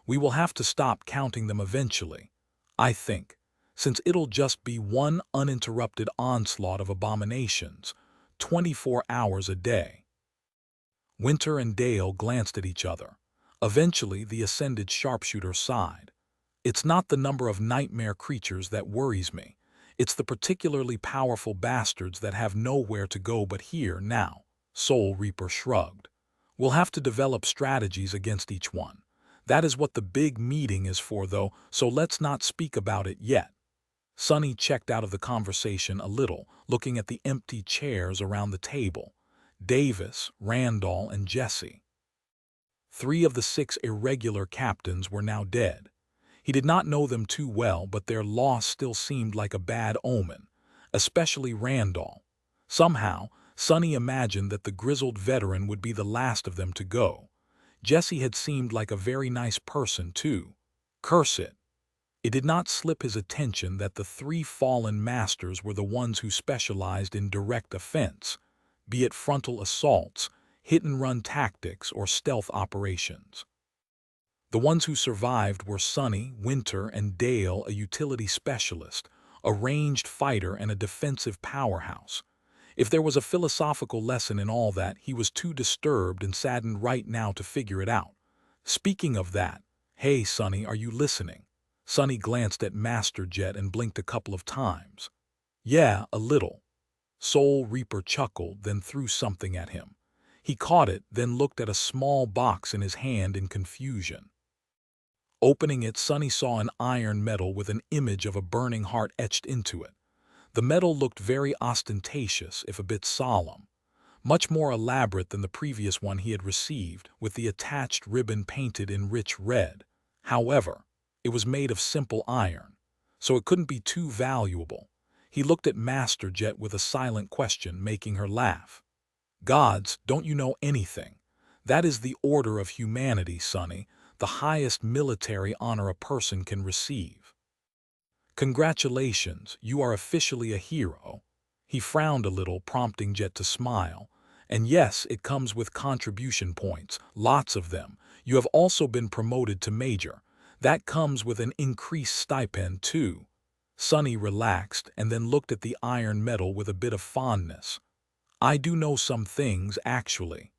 We will have to stop counting them eventually, I think, since it'll just be one uninterrupted onslaught of abominations, 24 hours a day. Winter and Dale glanced at each other. Eventually, the ascended sharpshooter sighed. It's not the number of nightmare creatures that worries me. It's the particularly powerful bastards that have nowhere to go but here now. Soul Reaper shrugged. We'll have to develop strategies against each one. That is what the big meeting is for, though, so let's not speak about it yet. Sonny checked out of the conversation a little, looking at the empty chairs around the table. Davis, Randall, and Jesse. 3 of the 6 irregular captains were now dead. He did not know them too well, but their loss still seemed like a bad omen, especially Randall. Somehow, Sonny imagined that the grizzled veteran would be the last of them to go. Jesse had seemed like a very nice person, too. Curse it. It did not slip his attention that the 3 fallen masters were the ones who specialized in direct offense, be it frontal assaults, hit-and-run tactics, or stealth operations. The ones who survived were Sonny, Winter, and Dale, a utility specialist, a ranged fighter, and a defensive powerhouse. If there was a philosophical lesson in all that, he was too disturbed and saddened right now to figure it out. Speaking of that, hey, Sonny, are you listening? Sonny glanced at Master Jet and blinked a couple of times. Yeah, a little. Soul Reaper chuckled, then threw something at him. He caught it, then looked at a small box in his hand in confusion. Opening it, Sonny saw an iron medal with an image of a burning heart etched into it. The medal looked very ostentatious, if a bit solemn. Much more elaborate than the previous one he had received, with the attached ribbon painted in rich red. However, it was made of simple iron, so it couldn't be too valuable. He looked at Master Jet with a silent question, making her laugh. Gods, don't you know anything? That is the order of humanity, Sonny, the highest military honor a person can receive. Congratulations, you are officially a hero. He frowned a little, prompting Jet to smile. And yes, it comes with contribution points, lots of them. You have also been promoted to major. That comes with an increased stipend, too. Sonny relaxed and then looked at the iron medal with a bit of fondness. I do know some things, actually.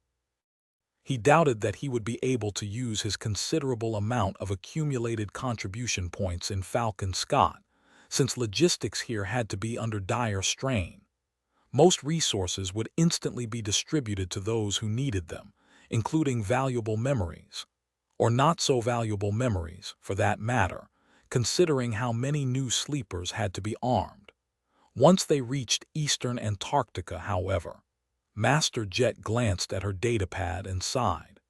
He doubted that he would be able to use his considerable amount of accumulated contribution points in Falcon Scott, since logistics here had to be under dire strain. Most resources would instantly be distributed to those who needed them, including valuable memories. Or not so valuable memories, for that matter, considering how many new sleepers had to be armed. Once they reached eastern Antarctica, however, Master Jet glanced at her datapad and sighed.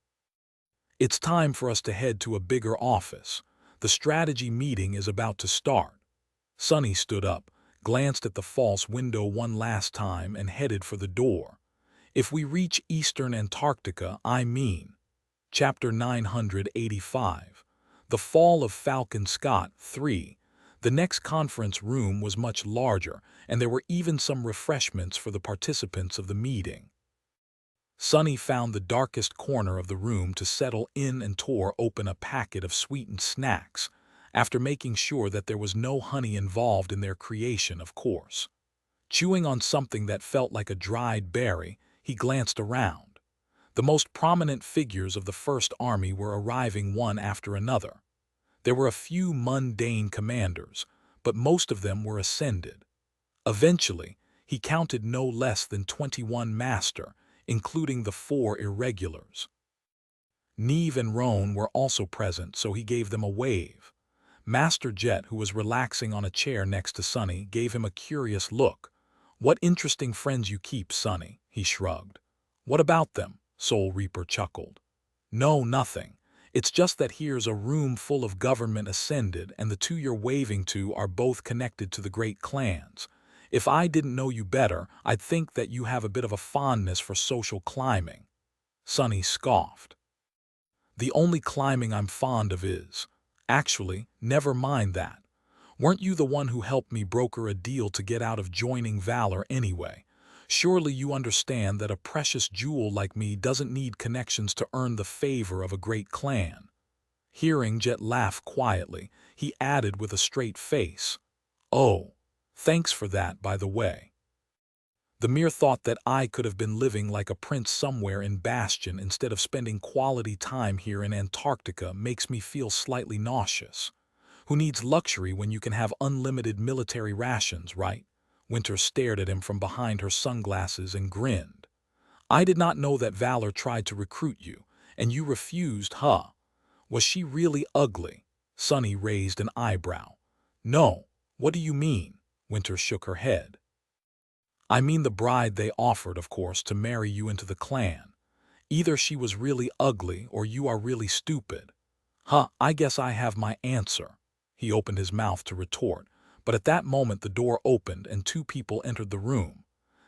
It's time for us to head to a bigger office. The strategy meeting is about to start. Sonny stood up, glanced at the false window one last time and headed for the door. If we reach Eastern Antarctica, I mean. Chapter 985. The Fall of Falcon Scott 3. The next conference room was much larger, and there were even some refreshments for the participants of the meeting. Sonny found the darkest corner of the room to settle in and tore open a packet of sweetened snacks, after making sure that there was no honey involved in their creation, of course. Chewing on something that felt like a dried berry, he glanced around. The most prominent figures of the First Army were arriving one after another. There were a few mundane commanders, but most of them were ascended. Eventually, he counted no less than 21 master, including the 4 irregulars. Neve and Roan were also present, so he gave them a wave. Master Jet, who was relaxing on a chair next to Sonny, gave him a curious look. "What interesting friends you keep, Sonny," he shrugged. "What about them?" Soul Reaper chuckled. "No, nothing. It's just that here's a room full of government ascended, and the 2 you're waving to are both connected to the great clans. If I didn't know you better, I'd think that you have a bit of a fondness for social climbing." Sonny scoffed. "The only climbing I'm fond of is— Actually, never mind that. Weren't you the one who helped me broker a deal to get out of joining Valor anyway? Surely you understand that a precious jewel like me doesn't need connections to earn the favor of a great clan." Hearing Jet laugh quietly, he added with a straight face, "Oh, thanks for that, by the way. The mere thought that I could have been living like a prince somewhere in Bastion instead of spending quality time here in Antarctica makes me feel slightly nauseous. Who needs luxury when you can have unlimited military rations, right?" Winter stared at him from behind her sunglasses and grinned. "I did not know that Valor tried to recruit you, and you refused, huh? Was she really ugly?" Sonny raised an eyebrow. "No, what do you mean?" Winter shook her head. "I mean the bride they offered, of course, to marry you into the clan. Either she was really ugly or you are really stupid." "Huh, I guess I have my answer." He opened his mouth to retort, but at that moment the door opened and 2 people entered the room.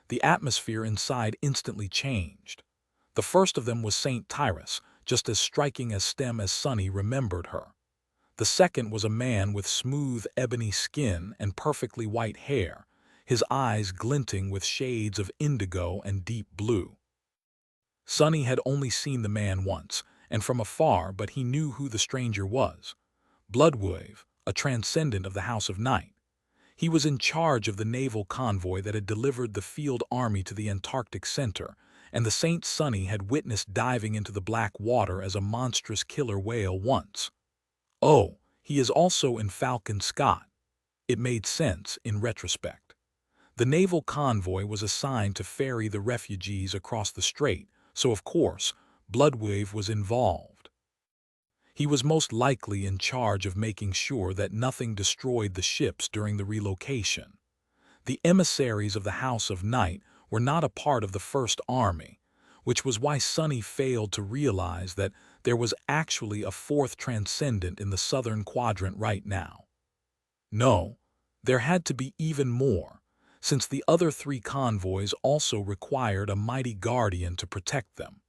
The atmosphere inside instantly changed. The first of them was Saint Tyrus, just as striking as Stem as Sonny remembered her. The second was a man with smooth ebony skin and perfectly white hair, his eyes glinting with shades of indigo and deep blue. Sonny had only seen the man once, and from afar, but he knew who the stranger was. Bloodwave, a transcendent of the House of Night. He was in charge of the naval convoy that had delivered the field army to the Antarctic Center, and the Saint Sonny had witnessed diving into the black water as a monstrous killer whale once. Oh, he is also in Falcon Scott. It made sense in retrospect. The naval convoy was assigned to ferry the refugees across the strait, so of course, Bloodwave was involved. He was most likely in charge of making sure that nothing destroyed the ships during the relocation. The emissaries of the House of Night were not a part of the First Army, which was why Sonny failed to realize that there was actually a 4th transcendent in the southern quadrant right now. No, there had to be even more, since the other 3 convoys also required a mighty guardian to protect them.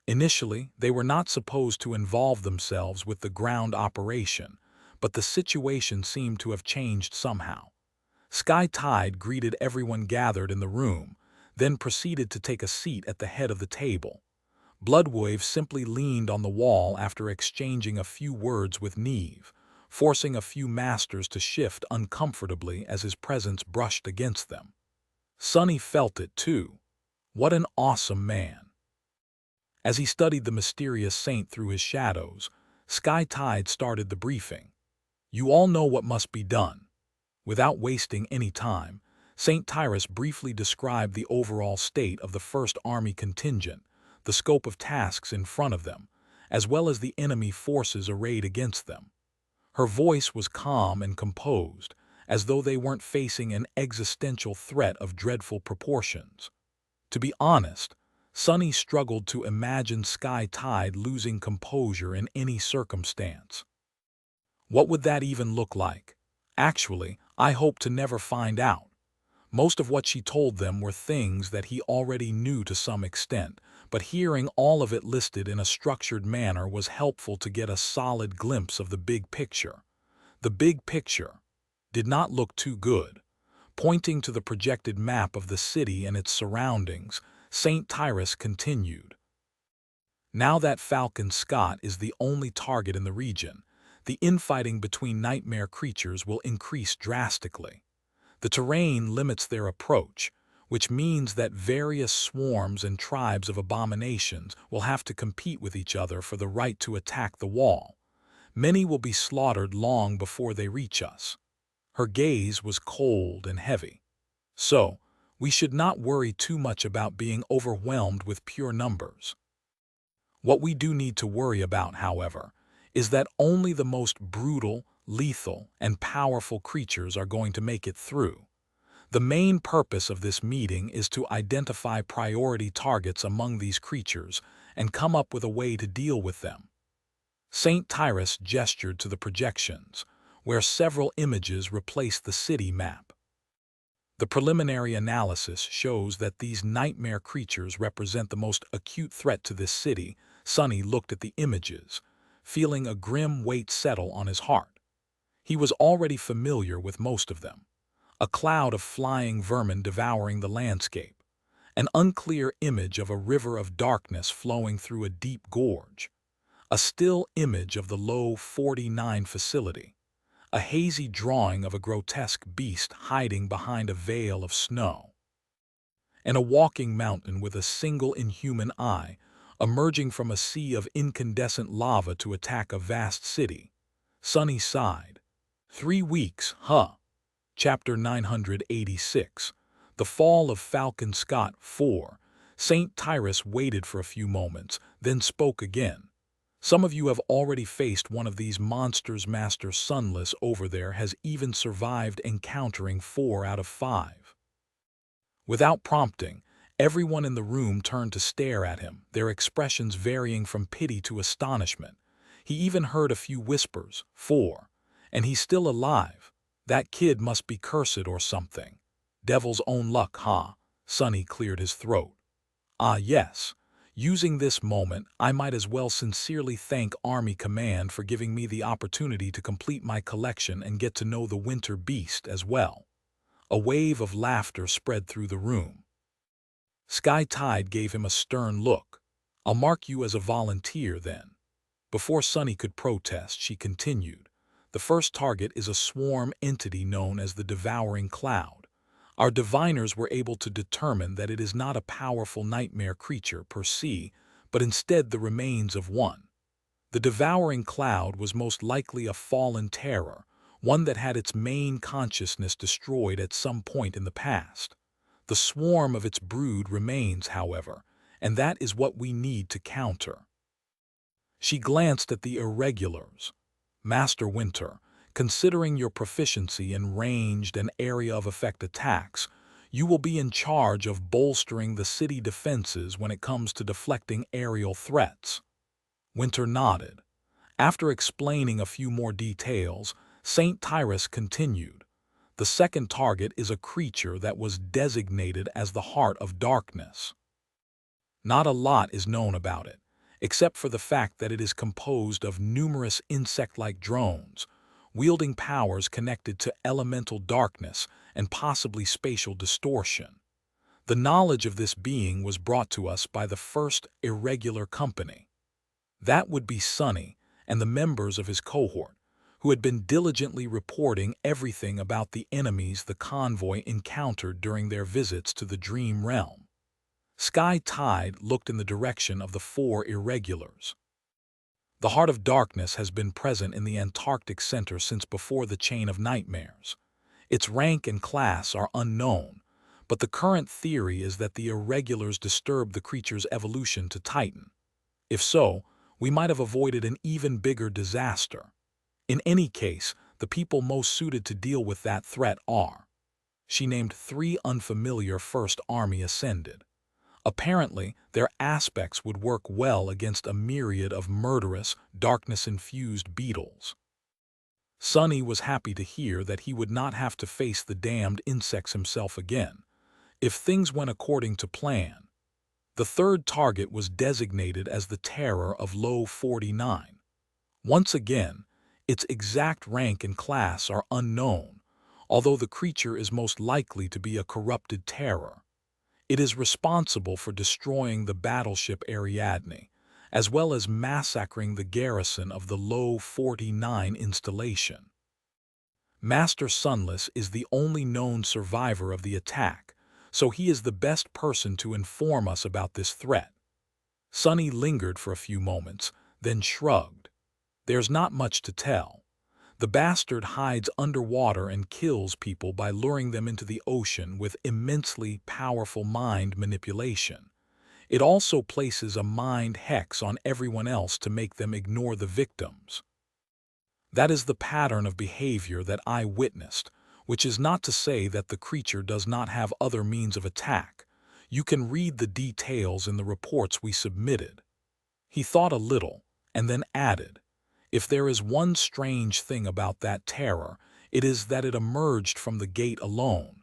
Initially, they were not supposed to involve themselves with the ground operation, but the situation seemed to have changed somehow. Sky Tide greeted everyone gathered in the room, then proceeded to take a seat at the head of the table. Bloodwave simply leaned on the wall after exchanging a few words with Neve, forcing a few masters to shift uncomfortably as his presence brushed against them. Sonny felt it too. What an awesome man. As he studied the mysterious saint through his shadows, Sky Tide started the briefing. "You all know what must be done." Without wasting any time, Saint Tyrus briefly described the overall state of the First Army contingent, the scope of tasks in front of them, as well as the enemy forces arrayed against them. Her voice was calm and composed, as though they weren't facing an existential threat of dreadful proportions. To be honest, Sonny struggled to imagine Sky Tide losing composure in any circumstance. What would that even look like? Actually, I hope to never find out. Most of what she told them were things that he already knew to some extent, but hearing all of it listed in a structured manner was helpful to get a solid glimpse of the big picture. The big picture did not look too good. Pointing to the projected map of the city and its surroundings, St. Tyrus continued. Now that Falcon Scott is the only target in the region, the infighting between nightmare creatures will increase drastically. The terrain limits their approach, which means that various swarms and tribes of abominations will have to compete with each other for the right to attack the wall. Many will be slaughtered long before they reach us. Her gaze was cold and heavy. So, we should not worry too much about being overwhelmed with pure numbers. What we do need to worry about, however, is that only the most brutal, lethal, and powerful creatures are going to make it through. The main purpose of this meeting is to identify priority targets among these creatures and come up with a way to deal with them. St. Tyrus gestured to the projections, where several images replaced the city map. The preliminary analysis shows that these nightmare creatures represent the most acute threat to this city. Sonny looked at the images, feeling a grim weight settle on his heart. He was already familiar with most of them. A cloud of flying vermin devouring the landscape, an unclear image of a river of darkness flowing through a deep gorge, a still image of the low 49 facility, a hazy drawing of a grotesque beast hiding behind a veil of snow, and a walking mountain with a single inhuman eye emerging from a sea of incandescent lava to attack a vast city. Sonny sighed. 3 weeks, huh? Chapter 986, The Fall of Falcon Scott 4. St. Tyrus waited for a few moments, then spoke again. Some of you have already faced one of these monsters. Master Sunless over there has even survived encountering 4 out of 5. Without prompting, everyone in the room turned to stare at him, their expressions varying from pity to astonishment. He even heard a few whispers. 4. And he's still alive. That kid must be cursed or something. Devil's own luck, huh? Sonny cleared his throat. Ah, yes. Using this moment, I might as well sincerely thank Army Command for giving me the opportunity to complete my collection and get to know the winter beast as well. A wave of laughter spread through the room. Sky Tide gave him a stern look. I'll mark you as a volunteer then. Before Sonny could protest, she continued. The first target is a swarm entity known as the Devouring Cloud. Our diviners were able to determine that it is not a powerful nightmare creature per se, but instead the remains of one. The Devouring Cloud was most likely a fallen terror, one that had its main consciousness destroyed at some point in the past. The swarm of its brood remains, however, and that is what we need to counter. She glanced at the irregulars. Master Winter, considering your proficiency in ranged and area of effect attacks, you will be in charge of bolstering the city defenses when it comes to deflecting aerial threats. Winter nodded. After explaining a few more details, St. Tyrus continued. The second target is a creature that was designated as the Heart of Darkness. Not a lot is known about it, except for the fact that it is composed of numerous insect-like drones, wielding powers connected to elemental darkness and possibly spatial distortion. The knowledge of this being was brought to us by the first irregular company. That would be Sonny and the members of his cohort, who had been diligently reporting everything about the enemies the convoy encountered during their visits to the Dream Realm. Sky Tide looked in the direction of the 4 irregulars. The Heart of Darkness has been present in the Antarctic Center since before the Chain of Nightmares. Its rank and class are unknown, but the current theory is that the irregulars disturbed the creature's evolution to Titan. If so, we might have avoided an even bigger disaster. In any case, the people most suited to deal with that threat are. She named 3 unfamiliar First Army Ascended. Apparently, their aspects would work well against a myriad of murderous, darkness-infused beetles. Sonny was happy to hear that he would not have to face the damned insects himself again, if things went according to plan. The third target was designated as the Terror of Low 49. Once again, its exact rank and class are unknown, although the creature is most likely to be a corrupted terror. It is responsible for destroying the battleship Ariadne, as well as massacring the garrison of the Low 49 installation. Master Sunless is the only known survivor of the attack, so he is the best person to inform us about this threat. Sonny lingered for a few moments, then shrugged. There's not much to tell. The bastard hides underwater and kills people by luring them into the ocean with immensely powerful mind manipulation. It also places a mind hex on everyone else to make them ignore the victims. That is the pattern of behavior that I witnessed, which is not to say that the creature does not have other means of attack. You can read the details in the reports we submitted. He thought a little, and then added, if there is one strange thing about that terror, it is that it emerged from the gate alone.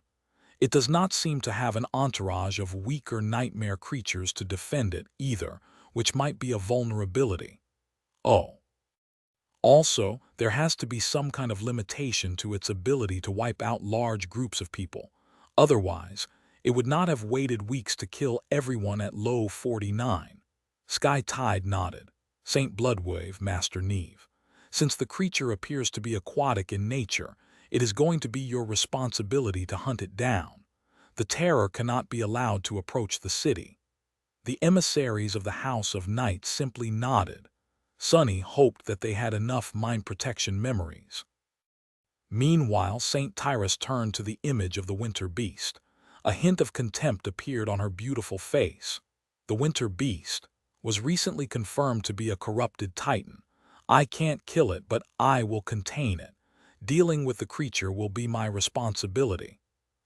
It does not seem to have an entourage of weaker nightmare creatures to defend it either, which might be a vulnerability. Oh. Also, there has to be some kind of limitation to its ability to wipe out large groups of people. Otherwise, it would not have waited weeks to kill everyone at Low 49. Sky Tide nodded. Saint Bloodwave, Master Neve. Since the creature appears to be aquatic in nature, it is going to be your responsibility to hunt it down. The terror cannot be allowed to approach the city. The emissaries of the House of Night simply nodded. Sonny hoped that they had enough mind protection memories. Meanwhile, St. Tyrus turned to the image of the winter beast. A hint of contempt appeared on her beautiful face. The winter beast was recently confirmed to be a corrupted titan. I can't kill it, but I will contain it. Dealing with the creature will be my responsibility.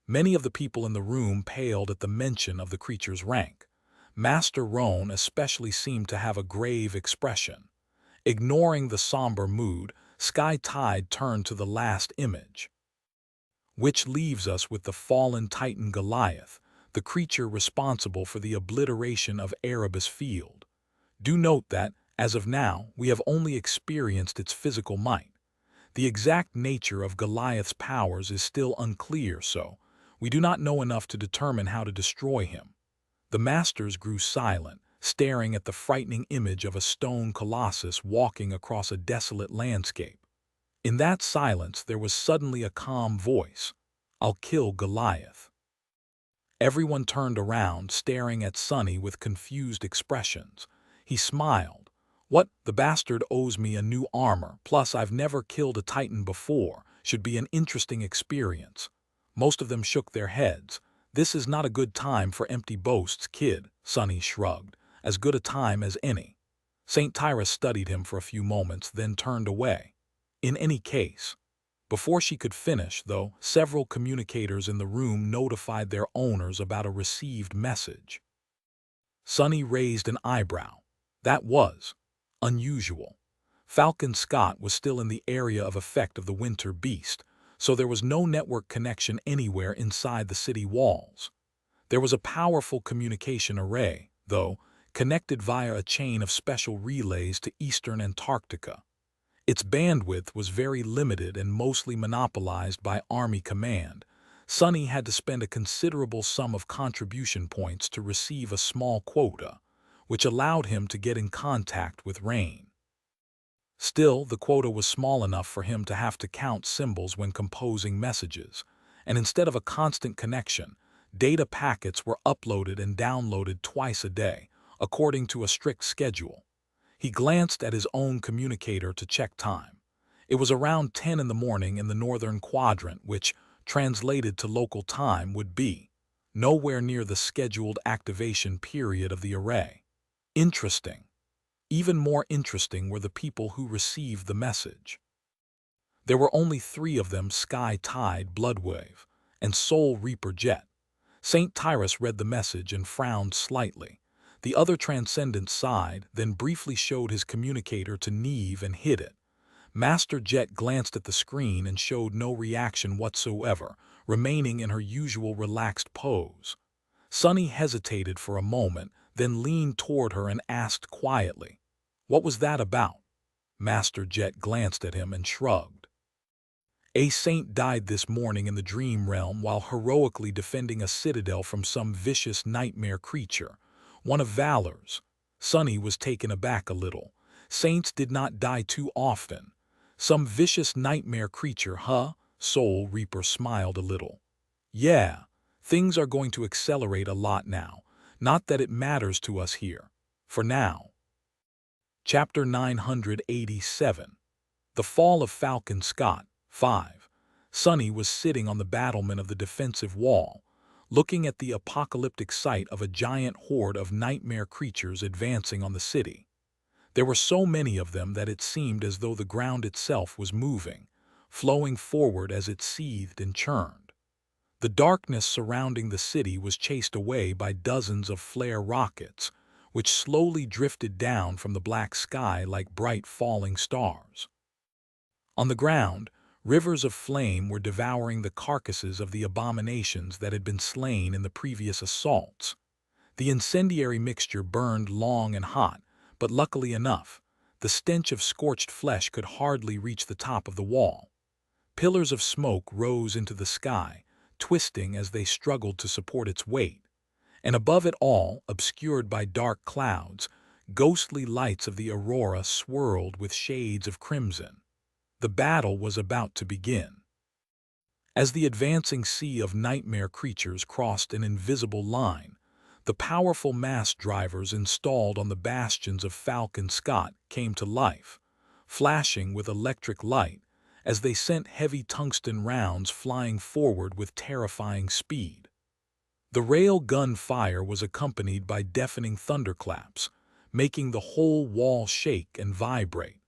Many of the people in the room paled at the mention of the creature's rank. Master Roan especially seemed to have a grave expression. Ignoring the somber mood, Sky Tide turned to the last image, which leaves us with the fallen titan Goliath, the creature responsible for the obliteration of Erebus Field. Do note that, as of now, we have only experienced its physical might. The exact nature of Goliath's powers is still unclear, so we do not know enough to determine how to destroy him. The masters grew silent, staring at the frightening image of a stone colossus walking across a desolate landscape. In that silence there was suddenly a calm voice. I'll kill Goliath. Everyone turned around, staring at Sonny with confused expressions. He smiled. What, the bastard owes me a new armor, plus I've never killed a titan before, should be an interesting experience. Most of them shook their heads. This is not a good time for empty boasts, kid, Sonny shrugged. As good a time as any. St. Tyrus studied him for a few moments, then turned away. In any case, before she could finish, though, several communicators in the room notified their owners about a received message. Sonny raised an eyebrow. That was unusual. Falcon Scott was still in the area of effect of the winter beast, so there was no network connection anywhere inside the city walls. There was a powerful communication array, though, connected via a chain of special relays to eastern Antarctica. Its bandwidth was very limited and mostly monopolized by Army Command. Sonny had to spend a considerable sum of contribution points to receive a small quota, which allowed him to get in contact with Rain. Still, the quota was small enough for him to have to count symbols when composing messages, and instead of a constant connection, data packets were uploaded and downloaded twice a day, according to a strict schedule. He glanced at his own communicator to check time. It was around 10 in the morning in the northern quadrant, which, translated to local time, would be nowhere near the scheduled activation period of the array. Interesting. Even more interesting were the people who received the message. There were only 3 of them: Sky Tide, Bloodwave, and Soul Reaper Jet. St. Tyrus read the message and frowned slightly. The other Transcendent sighed, then briefly showed his communicator to Neve and hid it. Master Jet glanced at the screen and showed no reaction whatsoever, remaining in her usual relaxed pose. Sunny hesitated for a moment, then leaned toward her and asked quietly, "What was that about?" Master Jet glanced at him and shrugged. "A saint died this morning in the dream realm while heroically defending a citadel from some vicious nightmare creature, one of Valor's." Sunny was taken aback a little. Saints did not die too often. Some vicious nightmare creature, huh? Soul Reaper smiled a little. "Yeah, things are going to accelerate a lot now. Not that it matters to us here. For now." Chapter 987. The Fall of Falcon Scott. 5. Sunny was sitting on the battlement of the defensive wall, looking at the apocalyptic sight of a giant horde of nightmare creatures advancing on the city. There were so many of them that it seemed as though the ground itself was moving, flowing forward as it seethed and churned. The darkness surrounding the city was chased away by dozens of flare rockets, which slowly drifted down from the black sky like bright falling stars. On the ground, rivers of flame were devouring the carcasses of the abominations that had been slain in the previous assaults. The incendiary mixture burned long and hot, but luckily enough, the stench of scorched flesh could hardly reach the top of the wall. Pillars of smoke rose into the sky, twisting as they struggled to support its weight. And above it all, obscured by dark clouds, ghostly lights of the aurora swirled with shades of crimson. The battle was about to begin. As the advancing sea of nightmare creatures crossed an invisible line, the powerful mass drivers installed on the bastions of Falcon Scott came to life, flashing with electric light as they sent heavy tungsten rounds flying forward with terrifying speed. The rail gun fire was accompanied by deafening thunderclaps, making the whole wall shake and vibrate.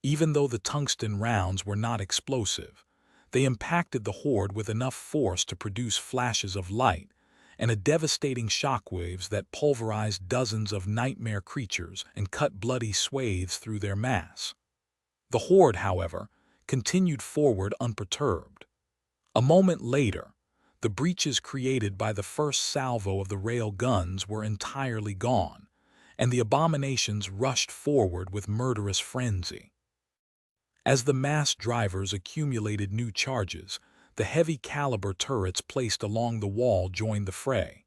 Even though the tungsten rounds were not explosive, they impacted the horde with enough force to produce flashes of light and a devastating shockwaves that pulverized dozens of nightmare creatures and cut bloody swathes through their mass. The horde, however, continued forward unperturbed. A moment later, the breaches created by the first salvo of the rail guns were entirely gone, and the abominations rushed forward with murderous frenzy. As the mass drivers accumulated new charges, the heavy-caliber turrets placed along the wall joined the fray.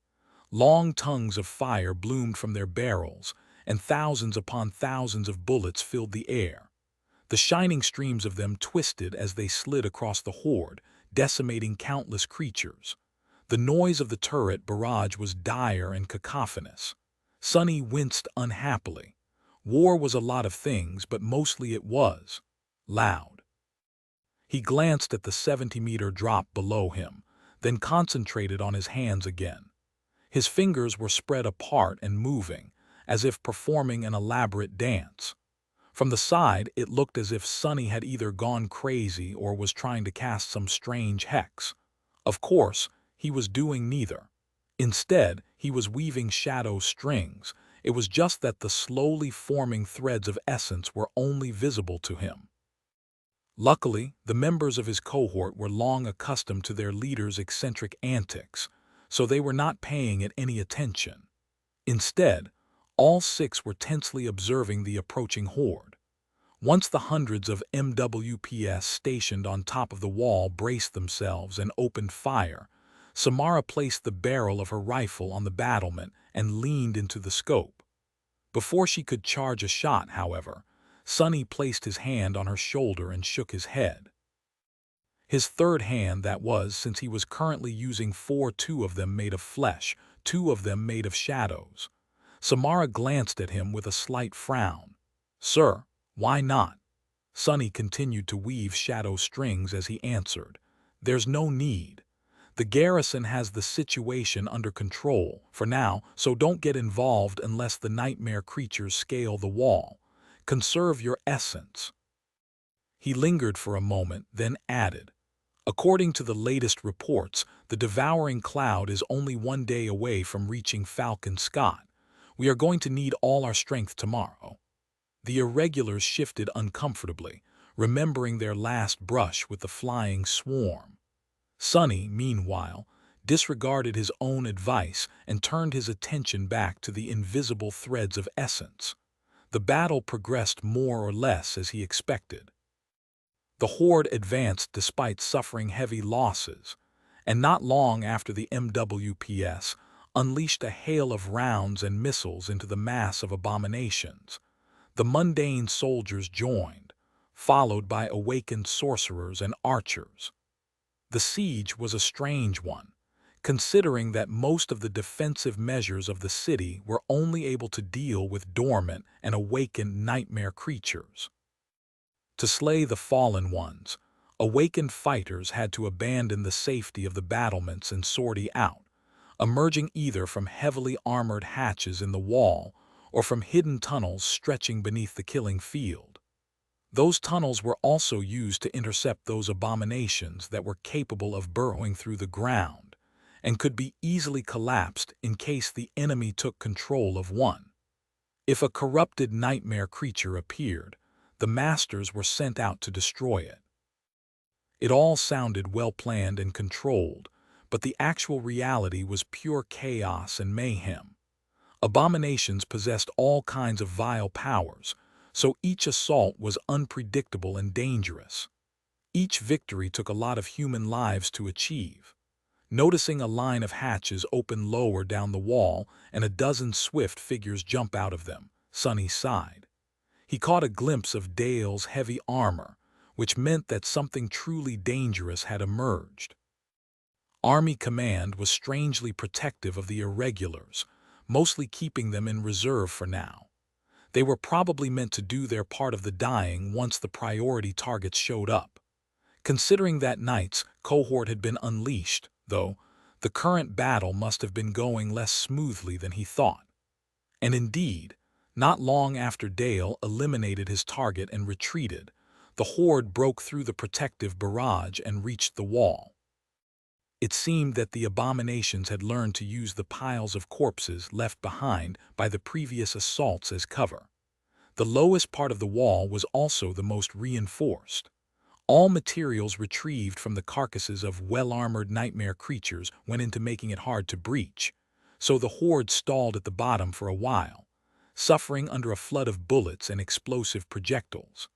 Long tongues of fire bloomed from their barrels, and thousands upon thousands of bullets filled the air. The shining streams of them twisted as they slid across the horde, decimating countless creatures. The noise of the turret barrage was dire and cacophonous. Sunny winced unhappily. War was a lot of things, but mostly it was loud. He glanced at the 70-meter drop below him, then concentrated on his hands again. His fingers were spread apart and moving, as if performing an elaborate dance. From the side, it looked as if Sunny had either gone crazy or was trying to cast some strange hex. Of course, he was doing neither. Instead, he was weaving shadow strings. It was just that the slowly forming threads of essence were only visible to him. Luckily, the members of his cohort were long accustomed to their leader's eccentric antics, so they were not paying it any attention. Instead, all 6 were tensely observing the approaching horde. Once the hundreds of MWPs stationed on top of the wall braced themselves and opened fire, Samara placed the barrel of her rifle on the battlement and leaned into the scope. Before she could charge a shot, however, Sunny placed his hand on her shoulder and shook his head. His third hand, that was, since he was currently using 2 of them made of flesh, 2 of them made of shadows. Samara glanced at him with a slight frown. "Sir, why not?" Sunny continued to weave shadow strings as he answered. "There's no need. The garrison has the situation under control for now, so don't get involved unless the nightmare creatures scale the wall. Conserve your essence." He lingered for a moment, then added, "According to the latest reports, the devouring cloud is only 1 day away from reaching Falcon Scott. We are going to need all our strength tomorrow." The irregulars shifted uncomfortably, remembering their last brush with the flying swarm. Sonny, meanwhile, disregarded his own advice and turned his attention back to the invisible threads of essence. The battle progressed more or less as he expected. The horde advanced despite suffering heavy losses, and not long after the MWPS unleashed a hail of rounds and missiles into the mass of abominations. The mundane soldiers joined, followed by awakened sorcerers and archers. The siege was a strange one, considering that most of the defensive measures of the city were only able to deal with dormant and awakened nightmare creatures. To slay the fallen ones, awakened fighters had to abandon the safety of the battlements and sortie out, emerging either from heavily armored hatches in the wall or from hidden tunnels stretching beneath the killing field. Those tunnels were also used to intercept those abominations that were capable of burrowing through the ground and could be easily collapsed in case the enemy took control of one. If a corrupted nightmare creature appeared, the masters were sent out to destroy it. It all sounded well planned and controlled, but the actual reality was pure chaos and mayhem. Abominations possessed all kinds of vile powers, so each assault was unpredictable and dangerous. Each victory took a lot of human lives to achieve. Noticing a line of hatches open lower down the wall and a dozen swift figures jump out of them, Sonny sighed. He caught a glimpse of Dale's heavy armor, which meant that something truly dangerous had emerged. Army Command was strangely protective of the irregulars, mostly keeping them in reserve for now. They were probably meant to do their part of the dying once the priority targets showed up. Considering that night's cohort had been unleashed, though, the current battle must have been going less smoothly than he thought. And indeed, not long after Dale eliminated his target and retreated, the horde broke through the protective barrage and reached the wall. It seemed that the abominations had learned to use the piles of corpses left behind by the previous assaults as cover. The lowest part of the wall was also the most reinforced. All materials retrieved from the carcasses of well-armored nightmare creatures went into making it hard to breach, so the horde stalled at the bottom for a while, suffering under a flood of bullets and explosive projectiles.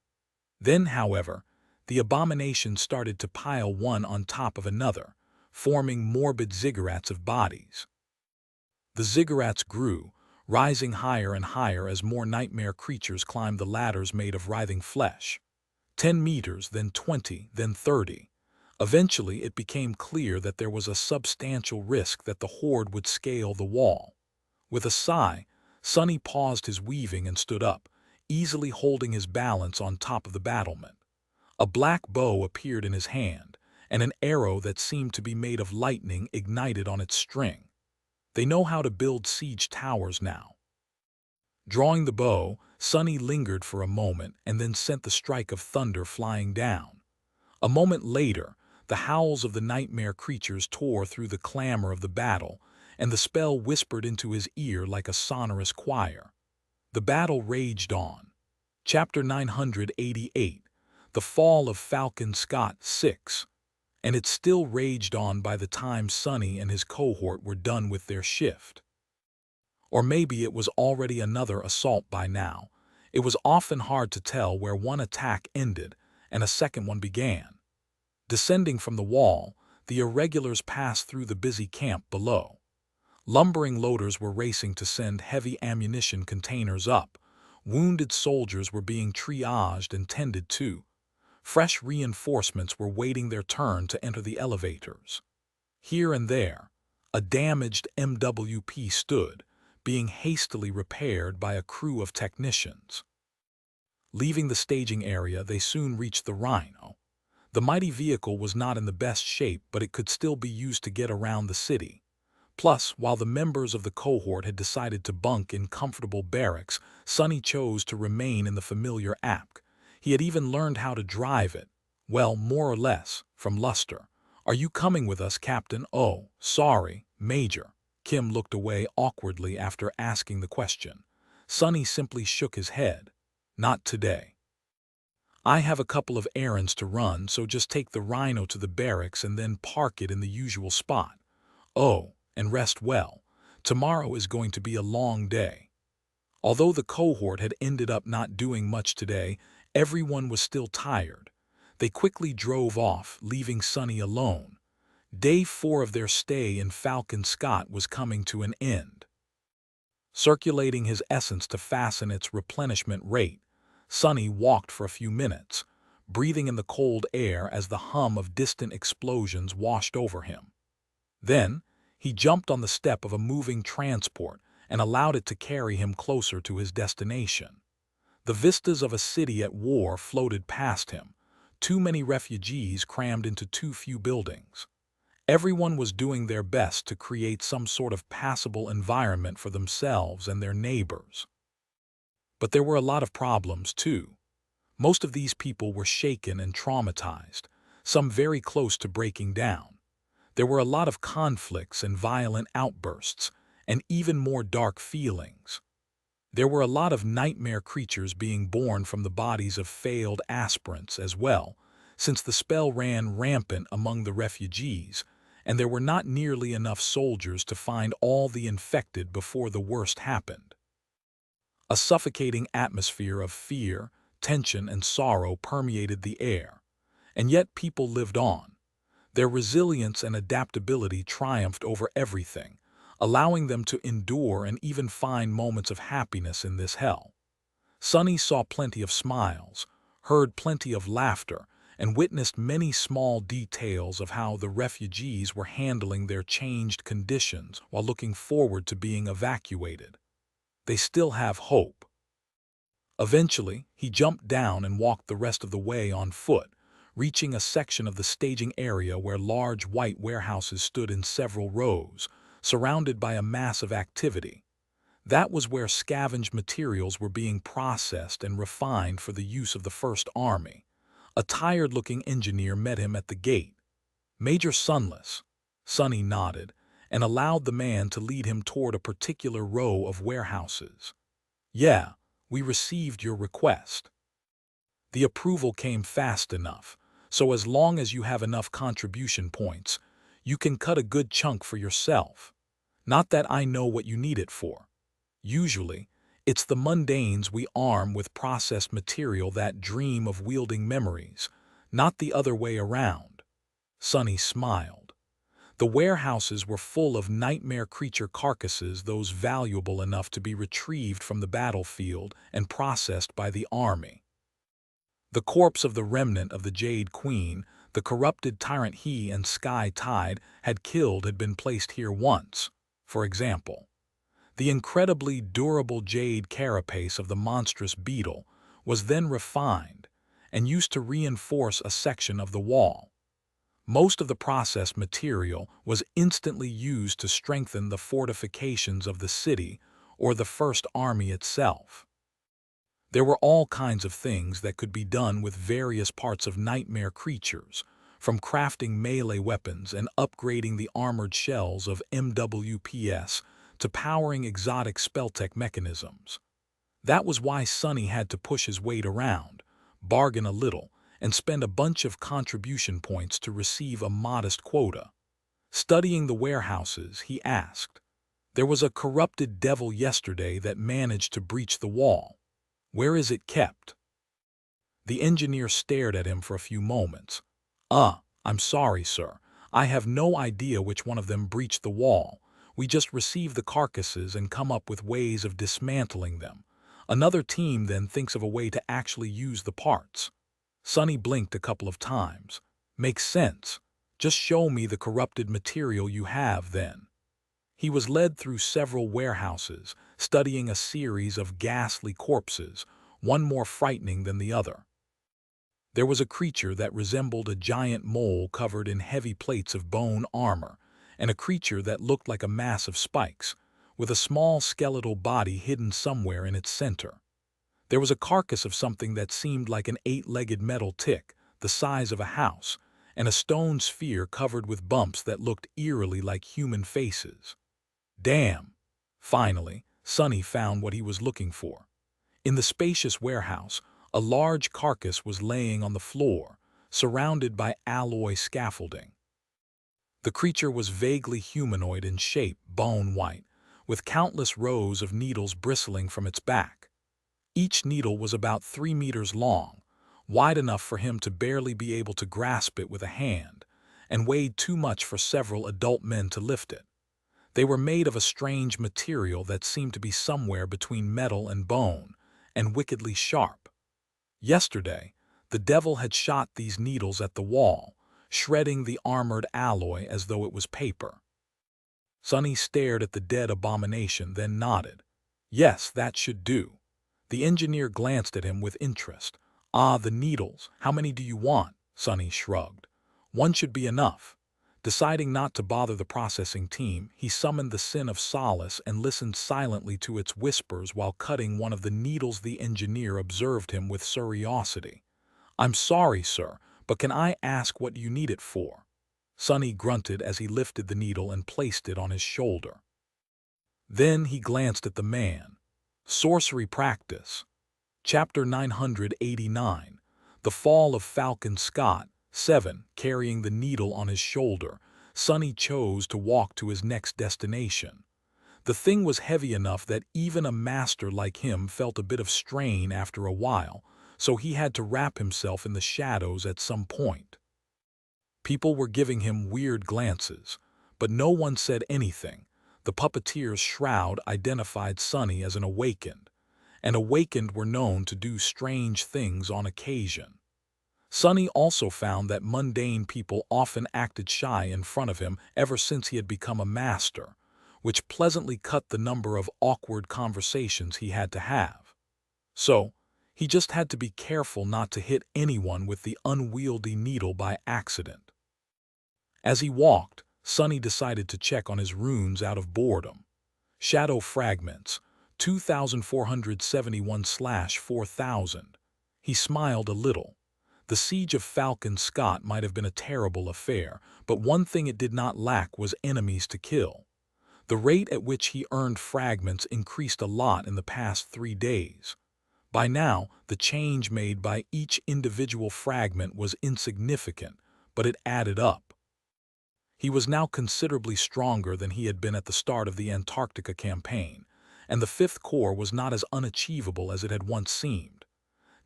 Then, however, the abominations started to pile one on top of another, forming morbid ziggurats of bodies. The ziggurats grew, rising higher and higher as more nightmare creatures climbed the ladders made of writhing flesh. 10 meters, then 20, then 30. Eventually, it became clear that there was a substantial risk that the horde would scale the wall. With a sigh, Sonny paused his weaving and stood up, easily holding his balance on top of the battlement. A black bow appeared in his hand, and an arrow that seemed to be made of lightning ignited on its string. They know how to build siege towers now. Drawing the bow, Sonny lingered for a moment and then sent the strike of thunder flying down. A moment later, the howls of the nightmare creatures tore through the clamor of the battle, and the spell whispered into his ear like a sonorous choir. The battle raged on. Chapter 988, The Fall of Falcon Scott 6. And it still raged on by the time Sonny and his cohort were done with their shift. Or maybe it was already another assault by now. It was often hard to tell where one attack ended and a second one began. Descending from the wall, the irregulars passed through the busy camp below. Lumbering loaders were racing to send heavy ammunition containers up. Wounded soldiers were being triaged and tended to. Fresh reinforcements were waiting their turn to enter the elevators. Here and there, a damaged MWP stood, being hastily repaired by a crew of technicians. Leaving the staging area, they soon reached the Rhino. The mighty vehicle was not in the best shape, but it could still be used to get around the city. Plus, while the members of the cohort had decided to bunk in comfortable barracks, Sonny chose to remain in the familiar APC. He had even learned how to drive it. Well, more or less, from Luster. "Are you coming with us, Captain?" "Oh, sorry, Major." Kim looked away awkwardly after asking the question. Sonny simply shook his head. Not today. I have a couple of errands to run, so just take the Rhino to the barracks and then park it in the usual spot. Oh, and rest well. Tomorrow is going to be a long day. Although the cohort had ended up not doing much today, everyone was still tired. They quickly drove off, leaving Sonny alone. Day 4 of their stay in Falcon Scott was coming to an end. Circulating his essence to fasten its replenishment rate, Sonny walked for a few minutes, breathing in the cold air as the hum of distant explosions washed over him. Then, he jumped on the step of a moving transport and allowed it to carry him closer to his destination. The vistas of a city at war floated past him, too many refugees crammed into too few buildings. Everyone was doing their best to create some sort of passable environment for themselves and their neighbors. But there were a lot of problems, too. Most of these people were shaken and traumatized, some very close to breaking down. There were a lot of conflicts and violent outbursts, and even more dark feelings. There were a lot of nightmare creatures being born from the bodies of failed aspirants as well, since the spell ran rampant among the refugees, and there were not nearly enough soldiers to find all the infected before the worst happened. A suffocating atmosphere of fear, tension, and sorrow permeated the air, and yet people lived on. Their resilience and adaptability triumphed over everything, allowing them to endure and even find moments of happiness in this hell. Sonny saw plenty of smiles, heard plenty of laughter, and witnessed many small details of how the refugees were handling their changed conditions while looking forward to being evacuated. They still have hope. Eventually, he jumped down and walked the rest of the way on foot, reaching a section of the staging area where large white warehouses stood in several rows, surrounded by a massive activity. That was where scavenged materials were being processed and refined for the use of the First Army. A tired-looking engineer met him at the gate. "Major Sunless." Sonny nodded and allowed the man to lead him toward a particular row of warehouses. "Yeah, we received your request. The approval came fast enough, so as long as you have enough contribution points, you can cut a good chunk for yourself. Not that I know what you need it for. Usually, it's the mundanes we arm with processed material that dream of wielding memories, not the other way around." Sonny smiled. The warehouses were full of nightmare creature carcasses, those valuable enough to be retrieved from the battlefield and processed by the army. The corpse of the remnant of the Jade Queen, the corrupted tyrant he and Sky Tide had killed, had been placed here once. For example, the incredibly durable jade carapace of the monstrous beetle was then refined and used to reinforce a section of the wall. Most of the processed material was instantly used to strengthen the fortifications of the city or the First Army itself. There were all kinds of things that could be done with various parts of nightmare creatures, from crafting melee weapons and upgrading the armored shells of MWPs to powering exotic spelltech mechanisms. That was why Sonny had to push his weight around, bargain a little, and spend a bunch of contribution points to receive a modest quota. Studying the warehouses, he asked, "There was a corrupted devil yesterday that managed to breach the wall. Where is it kept?" The engineer stared at him for a few moments. I'm sorry, sir. I have no idea which one of them breached the wall. We just receive the carcasses and come up with ways of dismantling them. Another team then thinks of a way to actually use the parts." Sonny blinked a couple of times. "Makes sense. Just show me the corrupted material you have, then." He was led through several warehouses, studying a series of ghastly corpses, one more frightening than the other. There was a creature that resembled a giant mole covered in heavy plates of bone armor, and a creature that looked like a mass of spikes, with a small skeletal body hidden somewhere in its center. There was a carcass of something that seemed like an 8-legged metal tick, the size of a house, and a stone sphere covered with bumps that looked eerily like human faces. Damn! Finally, Sonny found what he was looking for. In the spacious warehouse, a large carcass was laying on the floor, surrounded by alloy scaffolding. The creature was vaguely humanoid in shape, bone-white, with countless rows of needles bristling from its back. Each needle was about 3 meters long, wide enough for him to barely be able to grasp it with a hand, and weighed too much for several adult men to lift it. They were made of a strange material that seemed to be somewhere between metal and bone, and wickedly sharp. Yesterday, the devil had shot these needles at the wall, shredding the armored alloy as though it was paper. Sonny stared at the dead abomination, then nodded. Yes, that should do. The engineer glanced at him with interest. Ah, the needles. How many do you want? Sonny shrugged. One should be enough. Deciding not to bother the processing team, he summoned the sin of solace and listened silently to its whispers while cutting one of the needles. The engineer observed him with curiosity. I'm sorry, sir, but can I ask what you need it for? Sonny grunted as he lifted the needle and placed it on his shoulder. Then he glanced at the man. Sorcery Practice. Chapter 989. The Fall of Falcon Scott. 7. Carrying the needle on his shoulder, Sonny chose to walk to his next destination. The thing was heavy enough that even a master like him felt a bit of strain after a while, so he had to wrap himself in the shadows at some point. People were giving him weird glances, but no one said anything. The puppeteer's shroud identified Sonny as an awakened, and awakened were known to do strange things on occasion. Sonny also found that mundane people often acted shy in front of him ever since he had become a master, which pleasantly cut the number of awkward conversations he had to have. So, he just had to be careful not to hit anyone with the unwieldy needle by accident. As he walked, Sonny decided to check on his runes out of boredom. Shadow Fragments, 2471/4000. He smiled a little. The siege of Falcon Scott might have been a terrible affair, but one thing it did not lack was enemies to kill. The rate at which he earned fragments increased a lot in the past 3 days. By now, the change made by each individual fragment was insignificant, but it added up. He was now considerably stronger than he had been at the start of the Antarctica campaign, and the Fifth Corps was not as unachievable as it had once seemed.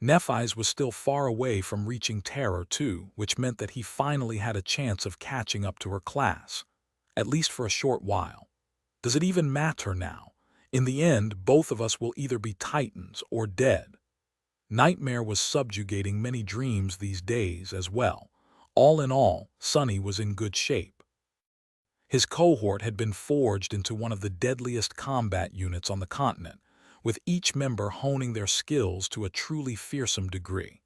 Nephi's was still far away from reaching Terror too, which meant that he finally had a chance of catching up to her class, at least for a short while. Does it even matter now? In the end, both of us will either be titans or dead. Nightmare was subjugating many dreams these days as well. All in all, Sonny was in good shape. His cohort had been forged into one of the deadliest combat units on the continent, with each member honing their skills to a truly fearsome degree.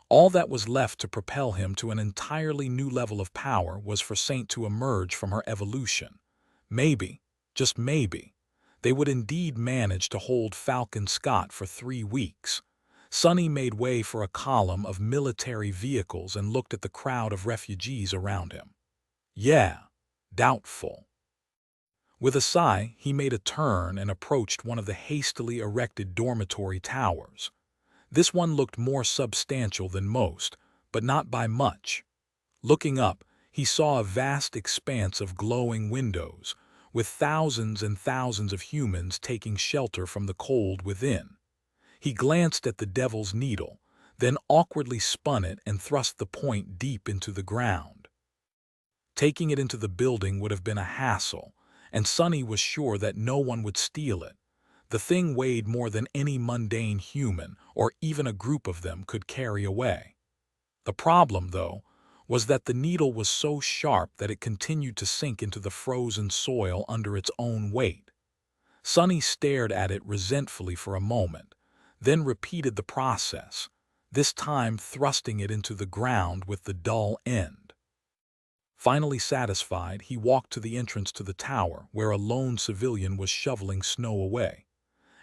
All that was left to propel him to an entirely new level of power was for Saint to emerge from her evolution. Maybe, just maybe, they would indeed manage to hold Falcon Scott for 3 weeks. Sonny made way for a column of military vehicles and looked at the crowd of refugees around him. Yeah, doubtful. With a sigh, he made a turn and approached one of the hastily erected dormitory towers. This one looked more substantial than most, but not by much. Looking up, he saw a vast expanse of glowing windows, with thousands and thousands of humans taking shelter from the cold within. He glanced at the devil's needle, then awkwardly spun it and thrust the point deep into the ground. Taking it into the building would have been a hassle, and Sonny was sure that no one would steal it. The thing weighed more than any mundane human, or even a group of them, could carry away. The problem, though, was that the needle was so sharp that it continued to sink into the frozen soil under its own weight. Sonny stared at it resentfully for a moment, then repeated the process, this time thrusting it into the ground with the dull end. Finally satisfied, he walked to the entrance to the tower, where a lone civilian was shoveling snow away.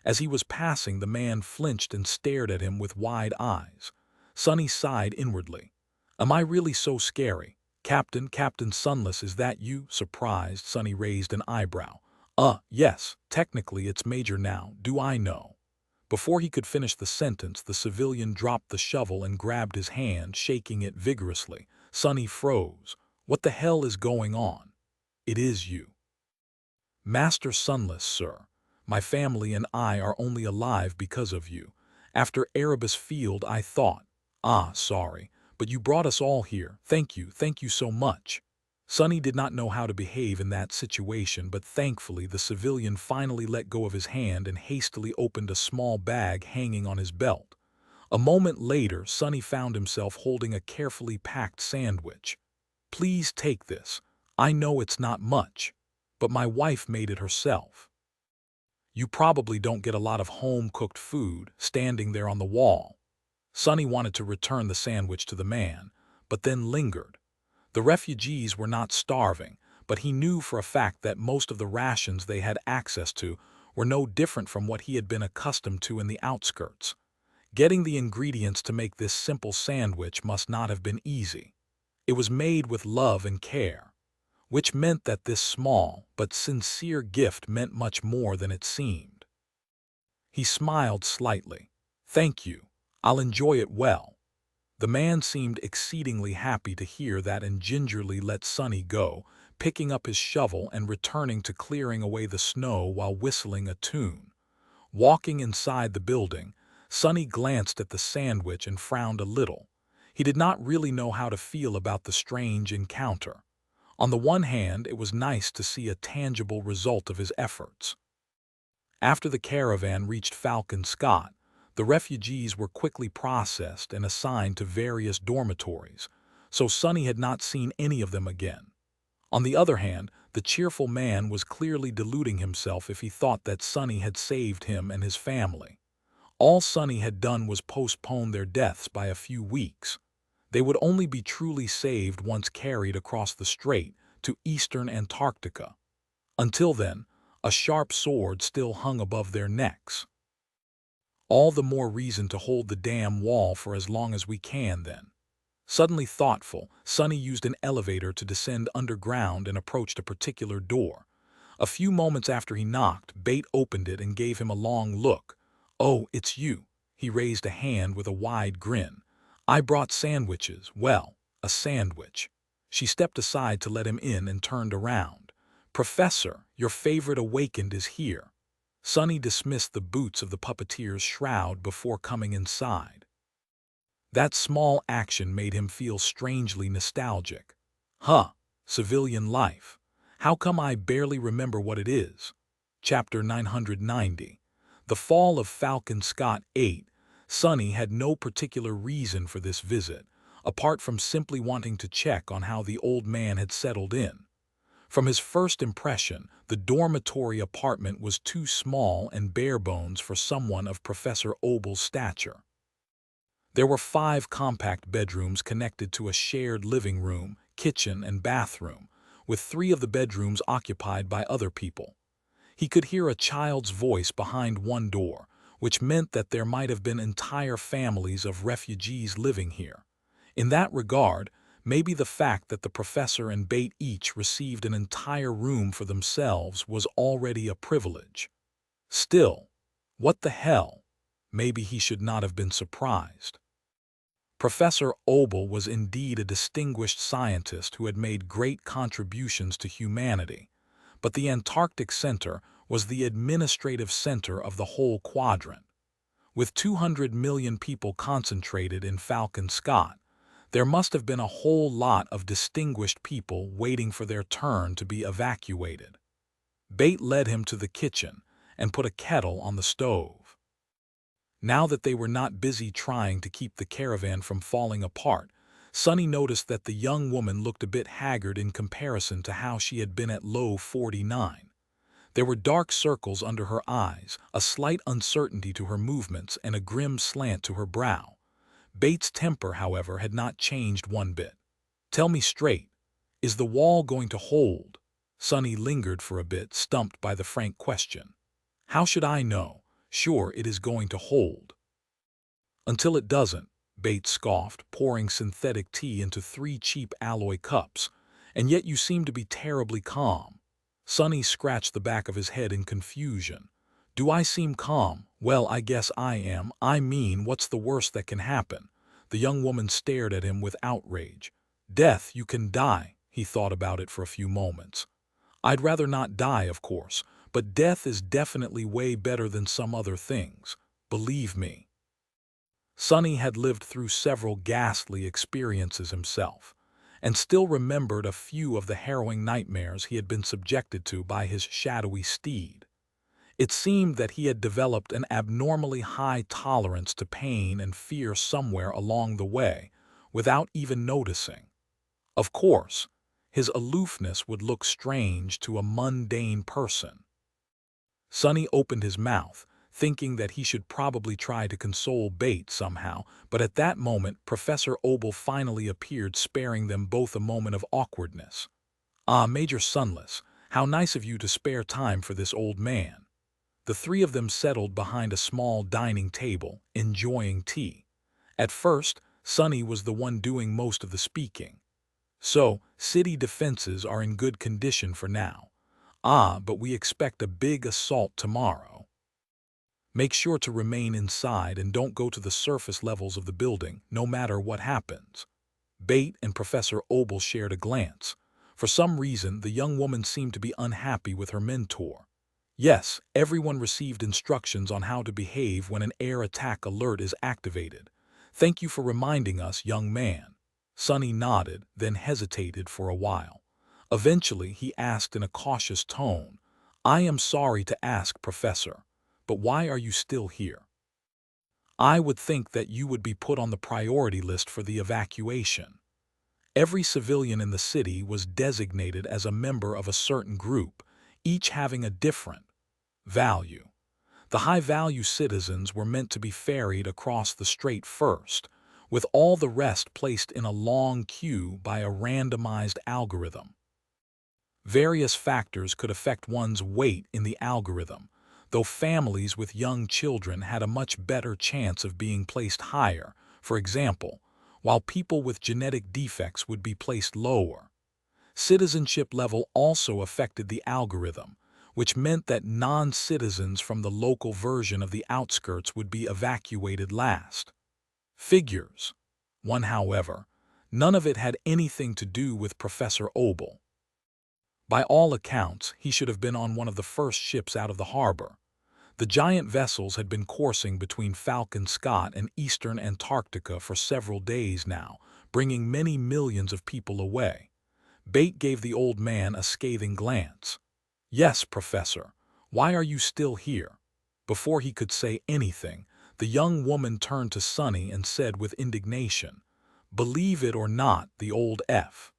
As he was passing, the man flinched and stared at him with wide eyes. Sonny sighed inwardly. Am I really so scary? Captain Sunless, is that you? Surprised, Sonny raised an eyebrow. Yes, technically it's Major now, do I know? Before he could finish the sentence, the civilian dropped the shovel and grabbed his hand, shaking it vigorously. Sonny froze. "What the hell is going on?" "It is you." "Master Sunless, sir. My family and I are only alive because of you. After Erebus Field I thought, sorry, but you brought us all here. Thank you so much." Sonny did not know how to behave in that situation, but thankfully the civilian finally let go of his hand and hastily opened a small bag hanging on his belt. A moment later, Sonny found himself holding a carefully packed sandwich. "Please take this. I know it's not much, but my wife made it herself." "You probably don't get a lot of home-cooked food standing there on the wall." Sonny wanted to return the sandwich to the man, but then lingered. The refugees were not starving, but he knew for a fact that most of the rations they had access to were no different from what he had been accustomed to in the outskirts. Getting the ingredients to make this simple sandwich must not have been easy. It was made with love and care, which meant that this small but sincere gift meant much more than it seemed. He smiled slightly. "Thank you. I'll enjoy it well." The man seemed exceedingly happy to hear that and gingerly let Sonny go, picking up his shovel and returning to clearing away the snow while whistling a tune. Walking inside the building, Sonny glanced at the sandwich and frowned a little. He did not really know how to feel about the strange encounter. On the one hand, it was nice to see a tangible result of his efforts. After the caravan reached Falcon Scott, the refugees were quickly processed and assigned to various dormitories, so Sonny had not seen any of them again. On the other hand, the cheerful man was clearly deluding himself if he thought that Sonny had saved him and his family. All Sonny had done was postpone their deaths by a few weeks. They would only be truly saved once carried across the strait to eastern Antarctica. Until then, a sharp sword still hung above their necks. "All the more reason to hold the damn wall for as long as we can, then." Suddenly thoughtful, Sonny used an elevator to descend underground and approached a particular door. A few moments after he knocked, Bate opened it and gave him a long look. "Oh, it's you." He raised a hand with a wide grin. "I brought sandwiches. Well, a sandwich." She stepped aside to let him in and turned around. "Professor, your favorite awakened is here." Sonny dismissed the boots of the puppeteer's shroud before coming inside. That small action made him feel strangely nostalgic. Civilian life. How come I barely remember what it is? Chapter 990. The Fall of Falcon Scott 8. Sonny had no particular reason for this visit, apart from simply wanting to check on how the old man had settled in. From his first impression, the dormitory apartment was too small and bare-bones for someone of Professor Obel's stature. There were 5 compact bedrooms connected to a shared living room, kitchen, and bathroom, with 3 of the bedrooms occupied by other people. He could hear a child's voice behind one door, which meant that there might have been entire families of refugees living here. In that regard, maybe the fact that the professor and Bate each received an entire room for themselves was already a privilege. Still, what the hell? Maybe he should not have been surprised. Professor Obel was indeed a distinguished scientist who had made great contributions to humanity, but the Antarctic Center was the administrative center of the whole quadrant. With 200 million people concentrated in Falcon Scott, there must have been a whole lot of distinguished people waiting for their turn to be evacuated. Bate led him to the kitchen and put a kettle on the stove. Now that they were not busy trying to keep the caravan from falling apart, Sonny noticed that the young woman looked a bit haggard in comparison to how she had been at low 49. There were dark circles under her eyes, a slight uncertainty to her movements, and a grim slant to her brow. Bates' temper, however, had not changed one bit. "Tell me straight, is the wall going to hold?" Sonny lingered for a bit, stumped by the frank question. "How should I know? Sure, it is going to hold." "Until it doesn't," Bates scoffed, pouring synthetic tea into 3 cheap alloy cups. "And yet you seem to be terribly calm." Sonny scratched the back of his head in confusion. Do I seem calm? Well, I guess I am. I mean, what's the worst that can happen? The young woman stared at him with outrage. Death, you can die. He thought about it for a few moments. I'd rather not die, of course, but death is definitely way better than some other things. Believe me. Sonny had lived through several ghastly experiences himself, and still remembered a few of the harrowing nightmares he had been subjected to by his shadowy steed. It seemed that he had developed an abnormally high tolerance to pain and fear somewhere along the way, without even noticing. Of course, his aloofness would look strange to a mundane person. Sonny opened his mouth, thinking that he should probably try to console Bate somehow, but at that moment Professor Obel finally appeared, sparing them both a moment of awkwardness. "Ah, Major Sunless, how nice of you to spare time for this old man." The three of them settled behind a small dining table, enjoying tea. At first, Sonny was the one doing most of the speaking. "So, city defenses are in good condition for now. Ah, but we expect a big assault tomorrow. Make sure to remain inside and don't go to the surface levels of the building, no matter what happens." Bate and Professor Obel shared a glance. For some reason, the young woman seemed to be unhappy with her mentor. Yes, everyone received instructions on how to behave when an air attack alert is activated. Thank you for reminding us, young man. Sonny nodded, then hesitated for a while. Eventually, he asked in a cautious tone, "I am sorry to ask, Professor, but why are you still here? I would think that you would be put on the priority list for the evacuation." Every civilian in the city was designated as a member of a certain group, each having a different value. The high-value citizens were meant to be ferried across the strait first, with all the rest placed in a long queue by a randomized algorithm. Various factors could affect one's weight in the algorithm, though families with young children had a much better chance of being placed higher, for example, while people with genetic defects would be placed lower. Citizenship level also affected the algorithm, which meant that non-citizens from the local version of the outskirts would be evacuated last. Figures. One, however, none of it had anything to do with Professor Obel. By all accounts, he should have been on one of the first ships out of the harbor. The giant vessels had been coursing between Falcon Scott and eastern Antarctica for several days now, bringing many millions of people away. Bate gave the old man a scathing glance. "Yes, Professor. Why are you still here?" Before he could say anything, the young woman turned to Sonny and said with indignation, "Believe it or not, the old F."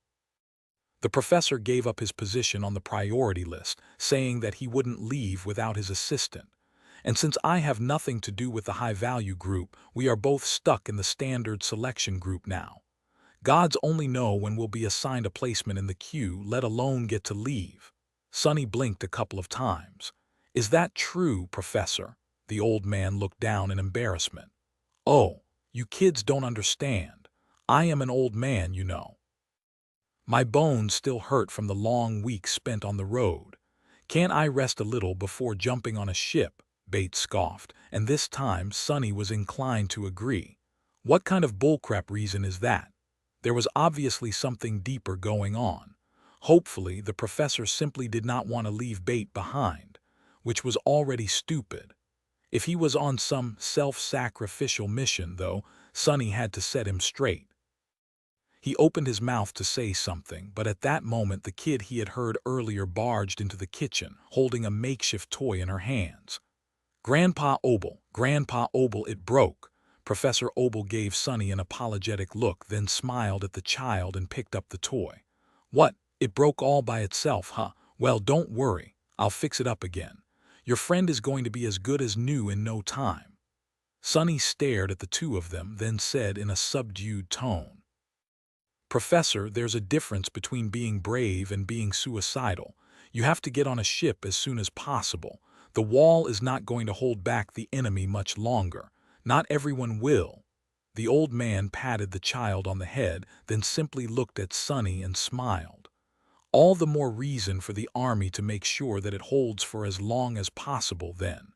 The professor gave up his position on the priority list, saying that he wouldn't leave without his assistant. "And since I have nothing to do with the high-value group, we are both stuck in the standard selection group now. Gods only know when we'll be assigned a placement in the queue, let alone get to leave." Sonny blinked a couple of times. "Is that true, Professor?" The old man looked down in embarrassment. "Oh, you kids don't understand. I am an old man, you know. My bones still hurt from the long weeks spent on the road. Can't I rest a little before jumping on a ship?" Bates scoffed, and this time Sonny was inclined to agree. "What kind of bullcrap reason is that?" There was obviously something deeper going on. Hopefully, the professor simply did not want to leave Bate behind, which was already stupid. If he was on some self-sacrificial mission, though, Sonny had to set him straight. He opened his mouth to say something, but at that moment the kid he had heard earlier barged into the kitchen, holding a makeshift toy in her hands. Grandpa Obel, it broke." Professor Obel gave Sonny an apologetic look, then smiled at the child and picked up the toy. "What, it broke all by itself, huh? Well, don't worry, I'll fix it up again. Your friend is going to be as good as new in no time." Sonny stared at the two of them, then said in a subdued tone, "Professor, there's a difference between being brave and being suicidal. You have to get on a ship as soon as possible. The wall is not going to hold back the enemy much longer. Not everyone will." The old man patted the child on the head, then simply looked at Sonny and smiled. "All the more reason for the army to make sure that it holds for as long as possible then.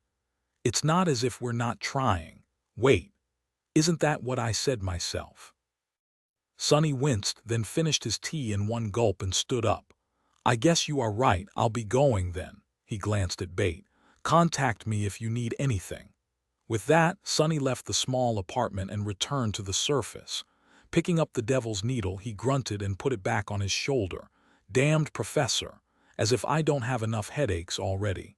It's not as if we're not trying. Wait, isn't that what I said myself? Sonny winced, then finished his tea in one gulp and stood up. I guess you are right, I'll be going then. He glanced at Bate. Contact me if you need anything. With that, Sonny left the small apartment and returned to the surface. Picking up the devil's needle, he grunted and put it back on his shoulder. Damned professor, as if I don't have enough headaches already.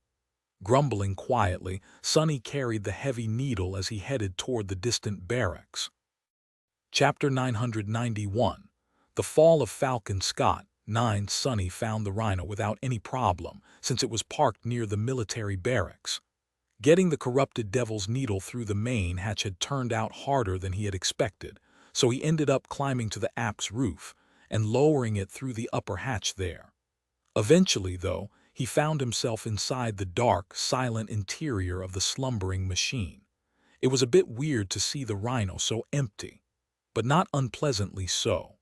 Grumbling quietly, Sonny carried the heavy needle as he headed toward the distant barracks. Chapter 991. The Fall of Falcon Scott. 9. Sonny found the rhino without any problem, since it was parked near the military barracks. Getting the corrupted devil's needle through the main hatch had turned out harder than he had expected, so he ended up climbing to the app's roof and lowering it through the upper hatch there. Eventually, though, he found himself inside the dark, silent interior of the slumbering machine. It was a bit weird to see the rhino so empty, but not unpleasantly so.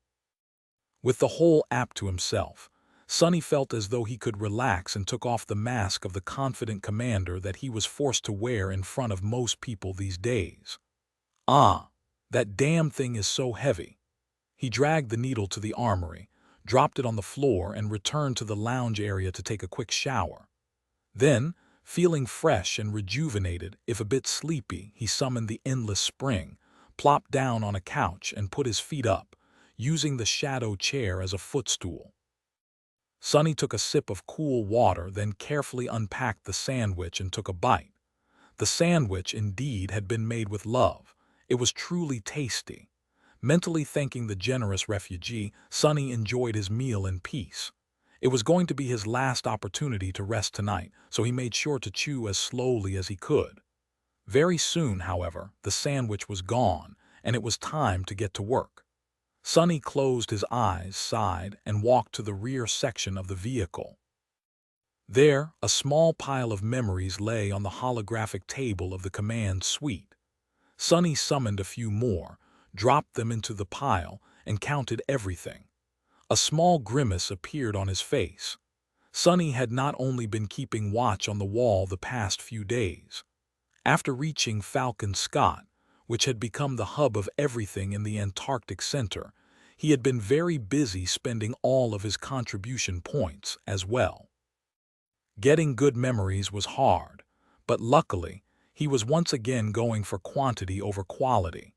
With the whole app to himself, Sonny felt as though he could relax and took off the mask of the confident commander that he was forced to wear in front of most people these days. Ah, that damn thing is so heavy. He dragged the needle to the armory, dropped it on the floor, and returned to the lounge area to take a quick shower. Then, feeling fresh and rejuvenated, if a bit sleepy, he summoned the endless spring, plopped down on a couch, and put his feet up, using the shadow chair as a footstool. Sonny took a sip of cool water, then carefully unpacked the sandwich and took a bite. The sandwich, indeed, had been made with love. It was truly tasty. Mentally thanking the generous refugee, Sonny enjoyed his meal in peace. It was going to be his last opportunity to rest tonight, so he made sure to chew as slowly as he could. Very soon, however, the sandwich was gone, and it was time to get to work. Sonny closed his eyes, sighed, and walked to the rear section of the vehicle. There, a small pile of memories lay on the holographic table of the command suite. Sonny summoned a few more, dropped them into the pile, and counted everything. A small grimace appeared on his face. Sonny had not only been keeping watch on the wall the past few days. After reaching Falcon Scott, which had become the hub of everything in the Antarctic Center, he had been very busy spending all of his contribution points as well. Getting good memories was hard, but luckily, he was once again going for quantity over quality.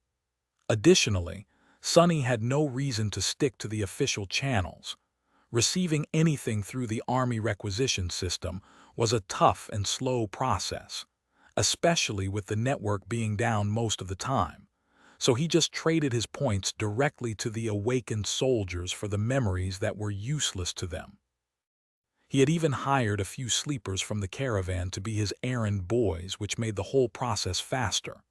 Additionally, Sonny had no reason to stick to the official channels. Receiving anything through the Army requisition system was a tough and slow process, especially with the network being down most of the time. So he just traded his points directly to the awakened soldiers for the memories that were useless to them. He had even hired a few sleepers from the caravan to be his errand boys, which made the whole process faster.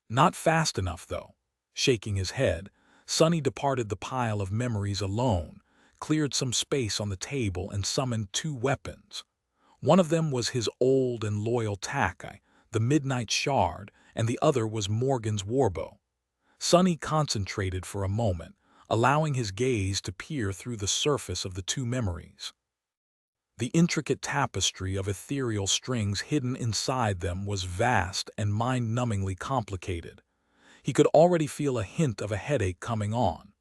Not fast enough, though. Shaking his head, Sonny departed the pile of memories alone, cleared some space on the table, and summoned two weapons. One of them was his old and loyal Takai, the Midnight Shard, and the other was Morgan's warbow. Sonny concentrated for a moment, allowing his gaze to peer through the surface of the two memories. The intricate tapestry of ethereal strings hidden inside them was vast and mind-numbingly complicated. He could already feel a hint of a headache coming on.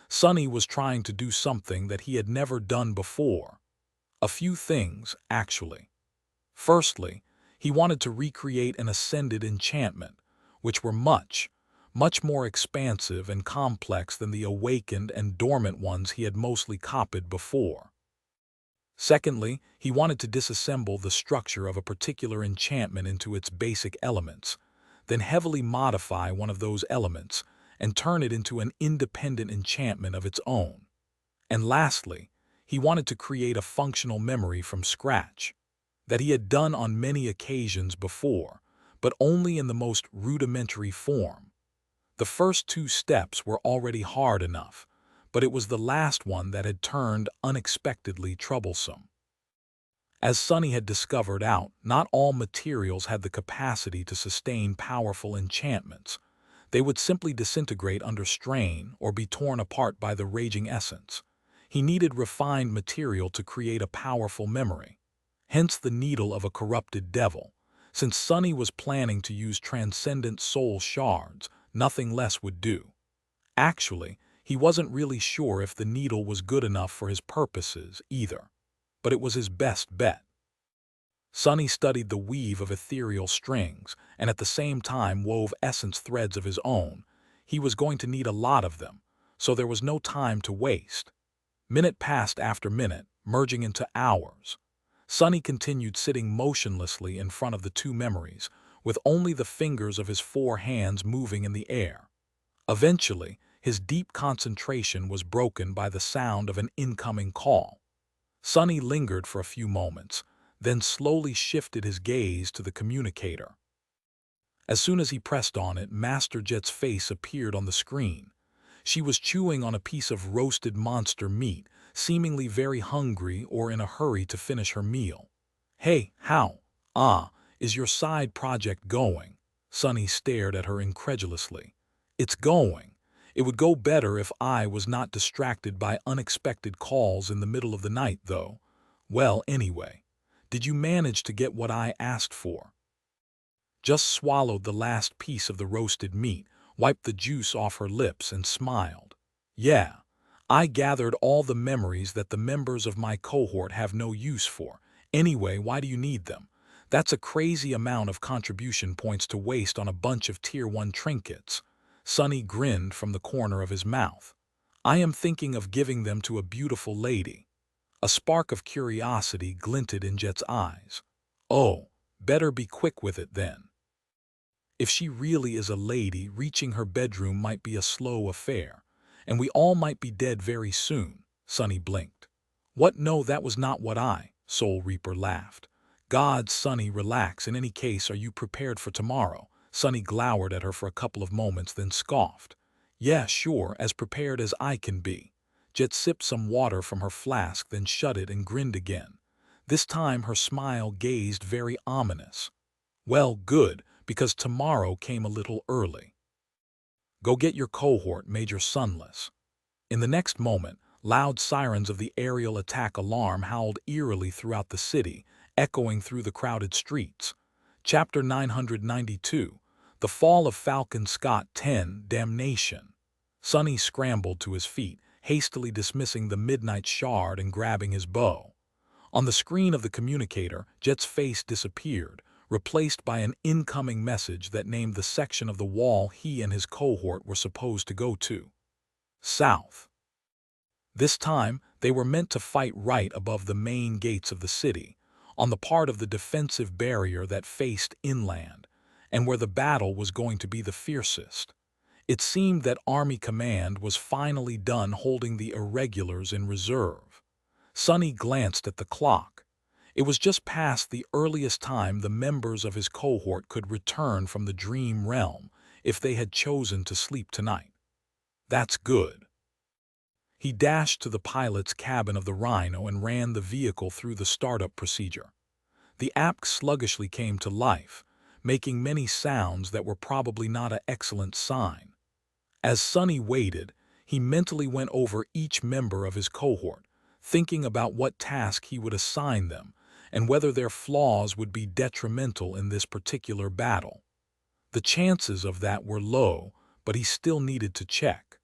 Sonny was trying to do something that he had never done before. A few things, actually. Firstly, he wanted to recreate an ascended enchantment, which were much more expansive and complex than the awakened and dormant ones he had mostly copied before. Secondly, he wanted to disassemble the structure of a particular enchantment into its basic elements, then heavily modify one of those elements and turn it into an independent enchantment of its own. And lastly, he wanted to create a functional memory from scratch, that he had done on many occasions before, but only in the most rudimentary form. The first two steps were already hard enough, but it was the last one that had turned unexpectedly troublesome. As Sonny had discovered out, not all materials had the capacity to sustain powerful enchantments. They would simply disintegrate under strain or be torn apart by the raging essence. He needed refined material to create a powerful memory. Hence the needle of a corrupted devil, Since Sunny was planning to use transcendent soul shards, nothing less would do. Actually, he wasn't really sure if the needle was good enough for his purposes either, but it was his best bet. Sunny studied the weave of ethereal strings and at the same time wove essence threads of his own. He was going to need a lot of them, so there was no time to waste. Minute passed after minute, merging into hours. Sunny continued sitting motionlessly in front of the two memories, with only the fingers of his four hands moving in the air. Eventually, his deep concentration was broken by the sound of an incoming call. Sunny lingered for a few moments, then slowly shifted his gaze to the communicator. As soon as he pressed on it, Master Jet's face appeared on the screen. She was chewing on a piece of roasted monster meat, seemingly very hungry or in a hurry to finish her meal. "Hey, how, is your side project going?" Sunny stared at her incredulously. "It's going. It would go better if I was not distracted by unexpected calls in the middle of the night, though. Well, anyway, did you manage to get what I asked for?" Just swallowed the last piece of the roasted meat, wiped the juice off her lips, and smiled. "Yeah, I gathered all the memories that the members of my cohort have no use for. Anyway, why do you need them? That's a crazy amount of contribution points to waste on a bunch of Tier 1 trinkets." Sunny grinned from the corner of his mouth. "I am thinking of giving them to a beautiful lady." A spark of curiosity glinted in Jet's eyes. "Oh, better be quick with it then. If she really is a lady, reaching her bedroom might be a slow affair, and we all might be dead very soon." Sunny blinked. "What? No, that was not what I..." Soul Reaper laughed. "God, Sunny, relax. In any case, are you prepared for tomorrow?" Sunny glowered at her for a couple of moments, then scoffed. "Yeah, sure, as prepared as I can be." Jet sipped some water from her flask, then shut it and grinned again. This time her smile gazed very ominous. "Well, good, because tomorrow came a little early. Go get your cohort, Major Sunless." In the next moment, loud sirens of the aerial attack alarm howled eerily throughout the city, echoing through the crowded streets. Chapter 992, The Fall of Falcon Scott 10, Damnation. Sunny scrambled to his feet, hastily dismissing the midnight shard and grabbing his bow. On the screen of the communicator, Jet's face disappeared, replaced by an incoming message that named the section of the wall he and his cohort were supposed to go to. South. This time, they were meant to fight right above the main gates of the city, on the part of the defensive barrier that faced inland, and where the battle was going to be the fiercest. It seemed that Army Command was finally done holding the irregulars in reserve. Sunny glanced at the clock. It was just past the earliest time the members of his cohort could return from the dream realm if they had chosen to sleep tonight. That's good. He dashed to the pilot's cabin of the Rhino and ran the vehicle through the startup procedure. The app sluggishly came to life, making many sounds that were probably not an excellent sign. As Sunny waited, he mentally went over each member of his cohort, thinking about what task he would assign them and whether their flaws would be detrimental in this particular battle. The chances of that were low, but he still needed to check.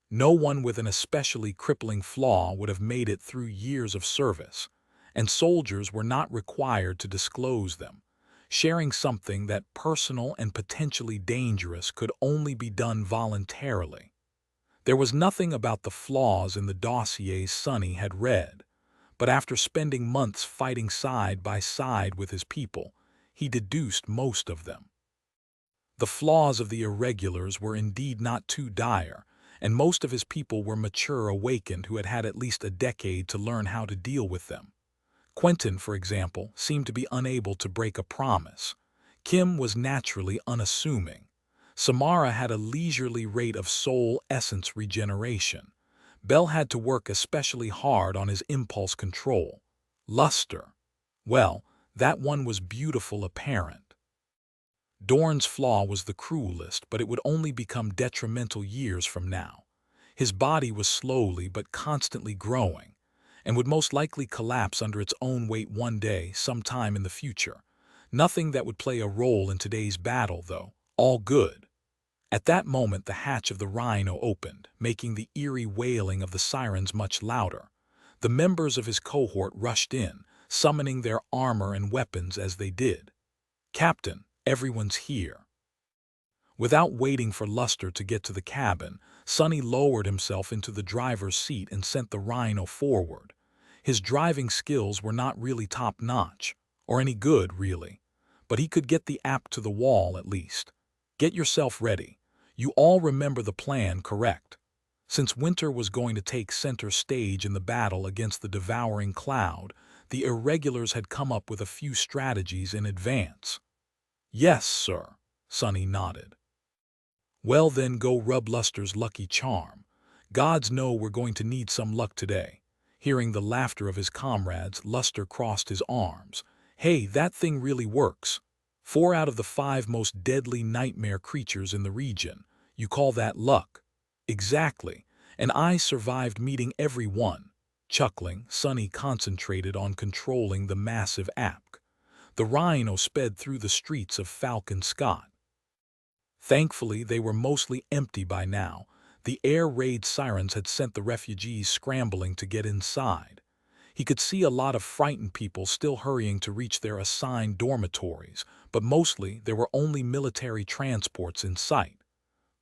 No one with an especially crippling flaw would have made it through years of service, and soldiers were not required to disclose them. Sharing something that personal and potentially dangerous could only be done voluntarily. There was nothing about the flaws in the dossiers Sunny had read, but after spending months fighting side by side with his people, he deduced most of them. The flaws of the irregulars were indeed not too dire, and most of his people were mature awakened who had had at least a decade to learn how to deal with them. Quentin, for example, seemed to be unable to break a promise. Kim was naturally unassuming. Samara had a leisurely rate of soul essence regeneration. Bell had to work especially hard on his impulse control. Luster. Well, that one was beautiful apparent. Dorn's flaw was the cruelest, but it would only become detrimental years from now. His body was slowly but constantly growing, and would most likely collapse under its own weight one day, sometime in the future. Nothing that would play a role in today's battle, though. All good. At that moment the hatch of the Rhino opened, making the eerie wailing of the sirens much louder. The members of his cohort rushed in, summoning their armor and weapons as they did. "Captain, everyone's here." Without waiting for Luster to get to the cabin, Sonny lowered himself into the driver's seat and sent the Rhino forward. His driving skills were not really top-notch, or any good, really, but he could get the app to the wall at least. "Get yourself ready. You all remember the plan, correct?" Since Winter was going to take center stage in the battle against the devouring cloud, the irregulars had come up with a few strategies in advance. "Yes, sir," Sonny nodded. "Well then, go rub Luster's lucky charm. Gods know we're going to need some luck today." Hearing the laughter of his comrades, Luster crossed his arms. "Hey, that thing really works. 4 out of the 5 most deadly nightmare creatures in the region. You call that luck?" "Exactly. And I survived meeting every one." Chuckling, Sonny concentrated on controlling the massive app. The Rhino sped through the streets of Falcon Scott. Thankfully, they were mostly empty by now. The air raid sirens had sent the refugees scrambling to get inside. He could see a lot of frightened people still hurrying to reach their assigned dormitories, but mostly there were only military transports in sight.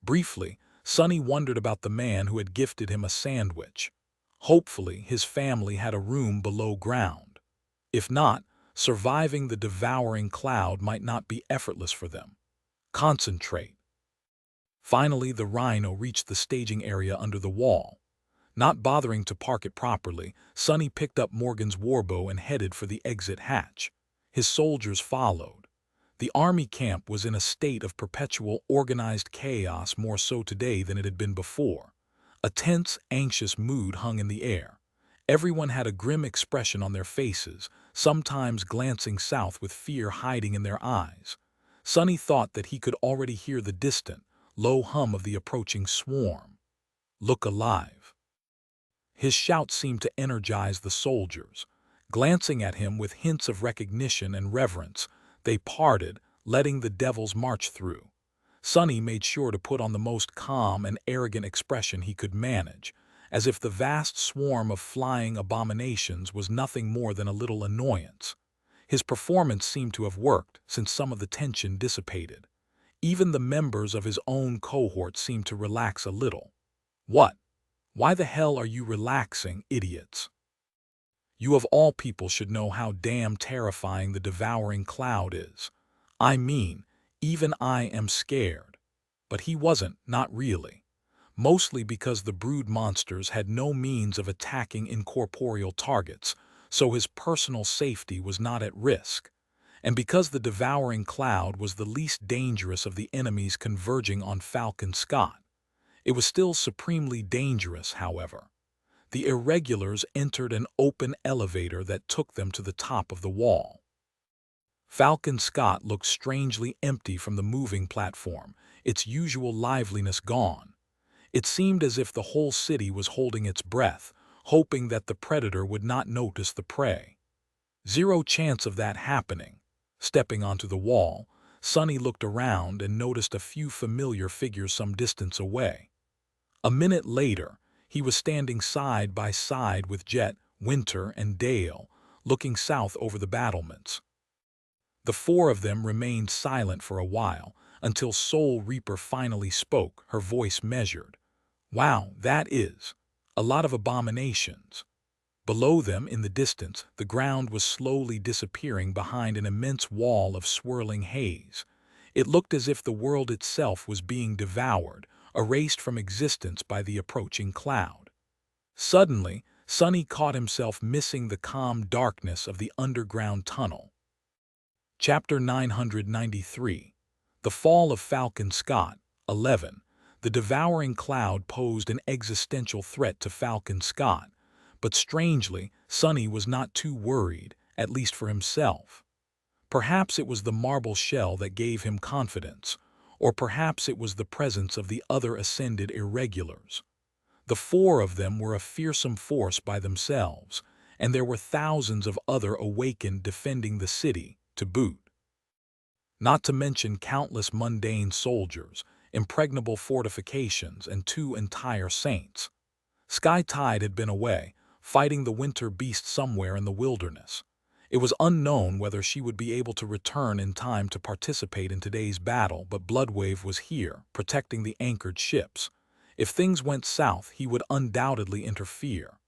Briefly, Sonny wondered about the man who had gifted him a sandwich. Hopefully, his family had a room below ground. If not, surviving the devouring cloud might not be effortless for them. Concentrate. Finally, the Rhino reached the staging area under the wall. Not bothering to park it properly, Sonny picked up Morgan's warbow and headed for the exit hatch. His soldiers followed. The army camp was in a state of perpetual organized chaos, more so today than it had been before. A tense, anxious mood hung in the air. Everyone had a grim expression on their faces, sometimes glancing south with fear hiding in their eyes. Sonny thought that he could already hear the distant, low hum of the approaching swarm. "Look alive." His shout seemed to energize the soldiers. Glancing at him with hints of recognition and reverence, they parted, letting the devils march through. Sonny made sure to put on the most calm and arrogant expression he could manage, as if the vast swarm of flying abominations was nothing more than a little annoyance. His performance seemed to have worked, since some of the tension dissipated. Even the members of his own cohort seemed to relax a little. "What? Why the hell are you relaxing, idiots? You of all people should know how damn terrifying the devouring cloud is. I mean, even I am scared." But he wasn't, not really. Mostly because the brood monsters had no means of attacking incorporeal targets, so his personal safety was not at risk. And because the devouring cloud was the least dangerous of the enemies converging on Falcon Scott. It was still supremely dangerous, however. The irregulars entered an open elevator that took them to the top of the wall. Falcon Scott looked strangely empty from the moving platform, its usual liveliness gone. It seemed as if the whole city was holding its breath, hoping that the predator would not notice the prey. Zero chance of that happening. Stepping onto the wall, Sonny looked around and noticed a few familiar figures some distance away. A minute later, he was standing side by side with Jet, Winter, and Dale, looking south over the battlements. The 4 of them remained silent for a while, until Soul Reaper finally spoke, her voice measured. "Wow, that is a lot of abominations." Below them, in the distance, the ground was slowly disappearing behind an immense wall of swirling haze. It looked as if the world itself was being devoured, erased from existence by the approaching cloud. Suddenly, Sonny caught himself missing the calm darkness of the underground tunnel. Chapter 993. The Fall of Falcon Scott. 11. The devouring cloud posed an existential threat to Falcon Scott, but strangely, Sonny was not too worried, at least for himself. Perhaps it was the marble shell that gave him confidence, or perhaps it was the presence of the other ascended irregulars. The 4 of them were a fearsome force by themselves, and there were thousands of other awakened defending the city, to boot. not to mention countless mundane soldiers, impregnable fortifications, and 2 entire saints. Sky Tide had been away, fighting the winter beast somewhere in the wilderness. It was unknown whether she would be able to return in time to participate in today's battle, but Bloodwave was here, protecting the anchored ships. If things went south, he would undoubtedly interfere.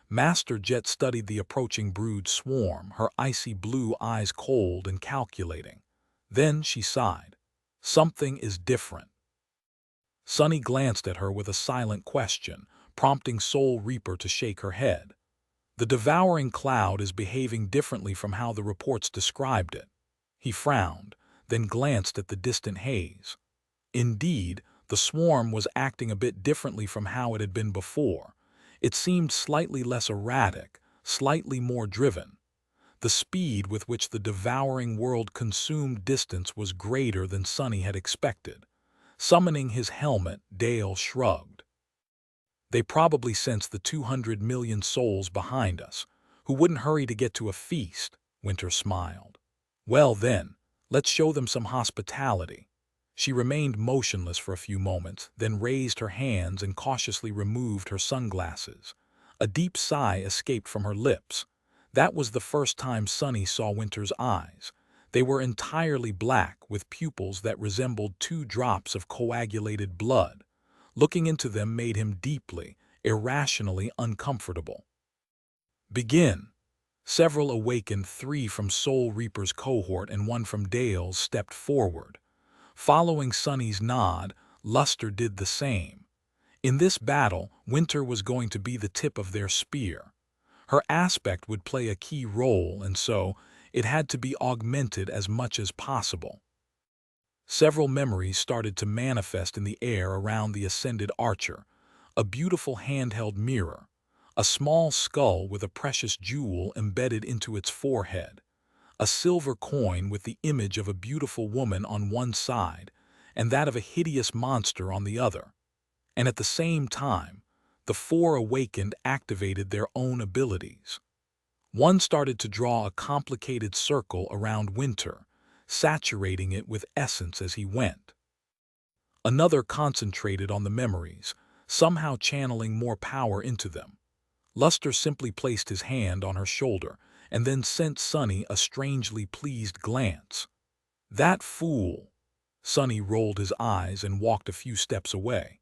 Master Jet studied the approaching brood swarm, her icy blue eyes cold and calculating. Then she sighed. Something is different. Sunny glanced at her with a silent question, prompting Soul Reaper to shake her head. The devouring cloud is behaving differently from how the reports described it. He frowned, then glanced at the distant haze. Indeed, the swarm was acting a bit differently from how it had been before. It seemed slightly less erratic, slightly more driven. The speed with which the devouring world consumed distance was greater than Sunny had expected. Summoning his helmet, Dale shrugged. They probably sensed the 200 million souls behind us, who wouldn't hurry to get to a feast, Winter smiled. Well then, let's show them some hospitality. She remained motionless for a few moments, then raised her hands and cautiously removed her sunglasses. A deep sigh escaped from her lips. That was the first time Sunny saw Winter's eyes. They were entirely black, with pupils that resembled 2 drops of coagulated blood. Looking into them made him deeply, irrationally uncomfortable. Begin. Several awakened, 3 from Soul Reaper's cohort and 1 from Dale's, stepped forward. Following Sunny's nod, Luster did the same. In this battle, Winter was going to be the tip of their spear. Her aspect would play a key role, and so it had to be augmented as much as possible. Several memories started to manifest in the air around the ascended archer. A beautiful handheld mirror, a small skull with a precious jewel embedded into its forehead, a silver coin with the image of a beautiful woman on one side and that of a hideous monster on the other. And at the same time, the 4 awakened activated their own abilities. One started to draw a complicated circle around Winter, saturating it with essence as he went. Another concentrated on the memories, somehow channeling more power into them. Luster simply placed his hand on her shoulder and then sent Sunny a strangely pleased glance. That fool! Sunny rolled his eyes and walked a few steps away.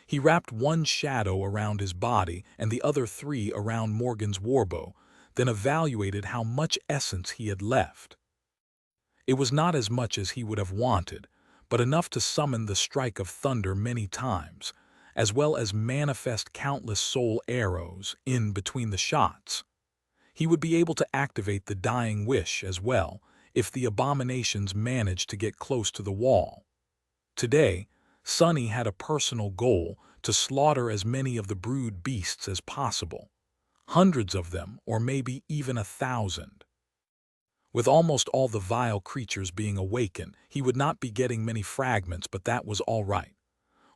He wrapped one shadow around his body and the other 3 around Morgan's warbow, then evaluated how much essence he had left. It was not as much as he would have wanted, but enough to summon the strike of thunder many times, as well as manifest countless soul arrows in between the shots. He would be able to activate the dying wish as well if the abominations managed to get close to the wall. Today, Sunny had a personal goal to slaughter as many of the brood beasts as possible. Hundreds of them, or maybe even 1,000. With almost all the vile creatures being awakened, he would not be getting many fragments, but that was all right.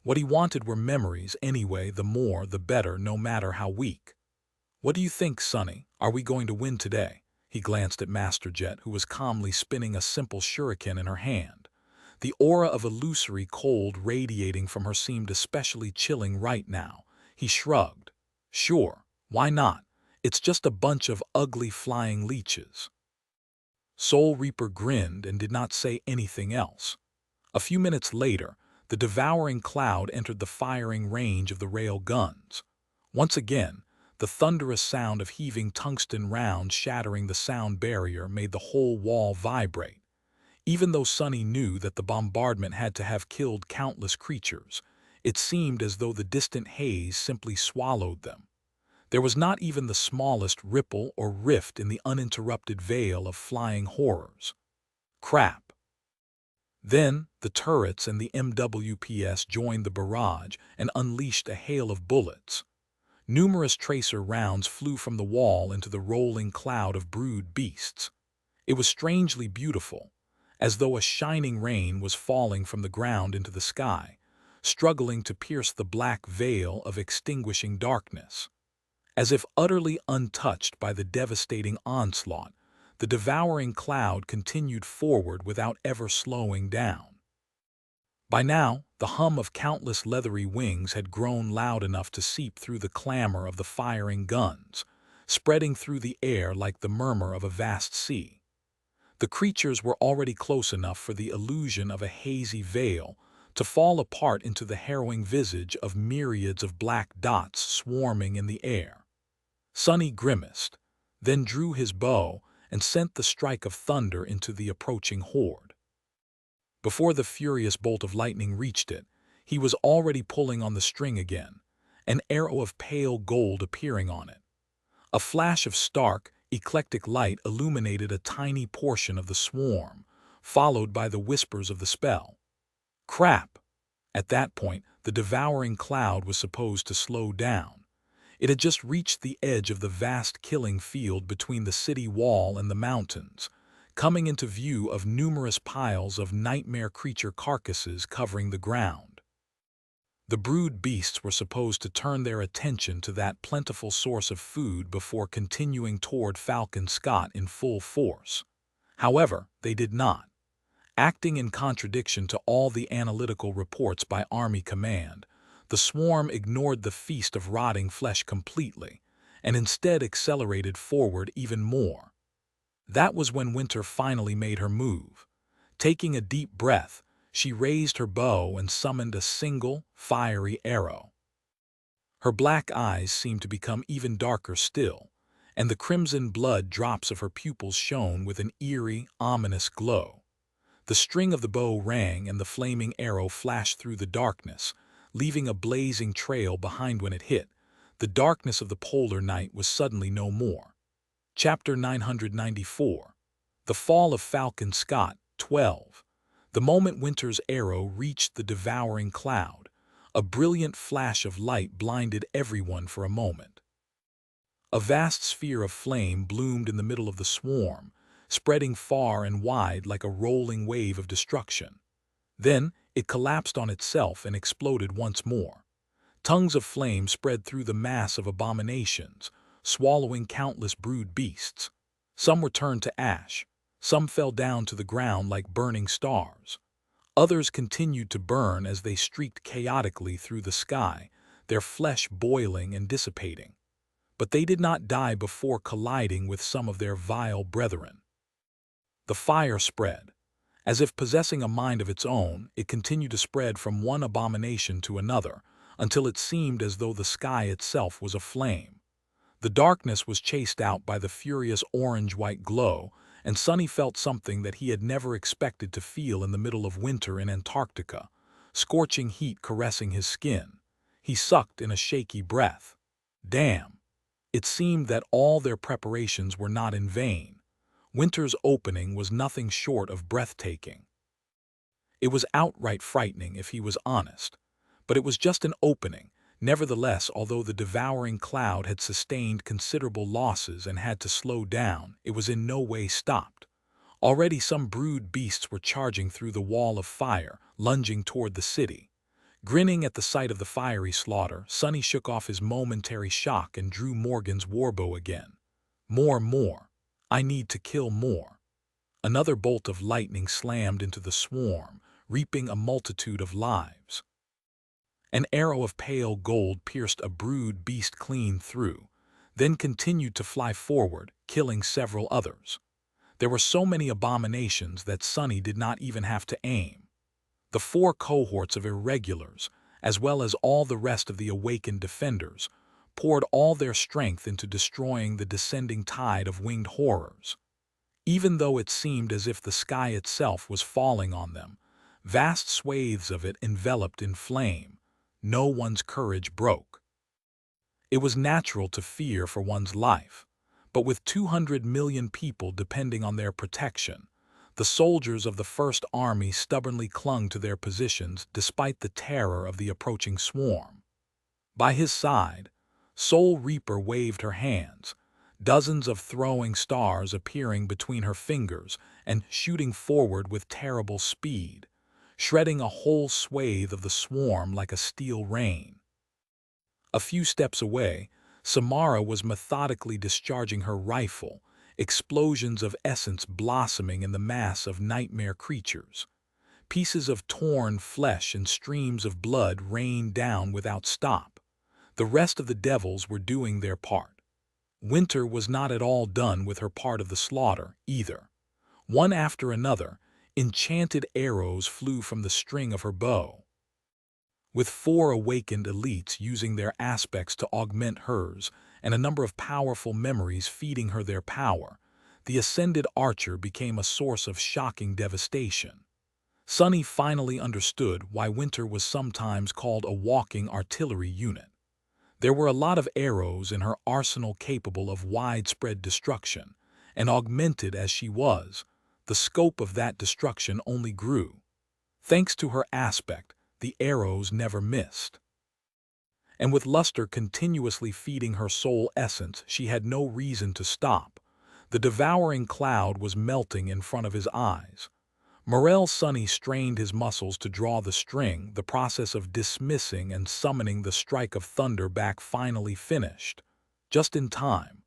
What he wanted were memories anyway, the more the better, no matter how weak. What do you think, Sunny? Are we going to win today? He glanced at Master Jet, who was calmly spinning a simple shuriken in her hand. The aura of illusory cold radiating from her seemed especially chilling right now. He shrugged. Sure, why not? It's just a bunch of ugly flying leeches. Soul Reaper grinned and did not say anything else. A few minutes later, the devouring cloud entered the firing range of the rail guns. Once again, the thunderous sound of heaving tungsten rounds shattering the sound barrier made the whole wall vibrate. Even though Sunny knew that the bombardment had to have killed countless creatures, it seemed as though the distant haze simply swallowed them. There was not even the smallest ripple or rift in the uninterrupted veil of flying horrors. Crap. Then, the turrets and the MWPS joined the barrage and unleashed a hail of bullets. Numerous tracer rounds flew from the wall into the rolling cloud of brood beasts. It was strangely beautiful, as though a shining rain was falling from the ground into the sky, struggling to pierce the black veil of extinguishing darkness. As if utterly untouched by the devastating onslaught, the devouring cloud continued forward without ever slowing down. By now, the hum of countless leathery wings had grown loud enough to seep through the clamor of the firing guns, spreading through the air like the murmur of a vast sea. The creatures were already close enough for the illusion of a hazy veil to fall apart into the harrowing visage of myriads of black dots swarming in the air. Sonny grimaced, then drew his bow and sent the strike of thunder into the approaching horde. Before the furious bolt of lightning reached it, he was already pulling on the string again, an arrow of pale gold appearing on it. A flash of stark, eclectic light illuminated a tiny portion of the swarm, followed by the whispers of the spell. Crap! At that point, the devouring cloud was supposed to slow down. It had just reached the edge of the vast killing field between the city wall and the mountains, coming into view of numerous piles of nightmare creature carcasses covering the ground. The brood beasts were supposed to turn their attention to that plentiful source of food before continuing toward Falcon Scott in full force. However, they did not. Acting in contradiction to all the analytical reports by Army Command, the swarm ignored the feast of rotting flesh completely, and instead accelerated forward even more. That was when Winter finally made her move. Taking a deep breath, she raised her bow and summoned a single, fiery arrow. Her black eyes seemed to become even darker still, and the crimson blood drops of her pupils shone with an eerie, ominous glow. The string of the bow rang and the flaming arrow flashed through the darkness, leaving a blazing trail behind when it hit. The darkness of the polar night was suddenly no more. Chapter 994. The Fall of Falcon Scott, 12. The moment Winter's arrow reached the devouring cloud, a brilliant flash of light blinded everyone for a moment. A vast sphere of flame bloomed in the middle of the swarm, spreading far and wide like a rolling wave of destruction. Then it collapsed on itself and exploded once more. Tongues of flame spread through the mass of abominations, swallowing countless brood beasts. Some were turned to ash, some fell down to the ground like burning stars. Others continued to burn as they streaked chaotically through the sky, their flesh boiling and dissipating. But they did not die before colliding with some of their vile brethren. The fire spread. As if possessing a mind of its own, it continued to spread from one abomination to another, until it seemed as though the sky itself was aflame. The darkness was chased out by the furious orange-white glow, and Sonny felt something that he had never expected to feel in the middle of winter in Antarctica, scorching heat caressing his skin. He sucked in a shaky breath. Damn! It seemed that all their preparations were not in vain. Winter's opening was nothing short of breathtaking. It was outright frightening if he was honest, but it was just an opening. Nevertheless, although the devouring cloud had sustained considerable losses and had to slow down, it was in no way stopped. Already some brood beasts were charging through the wall of fire, lunging toward the city. Grinning at the sight of the fiery slaughter, Sonny shook off his momentary shock and drew Morgan's warbow again. More. I need to kill more. Another bolt of lightning slammed into the swarm, reaping a multitude of lives. An arrow of pale gold pierced a brood beast clean through, then continued to fly forward, killing several others. There were so many abominations that Sonny did not even have to aim. The 4 cohorts of irregulars, as well as all the rest of the awakened defenders, poured all their strength into destroying the descending tide of winged horrors. Even though it seemed as if the sky itself was falling on them, vast swathes of it enveloped in flame, no one's courage broke. It was natural to fear for one's life, but with 200 million people depending on their protection, the soldiers of the First Army stubbornly clung to their positions despite the terror of the approaching swarm. By his side, Soul Reaper waved her hands, dozens of throwing stars appearing between her fingers and shooting forward with terrible speed, shredding a whole swathe of the swarm like a steel rain. A few steps away, Samara was methodically discharging her rifle, explosions of essence blossoming in the mass of nightmare creatures. Pieces of torn flesh and streams of blood rained down without stop. The rest of the devils were doing their part. Winter was not at all done with her part of the slaughter, either. One after another, enchanted arrows flew from the string of her bow. With 4 awakened elites using their aspects to augment hers, and a number of powerful memories feeding her their power, the ascended archer became a source of shocking devastation. Sunny finally understood why Winter was sometimes called a walking artillery unit. There were a lot of arrows in her arsenal capable of widespread destruction, and augmented as she was, the scope of that destruction only grew. Thanks to her aspect, the arrows never missed. And with luster continuously feeding her soul essence, she had no reason to stop. The devouring cloud was melting in front of his eyes. Morel Sunny strained his muscles to draw the string, the process of dismissing and summoning the strike of thunder back finally finished. Just in time,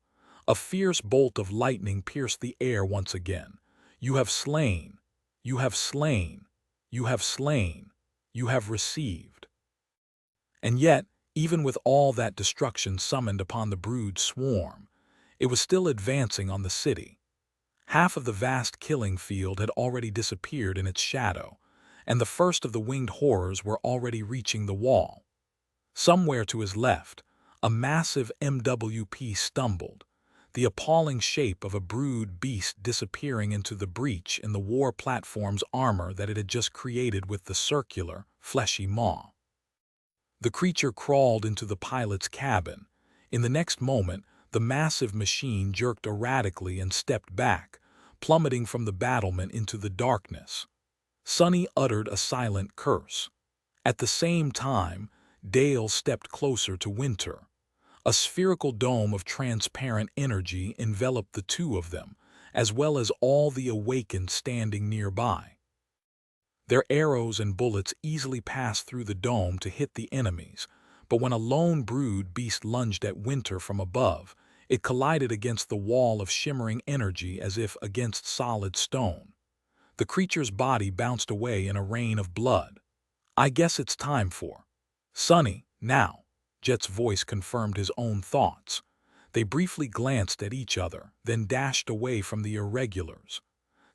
a fierce bolt of lightning pierced the air once again. You have slain, you have slain, you have slain, you have received. And yet, even with all that destruction summoned upon the brood swarm, it was still advancing on the city. Half of the vast killing field had already disappeared in its shadow, and the first of the winged horrors were already reaching the wall. Somewhere to his left, a massive MWP stumbled, the appalling shape of a brood beast disappearing into the breach in the war platform's armor that it had just created with the circular, fleshy maw. The creature crawled into the pilot's cabin. In the next moment, the massive machine jerked erratically and stepped back, plummeting from the battlement into the darkness. Sunny uttered a silent curse. At the same time, Dale stepped closer to Winter. A spherical dome of transparent energy enveloped the two of them, as well as all the awakened standing nearby. Their arrows and bullets easily passed through the dome to hit the enemies, but when a lone brood beast lunged at Winter from above, it collided against the wall of shimmering energy as if against solid stone. The creature's body bounced away in a rain of blood. "I guess it's time for Sunny, now," Jet's voice confirmed his own thoughts. They briefly glanced at each other, then dashed away from the irregulars.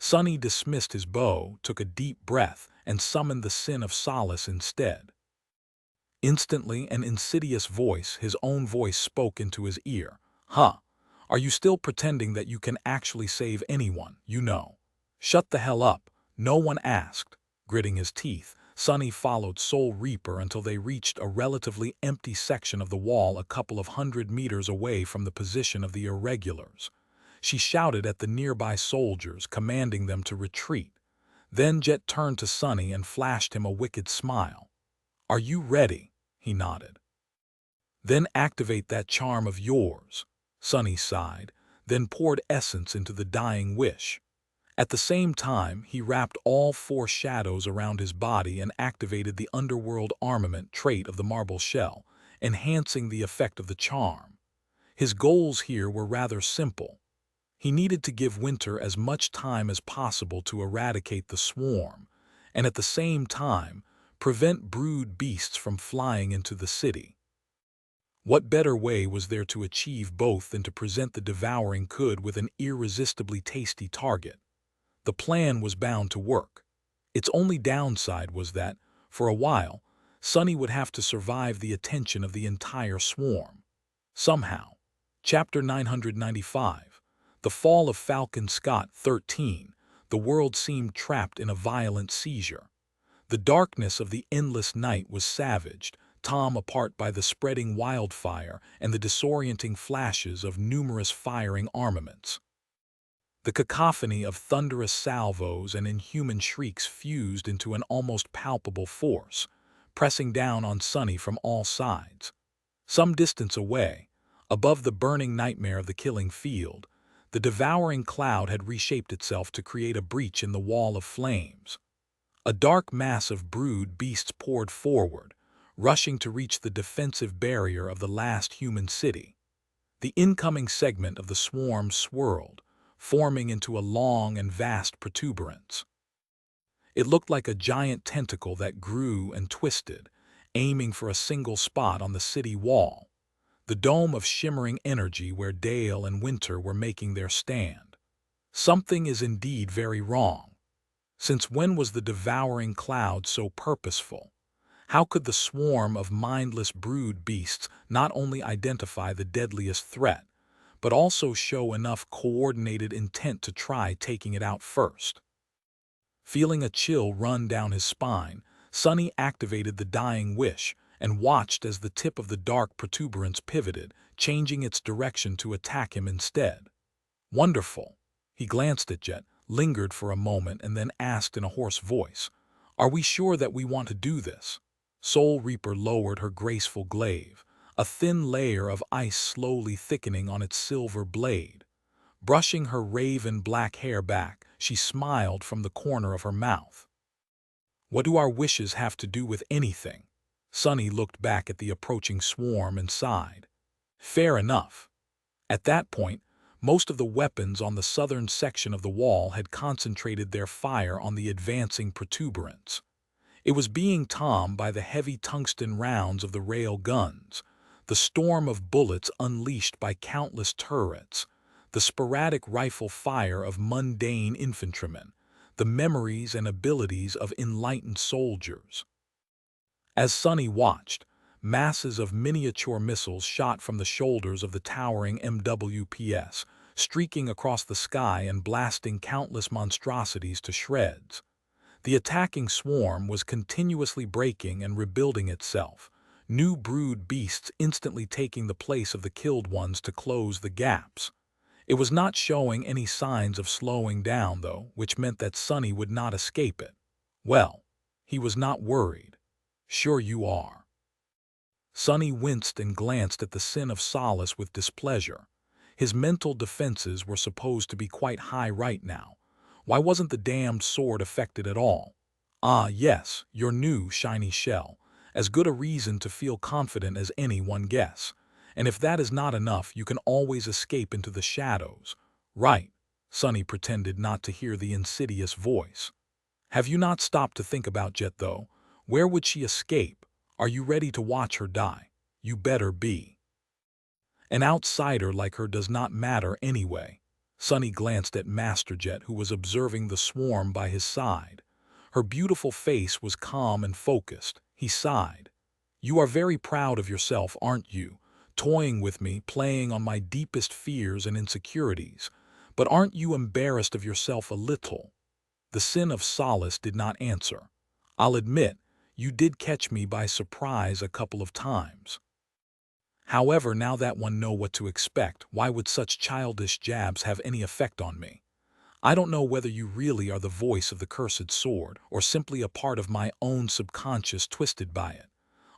Sunny dismissed his bow, took a deep breath, and summoned the sin of solace instead. Instantly, an insidious voice, his own voice, spoke into his ear. "Huh, are you still pretending that you can actually save anyone, you know? Shut the hell up," no one asked. Gritting his teeth, Sunny followed Soul Reaper until they reached a relatively empty section of the wall a couple of 100 meters away from the position of the irregulars. She shouted at the nearby soldiers, commanding them to retreat. Then Jet turned to Sunny and flashed him a wicked smile. "Are you ready?" He nodded. "Then activate that charm of yours." Sunny sighed, then poured essence into the dying wish. At the same time, he wrapped all 4 shadows around his body and activated the underworld armament trait of the marble shell, enhancing the effect of the charm. His goals here were rather simple. He needed to give Winter as much time as possible to eradicate the swarm, and at the same time, prevent brood beasts from flying into the city. What better way was there to achieve both than to present the devouring could with an irresistibly tasty target? The plan was bound to work. Its only downside was that, for a while, Sunny would have to survive the attention of the entire swarm. Somehow. Chapter 995. The Fall of Falcon Scott 13. The world seemed trapped in a violent seizure. The darkness of the endless night was savaged, torn apart by the spreading wildfire and the disorienting flashes of numerous firing armaments. The cacophony of thunderous salvos and inhuman shrieks fused into an almost palpable force, pressing down on Sunny from all sides. Some distance away, above the burning nightmare of the killing field, the devouring cloud had reshaped itself to create a breach in the wall of flames. A dark mass of brood beasts poured forward, rushing to reach the defensive barrier of the last human city. The incoming segment of the swarm swirled, forming into a long and vast protuberance. It looked like a giant tentacle that grew and twisted, aiming for a single spot on the city wall, the dome of shimmering energy where Dale and Winter were making their stand. Something is indeed very wrong. Since when was the devouring cloud so purposeful? How could the swarm of mindless brood beasts not only identify the deadliest threat, but also show enough coordinated intent to try taking it out first? Feeling a chill run down his spine, Sonny activated the dying wish and watched as the tip of the dark protuberance pivoted, changing its direction to attack him instead. Wonderful. He glanced at Jet, lingered for a moment, and then asked in a hoarse voice, "Are we sure that we want to do this?" Soul Reaper lowered her graceful glaive, a thin layer of ice slowly thickening on its silver blade. Brushing her raven-black hair back, she smiled from the corner of her mouth. "What do our wishes have to do with anything?" Sonny looked back at the approaching swarm and sighed. Fair enough. At that point, most of the weapons on the southern section of the wall had concentrated their fire on the advancing protuberance. It was being tomed by the heavy tungsten rounds of the rail guns, the storm of bullets unleashed by countless turrets, the sporadic rifle fire of mundane infantrymen, the memories and abilities of enlightened soldiers. As Sonny watched, masses of miniature missiles shot from the shoulders of the towering MWPS, streaking across the sky and blasting countless monstrosities to shreds. The attacking swarm was continuously breaking and rebuilding itself, new brood beasts instantly taking the place of the killed ones to close the gaps. It was not showing any signs of slowing down, though, which meant that Sonny would not escape it. Well, he was not worried. "Sure you are." Sonny winced and glanced at the Sin of Solace with displeasure. His mental defenses were supposed to be quite high right now. Why wasn't the damned sword affected at all? Ah, yes, your new shiny shell. As good a reason to feel confident as any, one guess. And if that is not enough, you can always escape into the shadows. Right. Sonny pretended not to hear the insidious voice. Have you not stopped to think about Jet, though? Where would she escape? Are you ready to watch her die? You better be. An outsider like her does not matter anyway. Sonny glanced at Master Jet, who was observing the swarm by his side. Her beautiful face was calm and focused. He sighed. "You are very proud of yourself, aren't you? Toying with me, playing on my deepest fears and insecurities. But aren't you embarrassed of yourself a little?" The Sin of Solace did not answer. "I'll admit, you did catch me by surprise a couple of times. However, now that one knows what to expect, why would such childish jabs have any effect on me? I don't know whether you really are the voice of the cursed sword, or simply a part of my own subconscious twisted by it,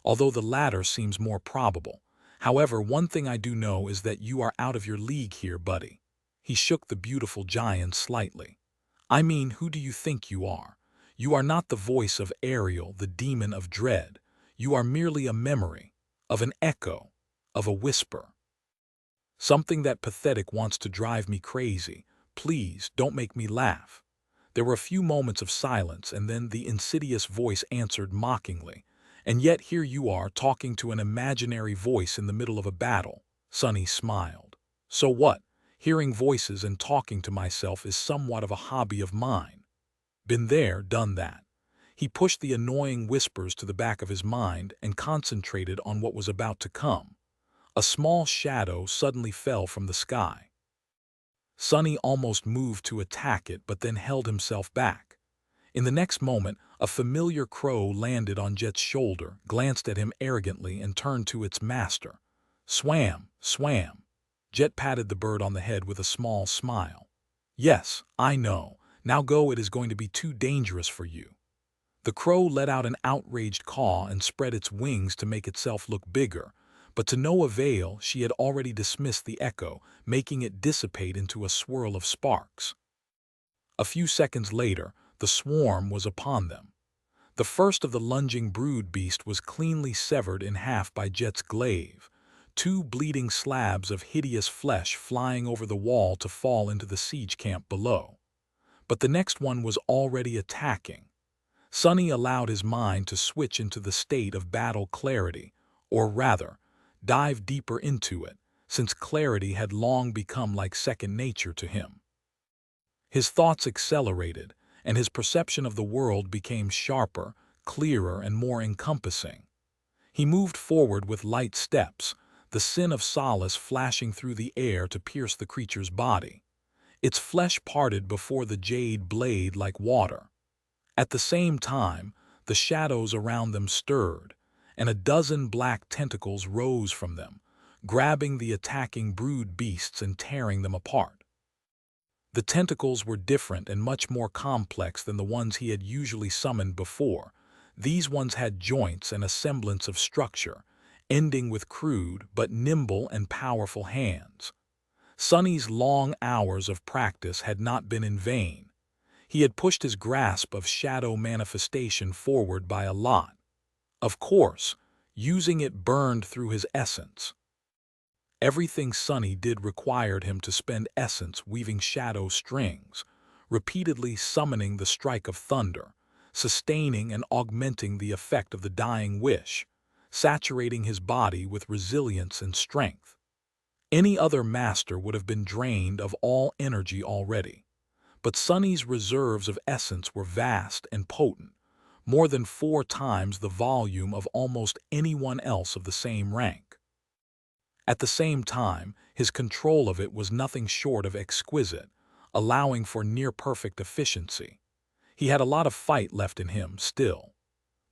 although the latter seems more probable. However, one thing I do know is that you are out of your league here, buddy." He shook the beautiful giant slightly. "I mean, who do you think you are? You are not the voice of Ariel, the demon of dread. You are merely a memory, of an echo, of a whisper. Something that pathetic wants to drive me crazy. Please, don't make me laugh." There were a few moments of silence, and then the insidious voice answered mockingly. "And yet here you are, talking to an imaginary voice in the middle of a battle." Sonny smiled. "So what? Hearing voices and talking to myself is somewhat of a hobby of mine. Been there, done that." He pushed the annoying whispers to the back of his mind and concentrated on what was about to come. A small shadow suddenly fell from the sky. Sonny almost moved to attack it, but then held himself back. In the next moment, a familiar crow landed on Jet's shoulder, glanced at him arrogantly, and turned to its master. "Swam, swam." Jet patted the bird on the head with a small smile. "Yes, I know. Now go, it is going to be too dangerous for you." The crow let out an outraged caw and spread its wings to make itself look bigger, but to no avail. She had already dismissed the echo, making it dissipate into a swirl of sparks. A few seconds later, the swarm was upon them. The first of the lunging brood beast was cleanly severed in half by Jet's glaive. two bleeding slabs of hideous flesh flying over the wall to fall into the siege camp below. But the next one was already attacking. Sonny allowed his mind to switch into the state of battle clarity, or rather, dive deeper into it, since clarity had long become like second nature to him. His thoughts accelerated, and his perception of the world became sharper, clearer, and more encompassing. He moved forward with light steps, the sin of solace flashing through the air to pierce the creature's body. Its flesh parted before the jade blade like water. At the same time, the shadows around them stirred, and a dozen black tentacles rose from them, grabbing the attacking brood beasts and tearing them apart. The tentacles were different and much more complex than the ones he had usually summoned before. These ones had joints and a semblance of structure, ending with crude but nimble and powerful hands. Sonny's long hours of practice had not been in vain. He had pushed his grasp of shadow manifestation forward by a lot. Of course, using it burned through his essence. Everything Sonny did required him to spend essence weaving shadow strings, repeatedly summoning the strike of thunder, sustaining and augmenting the effect of the dying wish, saturating his body with resilience and strength. Any other master would have been drained of all energy already. But Sonny's reserves of essence were vast and potent, more than 4 times the volume of almost anyone else of the same rank. At the same time, his control of it was nothing short of exquisite, allowing for near-perfect efficiency. He had a lot of fight left in him still.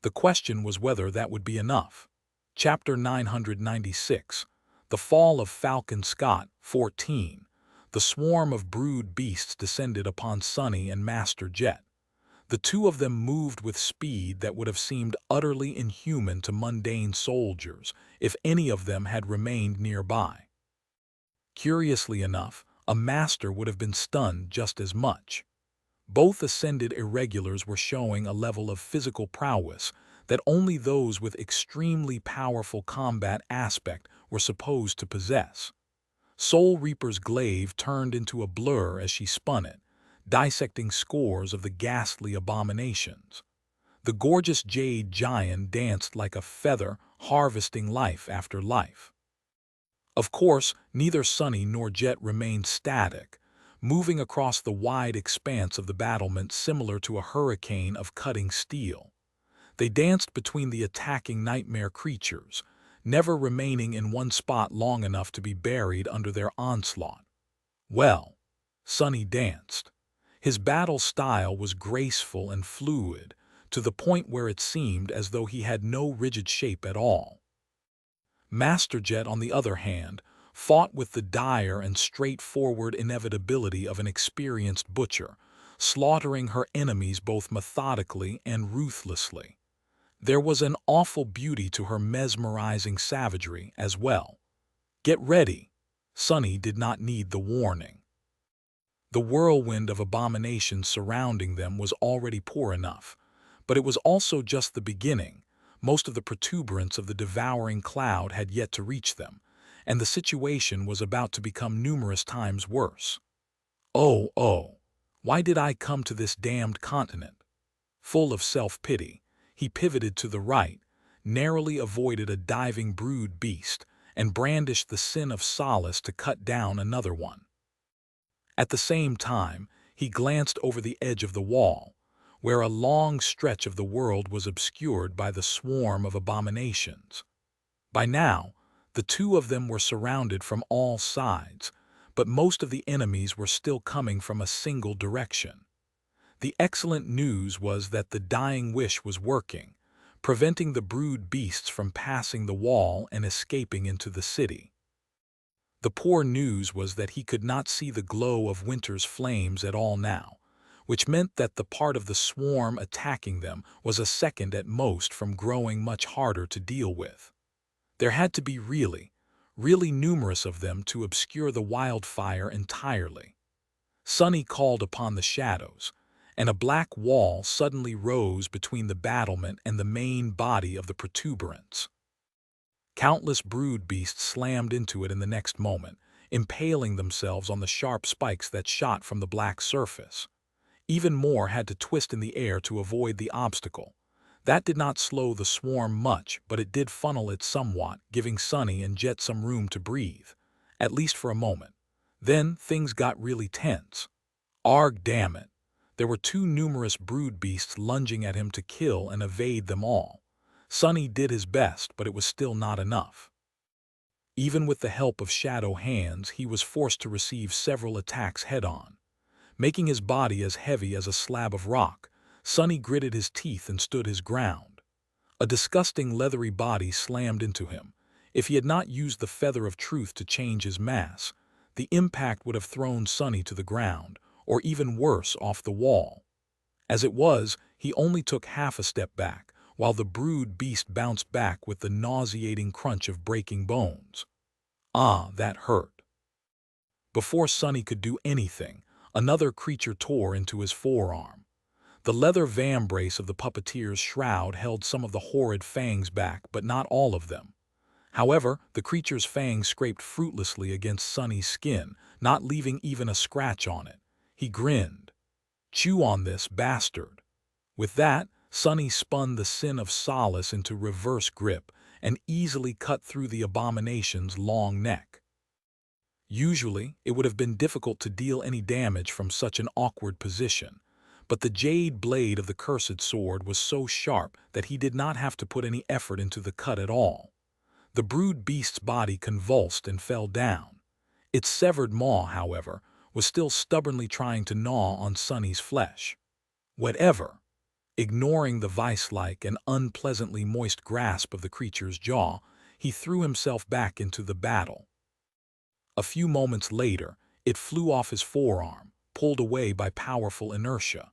The question was whether that would be enough. Chapter 996, The Fall of Falcon Scott, 14. The swarm of brood beasts descended upon Sonny and Master Jet. The two of them moved with speed that would have seemed utterly inhuman to mundane soldiers if any of them had remained nearby. Curiously enough, a master would have been stunned just as much. Both ascended irregulars were showing a level of physical prowess that only those with extremely powerful combat aspect were supposed to possess. Soul Reaper's glaive turned into a blur as she spun it, dissecting scores of the ghastly abominations. The gorgeous jade giant danced like a feather, harvesting life after life. Of course, neither Sonny nor Jet remained static, moving across the wide expanse of the battlement similar to a hurricane of cutting steel. They danced between the attacking nightmare creatures, never remaining in one spot long enough to be buried under their onslaught. Well, Sonny danced. His battle style was graceful and fluid, to the point where it seemed as though he had no rigid shape at all. Master Jet, on the other hand, fought with the dire and straightforward inevitability of an experienced butcher, slaughtering her enemies both methodically and ruthlessly. There was an awful beauty to her mesmerizing savagery as well. Get ready! Sonny did not need the warning. The whirlwind of abominations surrounding them was already poor enough, but it was also just the beginning. Most of the protuberance of the devouring cloud had yet to reach them, and the situation was about to become numerous times worse. Oh, why did I come to this damned continent? Full of self-pity, he pivoted to the right, narrowly avoided a diving brood beast, and brandished the sin of solace to cut down another one. At the same time, he glanced over the edge of the wall, where a long stretch of the world was obscured by the swarm of abominations. By now, the two of them were surrounded from all sides, but most of the enemies were still coming from a single direction. The excellent news was that the dying wish was working, preventing the brood beasts from passing the wall and escaping into the city. The poor news was that he could not see the glow of winter's flames at all now, which meant that the part of the swarm attacking them was a second at most from growing much harder to deal with. There had to be really numerous of them to obscure the wildfire entirely. Sonny called upon the shadows, and a black wall suddenly rose between the battlement and the main body of the protuberance. Countless brood beasts slammed into it in the next moment, impaling themselves on the sharp spikes that shot from the black surface. Even more had to twist in the air to avoid the obstacle. That did not slow the swarm much, but it did funnel it somewhat, giving Sunny and Jet some room to breathe, at least for a moment. Then things got really tense. Arg, damn it! There were too numerous brood beasts lunging at him to kill and evade them all. Sunny did his best, but it was still not enough. Even with the help of shadow hands, he was forced to receive several attacks head-on. Making his body as heavy as a slab of rock, Sunny gritted his teeth and stood his ground. A disgusting leathery body slammed into him. If he had not used the feather of truth to change his mass, the impact would have thrown Sunny to the ground, or even worse, off the wall. As it was, he only took half a step back, while the brood beast bounced back with the nauseating crunch of breaking bones. Ah, that hurt. Before Sunny could do anything, another creature tore into his forearm. The leather vambrace of the puppeteer's shroud held some of the horrid fangs back, but not all of them. However, the creature's fangs scraped fruitlessly against Sunny's skin, not leaving even a scratch on it. He grinned. "Chew on this, bastard." With that, Sunny spun the sin of solace into reverse grip and easily cut through the abomination's long neck. Usually, it would have been difficult to deal any damage from such an awkward position, but the jade blade of the cursed sword was so sharp that he did not have to put any effort into the cut at all. The brood beast's body convulsed and fell down. Its severed maw, however, was still stubbornly trying to gnaw on Sunny's flesh. Whatever. Ignoring the vice-like and unpleasantly moist grasp of the creature's jaw, he threw himself back into the battle. A few moments later, it flew off his forearm, pulled away by powerful inertia.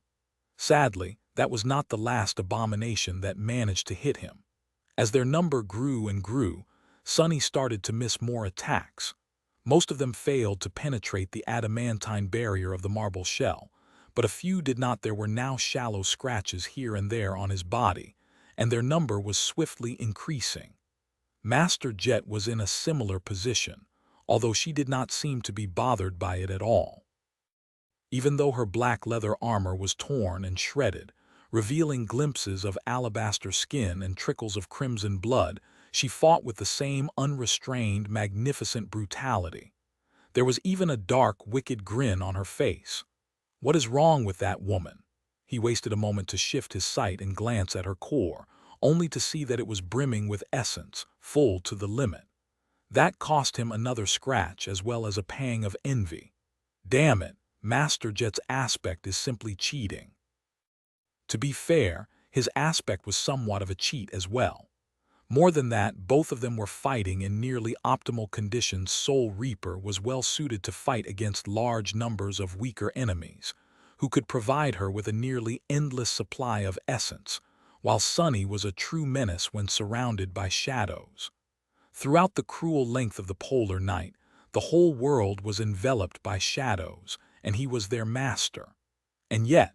Sadly, that was not the last abomination that managed to hit him. As their number grew and grew, Sunny started to miss more attacks. Most of them failed to penetrate the adamantine barrier of the marble shell, but a few did not. There were now shallow scratches here and there on his body, and their number was swiftly increasing. Master Jet was in a similar position, although she did not seem to be bothered by it at all. Even though her black leather armor was torn and shredded, revealing glimpses of alabaster skin and trickles of crimson blood, she fought with the same unrestrained, magnificent brutality. There was even a dark, wicked grin on her face. What is wrong with that woman? He wasted a moment to shift his sight and glance at her core, only to see that it was brimming with essence, full to the limit. That cost him another scratch as well as a pang of envy. Damn it, Master Jet's aspect is simply cheating. To be fair, his aspect was somewhat of a cheat as well. More than that, both of them were fighting in nearly optimal conditions. Soul Reaper was well suited to fight against large numbers of weaker enemies, who could provide her with a nearly endless supply of essence, while Sunny was a true menace when surrounded by shadows. Throughout the cruel length of the polar night, the whole world was enveloped by shadows, and he was their master. And yet,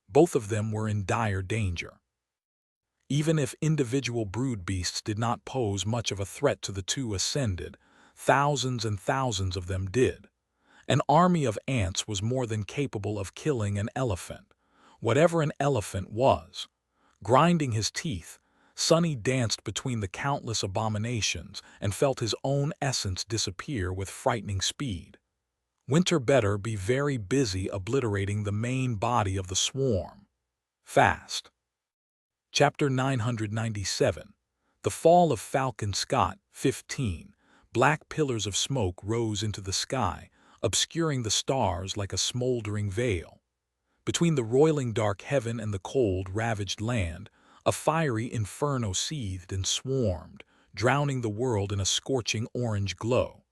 both of them were in dire danger. Even if individual brood beasts did not pose much of a threat to the two ascended, thousands and thousands of them did. An army of ants was more than capable of killing an elephant, whatever an elephant was. Grinding his teeth, Sunny danced between the countless abominations and felt his own essence disappear with frightening speed. Winter better be very busy obliterating the main body of the swarm. Fast. Chapter 997. The Fall of Falcon Scott, 15. Black pillars of smoke rose into the sky, obscuring the stars like a smoldering veil. Between the roiling dark heaven and the cold, ravaged land, a fiery inferno seethed and swarmed, drowning the world in a scorching orange glow.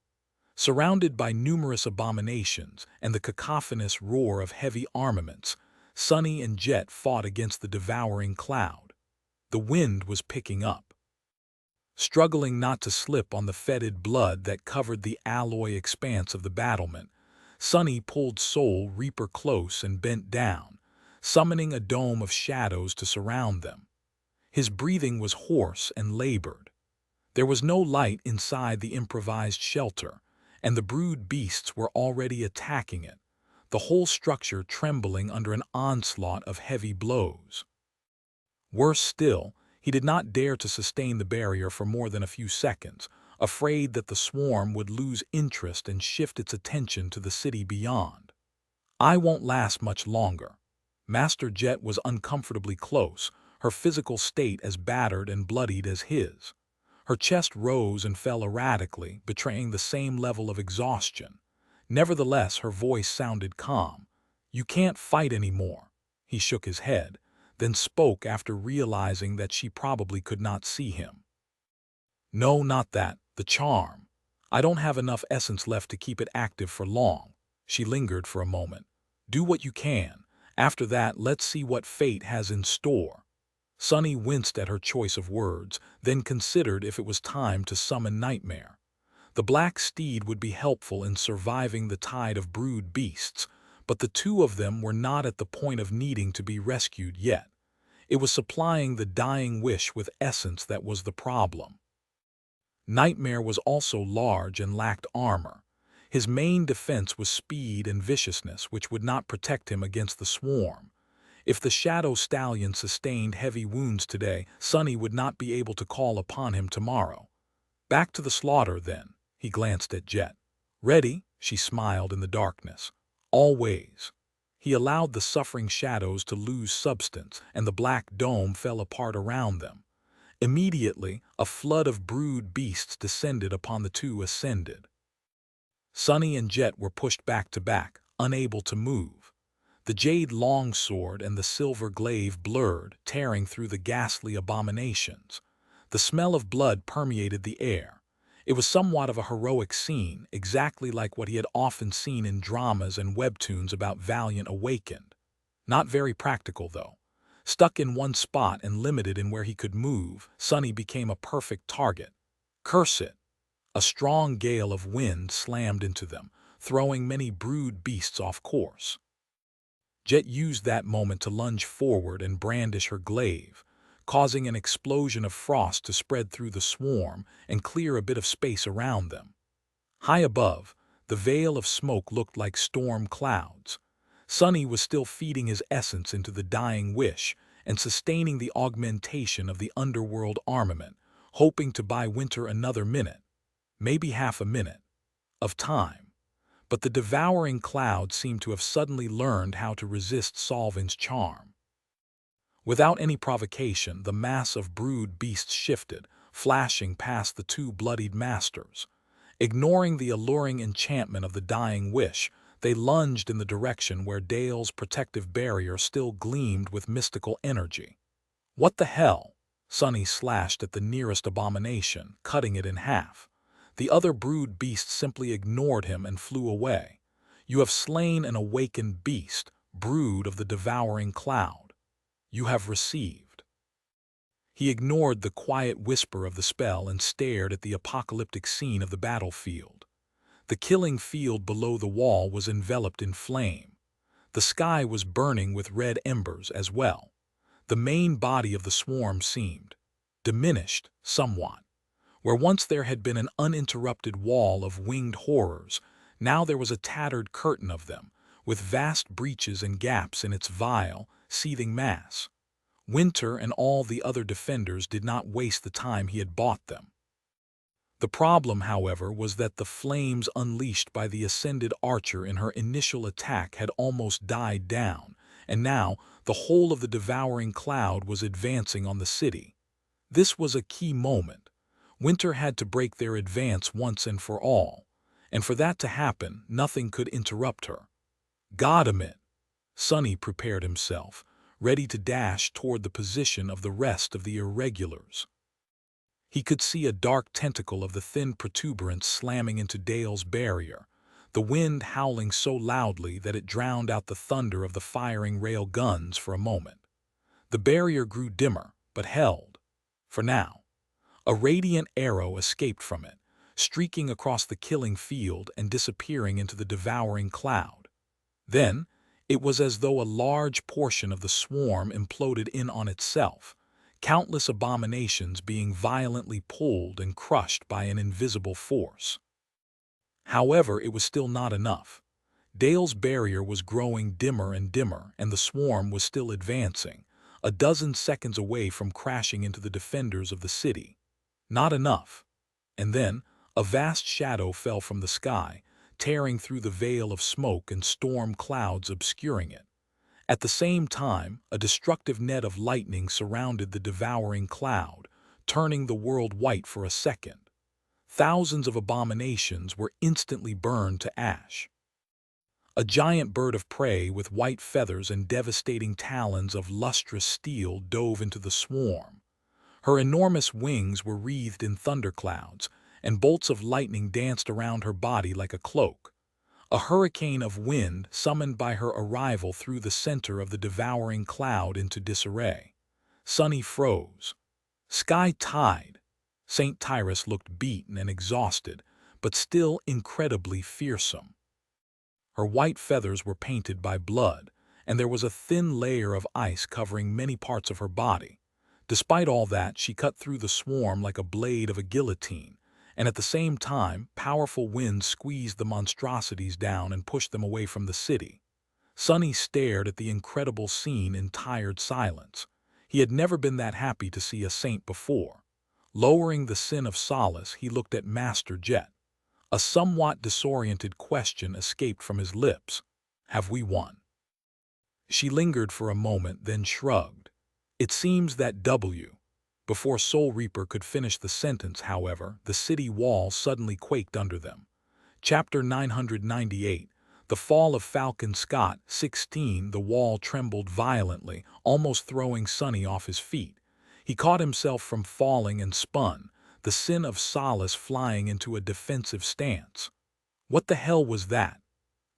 Surrounded by numerous abominations and the cacophonous roar of heavy armaments, Sunny and Jet fought against the devouring cloud. The wind was picking up. Struggling not to slip on the fetid blood that covered the alloy expanse of the battlement, Sunny pulled Soul Reaper close and bent down, summoning a dome of shadows to surround them. His breathing was hoarse and labored. There was no light inside the improvised shelter, and the brood beasts were already attacking it, the whole structure trembling under an onslaught of heavy blows. Worse still, he did not dare to sustain the barrier for more than a few seconds, afraid that the swarm would lose interest and shift its attention to the city beyond. "I won't last much longer." Master Jet was uncomfortably close, her physical state as battered and bloodied as his. Her chest rose and fell erratically, betraying the same level of exhaustion. Nevertheless, her voice sounded calm. "You can't fight anymore." He shook his head, then spoke after realizing that she probably could not see him. "No, not that. The charm. I don't have enough essence left to keep it active for long." She lingered for a moment. "Do what you can. After that, let's see what fate has in store." Sunny winced at her choice of words, then considered if it was time to summon Nightmare. The black steed would be helpful in surviving the tide of brood beasts, but the two of them were not at the point of needing to be rescued yet. It was supplying the dying wish with essence that was the problem. Nightmare was also large and lacked armor. His main defense was speed and viciousness, which would not protect him against the swarm. If the Shadow Stallion sustained heavy wounds today, Sunny would not be able to call upon him tomorrow. "Back to the slaughter, then." He glanced at Jet. "Ready?" She smiled in the darkness. "Always." He allowed the suffering shadows to lose substance, and the black dome fell apart around them. Immediately, a flood of brood beasts descended upon the two ascended. Sunny and Jet were pushed back to back, unable to move. The jade longsword and the silver glaive blurred, tearing through the ghastly abominations. The smell of blood permeated the air. It was somewhat of a heroic scene, exactly like what he had often seen in dramas and webtoons about Valiant Awakened. Not very practical, though. Stuck in one spot and limited in where he could move, Sunny became a perfect target. Curse it! A strong gale of wind slammed into them, throwing many brood beasts off course. Jet used that moment to lunge forward and brandish her glaive, causing an explosion of frost to spread through the swarm and clear a bit of space around them. High above, the veil of smoke looked like storm clouds. Sunny was still feeding his essence into the dying wish and sustaining the augmentation of the underworld armament, hoping to buy Winter another minute, maybe half a minute, of time. But the devouring cloud seemed to have suddenly learned how to resist Solvin's charm. Without any provocation, the mass of brood beasts shifted, flashing past the two bloodied masters. Ignoring the alluring enchantment of the dying wish, they lunged in the direction where Dale's protective barrier still gleamed with mystical energy. "What the hell?" Sunny slashed at the nearest abomination, cutting it in half. The other brood beast simply ignored him and flew away. "You have slain an awakened beast, brood of the devouring cloud. You have received." He ignored the quiet whisper of the spell and stared at the apocalyptic scene of the battlefield. The killing field below the wall was enveloped in flame. The sky was burning with red embers as well. The main body of the swarm seemed diminished somewhat. Where once there had been an uninterrupted wall of winged horrors, now there was a tattered curtain of them, with vast breaches and gaps in its vile, seething mass. Winter and all the other defenders did not waste the time he had bought them. The problem, however, was that the flames unleashed by the ascended archer in her initial attack had almost died down, and now the whole of the devouring cloud was advancing on the city. This was a key moment. Winter had to break their advance once and for all, and for that to happen, nothing could interrupt her. "Goddammit!" Sunny prepared himself, ready to dash toward the position of the rest of the irregulars. He could see a dark tentacle of the thin protuberance slamming into Dale's barrier, the wind howling so loudly that it drowned out the thunder of the firing rail guns for a moment. The barrier grew dimmer, but held. For now. A radiant arrow escaped from it, streaking across the killing field and disappearing into the devouring cloud. Then, it was as though a large portion of the swarm imploded in on itself, countless abominations being violently pulled and crushed by an invisible force. However, it was still not enough. Dale's barrier was growing dimmer and dimmer, and the swarm was still advancing, a dozen seconds away from crashing into the defenders of the city. Not enough. And then, a vast shadow fell from the sky, tearing through the veil of smoke and storm clouds obscuring it. At the same time, a destructive net of lightning surrounded the devouring cloud, turning the world white for a second. Thousands of abominations were instantly burned to ash. A giant bird of prey with white feathers and devastating talons of lustrous steel dove into the swarm. Her enormous wings were wreathed in thunderclouds, and bolts of lightning danced around her body like a cloak. A hurricane of wind summoned by her arrival threw the center of the devouring cloud into disarray. Sunny froze. Sky tied. St. Tyrus looked beaten and exhausted, but still incredibly fearsome. Her white feathers were painted by blood, and there was a thin layer of ice covering many parts of her body. Despite all that, she cut through the swarm like a blade of a guillotine, and at the same time, powerful winds squeezed the monstrosities down and pushed them away from the city. Sonny stared at the incredible scene in tired silence. He had never been that happy to see a saint before. Lowering the sin of solace, he looked at Master Jet. A somewhat disoriented question escaped from his lips. Have we won? She lingered for a moment, then shrugged. It seems that W. Before Soul Reaper could finish the sentence, however, the city wall suddenly quaked under them. Chapter 998, The Fall of Falcon Scott, 16. The wall trembled violently, almost throwing Sonny off his feet. He caught himself from falling and spun, the sin of solace flying into a defensive stance. What the hell was that?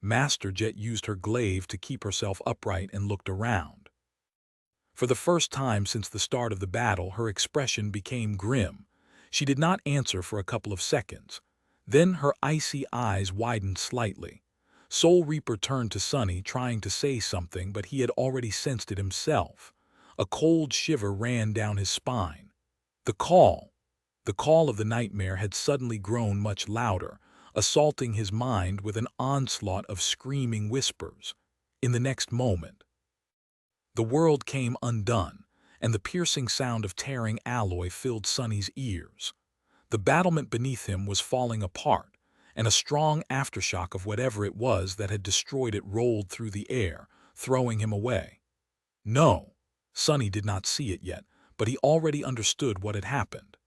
Master Jet used her glaive to keep herself upright and looked around. For the first time since the start of the battle, her expression became grim. She did not answer for a couple of seconds. Then her icy eyes widened slightly. Soul Reaper turned to Sonny, trying to say something, but he had already sensed it himself. A cold shiver ran down his spine. The call of the nightmare had suddenly grown much louder, assaulting his mind with an onslaught of screaming whispers. In the next moment, the world came undone, and the piercing sound of tearing alloy filled Sonny's ears. The battlement beneath him was falling apart, and a strong aftershock of whatever it was that had destroyed it rolled through the air, throwing him away. No, Sonny did not see it yet, but he already understood what had happened.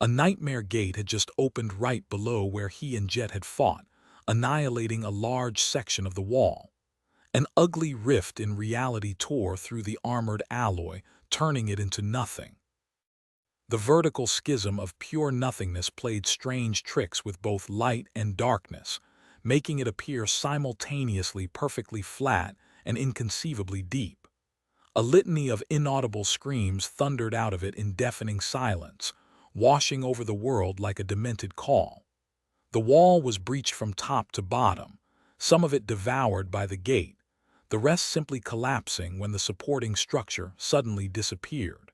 A nightmare gate had just opened right below where he and Jet had fought, annihilating a large section of the wall. An ugly rift in reality tore through the armored alloy, turning it into nothing. The vertical schism of pure nothingness played strange tricks with both light and darkness, making it appear simultaneously perfectly flat and inconceivably deep. A litany of inaudible screams thundered out of it in deafening silence, washing over the world like a demented call. The wall was breached from top to bottom, some of it devoured by the gate, the rest simply collapsing when the supporting structure suddenly disappeared.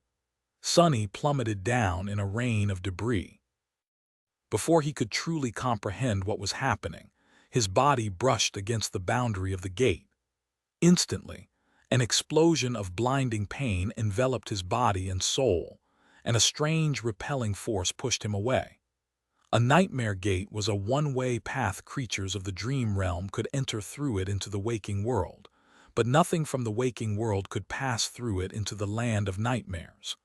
Sonny plummeted down in a rain of debris. Before he could truly comprehend what was happening, his body brushed against the boundary of the gate. Instantly, an explosion of blinding pain enveloped his body and soul, and a strange repelling force pushed him away. A nightmare gate was a one-way path. Creatures of the dream realm could enter through it into the waking world, but nothing from the waking world could pass through it into the land of nightmares.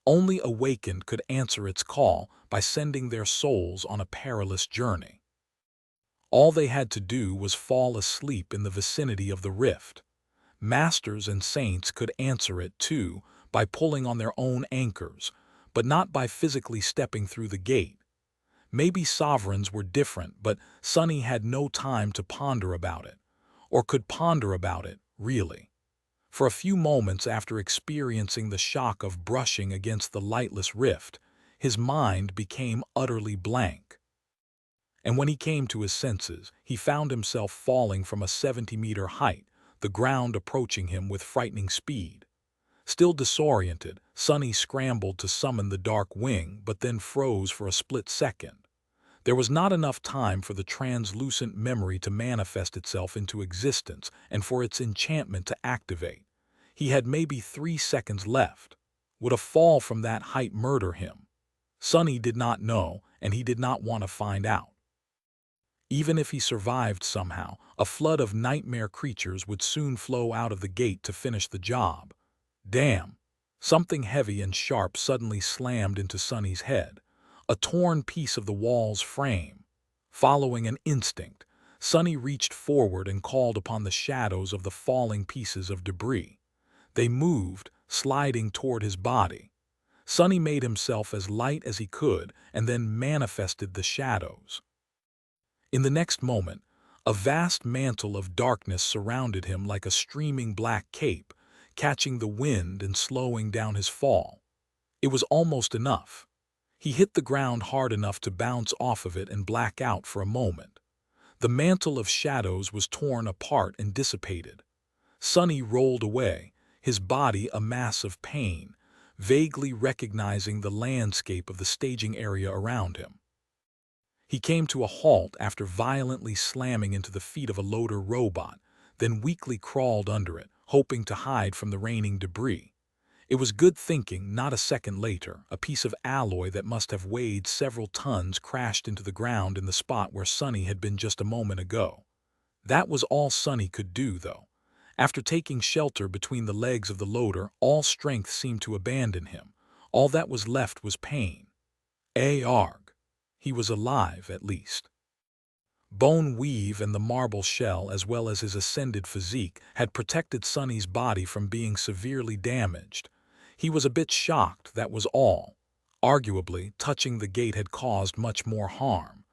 Only awakened could answer its call by sending their souls on a perilous journey. All they had to do was fall asleep in the vicinity of the rift. Masters and saints could answer it too by pulling on their own anchors, but not by physically stepping through the gate. Maybe sovereigns were different, but Sonny had no time to ponder about it, or could ponder about it, really. For a few moments after experiencing the shock of brushing against the lightless rift, his mind became utterly blank. And when he came to his senses, he found himself falling from a 70-meter height, the ground approaching him with frightening speed. Still disoriented, Sunny scrambled to summon the dark wing, but then froze for a split second. There was not enough time for the translucent memory to manifest itself into existence and for its enchantment to activate. He had maybe 3 seconds left. Would a fall from that height murder him? Sunny did not know, and he did not want to find out. Even if he survived somehow, a flood of nightmare creatures would soon flow out of the gate to finish the job. Damn! Something heavy and sharp suddenly slammed into Sunny's head, a torn piece of the wall's frame. Following an instinct, Sunny reached forward and called upon the shadows of the falling pieces of debris. They moved, sliding toward his body. Sunny made himself as light as he could and then manifested the shadows. In the next moment, a vast mantle of darkness surrounded him like a streaming black cape, catching the wind and slowing down his fall. It was almost enough. He hit the ground hard enough to bounce off of it and black out for a moment. The mantle of shadows was torn apart and dissipated. Sunny rolled away, his body a mass of pain, vaguely recognizing the landscape of the staging area around him. He came to a halt after violently slamming into the feet of a loader robot, then weakly crawled under it, hoping to hide from the raining debris. It was good thinking. Not a second later, a piece of alloy that must have weighed several tons crashed into the ground in the spot where Sunny had been just a moment ago. That was all Sunny could do, though. After taking shelter between the legs of the loader, all strength seemed to abandon him. All that was left was pain. Arg! He was alive, at least. Bone weave and the marble shell, as well as his ascended physique, had protected Sunny's body from being severely damaged. He was a bit shocked, that was all. Arguably, touching the gate had caused much more harm.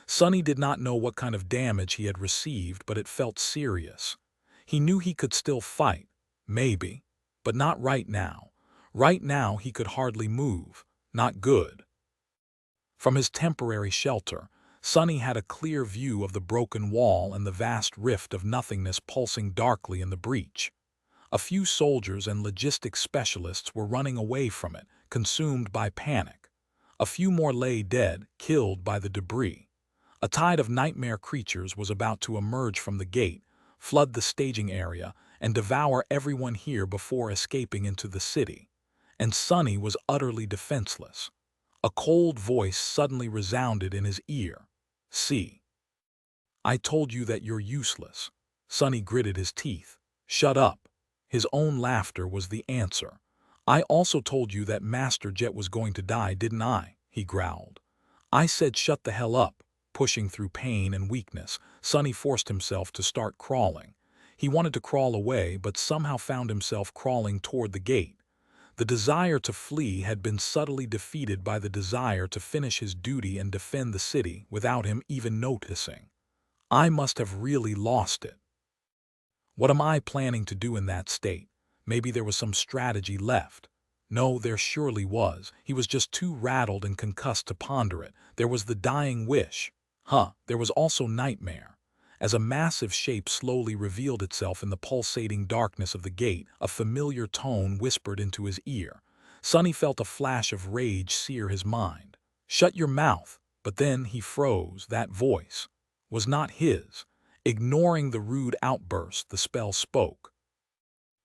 Sunny did not know what kind of damage he had received, but it felt serious. He knew he could still fight, maybe, but not right now. Right now he could hardly move. Not good. From his temporary shelter, Sunny had a clear view of the broken wall and the vast rift of nothingness pulsing darkly in the breach. A few soldiers and logistics specialists were running away from it, consumed by panic. A few more lay dead, killed by the debris. A tide of nightmare creatures was about to emerge from the gate, flood the staging area, and devour everyone here before escaping into the city. And Sunny was utterly defenseless. A cold voice suddenly resounded in his ear. "See. I told you that you're useless." Sunny gritted his teeth. "Shut up." His own laughter was the answer. "I also told you that Master Jet was going to die, didn't I?" he growled. "I said shut the hell up." Pushing through pain and weakness, Sunny forced himself to start crawling. He wanted to crawl away, but somehow found himself crawling toward the gate. The desire to flee had been subtly defeated by the desire to finish his duty and defend the city without him even noticing. I must have really lost it. What am I planning to do in that state? Maybe there was some strategy left. No, there surely was. He was just too rattled and concussed to ponder it. There was the dying wish. There was also nightmare. As a massive shape slowly revealed itself in the pulsating darkness of the gate, a familiar tone whispered into his ear. Sunny felt a flash of rage sear his mind. "Shut your mouth!" But then he froze. That voice was not his. Ignoring the rude outburst, the spell spoke.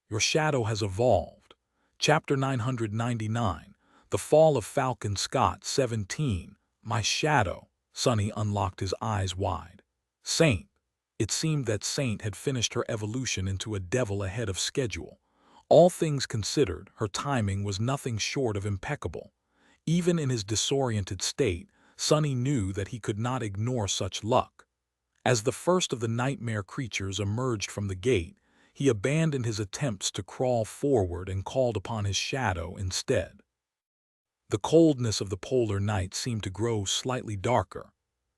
"Your shadow has evolved." Chapter 999. The Fall of Falcon Scott 17. My shadow. Sunny unlocked his eyes wide. Saint. It seemed that Saint had finished her evolution into a devil ahead of schedule. All things considered, her timing was nothing short of impeccable. Even in his disoriented state, Sunny knew that he could not ignore such luck. As the first of the nightmare creatures emerged from the gate, he abandoned his attempts to crawl forward and called upon his shadow instead. The coldness of the polar night seemed to grow slightly darker.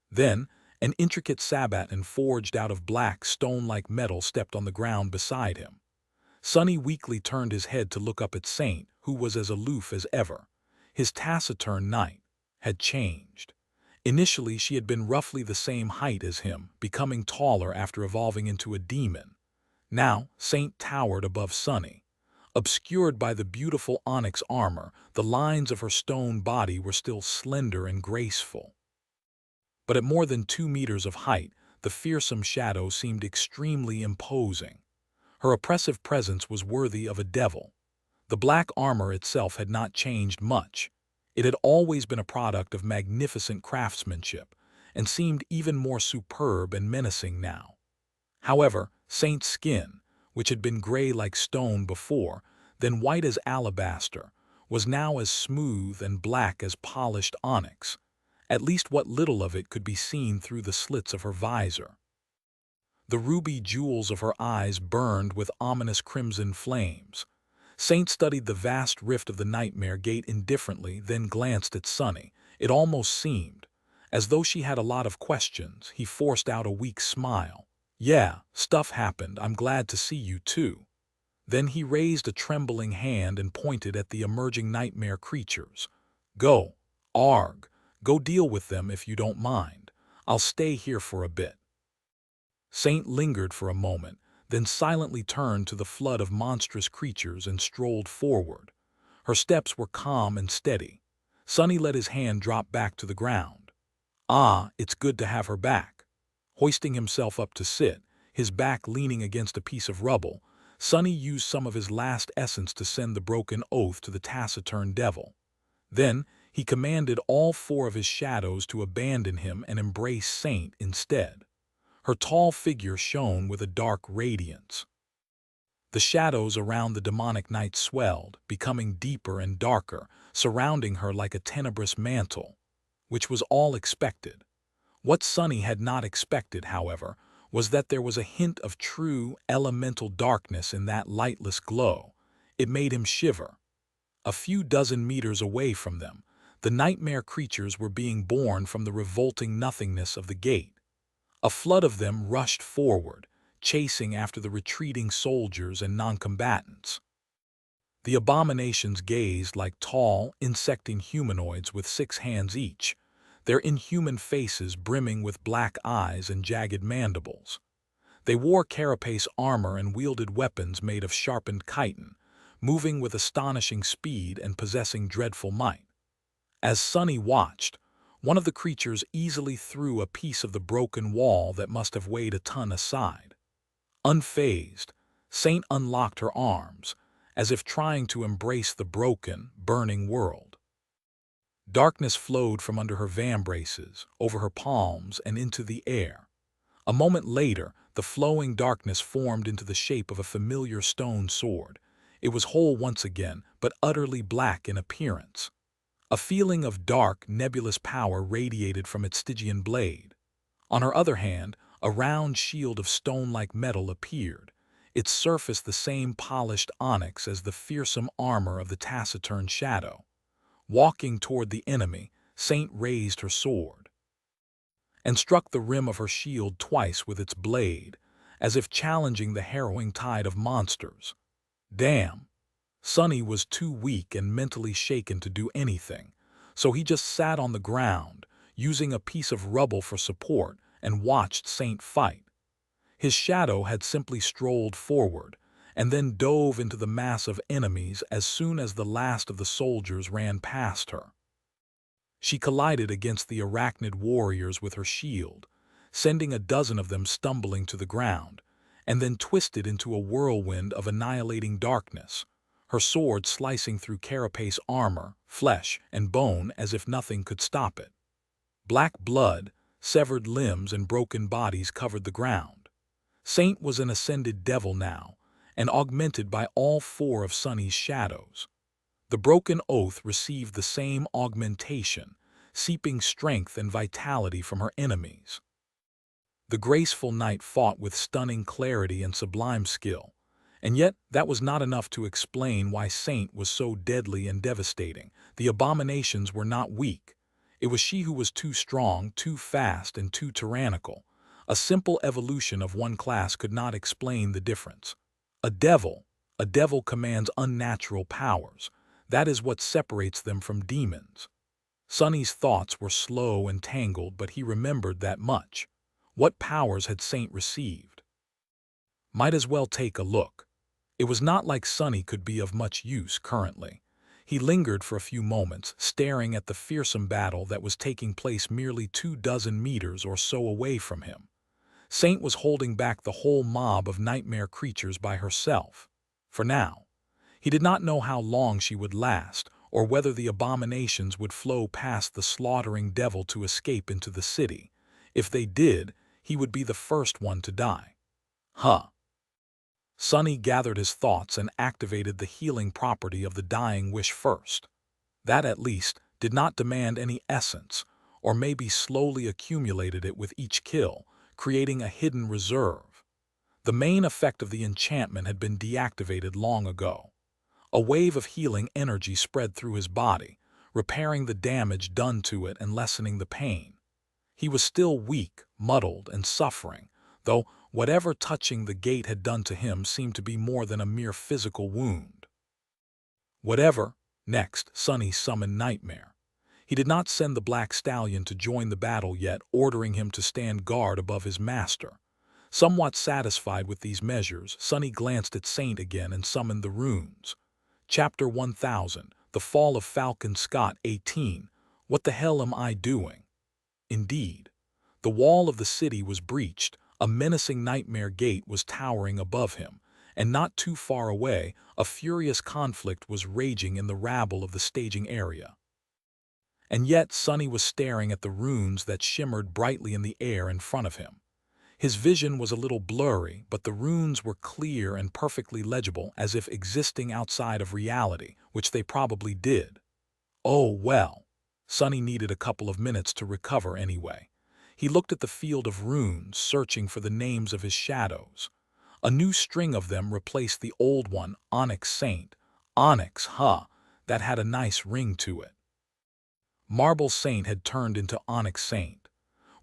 Then, an intricate sabaton forged out of black stone-like metal stepped on the ground beside him. Sunny weakly turned his head to look up at Saint, who was as aloof as ever. His taciturn night had changed. Initially, she had been roughly the same height as him, becoming taller after evolving into a demon. Now, Saint towered above Sunny. Obscured by the beautiful onyx armor, the lines of her stone body were still slender and graceful. But at more than 2 meters of height, the fearsome shadow seemed extremely imposing. Her oppressive presence was worthy of a devil. The black armor itself had not changed much. It had always been a product of magnificent craftsmanship, and seemed even more superb and menacing now. However, Saint's skin, which had been gray like stone before, then white as alabaster, was now as smooth and black as polished onyx. At least what little of it could be seen through the slits of her visor. The ruby jewels of her eyes burned with ominous crimson flames. Saint studied the vast rift of the nightmare gate indifferently, then glanced at Sunny. It almost seemed, as though she had a lot of questions. He forced out a weak smile. "Yeah, stuff happened. I'm glad to see you too." Then he raised a trembling hand and pointed at the emerging nightmare creatures. "Go, Arg, go deal with them if you don't mind. I'll stay here for a bit." Saint lingered for a moment, then silently turned to the flood of monstrous creatures and strolled forward. Her steps were calm and steady. Sunny let his hand drop back to the ground. "Ah, it's good to have her back." Hoisting himself up to sit, his back leaning against a piece of rubble, Sunny used some of his last essence to send the broken oath to the taciturn devil. Then he commanded all 4 of his shadows to abandon him and embrace Saint instead. Her tall figure shone with a dark radiance. The shadows around the demonic knight swelled, becoming deeper and darker, surrounding her like a tenebrous mantle, which was all expected. What Sunny had not expected, however, was that there was a hint of true, elemental darkness in that lightless glow. It made him shiver. A few dozen meters away from them, the nightmare creatures were being born from the revolting nothingness of the gate. A flood of them rushed forward, chasing after the retreating soldiers and noncombatants. The abominations gazed like tall, insecting humanoids with 6 hands each, their inhuman faces brimming with black eyes and jagged mandibles. They wore carapace armor and wielded weapons made of sharpened chitin, moving with astonishing speed and possessing dreadful might. As Sunny watched, one of the creatures easily threw a piece of the broken wall that must have weighed a ton aside. Unfazed, Saint unlocked her arms, as if trying to embrace the broken, burning world. Darkness flowed from under her vambraces, over her palms, and into the air. A moment later, the flowing darkness formed into the shape of a familiar stone sword. It was whole once again, but utterly black in appearance. A feeling of dark, nebulous power radiated from its Stygian blade. On her other hand, a round shield of stone-like metal appeared, its surface the same polished onyx as the fearsome armor of the taciturn shadow. Walking toward the enemy, Saint raised her sword and struck the rim of her shield twice with its blade, as if challenging the harrowing tide of monsters. Damn! Sunny was too weak and mentally shaken to do anything, so he just sat on the ground, using a piece of rubble for support, and watched Saint fight. His shadow had simply strolled forward, and then dove into the mass of enemies as soon as the last of the soldiers ran past her. She collided against the arachnid warriors with her shield, sending a dozen of them stumbling to the ground, and then twisted into a whirlwind of annihilating darkness, her sword slicing through carapace armor, flesh, and bone as if nothing could stop it. Black blood, severed limbs, and broken bodies covered the ground. Saint was an ascended devil now, and augmented by all 4 of Sunny's shadows. The broken oath received the same augmentation, seeping strength and vitality from her enemies. The graceful knight fought with stunning clarity and sublime skill, and yet that was not enough to explain why Saint was so deadly and devastating. The abominations were not weak. It was she who was too strong, too fast, and too tyrannical. A simple evolution of one class could not explain the difference. A devil commands unnatural powers. That is what separates them from demons. Sunny's thoughts were slow and tangled, but he remembered that much. What powers had Saint received? Might as well take a look. It was not like Sonny could be of much use currently. He lingered for a few moments, staring at the fearsome battle that was taking place merely 24 meters or so away from him. Saint was holding back the whole mob of nightmare creatures by herself. For now. He did not know how long she would last, or whether the abominations would flow past the slaughtering devil to escape into the city. If they did, he would be the first one to die. Huh. Sonny gathered his thoughts and activated the healing property of the dying wish first. That, at least, did not demand any essence, or maybe slowly accumulated it with each kill, creating a hidden reserve. The main effect of the enchantment had been deactivated long ago. A wave of healing energy spread through his body, repairing the damage done to it and lessening the pain. He was still weak, muddled, and suffering, though whatever touching the gate had done to him seemed to be more than a mere physical wound. Whatever. Next, Sonny summoned Nightmare. He did not send the Black Stallion to join the battle yet, ordering him to stand guard above his master. Somewhat satisfied with these measures, Sonny glanced at Saint again and summoned the runes. Chapter 1000, The Fall of Falcon Scott 18. What the hell am I doing? Indeed. The wall of the city was breached, a menacing nightmare gate was towering above him, and not too far away, a furious conflict was raging in the rabble of the staging area. And yet Sonny was staring at the runes that shimmered brightly in the air in front of him. His vision was a little blurry, but the runes were clear and perfectly legible, as if existing outside of reality, which they probably did. Oh, well. Sonny needed a couple of minutes to recover anyway. He looked at the field of runes, searching for the names of his shadows. A new string of them replaced the old one, Onyx Saint. Onyx, huh? That had a nice ring to it. Marble Saint had turned into Onyx Saint.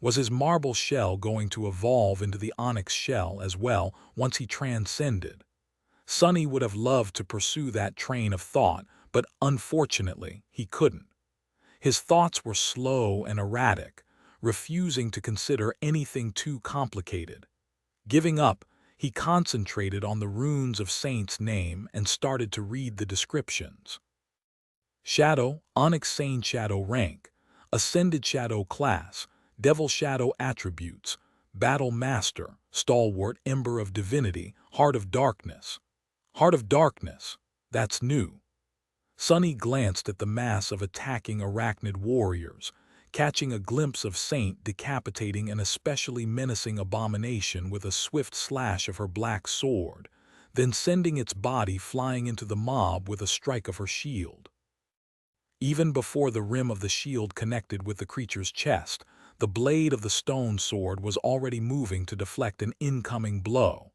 Was his marble shell going to evolve into the onyx shell as well once he transcended? Sonny would have loved to pursue that train of thought, but unfortunately he couldn't. His thoughts were slow and erratic, refusing to consider anything too complicated. Giving up, he concentrated on the runes of Saint's name and started to read the descriptions. Shadow, Onyx Saint Shadow rank, Ascended Shadow class, Devil Shadow attributes, Battle Master, Stalwart Ember of Divinity, Heart of Darkness. Heart of Darkness, that's new. Sonny glanced at the mass of attacking arachnid warriors, catching a glimpse of Saint decapitating an especially menacing abomination with a swift slash of her black sword, then sending its body flying into the mob with a strike of her shield. Even before the rim of the shield connected with the creature's chest, the blade of the stone sword was already moving to deflect an incoming blow.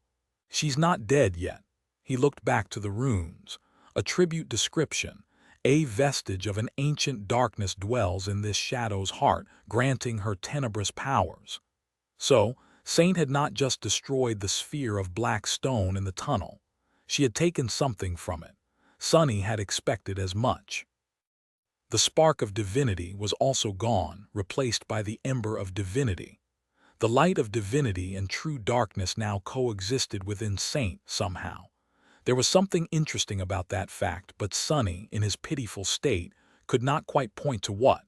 She's not dead yet. He looked back to the runes. A tribute description. A vestige of an ancient darkness dwells in this shadow's heart, granting her tenebrous powers. So, Saint had not just destroyed the sphere of black stone in the tunnel. She had taken something from it. Sonny had expected as much. The spark of divinity was also gone, replaced by the ember of divinity. The light of divinity and true darkness now coexisted within Saint somehow. There was something interesting about that fact, but Sonny, in his pitiful state, could not quite point to what.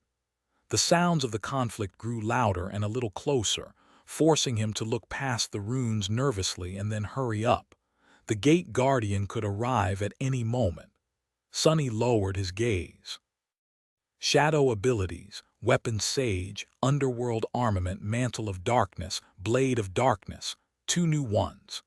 The sounds of the conflict grew louder and a little closer, forcing him to look past the runes nervously and then hurry up. The gate guardian could arrive at any moment. Sonny lowered his gaze. Shadow abilities, Weapon Sage, Underworld Armament, Mantle of Darkness, Blade of Darkness, 2 new ones.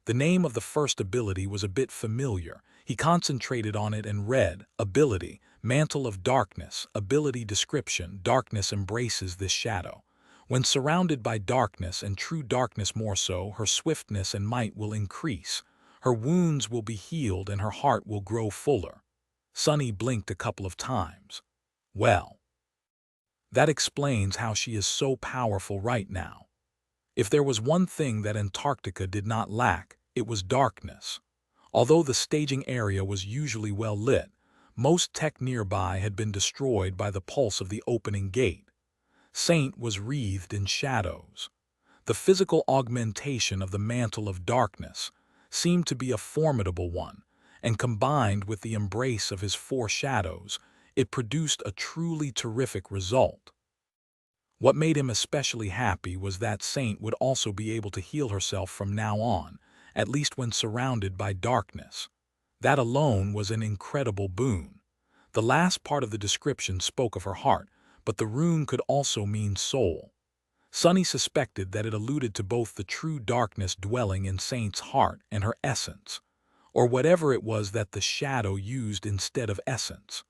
The name of the first ability was a bit familiar. He concentrated on it and read, Ability, Mantle of Darkness, Ability Description, Darkness embraces this shadow. When surrounded by darkness and true darkness more so, her swiftness and might will increase. Her wounds will be healed and her heart will grow fuller. Sonny blinked a couple of times. Well, that explains how she is so powerful right now. If there was one thing that Antarctica did not lack, it was darkness. Although the staging area was usually well lit, most tech nearby had been destroyed by the pulse of the opening gate. Saint was wreathed in shadows. The physical augmentation of the mantle of darkness, seemed to be a formidable one, and combined with the embrace of his four shadows, it produced a truly terrific result. What made him especially happy was that Saint would also be able to heal herself from now on, at least when surrounded by darkness. That alone was an incredible boon. The last part of the description spoke of her heart, but the rune could also mean soul. Sunny suspected that it alluded to both the true darkness dwelling in Saint's heart and her essence, or whatever it was that the shadow used instead of essence.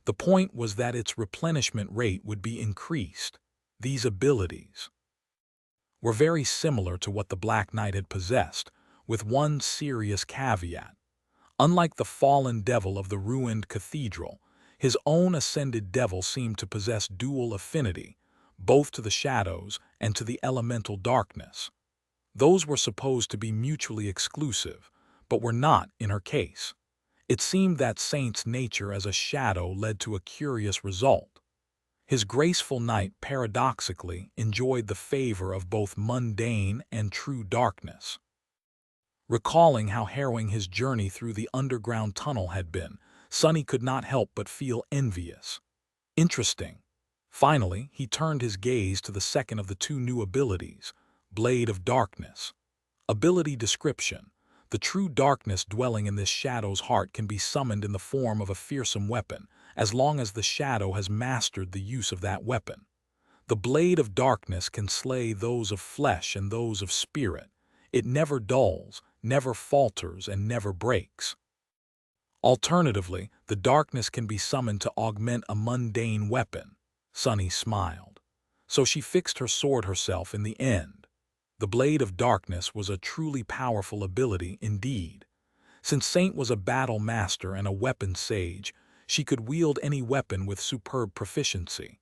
The point was that its replenishment rate would be increased. These abilities were very similar to what the Black Knight had possessed, with one serious caveat. Unlike the fallen devil of the ruined cathedral, his own ascended devil seemed to possess dual affinity, both to the shadows and to the elemental darkness. Those were supposed to be mutually exclusive, but were not in her case. It seemed that Saint's nature as a shadow led to a curious result. His graceful knight paradoxically enjoyed the favor of both mundane and true darkness. Recalling how harrowing his journey through the underground tunnel had been, Sunny could not help but feel envious. Interesting. Finally, he turned his gaze to the second of the two new abilities, Blade of Darkness. Ability description. The true darkness dwelling in this shadow's heart can be summoned in the form of a fearsome weapon, as long as the shadow has mastered the use of that weapon. The blade of darkness can slay those of flesh and those of spirit. It never dulls, never falters, and never breaks. Alternatively, the darkness can be summoned to augment a mundane weapon. Sunny smiled. So she fixed her sword herself in the end. The Blade of Darkness was a truly powerful ability indeed. Since Saint was a battle master and a weapon sage, she could wield any weapon with superb proficiency,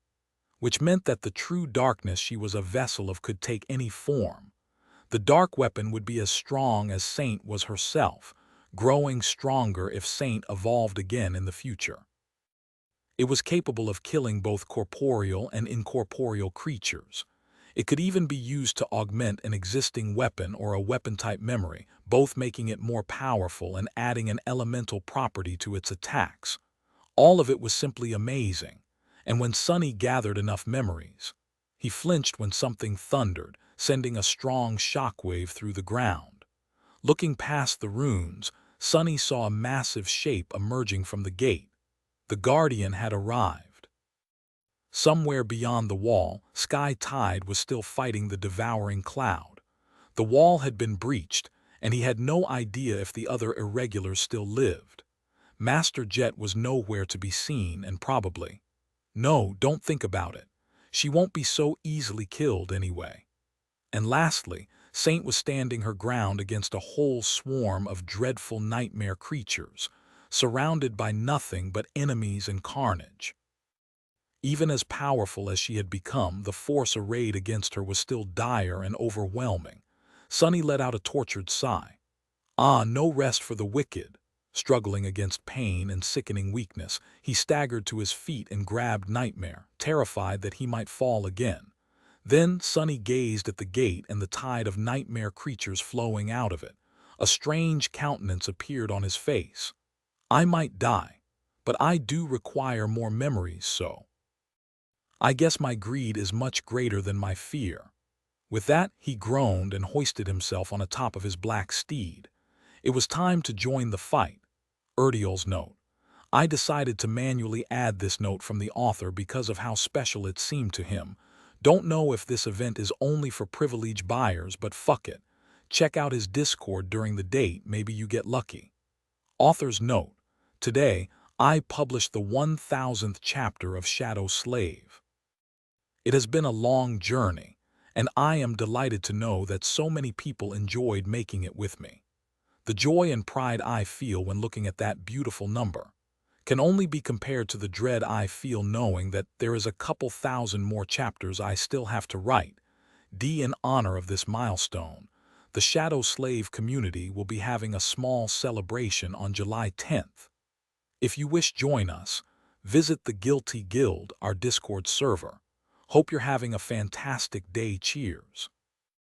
which meant that the true darkness she was a vessel of could take any form. The dark weapon would be as strong as Saint was herself, growing stronger if Saint evolved again in the future. It was capable of killing both corporeal and incorporeal creatures. It could even be used to augment an existing weapon or a weapon-type memory, both making it more powerful and adding an elemental property to its attacks. All of it was simply amazing, and when Sunny gathered enough memories, he flinched when something thundered, sending a strong shockwave through the ground. Looking past the runes, Sunny saw a massive shape emerging from the gate. The Guardian had arrived. Somewhere beyond the wall, Sky Tide was still fighting the devouring cloud. The wall had been breached, and he had no idea if the other irregulars still lived. Master Jet was nowhere to be seen and probably... No, don't think about it. She won't be so easily killed anyway. And lastly, Saint was standing her ground against a whole swarm of dreadful nightmare creatures, surrounded by nothing but enemies and carnage. Even as powerful as she had become, the force arrayed against her was still dire and overwhelming. Sunny let out a tortured sigh. Ah, no rest for the wicked. Struggling against pain and sickening weakness, he staggered to his feet and grabbed Nightmare, terrified that he might fall again. Then Sunny gazed at the gate and the tide of nightmare creatures flowing out of it. A strange countenance appeared on his face. I might die, but I do require more memories, so I guess my greed is much greater than my fear. With that, he groaned and hoisted himself on the top of his black steed. It was time to join the fight. Erdiel's note. I decided to manually add this note from the author because of how special it seemed to him. Don't know if this event is only for privileged buyers, but fuck it. Check out his Discord during the date, maybe you get lucky. Author's note. Today, I published the 1000th chapter of Shadow Slave. It has been a long journey, and I am delighted to know that so many people enjoyed making it with me. The joy and pride I feel when looking at that beautiful number can only be compared to the dread I feel knowing that there is a couple thousand more chapters I still have to write. In honor of this milestone, the Shadow Slave community will be having a small celebration on July 10th. If you wish join us, visit the Guilty Guild, our Discord server. Hope you're having a fantastic day. Cheers.